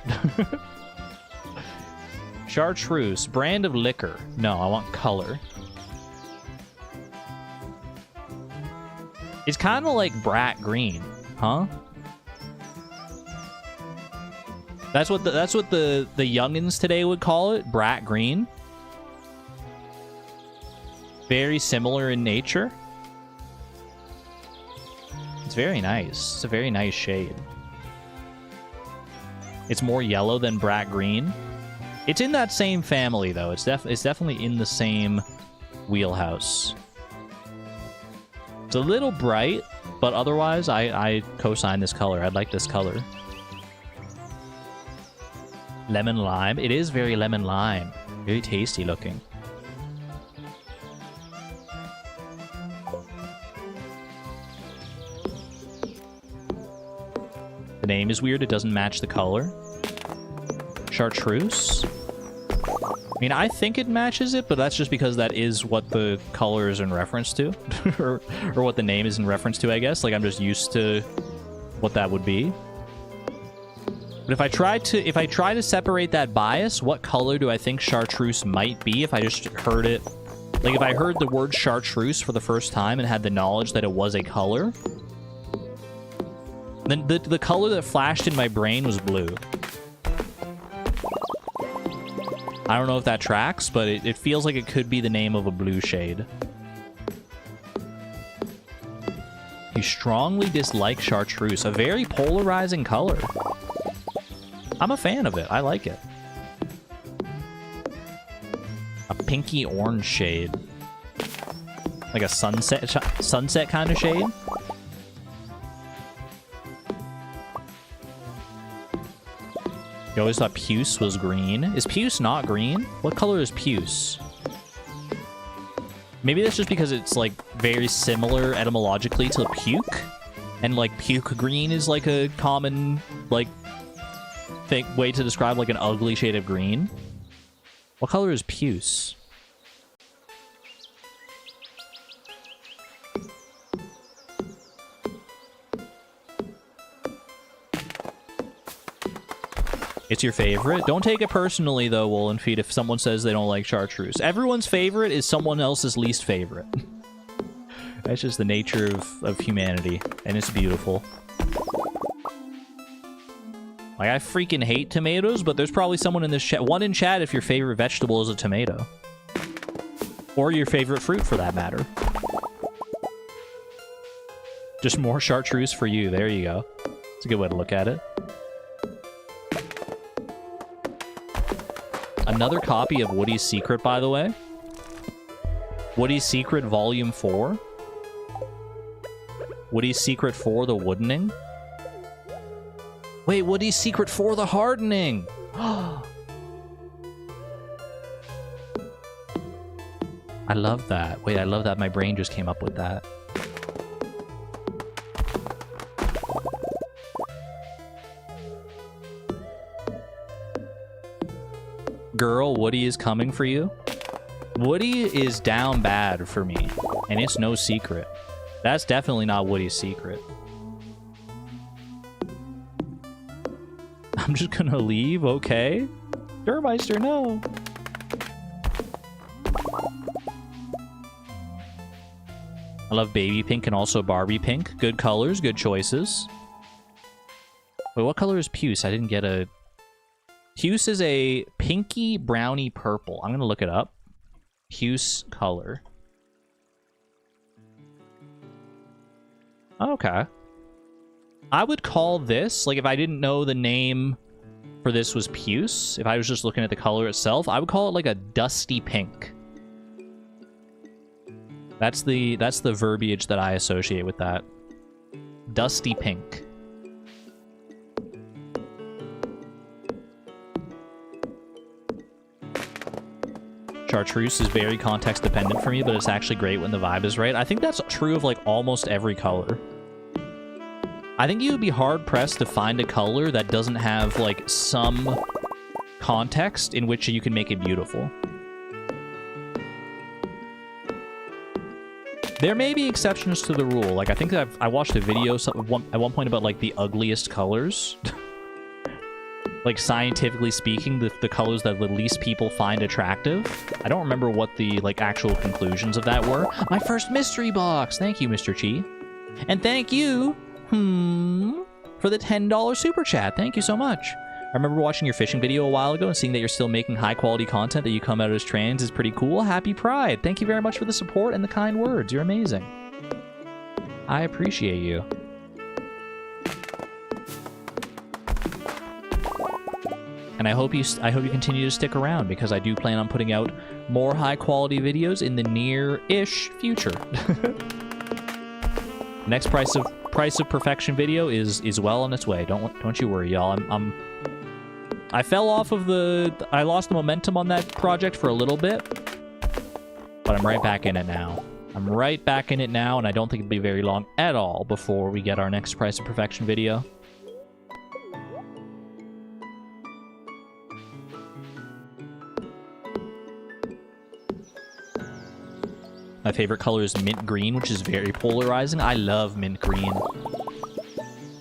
Chartreuse, brand of liquor. No, I want color. It's kind of like brat green, huh? That's what the youngins today would call it, brat green. Very similar in nature. It's very nice. It's a very nice shade. It's more yellow than brat green. It's in that same family, though. It's definitely in the same wheelhouse. It's a little bright, but otherwise, I co-sign this color. I like this color. Lemon lime. It is very lemon lime. Very tasty looking. The name is weird. It doesn't match the color. Chartreuse. I mean, I think it matches it, but that's just because that is what the color is in reference to. or what the name is in reference to, I guess. Like, I'm just used to what that would be. But if I try to separate that bias, what color do I think chartreuse might be if I just heard it? Like, if I heard the word chartreuse for the first time and had the knowledge that it was a color, then the color that flashed in my brain was blue. I don't know if that tracks, but it feels like it could be the name of a blue shade. You strongly dislike chartreuse, a very polarizing color. I'm a fan of it. I like it. A pinky orange shade. Like a sunset kind of shade. You always thought puce was green. Is puce not green? What color is puce? Maybe that's just because it's, like, very similar etymologically to puke. And, like, puke green is, like, a common, like, way to describe, like, an ugly shade of green. What color is puce? It's your favorite? Don't take it personally, though, Woolen Feet, if someone says they don't like chartreuse. Everyone's favorite is someone else's least favorite. That's just the nature of humanity, and it's beautiful. Like, I freaking hate tomatoes, but there's probably someone in this chat, one in chat if your favorite vegetable is a tomato. Or your favorite fruit, for that matter. Just more chartreuse for you. There you go. It's a good way to look at it. Another copy of Woody's Secret, by the way. Woody's Secret Volume 4. Woody's Secret 4, The Woodening. Wait, Woody's Secret 4, The Hardening! I love that. Wait, I love that my brain just came up with that. Girl, Woody is coming for you. Woody is down bad for me, and it's no secret. That's definitely not Woody's secret. I'm just gonna leave, okay? Durmeister, no! I love baby pink and also Barbie pink. Good colors, good choices. Wait, what color is puce? I didn't get a... Puce is a pinky brownie purple. I'm gonna look it up. Puce color. Okay. I would call this, like, if I didn't know the name for this was puce, if I was just looking at the color itself, I would call it like a dusty pink. That's the verbiage that I associate with that. Dusty pink. Chartreuse is very context dependent for me, but it's actually great when the vibe is right. I think that's true of, like, almost every color. I think you would be hard-pressed to find a color that doesn't have, like, some context in which you can make it beautiful. There may be exceptions to the rule. Like, I think that I watched a video at one point about, like, the ugliest colors. Like, scientifically speaking, the colors that the least people find attractive. I don't remember what the, like, actual conclusions of that were. My first mystery box! Thank you, Mr. Chi. And thank you, for the $10 super chat. Thank you so much. I remember watching your fishing video a while ago and seeing that you're still making high-quality content, that you come out as trans is pretty cool. Happy Pride. Thank you very much for the support and the kind words. You're amazing. I appreciate you. And I hope you continue to stick around, because I do plan on putting out more high-quality videos in the near-ish future. Next price of perfection video is well on its way. Don't you worry, y'all. I fell off of I lost the momentum on that project for a little bit, but I'm right back in it now. I'm right back in it now, and I don't think it'll be very long at all before we get our next price of perfection video. My favorite color is mint green, which is very polarizing. I love mint green.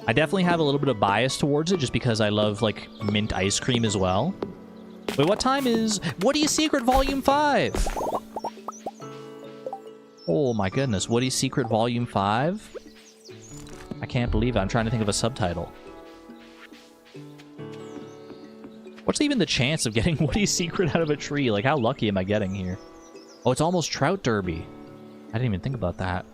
I definitely have a little bit of bias towards it just because I love, like, mint ice cream as well. Wait, what time is... Woody's Secret Volume 5? Oh my goodness, Woody's Secret Volume 5? I can't believe it. I'm trying to think of a subtitle. What's even the chance of getting Woody's Secret out of a tree? Like, how lucky am I getting here? Oh, it's almost Trout Derby. I didn't even think about that.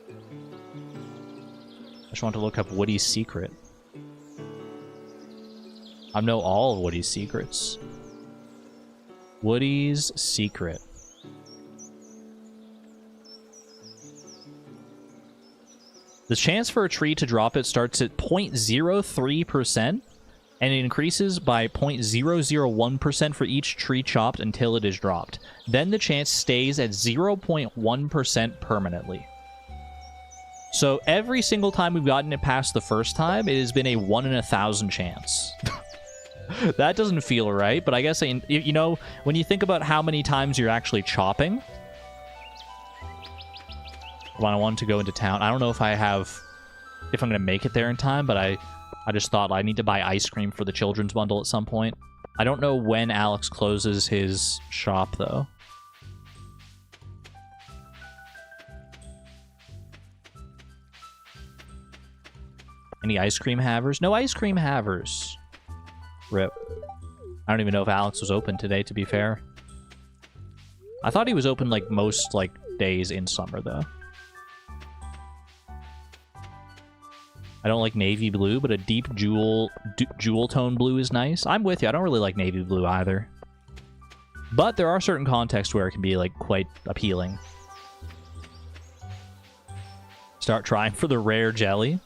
I just want to look up Woody's Secret. I know all of Woody's secrets. Woody's secret. The chance for a tree to drop it starts at 0.03%, and it increases by 0.001% for each tree chopped until it is dropped. Then the chance stays at 0.1% permanently. So every single time we've gotten it past the first time, it has been a 1 in 1,000 chance. That doesn't feel right, but I guess, you know, when you think about how many times you're actually chopping... When I wanted to go into town, I don't know if I'm going to make it there in time, but I just thought I need to buy ice cream for the children's bundle at some point. I don't know when Alex closes his shop, though. Any ice cream havers? No ice cream havers. Rip. I don't even know if Alex was open today, to be fair. I thought he was open, like, most, like, days in summer, though. I don't like navy blue, but a deep jewel tone blue is nice. I'm with you. I don't really like navy blue either. But there are certain contexts where it can be, like, quite appealing. Start trying for the rare jelly.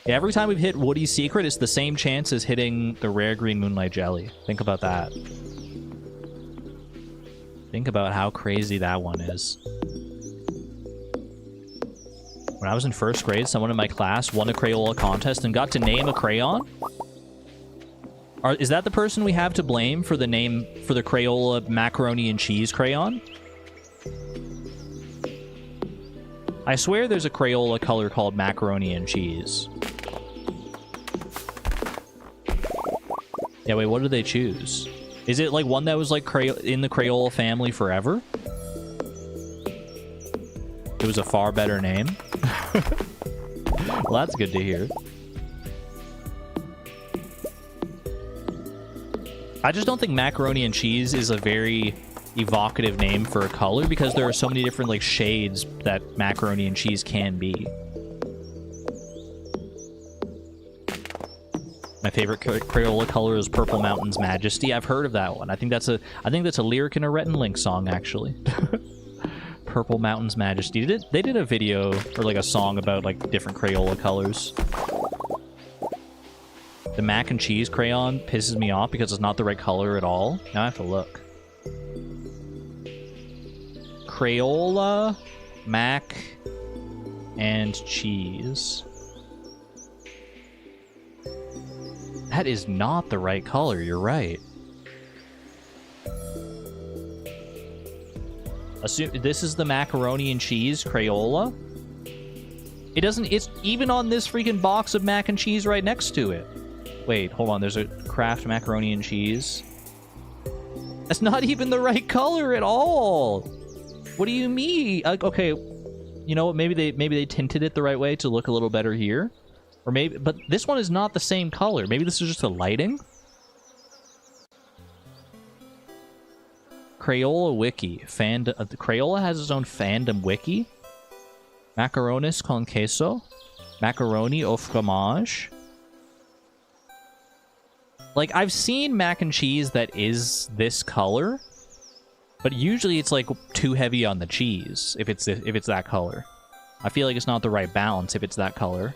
Yeah, every time we've hit Woody's secret, it's the same chance as hitting the rare green moonlight jelly. Think about that. Think about how crazy that one is. When I was in first grade, someone in my class won a Crayola contest and got to name a crayon. Is that the person we have to blame for the name for the Crayola macaroni and cheese crayon? I swear there's a Crayola color called macaroni and cheese. Yeah, wait, what did they choose? Is it like one that was like in the Crayola family forever? It was a far better name. Well, that's good to hear. I just don't think macaroni and cheese is a very evocative name for a color because there are so many different like shades that macaroni and cheese can be. My favorite Crayola color is Purple Mountain's Majesty. I've heard of that one. I think that's a lyric in a Rhett and Link song, actually. Purple Mountain's Majesty. They did a video or like a song about like different Crayola colors. The mac and cheese crayon pisses me off because it's not the right color at all. Now I have to look. Crayola, mac, and cheese. That is not the right color, you're right. This is the macaroni and cheese Crayola. It doesn't, it's even on this freaking box of mac and cheese right next to it. Wait, hold on, there's a Kraft macaroni and cheese. That's not even the right color at all. What do you mean? Okay, you know what, maybe they tinted it the right way to look a little better here. Or maybe, but this one is not the same color. Maybe this is just the lighting? Crayola wiki. Crayola has its own fandom wiki. Macaronis con queso. Macaroni au fromage. Like, I've seen mac and cheese that is this color, but usually it's like too heavy on the cheese if it's that color. I feel like it's not the right balance if it's that color.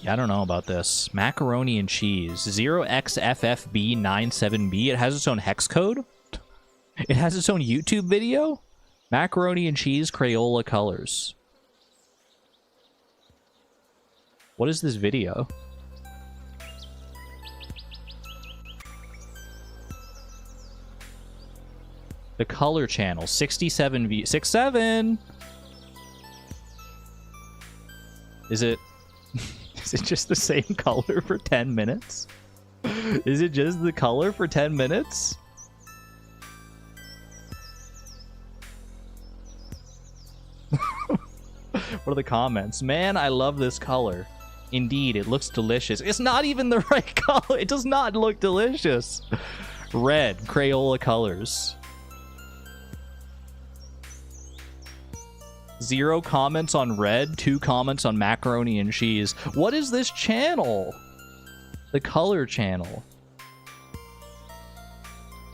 Yeah, I don't know about this. Macaroni and cheese. 0xffb97b. It has its own hex code? It has its own YouTube video? Macaroni and cheese Crayola colors. What is this video? The color channel. 67v. 67! Is it... Is it just the same color for 10 minutes? Is it just the color for 10 minutes? What are the comments? Man, I love this color. Indeed, it looks delicious. It's not even the right color. It does not look delicious. Red, Crayola colors. 0 comments on red, 2 comments on macaroni and cheese. What is this channel? The color channel.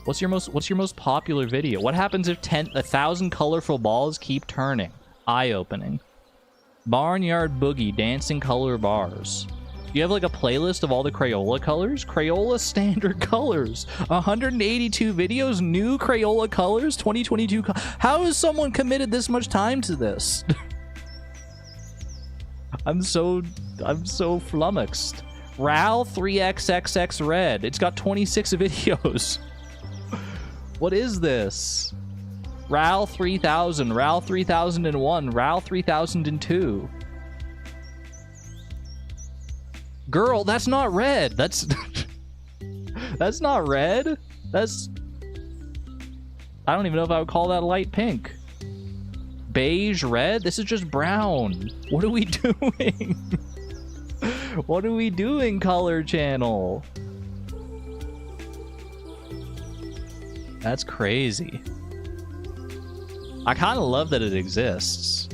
What's your most popular video? What happens if 1,000 colorful balls keep turning? Eye-opening. Barnyard Boogie, dancing color bars. You have like a playlist of all the Crayola colors? Crayola standard colors. 182 videos, new Crayola colors, 2022. How has someone committed this much time to this? I'm so flummoxed. RAL 3XXX Red. It's got 26 videos. What is this? RAL 3000, RAL 3001, RAL 3002. Girl, that's not red. That's that's not red. That's, I don't even know if I would call that light pink. Beige red? This is just brown. What are we doing? What are we doing, color channel? That's crazy. I kind of love that it exists.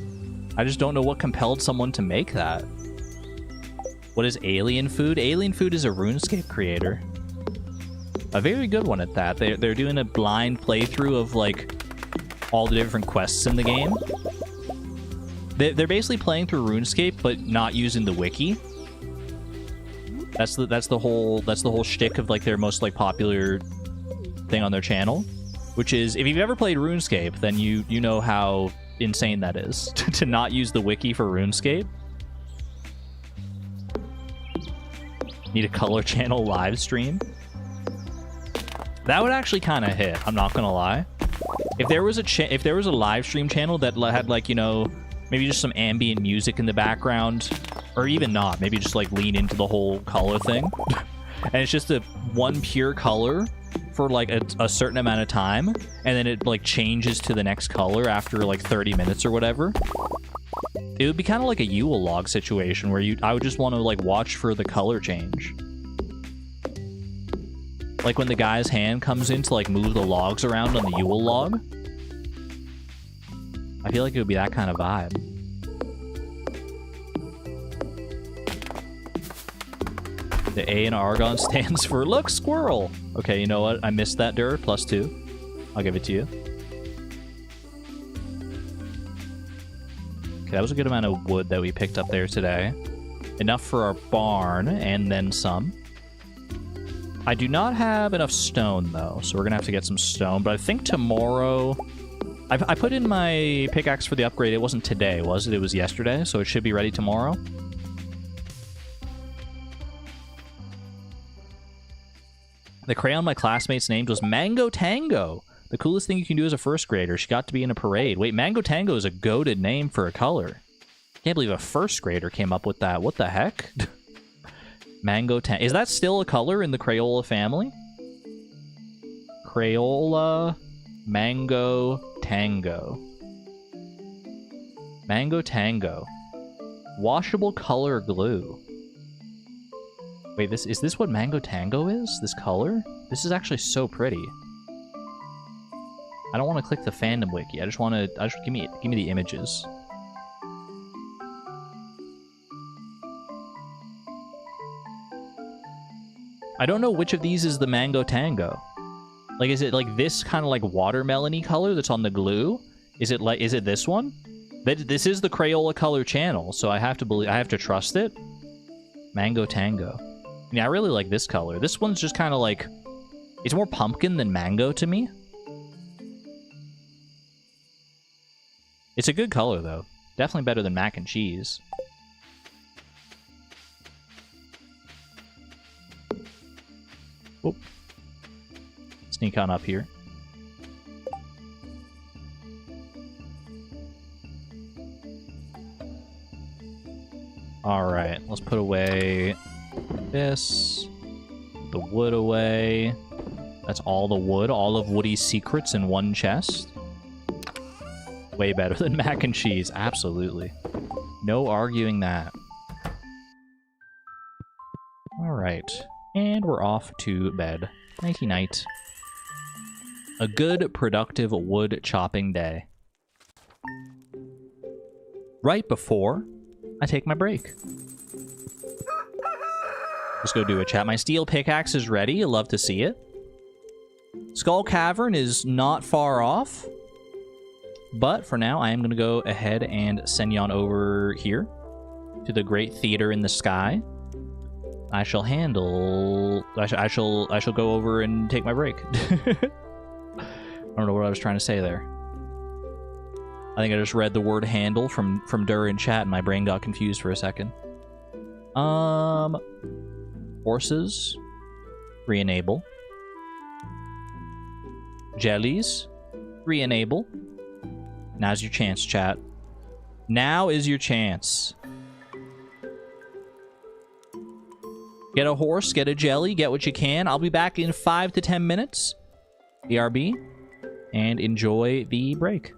I just don't know what compelled someone to make that. What is Alien Food? Alien Food is a RuneScape creator. A very good one at that. They're doing a blind playthrough of like all the different quests in the game. They're basically playing through RuneScape, but not using the wiki. That's the whole shtick of like their most like popular thing on their channel, which is, if you've ever played RuneScape, then you know how insane that is to not use the wiki for RuneScape. Need a color channel live stream. That would actually kind of hit. I'm not gonna lie. If there was a live stream channel that had like, you know, maybe just some ambient music in the background, or even not, maybe just like lean into the whole color thing, and it's just one pure color for like a certain amount of time, and then it like changes to the next color after like 30 minutes or whatever. It would be kind of like a Yule log situation where I would just want to like watch for the color change. Like when the guy's hand comes in to like move the logs around on the Yule log. I feel like it would be that kind of vibe. The A in Argon stands for look, squirrel. Okay, you know what? I missed that dirt. +2. I'll give it to you. Okay, that was a good amount of wood that we picked up there today. Enough for our barn and then some. I do not have enough stone though, so we're gonna have to get some stone, but I think tomorrow... I put in my pickaxe for the upgrade. It wasn't today, was it? It was yesterday, so it should be ready tomorrow. The crayon my classmates named was Mango Tango. The coolest thing you can do as a first grader. She got to be in a parade. Wait, Mango Tango is a goated name for a color. Can't believe a first grader came up with that. What the heck? Mango Tango. Is that still a color in the Crayola family? Crayola Mango Tango. Mango Tango. Washable color glue. Wait, is this what Mango Tango is? This color? This is actually so pretty. I don't want to click the fandom wiki. I just give me the images. I don't know which of these is the Mango Tango. Like, is it like this kind of like watermelon-y color that's on the glue? Is it this one? This is the Crayola color channel, so I have to trust it. Mango Tango. Yeah, I really like this color. This one's just kind of like, it's more pumpkin than mango to me. It's a good color though. Definitely better than mac and cheese. Whoop. Sneak on up here. Alright, let's put away this. Put the wood away. That's all the wood. All of Woody's secrets in one chest. Way better than mac and cheese. Absolutely. No arguing that. Alright. And we're off to bed. Nighty night. A good, productive wood chopping day. right before I take my break. Let's go do a chat. My steel pickaxe is ready. I love to see it. Skull Cavern is not far off. But for now, I am going to go ahead and send you on over here to the Great Theater in the Sky. I shall handle... I shall go over and take my break. I don't know what I was trying to say there. I think I just read the word handle from Dur in chat and my brain got confused for a second. Horses. Re-enable. Jellies. Re-enable. Now's your chance, chat. Now is your chance. Get a horse, get a jelly, get what you can. I'll be back in 5 to 10 minutes. BRB. And enjoy the break.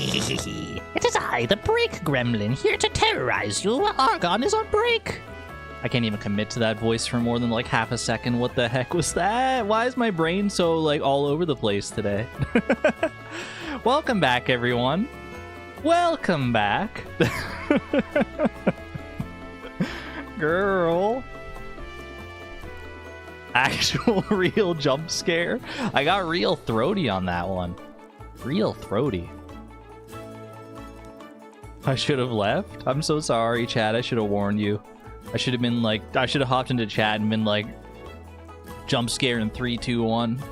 It is I, the break gremlin, here to terrorize you while Argon is on break. I can't even commit to that voice for more than like half a second. What the heck was that? Why is my brain so like all over the place today? Welcome back, everyone. Welcome back. Girl. Actual real jump scare. I got real throaty on that one. Real throaty. I should have left. I'm so sorry, Chad. I should have warned you. I should have been like, I should have hopped into chat and been like, jump scare in 3, 2, 1.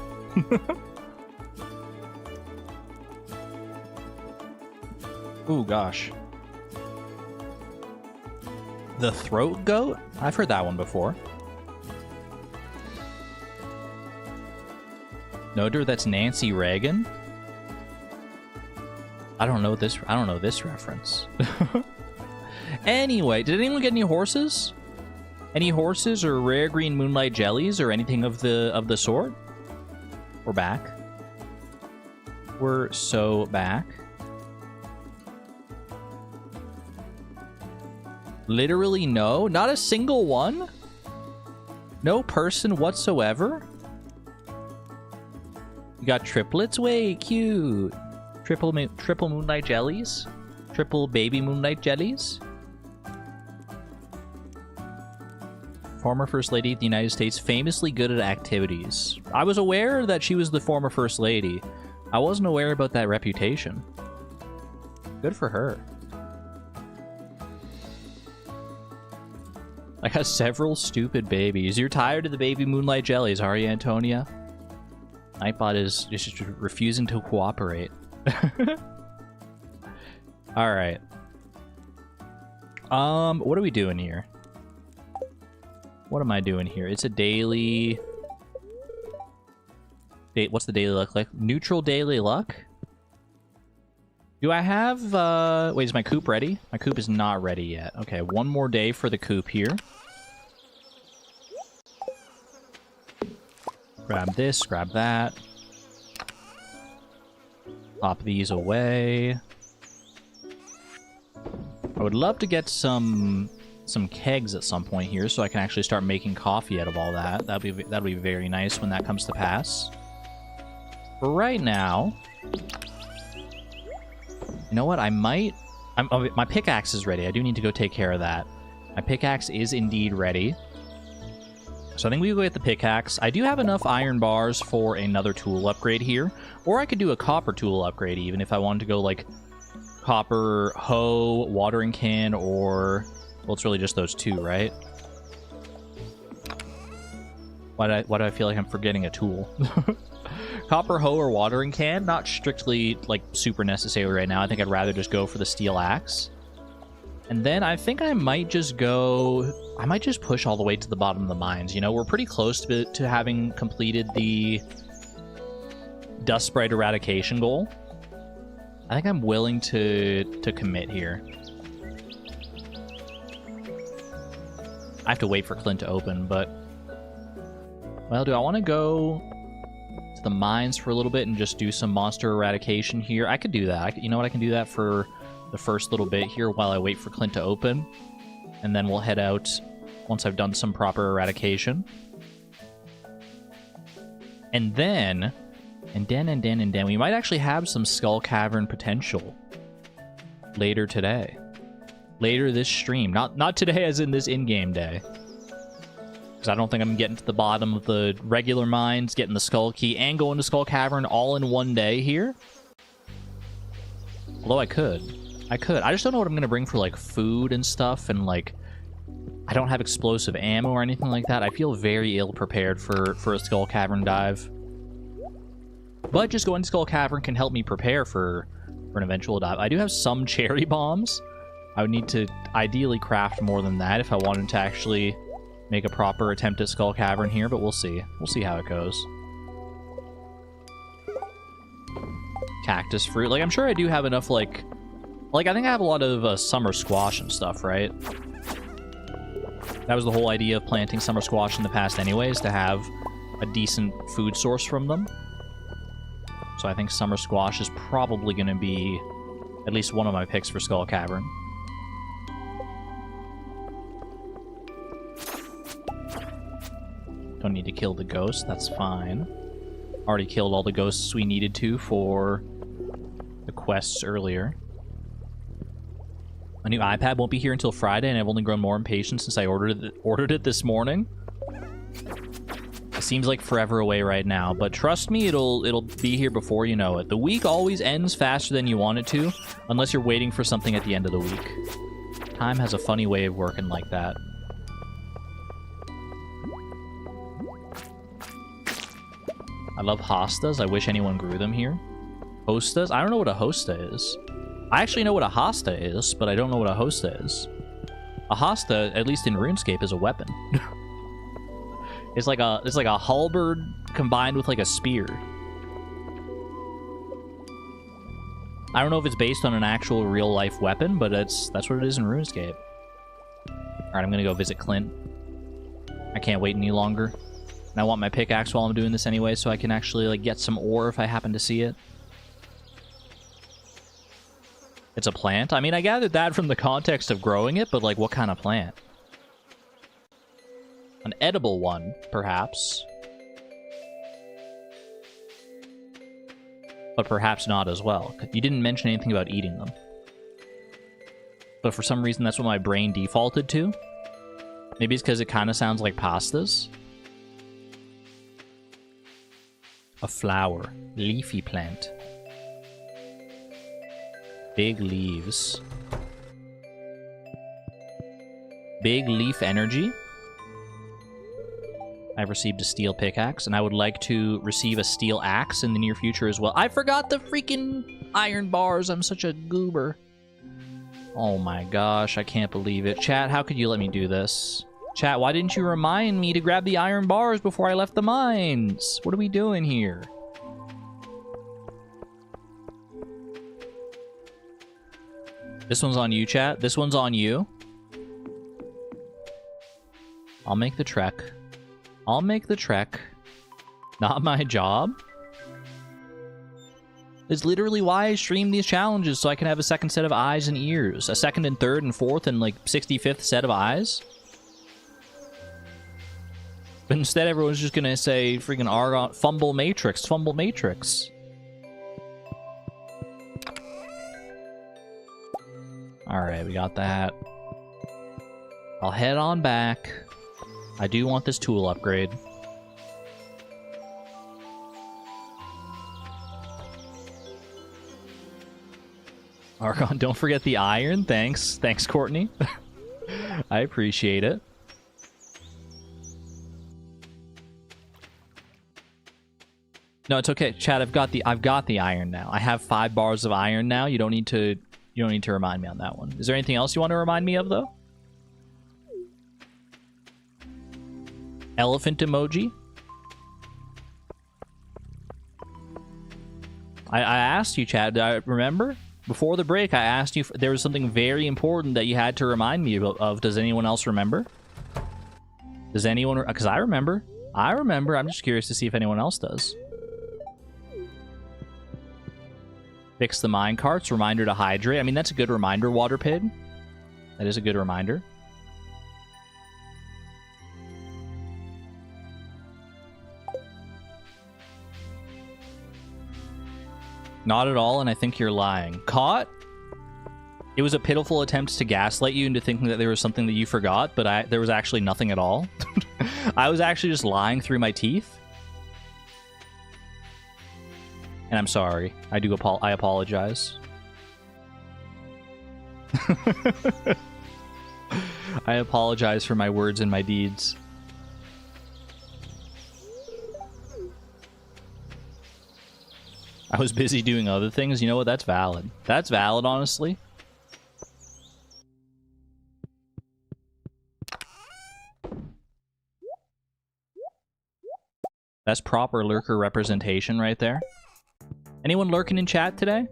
Ooh, gosh. The throat goat? I've heard that one before. Noter, that's Nancy Reagan. I don't know this reference. Anyway, did anyone get any horses? Any horses or rare green moonlight jellies or anything of the sort? We're back. We're so back. Literally no, not a single one. No person whatsoever. You got triplets? Way cute. Triple moonlight jellies? Triple baby moonlight jellies? Former First Lady of the United States, famously good at activities. I was aware that she was the former First Lady. I wasn't aware about that reputation. Good for her. I got several stupid babies. You're tired of the baby moonlight jellies, are you, Antonia? Nightbot is just refusing to cooperate. Alright. What are we doing here? What am I doing here? It's a daily... What's the daily luck like? Neutral daily luck? Do I have... Wait, is my coop ready? My coop is not ready yet. Okay, one more day for the coop here. Grab this, grab that. Pop these away. I would love to get some kegs at some point here so I can actually start making coffee out of all that. That'll be very nice when that comes to pass. For right now, you know what? my pickaxe is ready. I do need to go take care of that. My pickaxe is indeed ready. So I think we go get the pickaxe. I do have enough iron bars for another tool upgrade here. Or I could do a copper tool upgrade even if I wanted to go like copper hoe, watering can, or... Well, it's really just those two, right? Why do I feel like I'm forgetting a tool? Copper hoe or watering can, not strictly like super necessary right now. I think I'd rather just go for the steel axe. And then I think I might just push all the way to the bottom of the mines. You know, we're pretty close to having completed the dust sprite eradication goal. I think I'm willing to commit here. I have to wait for Clint to open, but... Well, do I want to go to the mines for a little bit and just do some monster eradication here? I could do that. You know what? I can do that for the first little bit here while I wait for Clint to open. And then we'll head out once I've done some proper eradication. And then... And then, we might actually have some Skull Cavern potential later today. Later this stream. Not today as in this in-game day. Because I don't think I'm getting to the bottom of the regular mines, getting the Skull Key, and going to Skull Cavern all in one day here. Although I could. I just don't know what I'm going to bring for, like, food and stuff, and, like... I don't have explosive ammo or anything like that. I feel very ill-prepared for a Skull Cavern dive. But just going to Skull Cavern can help me prepare for an eventual dive. I do have some cherry bombs. I would need to ideally craft more than that if I wanted to actually make a proper attempt at Skull Cavern here, but we'll see. We'll see how it goes. Cactus fruit. Like, I'm sure I do have enough, like I think I have a lot of summer squash and stuff, right? That was the whole idea of planting summer squash in the past anyways, to have a decent food source from them. So I think summer squash is probably going to be At least one of my picks for Skull Cavern. Don't need to kill the ghost, that's fine. Already killed all the ghosts we needed to for the quests earlier. A new iPad won't be here until Friday, and I've only grown more impatient since I ordered it this morning. It seems like forever away right now, but trust me, it'll be here before you know it. The week always ends faster than you want it to, unless you're waiting for something at the end of the week. Time has a funny way of working like that. I love hostas. I wish anyone grew them here. Hostas? I don't know what a hosta is. I actually know what a hosta is, but I don't know what a hosta is. A hosta, at least in RuneScape, is a weapon. It's like a halberd combined with like a spear. I don't know if it's based on an actual real life weapon, but that's what it is in RuneScape. Alright, I'm gonna go visit Clint. I can't wait any longer. And I want my pickaxe while I'm doing this anyway, so I can actually like get some ore if I happen to see it. It's a plant? I mean, I gathered that from the context of growing it, but like, what kind of plant? An edible one, perhaps. But perhaps not as well. You didn't mention anything about eating them. But for some reason, that's what my brain defaulted to. Maybe it's because it kind of sounds like pastas. A flower. Leafy plant. Big leaves. Big leaf energy. I've received a steel pickaxe, and I would like to receive a steel axe in the near future as well. I forgot the freaking iron bars. I'm such a goober. Oh my gosh, I can't believe it. Chat, how could you let me do this? Chat, why didn't you remind me to grab the iron bars before I left the mines? What are we doing here? This one's on you, chat. This one's on you. I'll make the trek. I'll make the trek. Not my job. It's literally why I stream these challenges, so I can have a second set of eyes and ears. A second and third and fourth and like 65th set of eyes. But instead everyone's just gonna say freaking Argon fumble matrix, fumble matrix. Alright, we got that. I'll head on back. I do want this tool upgrade. Argon, don't forget the iron. Thanks. Thanks, Courtney. I appreciate it. No, it's okay. Chad, I've got the iron now. I have 5 bars of iron now. You don't need to remind me on that one. Is there anything else you want to remind me of, though? Elephant emoji? I asked you, Chad. I remember? Before the break, I asked you if there was something very important that you had to remind me of. Does anyone else remember? Does anyone... Because I remember. I remember. I'm just curious to see if anyone else does. Fix the mine carts. Reminder to hydrate. I mean, that's a good reminder, Water Pig. That is a good reminder. Not at all, and I think you're lying. Caught? It was a pitiful attempt to gaslight you into thinking that there was something that you forgot, but there was actually nothing at all. I was actually just lying through my teeth. And I'm sorry. I apologize. I apologize for my words and my deeds. I was busy doing other things. You know what? That's valid. That's valid, honestly. That's proper lurker representation right there. Anyone lurking in chat today?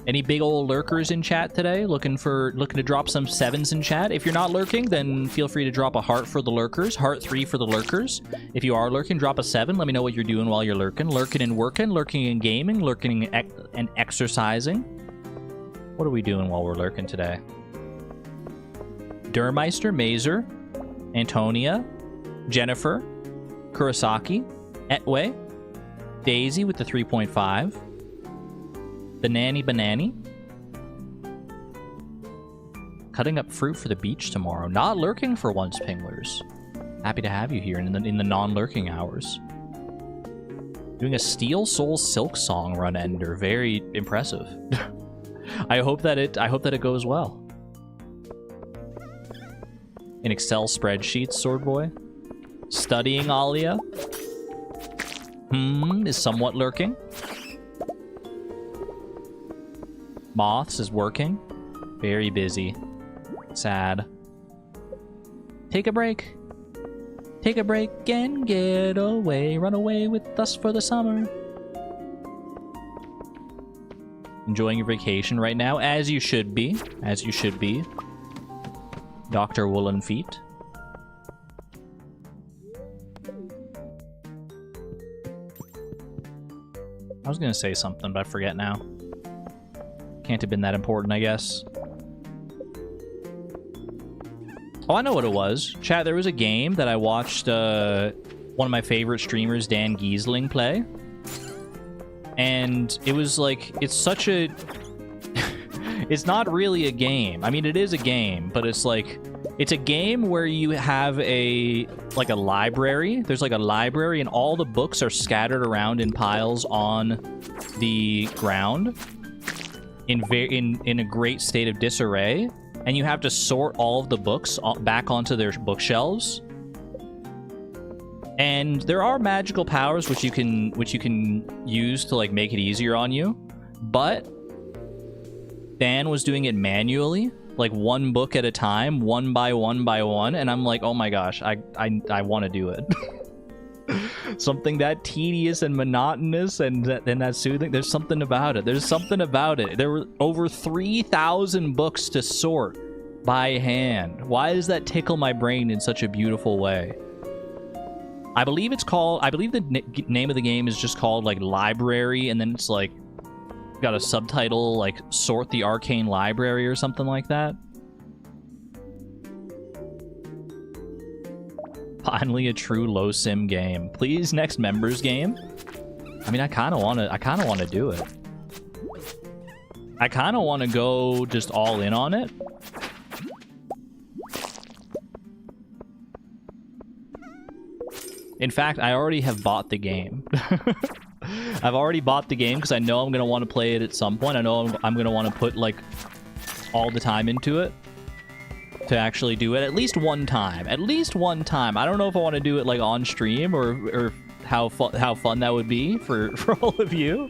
Any big old lurkers in chat today? Looking to drop some 7s in chat? If you're not lurking, then feel free to drop a heart for the lurkers. Heart 3 for the lurkers. If you are lurking, drop a 7. Let me know what you're doing while you're lurking. Lurking and working, lurking and gaming, lurking and exercising. What are we doing while we're lurking today? Durmeister, Mazer, Antonia, Jennifer, Kurosaki, Etway, Daisy with the 3.5. The Nanny Banani. Cutting up fruit for the beach tomorrow. Not lurking for once, Pinglers. Happy to have you here in the non-lurking hours. Doing a Steel Soul Silk Song run ender. Very impressive. I hope that it goes well. In Excel spreadsheets, Sword Boy. Studying Alia. Is somewhat lurking. Moths is working. Very busy. Sad. Take a break. Take a break and get away. Run away with us for the summer. Enjoying your vacation right now, as you should be. As you should be. Dr. Woolen Feet. I was gonna say something, but I forget now. Can't have been that important, I guess. Oh, I know what it was. Chat, there was a game that I watched one of my favorite streamers, Dan Giesling, play. And it was like, it's such a... it's not really a game. I mean, it is a game, but it's like... It's a game where you have a library. There's like a library, and all the books are scattered around in piles on the ground. In a great state of disarray, and you have to sort all of the books back onto their bookshelves. And there are magical powers which you can use to like make it easier on you, but Dan was doing it manually, like one book at a time, one by one, and I'm like, oh my gosh, I want to do it. Something that tedious and monotonous and that soothing. There's something about it. There's something about it. There were over 3,000 books to sort by hand. Why does that tickle my brain in such a beautiful way? I believe the name of the game is just called like Library, and then it's like got a subtitle like Sort the Arcane Library or something like that. Finally a true low sim game. Please, next members game. I mean, I kind of want to do it. I kind of want to go just all in on it. In fact, I already have bought the game. I've already bought the game because I know I'm going to want to play it at some point. I know I'm going to want to put like all the time into it to actually do it at least one time. At least one time. I don't know if I want to do it like on stream or how fun that would be for all of you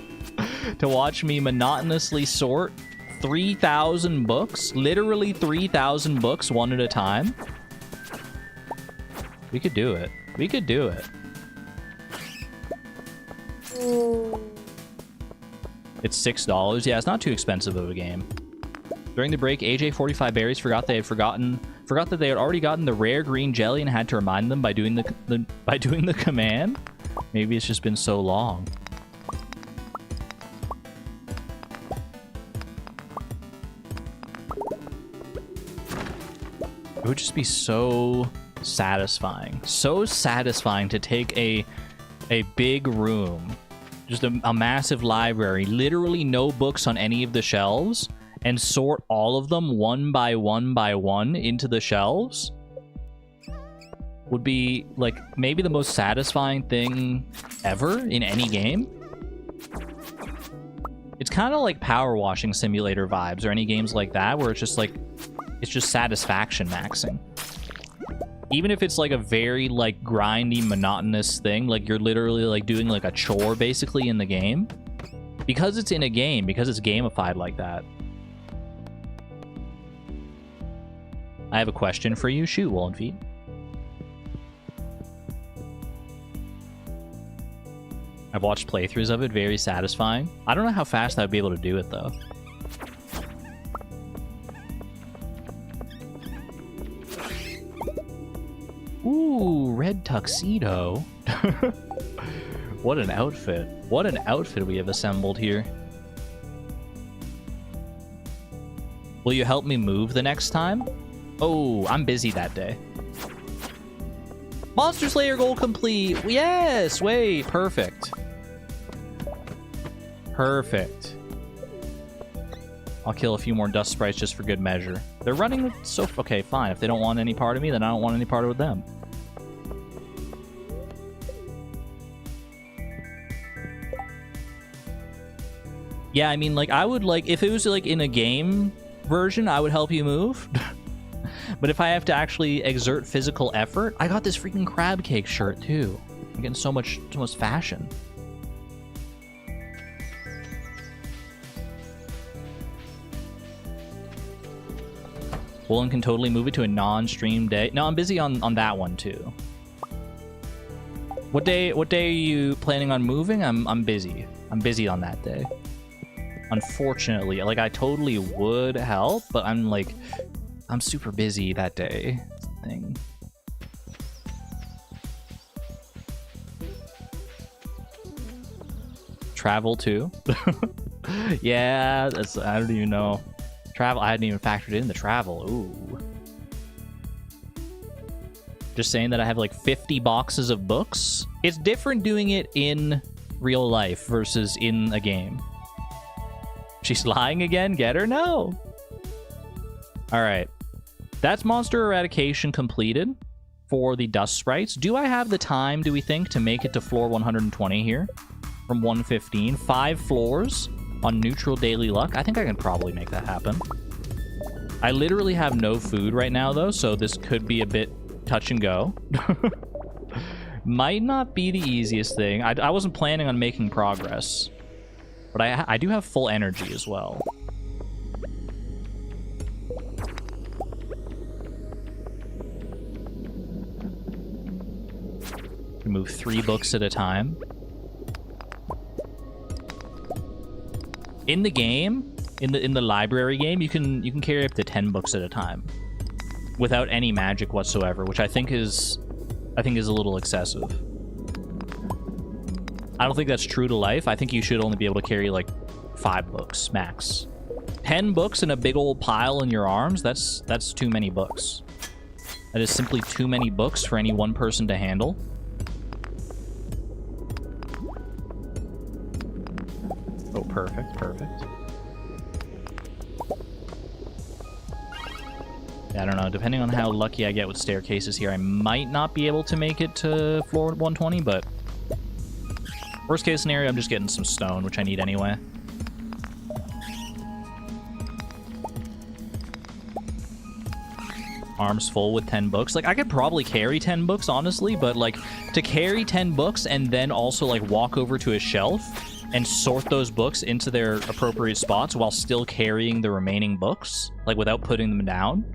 to watch me monotonously sort 3,000 books, literally 3,000 books one at a time. We could do it. We could do it. It's $6. Yeah, it's not too expensive of a game. During the break, AJ45 Berries forgot that they had already gotten the rare green jelly and had to remind them by doing the command. Maybe it's just been so long. It would just be so satisfying. So satisfying to take a big room, just a massive library, literally no books on any of the shelves, and sort all of them one by one into the shelves. Would be like maybe the most satisfying thing ever in any game. It's kind of like power washing simulator vibes or any games like that where it's just like it's just satisfaction maxing. Even if it's like a very like grindy, monotonous thing, like you're literally like doing like a chore basically in the game, because it's in a game, because it's gamified like that. I have a question for you. Shoot, Woolen Feet. I've watched playthroughs of it, very satisfying. I don't know how fast I'd be able to do it though. Ooh, red tuxedo. What an outfit. What an outfit we have assembled here. Will you help me move the next time? Oh, I'm busy that day. Monster Slayer goal complete. Yes, wait, perfect. Perfect. I'll kill a few more dust sprites just for good measure. They're running so... Okay, fine. If they don't want any part of me, then I don't want any part of them. Yeah, I mean, like, I would, like, if it was, like, in a game version, I would help you move. But if I have to actually exert physical effort... I got this freaking crab cake shirt, too. I'm getting so much fashion. Woolen can totally move it to a non-stream day. No, I'm busy on that one, too. What day are you planning on moving? I'm busy. I'm busy on that day. Unfortunately, like, I totally would help, but I'm super busy that day. Thing. Travel too. Yeah, that's, I don't even know. Travel, I hadn't even factored in the travel. Ooh. Just saying that I have like 50 boxes of books. It's different doing it in real life versus in a game. She's lying again? Get her? No. All right. That's monster eradication completed for the dust sprites. Do I have the time, do we think, to make it to floor 120 here? From 115. 5 floors on neutral daily luck. I think I can probably make that happen. I literally have no food right now, though, so this could be a bit touch and go. Might not be the easiest thing. I wasn't planning on making progress. But I do have full energy as well. Can move 3 books at a time. In the game, in the library game, you can carry up to 10 books at a time without any magic whatsoever, which I think is a little excessive. I don't think that's true to life. I think you should only be able to carry like 5 books max. 10 books in a big old pile in your arms, that's too many books. That is simply too many books for any one person to handle. Oh, perfect, perfect. Yeah, I don't know. Depending on how lucky I get with staircases here, I might not be able to make it to floor 120, but worst case scenario, I'm just getting some stone, which I need anyway. Arms full with 10 books. Like, I could probably carry 10 books, honestly, but, like, to carry 10 books and then also, like, walk over to a shelf and sort those books into their appropriate spots while still carrying the remaining books, like, without putting them down.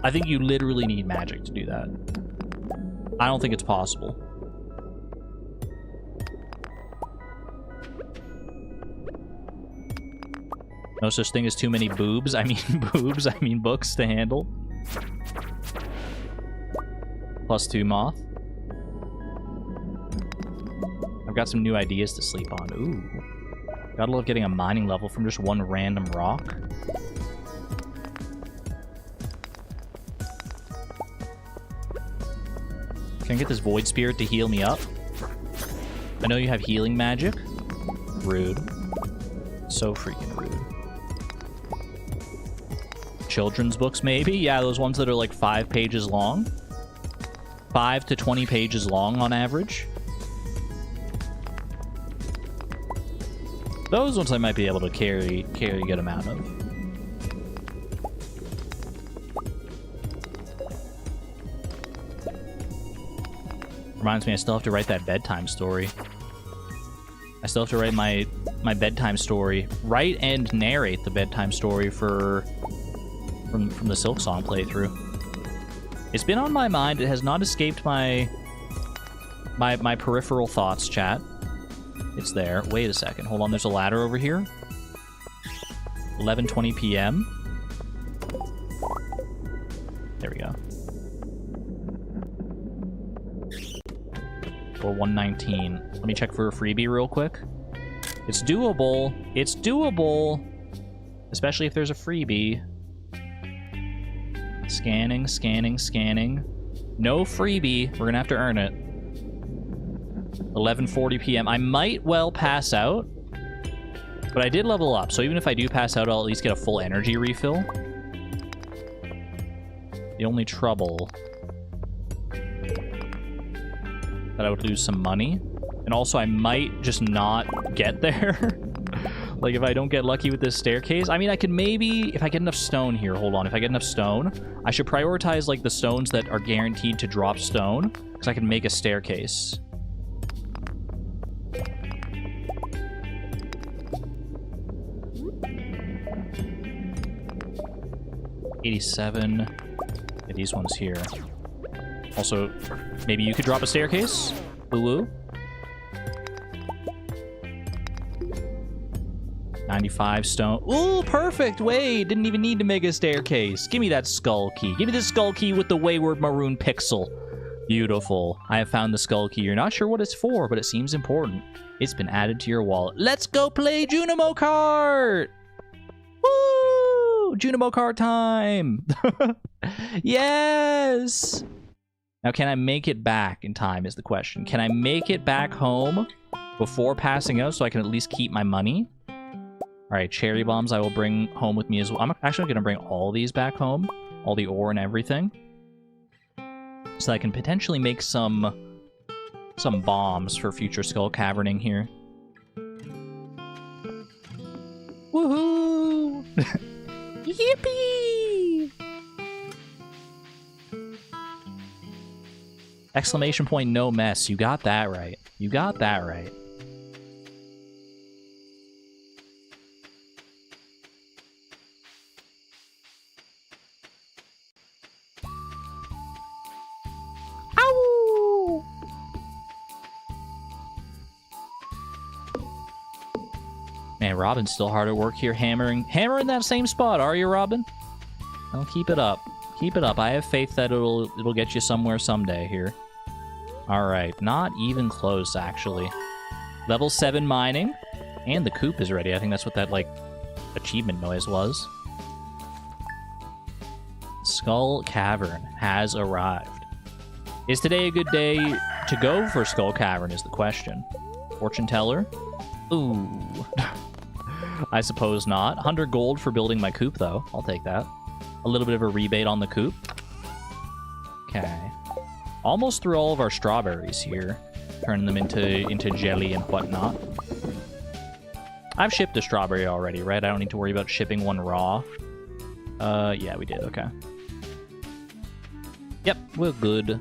I think you literally need magic to do that. I don't think it's possible. No such thing as too many boobs. I mean boobs. I mean books to handle. +2 moth. I've got some new ideas to sleep on. Ooh. Gotta love getting a mining level from just one random rock. Can I get this void spirit to heal me up? I know you have healing magic. Rude. So freaking rude. Children's books, maybe? Yeah, those ones that are like 5 pages long. 5 to 20 pages long on average. Those ones I might be able to carry a good amount of. Reminds me, I still have to write that bedtime story. I still have to write my bedtime story. Write and narrate the bedtime story from the Silk Song playthrough. It's been on my mind. It has not escaped my peripheral thoughts, chat. It's there. Wait a second. Hold on. There's a ladder over here. 11:20 p.m. There we go. or 119. Let me check for a freebie real quick. It's doable. It's doable. Especially if there's a freebie. Scanning, scanning, scanning. No freebie. We're gonna have to earn it. 11:40 p.m. I might well pass out, but I did level up, so even if I do pass out, I'll at least get a full energy refill. The only trouble that I would lose some money, and also I might just not get there. Like, if I don't get lucky with this staircase. I mean, I could maybe, if I get enough stone here, hold on. If I get enough stone, I should prioritize, like, the stones that are guaranteed to drop stone, because I can make a staircase. $87. Yeah, these ones here. Also, maybe you could drop a staircase? Woo-woo. 95 stone. Ooh, perfect. Wait, didn't even need to make a staircase. Give me that skull key. Give me the skull key with the wayward maroon pixel. Beautiful. I have found the skull key. You're not sure what it's for, but it seems important. It's been added to your wallet. Let's go play Junimo Kart! Woo! Junimo Kart time! Yes! Now, can I make it back in time is the question. Can I make it back home before passing out so I can at least keep my money? Alright, cherry bombs I will bring home with me as well. I'm actually going to bring all these back home. All the ore and everything. So I can potentially make some bombs for future skull caverning here. Woohoo! Yippee! Exclamation point, no mess. You got that right. You got that right. Ow! Man, Robin's still hard at work here, hammering that same spot, are you, Robin? Well, keep it up. Keep it up. I have faith that it'll get you somewhere someday here. Alright, not even close, actually. Level 7 mining. And the coop is ready. I think that's what that, like, achievement noise was. Skull Cavern has arrived. Is today a good day to go for Skull Cavern is the question. Fortune teller? Ooh. I suppose not. 100 gold for building my coop, though. I'll take that. A little bit of a rebate on the coop. Okay. Almost through all of our strawberries here. Turning them into jelly and whatnot. I've shipped a strawberry already, right? I don't need to worry about shipping one raw. Yeah, we did. Okay. Yep, we're good.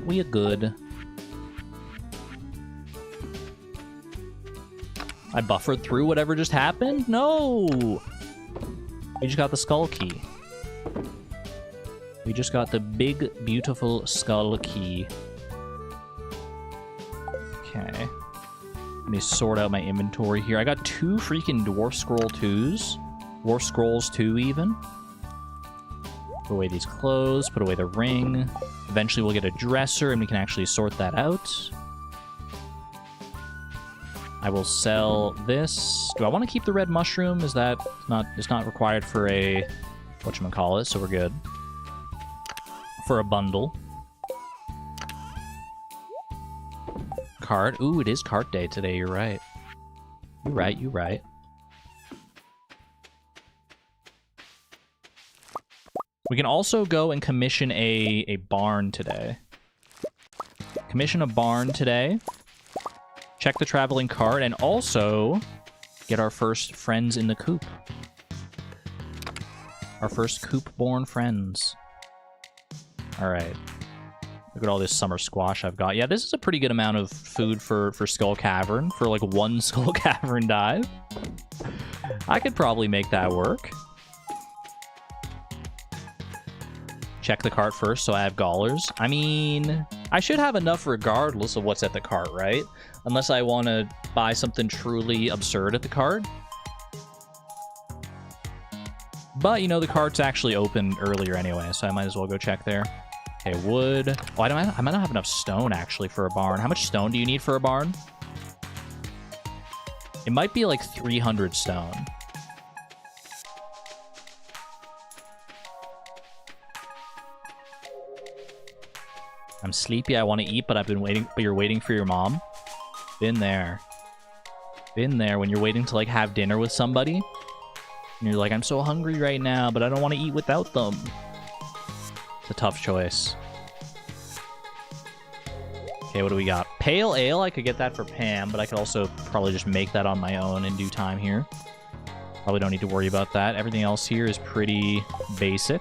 We're good. I buffered through whatever just happened? No! We just got the skull key. We just got the big, beautiful skull key. Okay. Let me sort out my inventory here. I got 2 freaking Dwarf Scroll 2s. Dwarf Scrolls 2, even. Put away these clothes. Put away the ring. Eventually we'll get a dresser, and we can actually sort that out. I will sell this. Do I want to keep the red mushroom? Is that not... It's not required for a... whatchamacallit, so we're good. For a bundle. Cart. Ooh, it is cart day today. You're right. You're right. You're right. We can also go and commission a barn today. Commission a barn today. Check the traveling cart and also get our first friends in the coop. Our first coop-born friends. Alright. Look at all this summer squash I've got. Yeah, this is a pretty good amount of food for Skull Cavern. For like 1 Skull Cavern dive. I could probably make that work. Check the cart first so I have dollars. I mean, I should have enough regardless of what's at the cart, right? Unless I want to buy something truly absurd at the cart. But, you know, the cart's actually open earlier anyway, so I might as well go check there. Okay, wood. Oh, I might not have enough stone, actually, for a barn. How much stone do you need for a barn? It might be like 300 stone. I'm sleepy. I want to eat, but I've been waiting. But you're waiting for your mom? Been there. Been there when you're waiting to, like, have dinner with somebody. And you're like, I'm so hungry right now, but I don't want to eat without them. It's a tough choice. Okay, what do we got? Pale ale, I could get that for Pam, but I could also probably just make that on my own in due time here. Probably don't need to worry about that. Everything else here is pretty basic.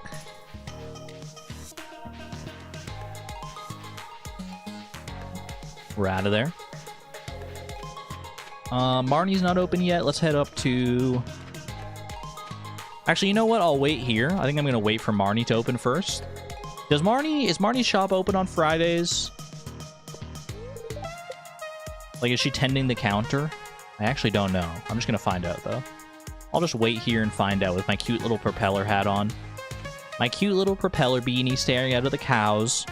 We're out of there. Marnie's not open yet. Let's head up to... Actually, you know what? I'll wait here. I think I'm going to wait for Marnie to open first. Is Marnie's shop open on Fridays? Like, is she tending the counter? I actually don't know. I'm just going to find out, though. I'll just wait here and find out with my cute little propeller hat on. My cute little propeller beanie staring out of the cows,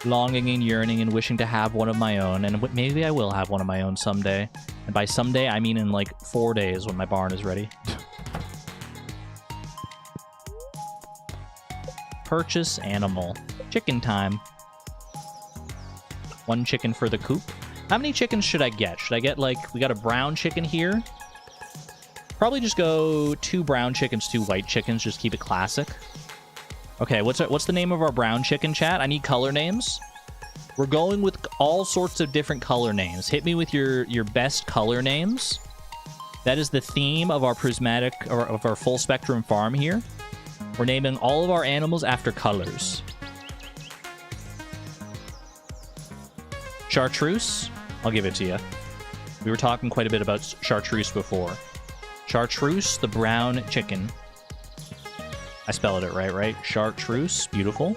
longing and yearning and wishing to have one of my own. And maybe I will have one of my own someday. And by someday, I mean in like 4 days when my barn is ready. Purchase animal. Chicken time. 1 chicken for the coop. How many chickens should I get? Should I get, like, we got a brown chicken here? Probably just go 2 brown chickens, 2 white chickens. Just keep it classic. Okay, what's the name of our brown chicken, chat? I need color names. We're going with all sorts of different color names. Hit me with your best color names. That is the theme of our prismatic, or of our full spectrum farm here. We're naming all of our animals after colors. Chartreuse? I'll give it to you. We were talking quite a bit about chartreuse before. Chartreuse, the brown chicken. I spelled it right? Chartreuse. Beautiful.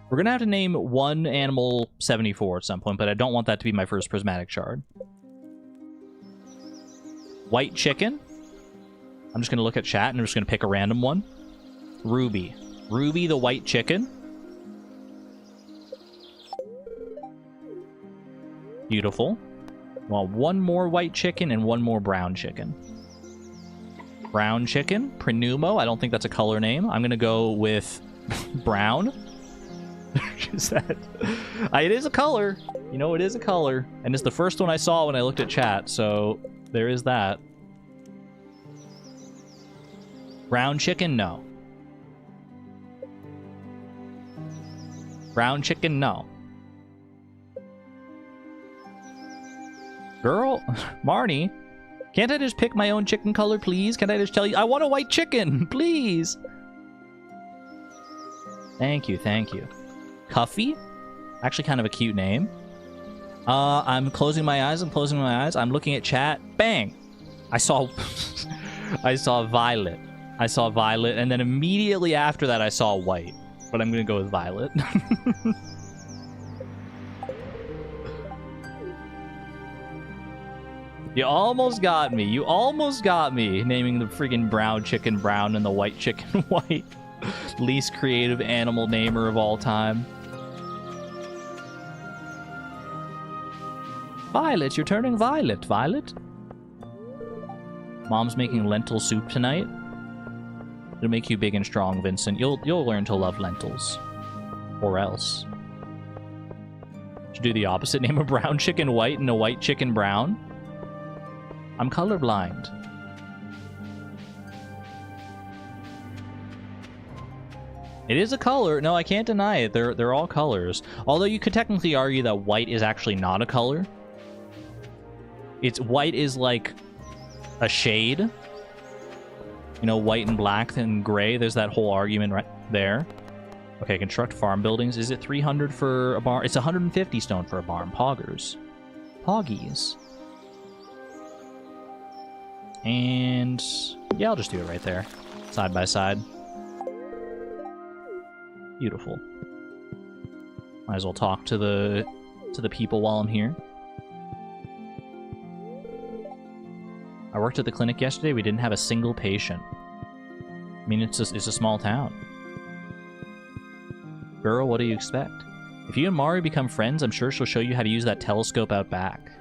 We're going to have to name one animal 74 at some point, but I don't want that to be my first prismatic shard. White chicken. I'm just going to look at chat and I'm just going to pick a random one. Ruby. Ruby the white chicken. Beautiful. Well, 1 more white chicken and 1 more brown chicken. Brown chicken. Prenumo. I don't think that's a color name. I'm going to go with brown. Is that... it is a color. You know, it is a color. And it's the first one I saw when I looked at chat, so there is that. Brown chicken? No. Brown chicken? No. Girl, Marnie, can't I just pick my own chicken color, please? Can't I just tell you, I want a white chicken, please? Thank you, thank you. Cuffy? Actually kind of a cute name. I'm closing my eyes, I'm looking at chat. Bang! I saw... I saw violet. I saw violet, and then immediately after that I saw white. But I'm gonna go with violet. You almost got me. You almost got me naming the freaking brown chicken brown and the white chicken white. Least creative animal namer of all time. Violet, you're turning violet, Violet. Mom's making lentil soup tonight. It'll make you big and strong, Vincent. You'll learn to love lentils. Or else. Should do the opposite. Name a brown chicken white and a white chicken brown. I'm colorblind. It is a color. No, I can't deny it. They're all colors. Although you could technically argue that white is actually not a color. White is like a shade. You know, white and black and gray. There's that whole argument right there. Okay, construct farm buildings. Is it 300 for a barn? It's 150 stone for a barn. Poggers. Poggies. And yeah, I'll just do it right there. Side by side. Beautiful. Might as well talk to the people while I'm here. I worked at the clinic yesterday. We didn't have a single patient. I mean, it's a small town. Girl, what do you expect? If you and Mari become friends, I'm sure she'll show you how to use that telescope out back.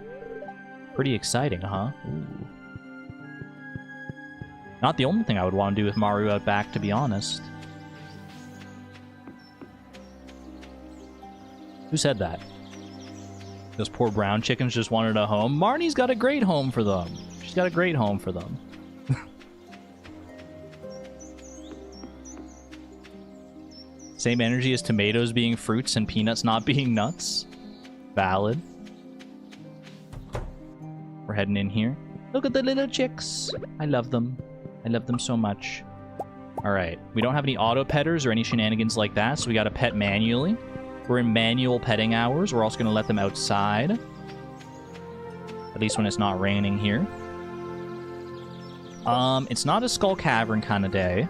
Pretty exciting, huh? Ooh. Not the only thing I would want to do with Maru out back, to be honest. Who said that? Those poor brown chickens just wanted a home. Marnie's got a great home for them. She's got a great home for them. Same energy as tomatoes being fruits and peanuts not being nuts. Valid. We're heading in here. Look at the little chicks. I love them. I love them so much. Alright. We don't have any auto petters or any shenanigans like that, so we gotta pet manually. We're in manual petting hours. We're also gonna let them outside. At least when it's not raining here. It's not a Skull Cavern kind of day.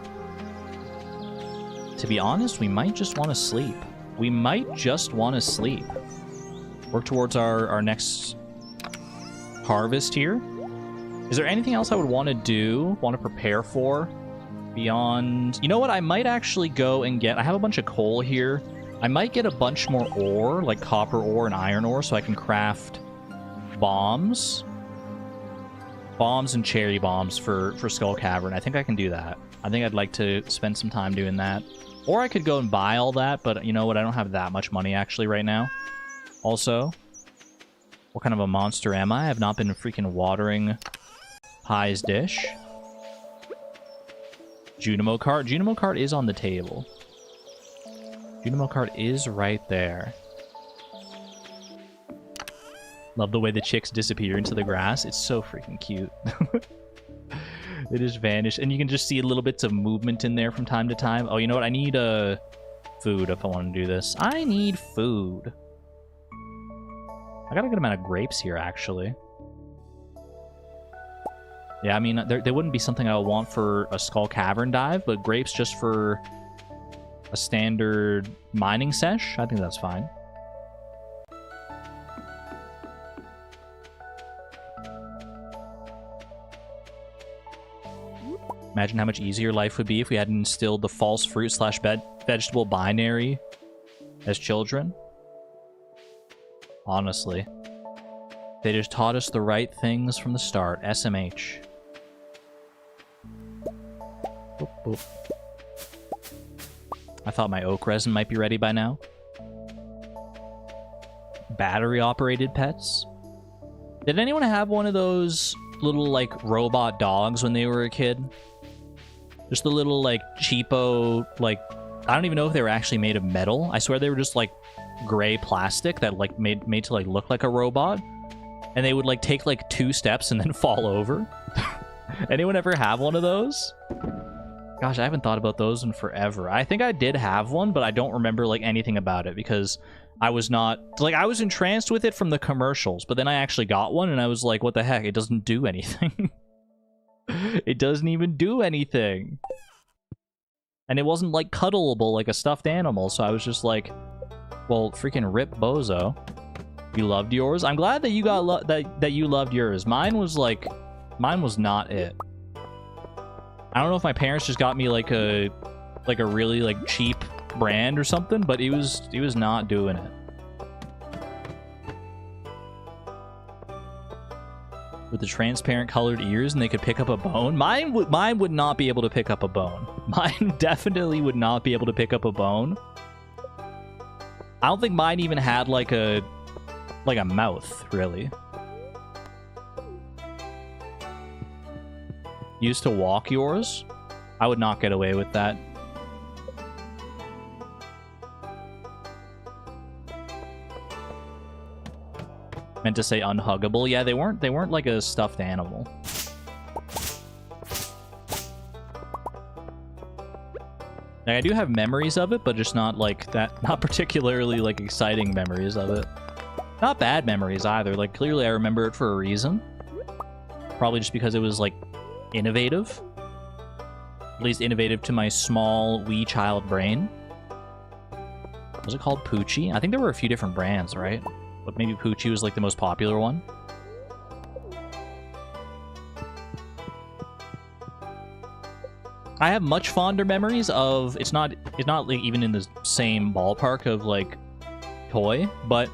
To be honest, we might just want to sleep. We might just want to sleep. Work towards our next harvest here. Is there anything else I would want to do, want to prepare for beyond... You know what? I might actually go and get... I have a bunch of coal here. I might get a bunch more ore, like copper ore and iron ore, so I can craft bombs. Bombs and cherry bombs for Skull Cavern. I think I can do that. I think I'd like to spend some time doing that. Or I could go and buy all that, but you know what? I don't have that much money actually right now. Also, what kind of a monster am I? I've not been freaking watering Pie's dish. Junimo cart. Junimo cart is on the table. Junimo cart is right there. Love the way the chicks disappear into the grass. It's so freaking cute. They just vanish, and you can just see little bits of movement in there from time to time. Oh, you know what? I need food if I want to do this. I need food. I got a good amount of grapes here, actually. Yeah, I mean, they wouldn't be something I would want for a Skull Cavern dive, but grapes just for a standard mining sesh, I think that's fine. Imagine how much easier life would be if we hadn't instilled the false fruit slash vegetable binary as children. Honestly. They just taught us the right things from the start. SMH. Boop, boop. I thought my oak resin might be ready by now. Battery-operated pets? Did anyone have one of those little, like, robot dogs when they were a kid? Just the little, like, cheapo, like... I don't even know if they were actually made of metal. I swear they were just, like, gray plastic that, like, made to, like, look like a robot. And they would, like, take, like, 2 steps and then fall over. Anyone ever have one of those? Gosh, I haven't thought about those in forever. I think I did have one, but I don't remember, like, anything about it because I was not... Like, I was entranced with it from the commercials, but then I actually got one and I was like, what the heck? It doesn't do anything. It doesn't even do anything. And it wasn't, like, cuddleable like a stuffed animal, so I was just like, well, freaking rip bozo. You loved yours? I'm glad that you got that you loved yours. Mine was, like... Mine was not it. I don't know if my parents just got me, like a really, like, cheap brand or something, but it was not doing it. With the transparent colored ears and they could pick up a bone. Mine would not be able to pick up a bone. Mine definitely would not be able to pick up a bone. I don't think mine even had like a mouth, really. Used to walk yours? I would not get away with that. Meant to say unhuggable. Yeah, they weren't like a stuffed animal. Like, I do have memories of it, but just not like that, not particularly like exciting memories of it. Not bad memories either. Like, clearly I remember it for a reason. Probably just because it was like innovative. At least innovative to my small wee child brain. Was it called Poochie? I think there were a few different brands, right? But maybe Poochie was like the most popular one. I have much fonder memories of, it's not like even in the same ballpark of like toy, but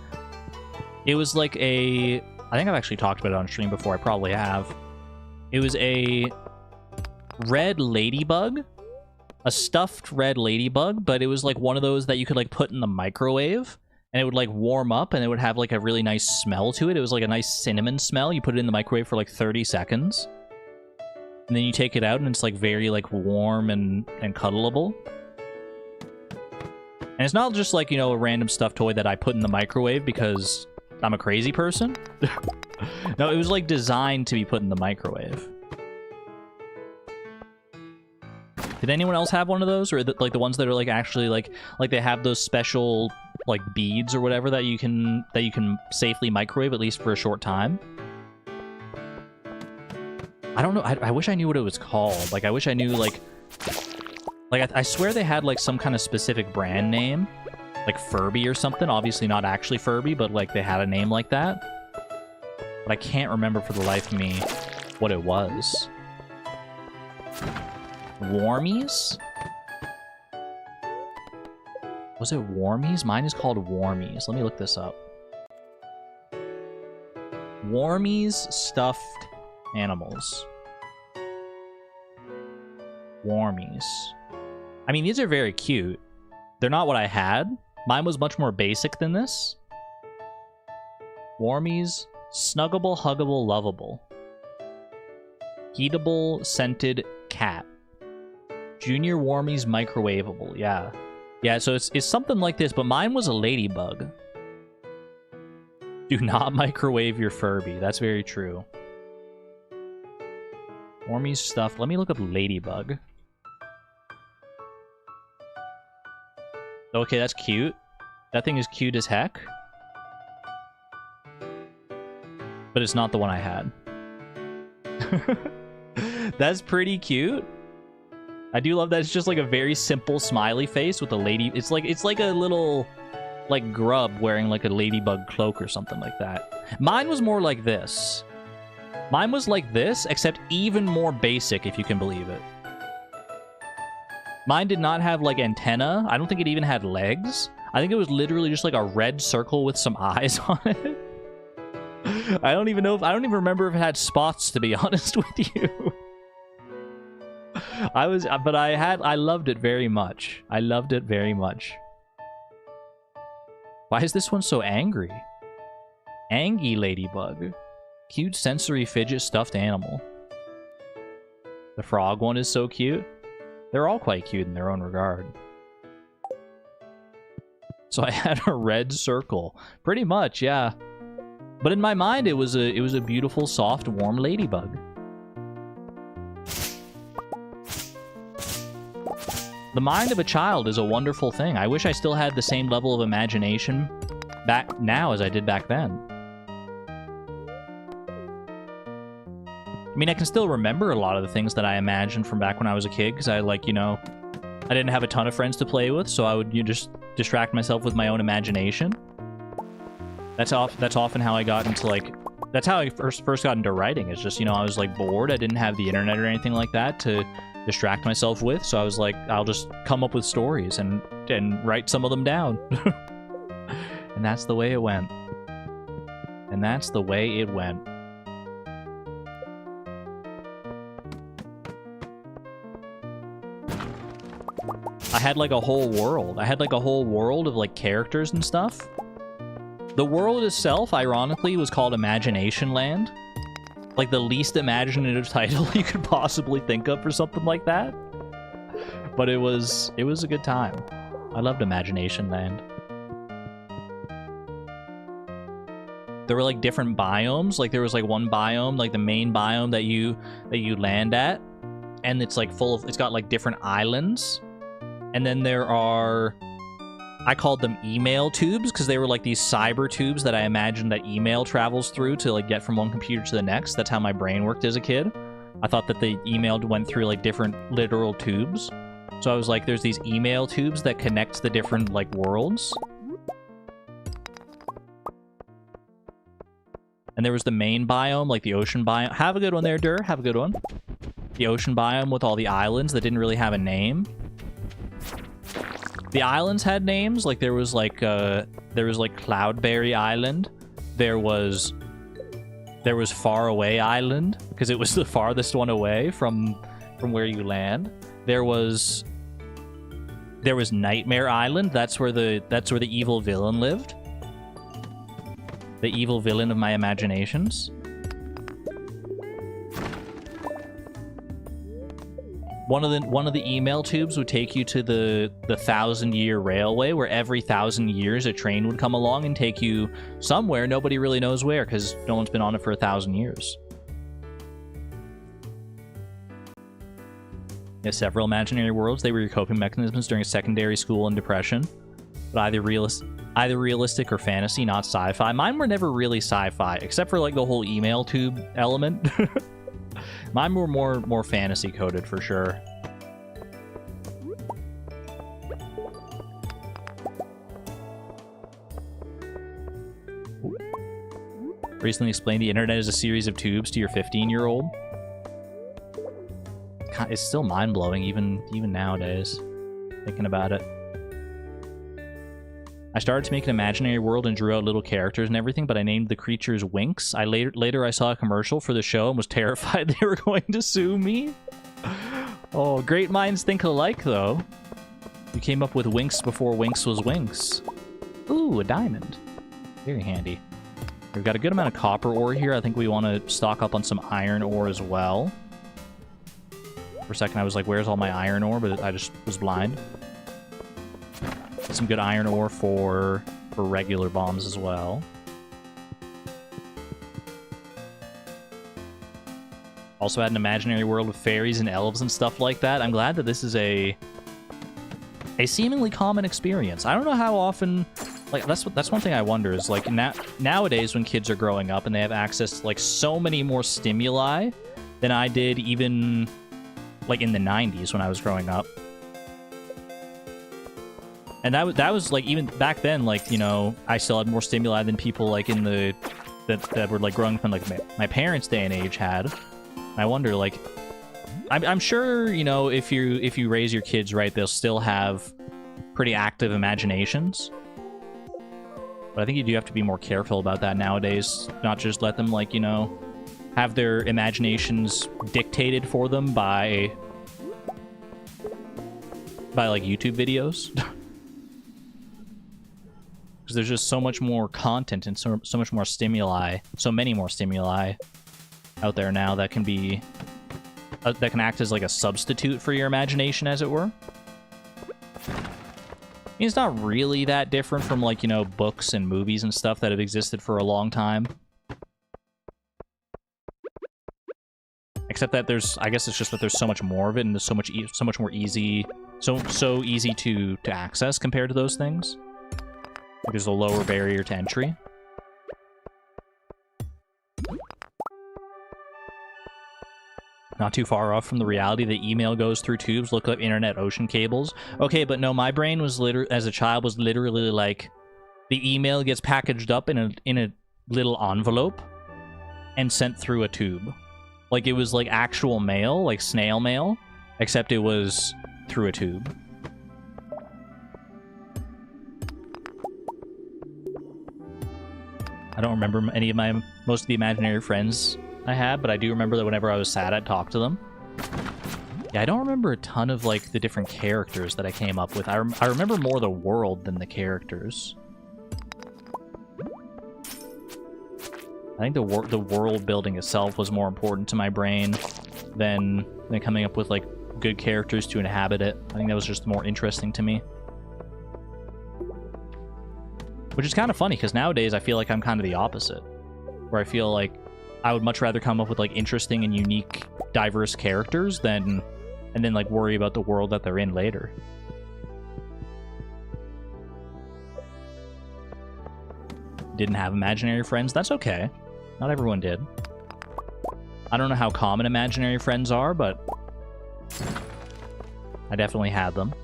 it was like I think I've actually talked about it on stream before. I probably have. It was a red ladybug, a stuffed red ladybug, but it was like one of those that you could like put in the microwave and it would like warm up and it would have like a really nice smell to it. It was like a nice cinnamon smell. You put it in the microwave for like 30 seconds. And then you take it out and it's like very like warm and cuddleable. And it's not just like, you know, a random stuffed toy that I put in the microwave because I'm a crazy person. No, it was like designed to be put in the microwave. Did anyone else have one of those? Or like the ones that are like actually like they have those special like beads or whatever that you can safely microwave at least for a short time? I don't know. I wish I knew what it was called. Like I wish I knew like I swear they had like some kind of specific brand name, like Furby or something. Obviously not actually Furby, but like they had a name like that. But I can't remember for the life of me what it was. Warmies? Was it Warmies? Mine is called Warmies. Let me look this up. Warmies stuffed animals. Warmies. I mean, these are very cute. They're not what I had. Mine was much more basic than this. Warmies, snuggable, huggable, lovable. Heatable, scented cat. Junior Warmies microwavable. Yeah. Yeah, so it's something like this, but mine was a ladybug. Do not microwave your Furby. That's very true. Warmies stuff. Let me look up ladybug. Okay, that's cute. That thing is cute as heck. But it's not the one I had. That's pretty cute. I do love that it's just like a very simple smiley face with a lady. It's like a little like grub wearing like a ladybug cloak or something like that. Mine was more like this. Mine was like this, except even more basic, if you can believe it. Mine did not have like antenna. I don't think it even had legs. I think it was literally just like a red circle with some eyes on it. I don't even remember if it had spots, to be honest with you. I loved it very much. I loved it very much. Why is this one so angry? Angie ladybug. Cute sensory fidget stuffed animal. The frog one is so cute. They're all quite cute in their own regard. So I had a red circle. Pretty much, yeah. But in my mind, it was a beautiful, soft, warm ladybug. The mind of a child is a wonderful thing. I wish I still had the same level of imagination back now as I did back then. I mean, I can still remember a lot of the things that I imagined from back when I was a kid, because I, like, you know, I didn't have a ton of friends to play with, so I would just distract myself with my own imagination. That's often how I got into, like, that's how I first got into writing. It's just, you know, I was, like, bored. I didn't have the internet or anything like that to distract myself with, so I was like, I'll just come up with stories and write some of them down. And that's the way it went. And that's the way it went. I had like a whole world. I had like a whole world of like characters and stuff. The world itself, ironically, was called Imagination Land. Like the least imaginative title you could possibly think of for something like that. But it was a good time. I loved Imagination Land. There were like different biomes. Like there was like one biome, like the main biome that you land at, and it's like it's got like different islands. And then there are, I called them email tubes because they were like these cyber tubes that I imagined that email travels through to like get from one computer to the next. That's how my brain worked as a kid. I thought that the email went through like different literal tubes. So I was like, there's these email tubes that connect the different like worlds. And there was the main biome, like the ocean biome. Have a good one there, Dur. Have a good one. The ocean biome with all the islands that didn't really have a name. The islands had names. Like there was like Cloudberry Island. There was Far Away Island because it was the farthest one away from where you land. There was Nightmare Island. That's where the evil villain lived. The evil villain of my imaginations. One of the email tubes would take you to the 1,000-year railway, where every 1,000 years a train would come along and take you somewhere. Nobody really knows where, because no one's been on it for 1,000 years. Yeah, several imaginary worlds. They were your coping mechanisms during secondary school and depression. But either realistic or fantasy, not sci-fi. Mine were never really sci-fi, except for like the whole email tube element. Mine were more fantasy coded for sure. Recently explained the internet as a series of tubes to your 15-year-old. It's still mind-blowing even nowadays, thinking about it. I started to make an imaginary world and drew out little characters and everything, but I named the creatures Winx. Later I saw a commercial for the show and was terrified they were going to sue me. Oh, great minds think alike, though. You came up with Winx before Winx was Winx. Ooh, a diamond. Very handy. We've got a good amount of copper ore here. I think we want to stock up on some iron ore as well. For a second, I was like, where's all my iron ore? But I just was blind. Some good iron ore for regular bombs as well. Also had an imaginary world with fairies and elves and stuff like that. I'm glad that this is a seemingly common experience. I don't know how often, like that's one thing I wonder is like nowadays when kids are growing up and they have access to like so many more stimuli than I did even like in the 90s when I was growing up. And that was like, even back then, like, you know, I still had more stimuli than people like in the that were like growing up in like my parents' day and age had. I wonder, like, I'm sure, you know, if you raise your kids right, they'll still have pretty active imaginations. But I think you do have to be more careful about that nowadays. Not just let them, like, you know, have their imaginations dictated for them by like YouTube videos. Because there's just so much more content and so much more stimuli, so many more stimuli out there now that can be that can act as like a substitute for your imagination, as it were. I mean, it's not really that different from, like, you know, books and movies and stuff that have existed for a long time. Except that I guess it's just that there's so much more of it and there's so much more easy, so easy to access compared to those things. Like there's a lower barrier to entry. Not too far off from the reality that email goes through tubes, look up internet ocean cables. Okay, but no, my brain was as a child was literally like, the email gets packaged up in a little envelope and sent through a tube. Like it was like actual mail, like snail mail, except it was through a tube. I don't remember most of the imaginary friends I had, but I do remember that whenever I was sad, I'd talk to them. Yeah, I don't remember a ton of, like, the different characters that I came up with. I remember more the world than the characters. I think the world building itself was more important to my brain than coming up with, like, good characters to inhabit it. I think that was just more interesting to me. Which is kind of funny, because nowadays I feel like I'm kind of the opposite. Where I feel like I would much rather come up with, like, interesting and unique, diverse characters and then, like, worry about the world that they're in later. Didn't have imaginary friends? That's okay. Not everyone did. I don't know how common imaginary friends are, but I definitely had them.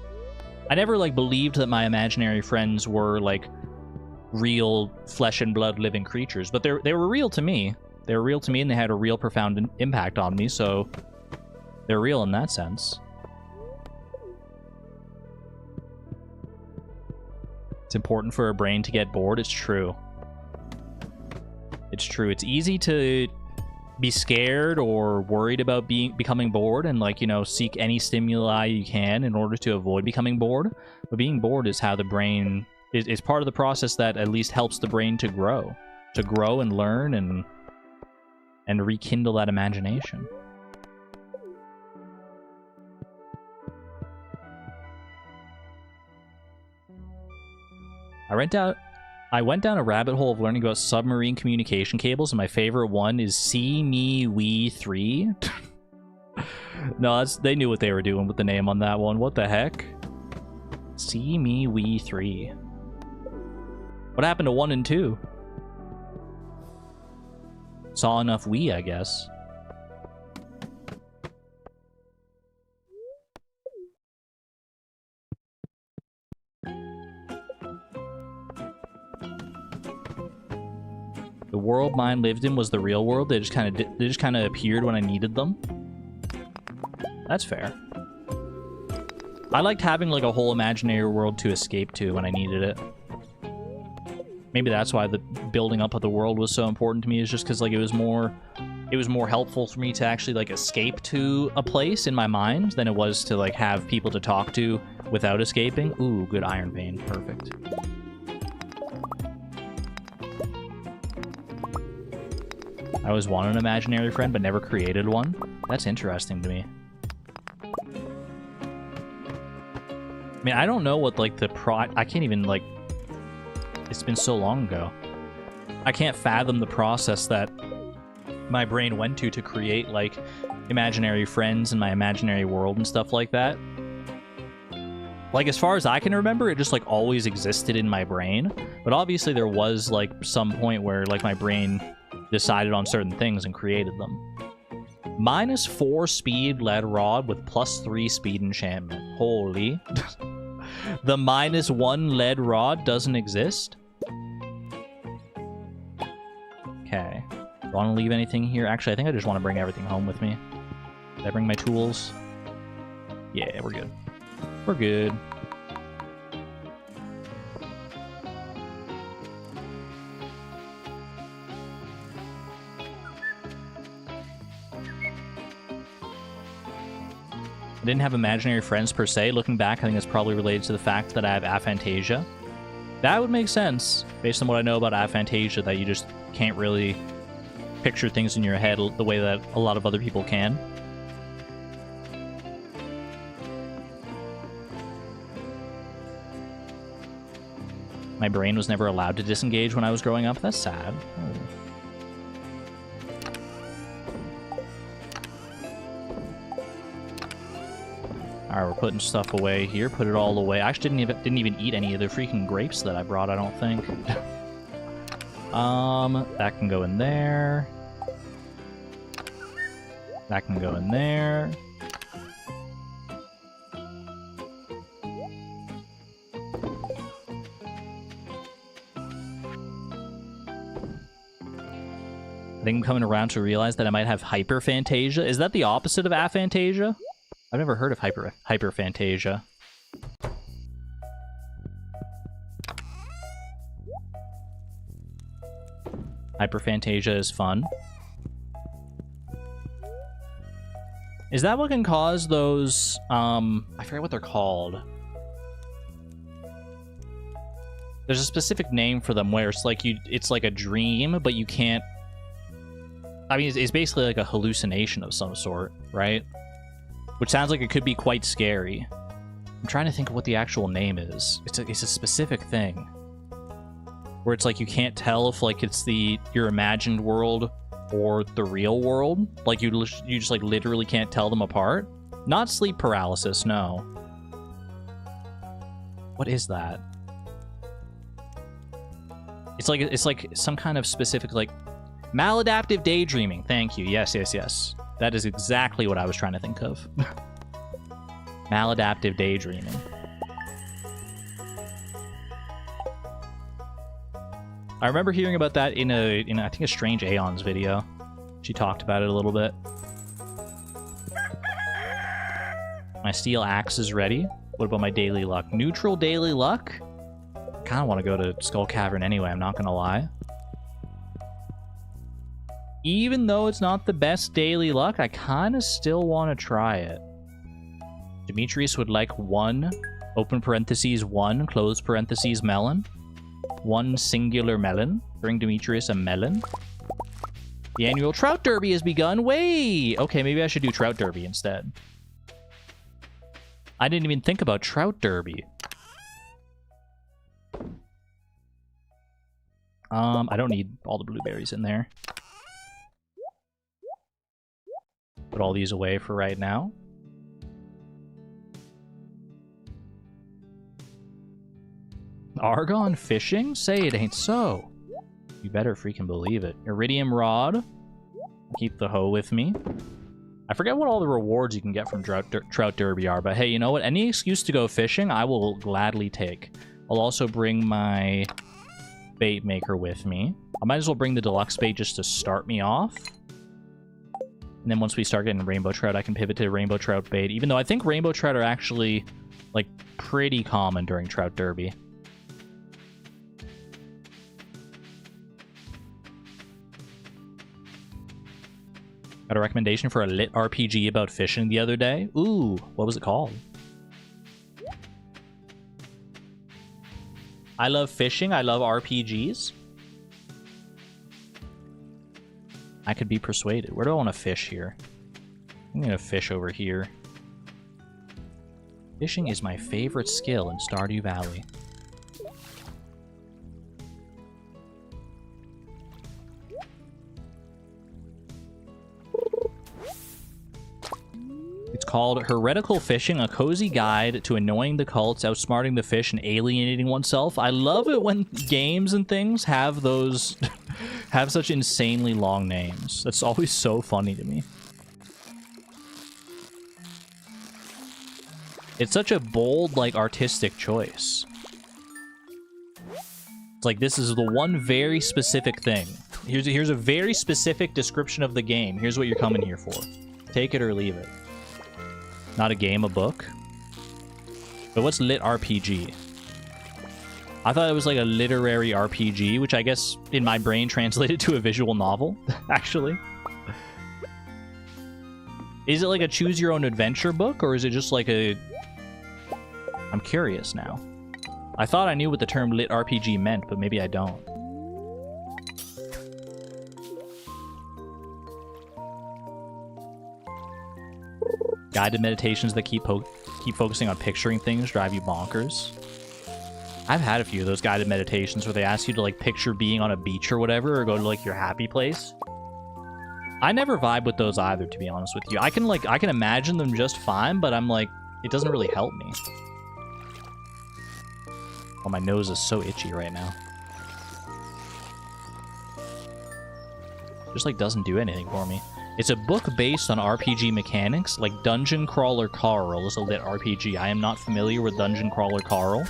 I never, like, believed that my imaginary friends were, like, real flesh and blood living creatures, but they were real to me. They were real to me, and they had a real profound impact on me, so They're real in that sense. It's important for a brain to get bored. It's true. It's true. It's easy to be scared or worried about becoming bored and, like, you know, seek any stimuli you can in order to avoid becoming bored. But being bored is how the brain is part of the process that at least helps the brain to grow and learn and rekindle that imagination. I went down a rabbit hole of learning about submarine communication cables, and my favorite one is See Me We 3. No, they knew what they were doing with the name on that one. What the heck? See Me We 3. What happened to 1 and 2? Saw enough we, I guess. The world mine lived in was the real world. They just kind of appeared when I needed them. That's fair. I liked having like a whole imaginary world to escape to when I needed it. Maybe that's why the building up of the world was so important to me, is just because like it was more helpful for me to actually like escape to a place in my mind than it was to like have people to talk to without escaping. Ooh, good iron vein. Perfect. I always wanted an imaginary friend, but never created one. That's interesting to me. I mean, I don't know what, like, I can't even, like... It's been so long ago. I can't fathom the process that my brain went to create, like, imaginary friends in my imaginary world and stuff like that. Like, as far as I can remember, it just, like, always existed in my brain. But obviously there was, like, some point where, like, my brain decided on certain things and created them. -4 speed lead rod with +3 speed enchantment. Holy. The -1 lead rod doesn't exist? Okay. Do I want to leave anything here? Actually, I think I just want to bring everything home with me. Did I bring my tools? Yeah, we're good. We're good. I didn't have imaginary friends per se. Looking back, I think it's probably related to the fact that I have aphantasia. That would make sense, based on what I know about aphantasia, that you just can't really picture things in your head the way that a lot of other people can. My brain was never allowed to disengage when I was growing up. That's sad. Oh. Alright, we're putting stuff away here. Put it all away. I actually didn't even eat any of the freaking grapes that I brought, I don't think. That can go in there. That can go in there. I think I'm coming around to realize that I might have hyperphantasia. Is that the opposite of aphantasia? I've never heard of hyperphantasia. Hyperphantasia is fun. Is that what can cause those, I forget what they're called. There's a specific name for them where it's like it's like a dream, but you can't... I mean, it's basically like a hallucination of some sort, right? Which sounds like it could be quite scary. I'm trying to think of what the actual name is. It's a specific thing. Where it's like you can't tell if like it's your imagined world or the real world. Like you just like literally can't tell them apart. Not sleep paralysis, no. What is that? It's like some kind of specific like maladaptive daydreaming. Thank you. Yes, yes, yes. That is exactly what I was trying to think of. Maladaptive daydreaming. I remember hearing about that in I think a Strange Aeons video. She talked about it a little bit. My steel axe is ready. What about my daily luck? Neutral daily luck? Kind of want to go to Skull Cavern anyway, I'm not gonna lie. Even though it's not the best daily luck, I kind of still want to try it. Demetrius would like 1, open parentheses 1, close parentheses melon. 1 singular melon. Bring Demetrius a melon. The annual Trout Derby has begun. Wait! Okay, maybe I should do Trout Derby instead. I didn't even think about Trout Derby. I don't need all the blueberries in there. Put all these away for right now. Argon fishing? Say it ain't so. You better freaking believe it. Iridium rod. Keep the hoe with me. I forget what all the rewards you can get from Trout Derby are, but hey, you know what? Any excuse to go fishing, I will gladly take. I'll also bring my bait maker with me. I might as well bring the deluxe bait just to start me off. And then once we start getting rainbow trout, I can pivot to rainbow trout bait, even though I think rainbow trout are actually, like, pretty common during Trout Derby. Got a recommendation for a lit RPG about fishing the other day. Ooh, what was it called? I love fishing. I love RPGs. I could be persuaded. Where do I want to fish here? I'm going to fish over here. Fishing is my favorite skill in Stardew Valley. It's called Heretical Fishing, a cozy guide to annoying the cults, outsmarting the fish, and alienating oneself. I love it when games and things have those... have such insanely long names. That's always so funny to me. It's such a bold, like, artistic choice. It's like, this is the one very specific thing. Here's a very specific description of the game. Here's what you're coming here for. Take it or leave it. Not a game, a book. But what's lit RPG? I thought it was like a literary RPG, which I guess in my brain translated to a visual novel, actually. Is it like a choose your own adventure book, or is it just like a... I'm curious now. I thought I knew what the term lit RPG meant, but maybe I don't. Guided meditations that keep focusing on picturing things drive you bonkers. I've had a few of those guided meditations where they ask you to, like, picture being on a beach or whatever, or go to, like, your happy place. I never vibe with those either, to be honest with you. I can imagine them just fine, but I'm like, it doesn't really help me. Oh, my nose is so itchy right now. Just, like, doesn't do anything for me. It's a book based on RPG mechanics, like Dungeon Crawler Carl is a lit RPG. I am not familiar with Dungeon Crawler Carl.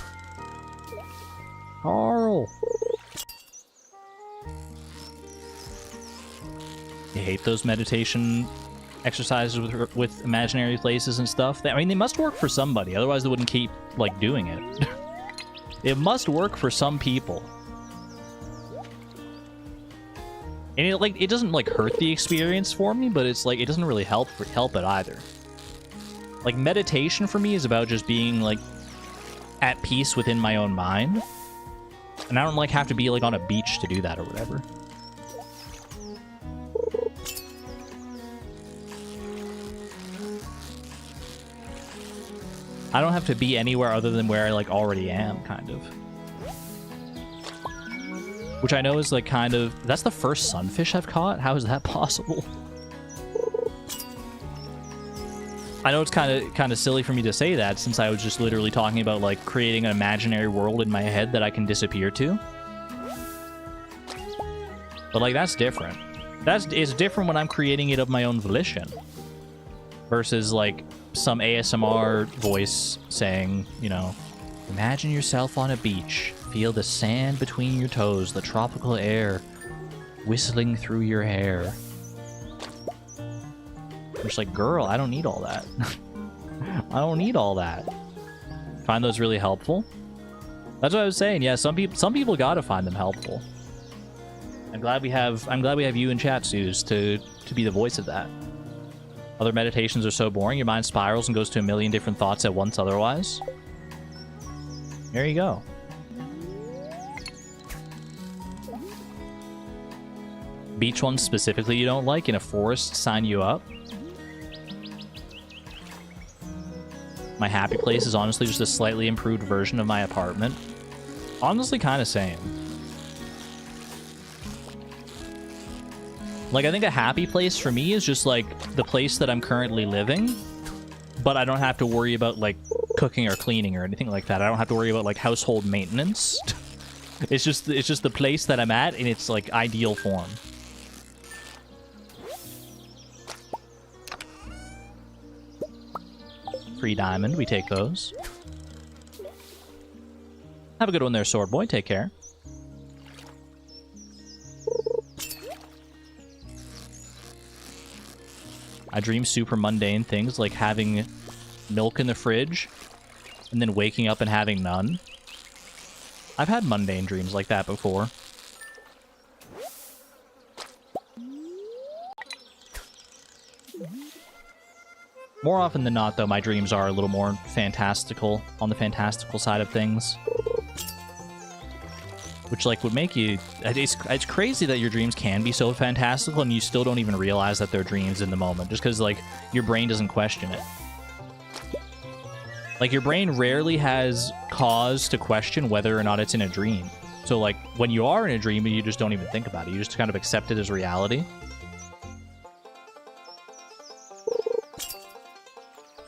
Carl! I hate those meditation exercises with imaginary places and stuff. I mean, they must work for somebody, otherwise they wouldn't keep, like, doing it. It must work for some people. And it doesn't, like, hurt the experience for me, but it's like, it doesn't really help it either. Like, meditation for me is about just being, like, at peace within my own mind. And I don't, like, have to be, like, on a beach to do that or whatever. I don't have to be anywhere other than where I, like, already am, kind of. Which I know is, like, kind of... That's the first sunfish I've caught? How is that possible? I know it's kind of silly for me to say that, since I was just literally talking about, like, creating an imaginary world in my head that I can disappear to. But, like, that's different. It's different when I'm creating it of my own volition. Versus, like, some ASMR voice saying, you know, imagine yourself on a beach. Feel the sand between your toes, the tropical air whistling through your hair. I'm just like, girl, I don't need all that. I don't need all that. Find those really helpful? That's what I was saying. Yeah, some people gotta find them helpful. I'm glad we have you in chat, Suze, to be the voice of that. Other meditations are so boring, your mind spirals and goes to a million different thoughts at once otherwise. There you go. Beach ones specifically you don't like in a forest sign you up. My happy place is honestly just a slightly improved version of my apartment. Honestly, kind of same. Like, I think a happy place for me is just, like, the place that I'm currently living, but I don't have to worry about, like, cooking or cleaning or anything like that. I don't have to worry about, like, household maintenance. It's just the place that I'm at in its, like, ideal form. Free diamond, we take those. Have a good one there, Sword Boy. Take care. I dream super mundane things like having milk in the fridge and then waking up and having none. I've had mundane dreams like that before. More often than not, though, my dreams are a little more fantastical, on the fantastical side of things. Which, like, would make you... It's crazy that your dreams can be so fantastical and you still don't even realize that they're dreams in the moment, just because, like, your brain doesn't question it. Like, your brain rarely has cause to question whether or not it's in a dream. So, like, when you are in a dream, you just don't even think about it. You just kind of accept it as reality.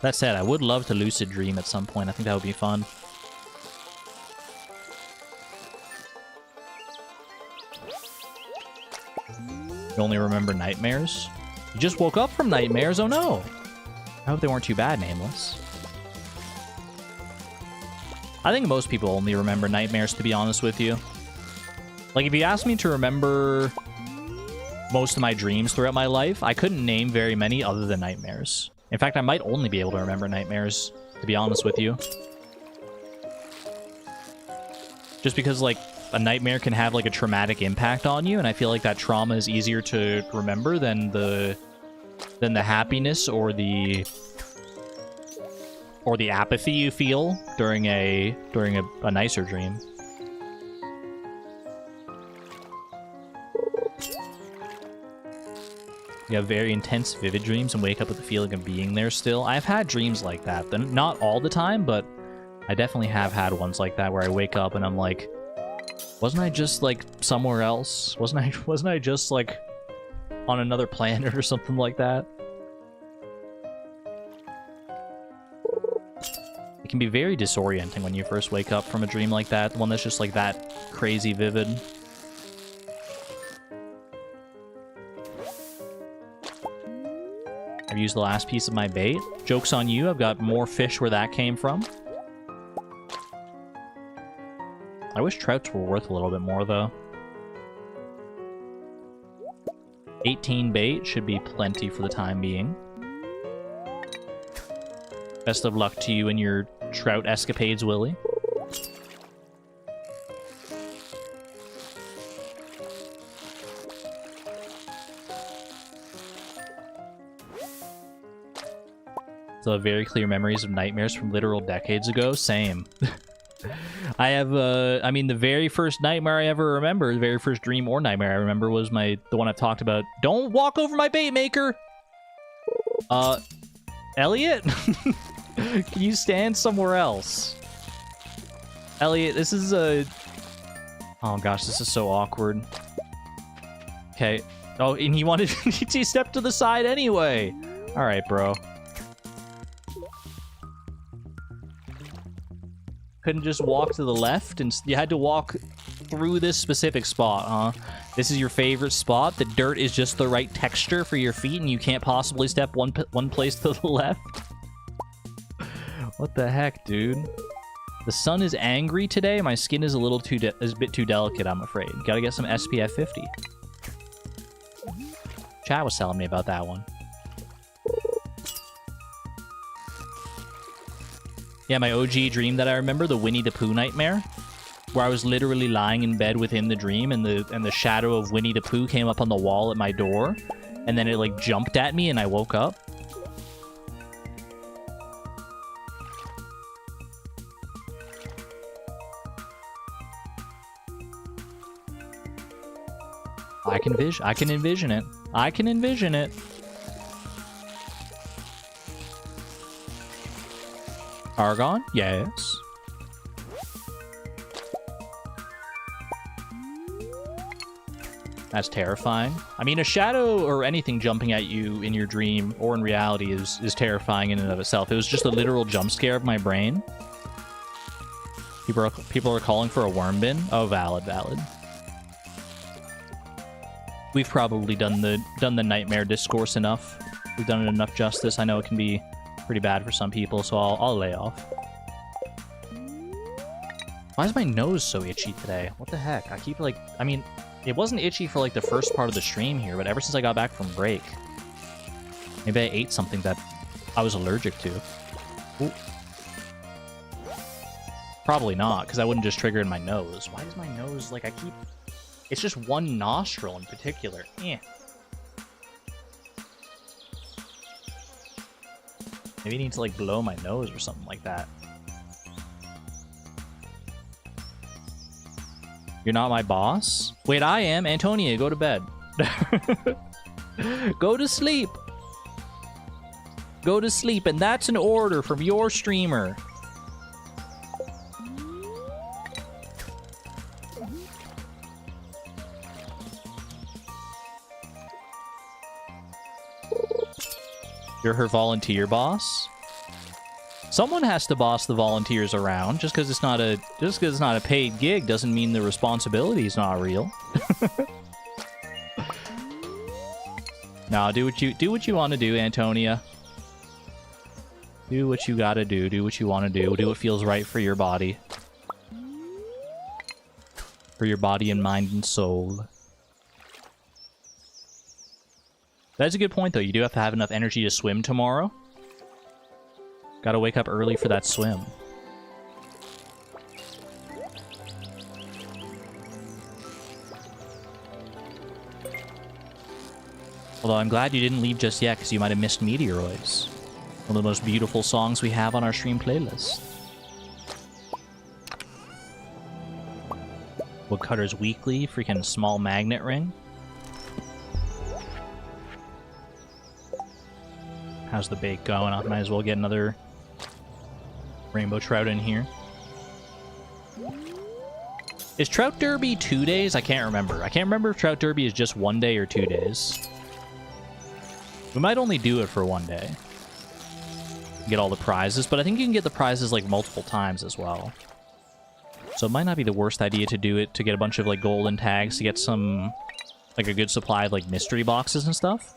That said, I would love to lucid dream at some point. I think that would be fun. You only remember nightmares? You just woke up from nightmares? Oh no! I hope they weren't too bad, Nameless. I think most people only remember nightmares, to be honest with you. Like, if you asked me to remember most of my dreams throughout my life, I couldn't name very many other than nightmares. In fact, I might only be able to remember nightmares, to be honest with you. Just because, like, a nightmare can have, like, a traumatic impact on you, and I feel like that trauma is easier to remember than the happiness or the apathy you feel during a nicer dream. You have very intense, vivid dreams and wake up with the feeling of being there still. I've had dreams like that. Not all the time, but I definitely have had ones like that where I wake up and I'm like, wasn't I just, like, somewhere else? Wasn't I just, like, on another planet or something like that? It can be very disorienting when you first wake up from a dream like that, one that's just, like, that crazy vivid. I've used the last piece of my bait. Joke's on you, I've got more fish where that came from. I wish trouts were worth a little bit more, though. 18 bait should be plenty for the time being. Best of luck to you and your trout escapades, Willie. Still have very clear memories of nightmares from literal decades ago. Same. I have, I mean, the very first nightmare I ever remember, the very first dream or nightmare I remember was the one I've talked about. Don't walk over my bait maker! Elliot? Can you stand somewhere else? Elliot, this is a... Oh gosh, this is so awkward. Okay. Oh, and he wanted to step to the side anyway! Alright, bro. Couldn't just walk to the left, and you had to walk through this specific spot, huh? This is your favorite spot? The dirt is just the right texture for your feet, and you can't possibly step one place to the left? What the heck, dude? The sun is angry today. My skin is a bit too delicate, I'm afraid. Gotta get some SPF 50. Chat was telling me about that one. Yeah, my OG dream that I remember, the Winnie the Pooh nightmare, where I was literally lying in bed within the dream, and the shadow of Winnie the Pooh came up on the wall at my door, and then it like jumped at me, and I woke up. I can envision it. I can envision it. Argon? Yes. That's terrifying. I mean, a shadow or anything jumping at you in your dream or in reality is terrifying in and of itself. It was just a literal jump scare of my brain. People are calling for a worm bin. Oh, valid. We've probably done the nightmare discourse enough. We've done it enough justice. I know it can be pretty bad for some people, so I'll lay off. Why is my nose so itchy today? What the heck? I keep like... I mean, it wasn't itchy for like the first part of the stream here, but ever since I got back from break. Maybe I ate something that I was allergic to. Ooh. Probably not, because I wouldn't just trigger in my nose. Why is my nose like I keep... It's just one nostril in particular. Maybe I need to like blow my nose or something like that. You're not my boss? Wait, I am. Antonia, go to bed. Go to sleep. Go to sleep, and that's an order from your streamer. You're her volunteer boss? Someone has to boss the volunteers around. Just because it's not a paid gig doesn't mean the responsibility is not real. Nah, do what you want to do, Antonia. Do what you gotta do. Do what you want to do. Do what feels right for your body. For your body and mind and soul. That's a good point, though. You do have to have enough energy to swim tomorrow. Gotta wake up early for that swim. Although I'm glad you didn't leave just yet, because you might have missed Meteoroids. One of the most beautiful songs we have on our stream playlist. Woodcutter's Weekly, freaking small magnet ring. How's the bait going? I might as well get another rainbow trout in here. Is Trout Derby 2 days? I can't remember. I can't remember if Trout Derby is just 1 day or 2 days. We might only do it for 1 day. Get all the prizes, but I think you can get the prizes like multiple times as well. So it might not be the worst idea to do it to get a bunch of like golden tags to get some like a good supply of like mystery boxes and stuff.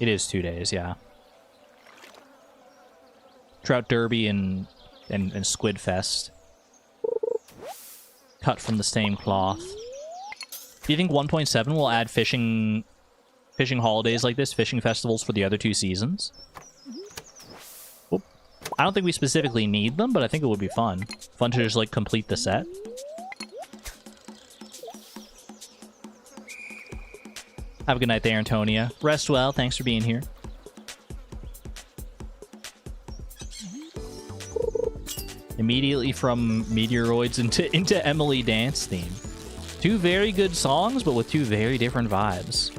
It is 2 days, yeah. Trout Derby and Squid Fest. Cut from the same cloth. Do you think 1.7 will add fishing holidays like this, fishing festivals for the other 2 seasons? Oop. I don't think we specifically need them, but I think it would be fun. Fun to just like complete the set. Have a good night there, Antonia. Rest well. Thanks for being here. Immediately from Meteoroids into Emily Dance theme. 2 very good songs, but with 2 very different vibes.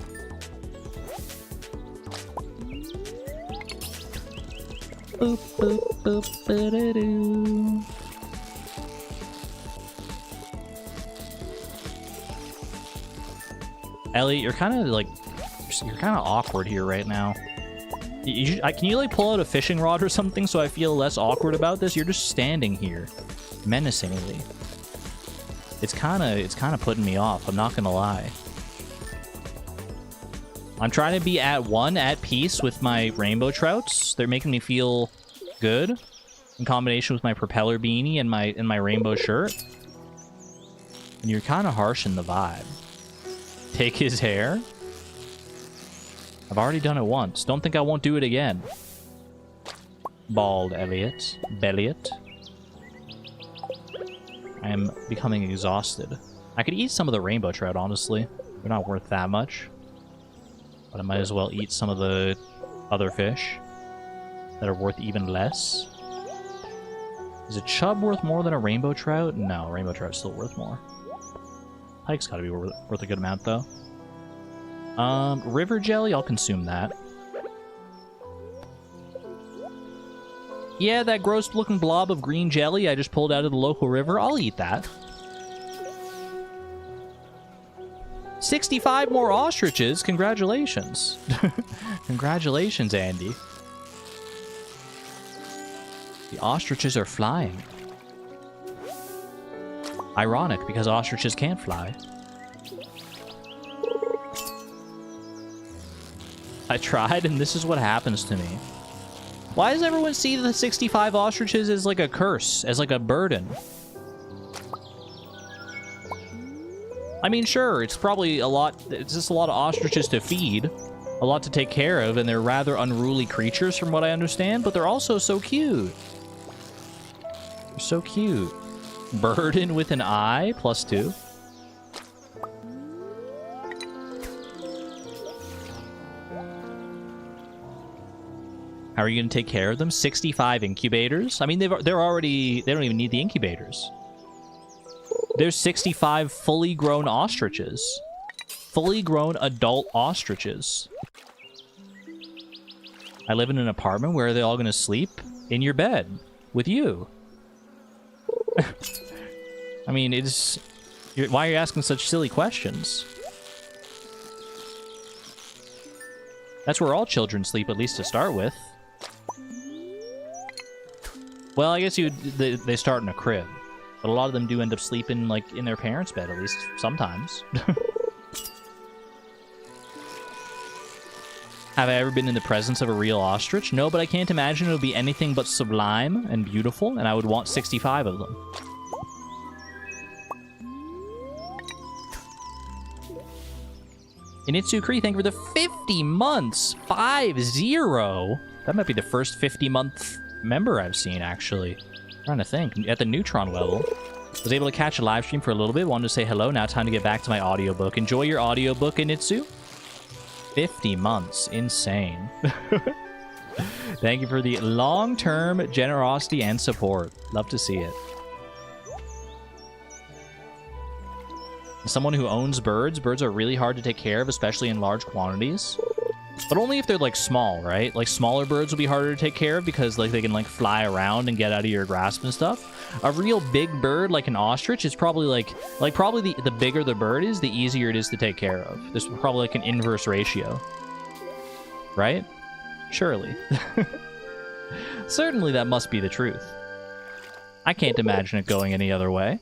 Boop, boop, boop, ba-da-doo. Ellie, you're kind of awkward here right now. Can you like pull out a fishing rod or something so I feel less awkward about this? You're just standing here, menacingly. It's kind of putting me off. I'm not gonna lie. I'm trying to be at peace with my rainbow trouts. They're making me feel good, in combination with my propeller beanie and my rainbow shirt. And you're kind of harsh in the vibe. Take his hair? I've already done it once. Don't think I won't do it again. Bald Elliot. Belliot. I am becoming exhausted. I could eat some of the rainbow trout, honestly. They're not worth that much. But I might as well eat some of the other fish that are worth even less. Is a chub worth more than a rainbow trout? No, rainbow trout's still worth more. Pike's gotta be worth a good amount, though. River jelly, I'll consume that. Yeah, that gross-looking blob of green jelly I just pulled out of the local river, I'll eat that. 65 more ostriches, congratulations. Congratulations, Andy. The ostriches are flying. Ironic, because ostriches can't fly. I tried, and this is what happens to me. Why does everyone see the 65 ostriches as like a curse, as like a burden? I mean, sure, it's probably a lot, it's just a lot of ostriches to feed, a lot to take care of, and they're rather unruly creatures from what I understand, but they're also so cute. They're so cute. Burden with an eye, +2. How are you going to take care of them? 65 incubators? I mean, they don't even need the incubators. There's 65 fully grown ostriches. Fully grown adult ostriches. I live in an apartment. Where are they all going to sleep? In your bed. With you. I mean, why are you asking such silly questions? That's where all children sleep, at least to start with. Well, I guess they start in a crib. But a lot of them do end up sleeping, like, in their parents' bed, at least sometimes. Have I ever been in the presence of a real ostrich? No, but I can't imagine it would be anything but sublime and beautiful, and I would want 65 of them. Initsu-Cree, thank you for the 50 months! 5-0! That might be the first 50-month member I've seen, actually. I'm trying to think. At the Neutron level. Was able to catch a live stream for a little bit. Wanted to say hello. Now time to get back to my audiobook. Enjoy your audiobook, Initsu. 50 months. Insane. Thank you for the long-term generosity and support. Love to see it. As someone who owns birds are really hard to take care of, especially in large quantities. But only if they're, like, small, right? Like, smaller birds will be harder to take care of because, like, they can, like, fly around and get out of your grasp and stuff. A real big bird, like an ostrich, is probably, probably the bigger the bird is, the easier it is to take care of. There's probably, like, an inverse ratio. Right? Surely. Certainly that must be the truth. I can't imagine it going any other way.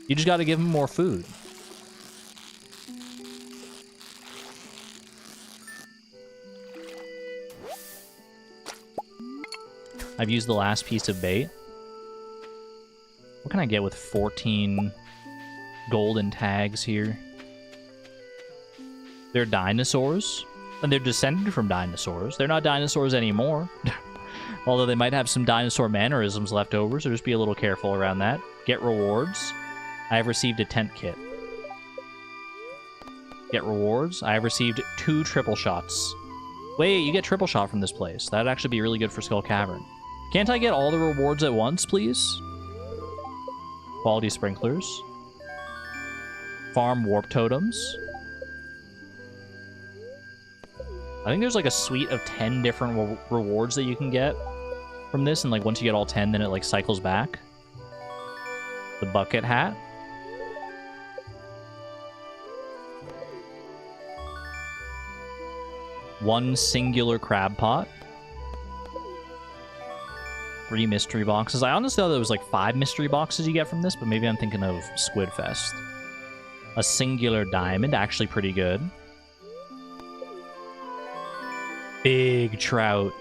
You just gotta give them more food. I've used the last piece of bait. What can I get with 14 golden tags here? They're dinosaurs, and they're descended from dinosaurs. They're not dinosaurs anymore. Although they might have some dinosaur mannerisms left over, so just be a little careful around that. Get rewards. I have received a tent kit. Get rewards. I have received 2 triple shots. Wait, you get triple shot from this place. That'd actually be really good for Skull Cavern. Can't I get all the rewards at once, please? Quality sprinklers. Farm warp totems. I think there's like a suite of 10 different rewards that you can get from this, and like once you get all 10, then it like cycles back. The bucket hat. One singular crab pot. 3 mystery boxes. I honestly thought there was like 5 mystery boxes you get from this, but maybe I'm thinking of Squidfest. A singular diamond, actually pretty good. Big trout.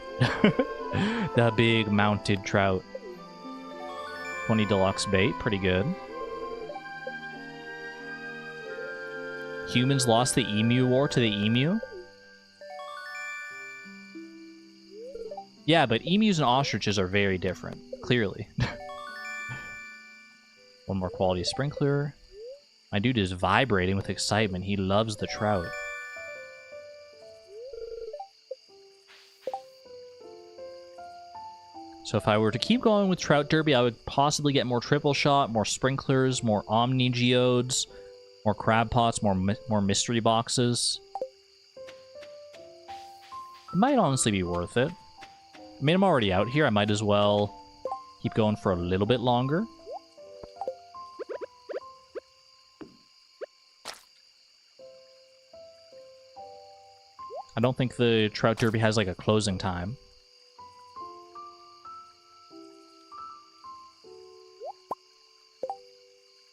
The big mounted trout. 20 deluxe bait, pretty good. Humans lost the emu war to the emu. Yeah, but emus and ostriches are very different, clearly. One more quality sprinkler. My dude is vibrating with excitement. He loves the trout. So if I were to keep going with Trout Derby, I would possibly get more triple shot, more sprinklers, more omni geodes, more crab pots, more mystery boxes. It might honestly be worth it. I mean, I'm already out here. I might as well keep going for a little bit longer. I don't think the Trout Derby has like a closing time.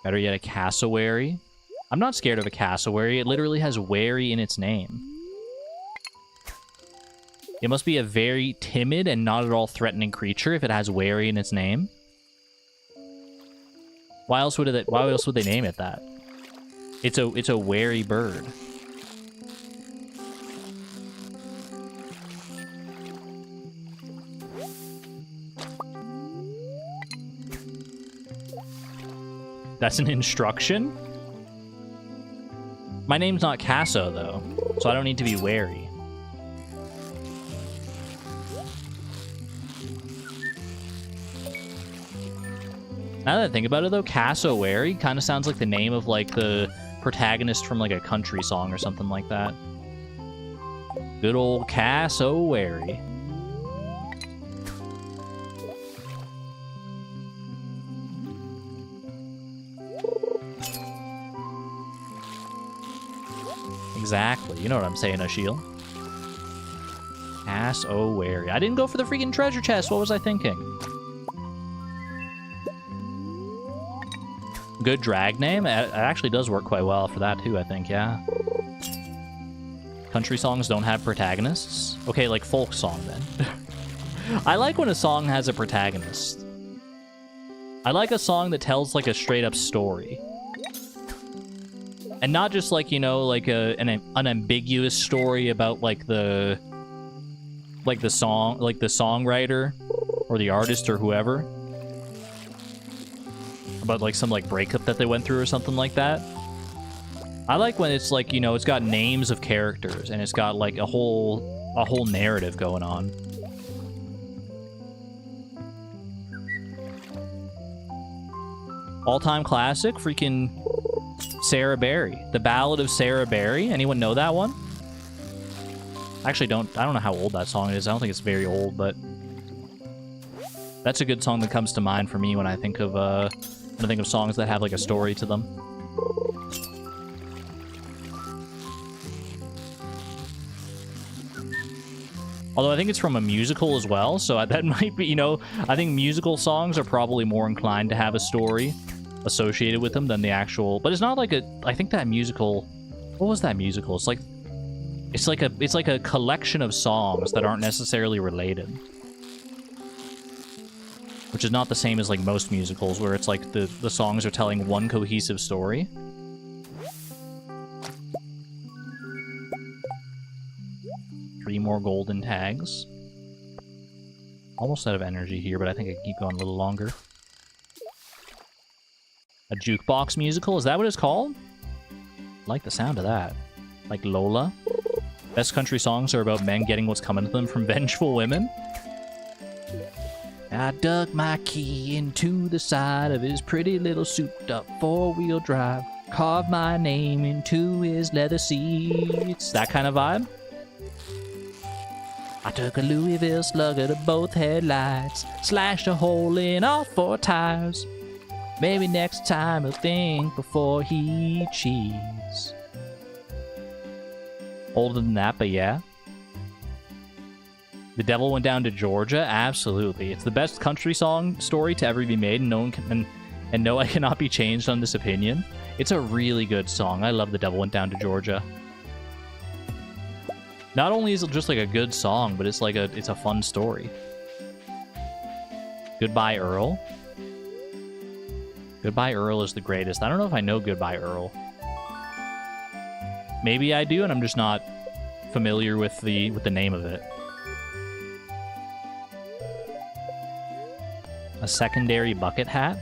Better yet, a cassowary. I'm not scared of a cassowary. It literally has wary in its name. It must be a very timid and not at all threatening creature if it has wary in its name. Why else would they name it that? It's a wary bird. That's an instruction? My name's not Casso, though, so I don't need to be wary. Now that I think about it, though, Cassowary kind of sounds like the name of, like, the protagonist from, like, a country song or something like that. Good old Cassowary. Exactly. You know what I'm saying, Ashiel. Cassowary. I didn't go for the freaking treasure chest. What was I thinking? Good drag name. It actually does work quite well for that, too, I think, yeah. Country songs don't have protagonists. Okay, like folk song, then. I like when a song has a protagonist. I like a song that tells, like, a straight-up story. And not just, like, you know, like an unambiguous story about, like, the songwriter or the artist or whoever. About, like, some, like, breakup that they went through or something like that. I like when it's, like, you know, it's got names of characters and it's got, like, a whole narrative going on. All-time classic, freaking Sarah Berry. The Ballad of Sarah Berry. Anyone know that one? Actually, I don't know how old that song is. I don't think it's very old, but that's a good song that comes to mind for me when I think of songs that have like a story to them. Although I think it's from a musical as well, so that might be, you know, I think musical songs are probably more inclined to have a story associated with them than the actual, but it's not like I think that musical, what was that musical? It's like a collection of songs that aren't necessarily related. Which is not the same as like most musicals where it's like the songs are telling one cohesive story. Three more golden tags. Almost out of energy here, but I think I can keep going a little longer. A jukebox musical? Is that what it's called? I like the sound of that. Like Lola. Best country songs are about men getting what's coming to them from vengeful women. I dug my key into the side of his pretty little souped-up four-wheel drive. Carved my name into his leather seats. That kind of vibe? I took a Louisville slugger to both headlights. Slashed a hole in all four tires. Maybe next time he'll think before he cheats. Older than that, but yeah. The Devil Went Down to Georgia? Absolutely. It's the best country song story to ever be made, and no one can, and no, I cannot be changed on this opinion. It's a really good song. I love The Devil Went Down to Georgia. Not only is it just like a good song, but it's like it's a fun story. Goodbye Earl. Goodbye Earl is the greatest. I don't know if I know Goodbye Earl. Maybe I do, and I'm just not familiar with the name of it. A secondary bucket hat.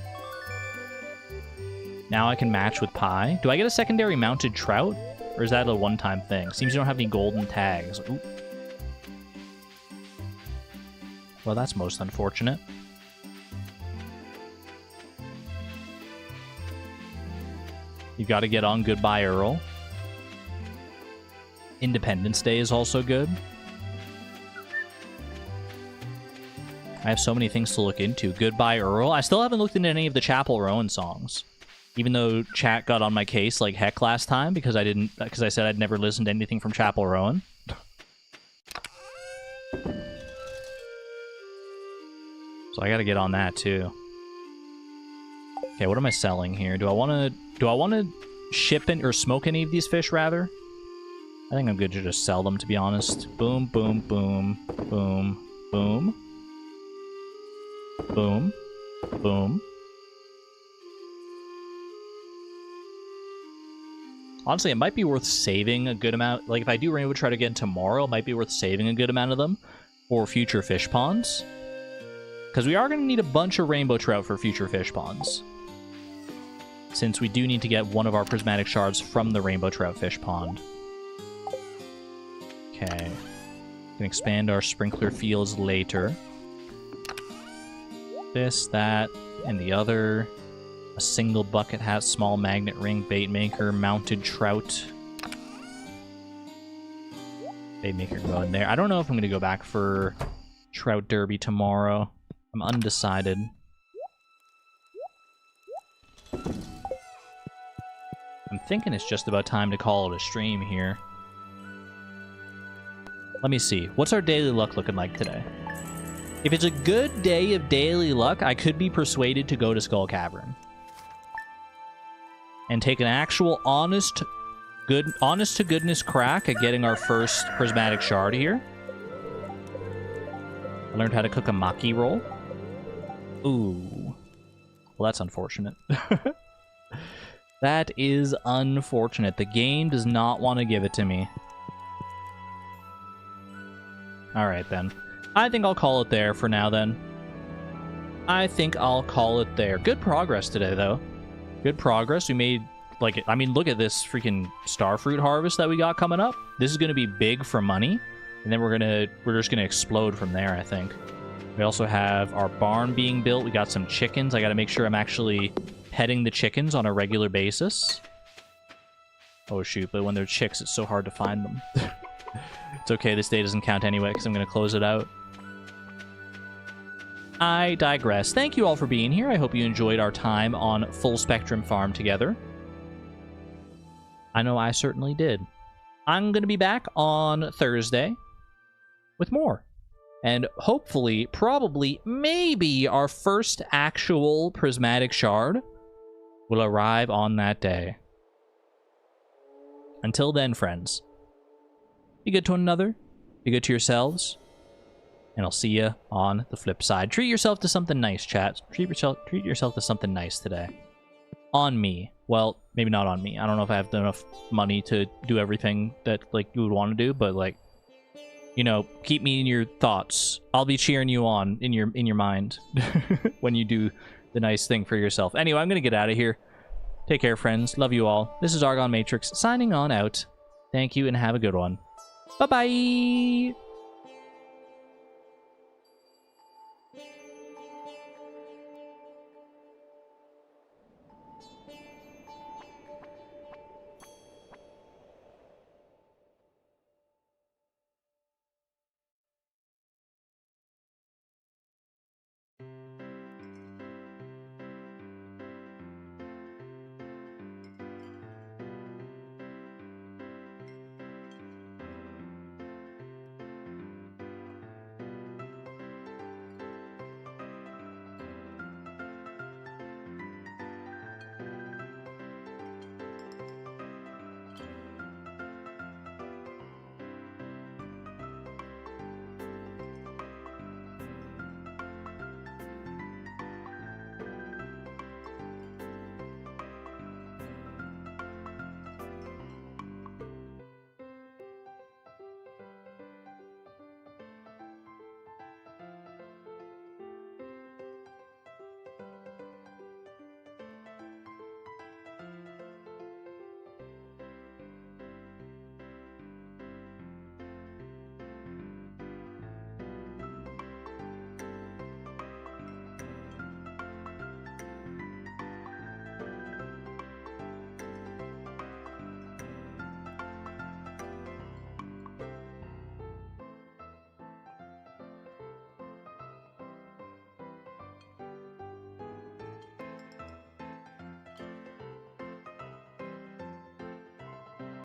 Now I can match with pie. Do I get a secondary mounted trout? Or is that a one-time thing? Seems you don't have any golden tags. Ooh. Well, that's most unfortunate. You've got to get on Goodbye Earl. Independence Day is also good. I have so many things to look into. Goodbye Earl. I still haven't looked into any of the Chapel Rowan songs. Even though chat got on my case like heck last time because I said I'd never listened to anything from Chapel Rowan. So I got to get on that too. Okay, what am I selling here? Do I want to ship in or smoke any of these fish rather? I think I'm good to just sell them, to be honest. Boom, boom, boom, boom, boom, boom, boom. Honestly, it might be worth saving a good amount. Like, if I do Rainbow Trout again tomorrow, it might be worth saving a good amount of them for future fish ponds. Because we are going to need a bunch of Rainbow Trout for future fish ponds. Since we do need to get one of our Prismatic Shards from the Rainbow Trout fish pond. Okay. We can expand our sprinkler fields later. This, that, and the other. A single bucket hat, small magnet ring, bait maker, mounted trout. Bait maker can go in there. I don't know if I'm going to go back for Trout Derby tomorrow. I'm undecided. I'm thinking it's just about time to call it a stream here. Let me see. What's our daily luck looking like today? If it's a good day of daily luck, I could be persuaded to go to Skull Cavern. And take an actual honest to goodness crack at getting our first Prismatic Shard here. I learned how to cook a maki roll. Ooh. Well, that's unfortunate. That is unfortunate. The game does not want to give it to me. Alright, then. I think I'll call it there for now, then. I think I'll call it there. Good progress today, though. Good progress. We made, like, I mean, look at this freaking starfruit harvest that we got coming up. This is going to be big for money. And then we're just going to explode from there, I think. We also have our barn being built. We got some chickens. I got to make sure I'm actually petting the chickens on a regular basis. Oh, shoot. But when they're chicks, it's so hard to find them. It's okay. This day doesn't count anyway because I'm going to close it out. I digress. Thank you all for being here. I hope you enjoyed our time on Full Spectrum Farm together. I know I certainly did. I'm going to be back on Thursday with more. And hopefully, probably, maybe our first actual Prismatic Shard will arrive on that day. Until then, friends, be good to one another, be good to yourselves, and I'll see you on the flip side. Treat yourself to something nice, chat. Treat yourself to something nice today. On me. Well, maybe not on me. I don't know if I have enough money to do everything that, like, you would want to do, but, like, you know, keep me in your thoughts. I'll be cheering you on in your mind when you do the nice thing for yourself. Anyway, I'm going to get out of here. Take care, friends. Love you all. This is Argon Matrix signing on out. Thank you and have a good one. Bye-bye.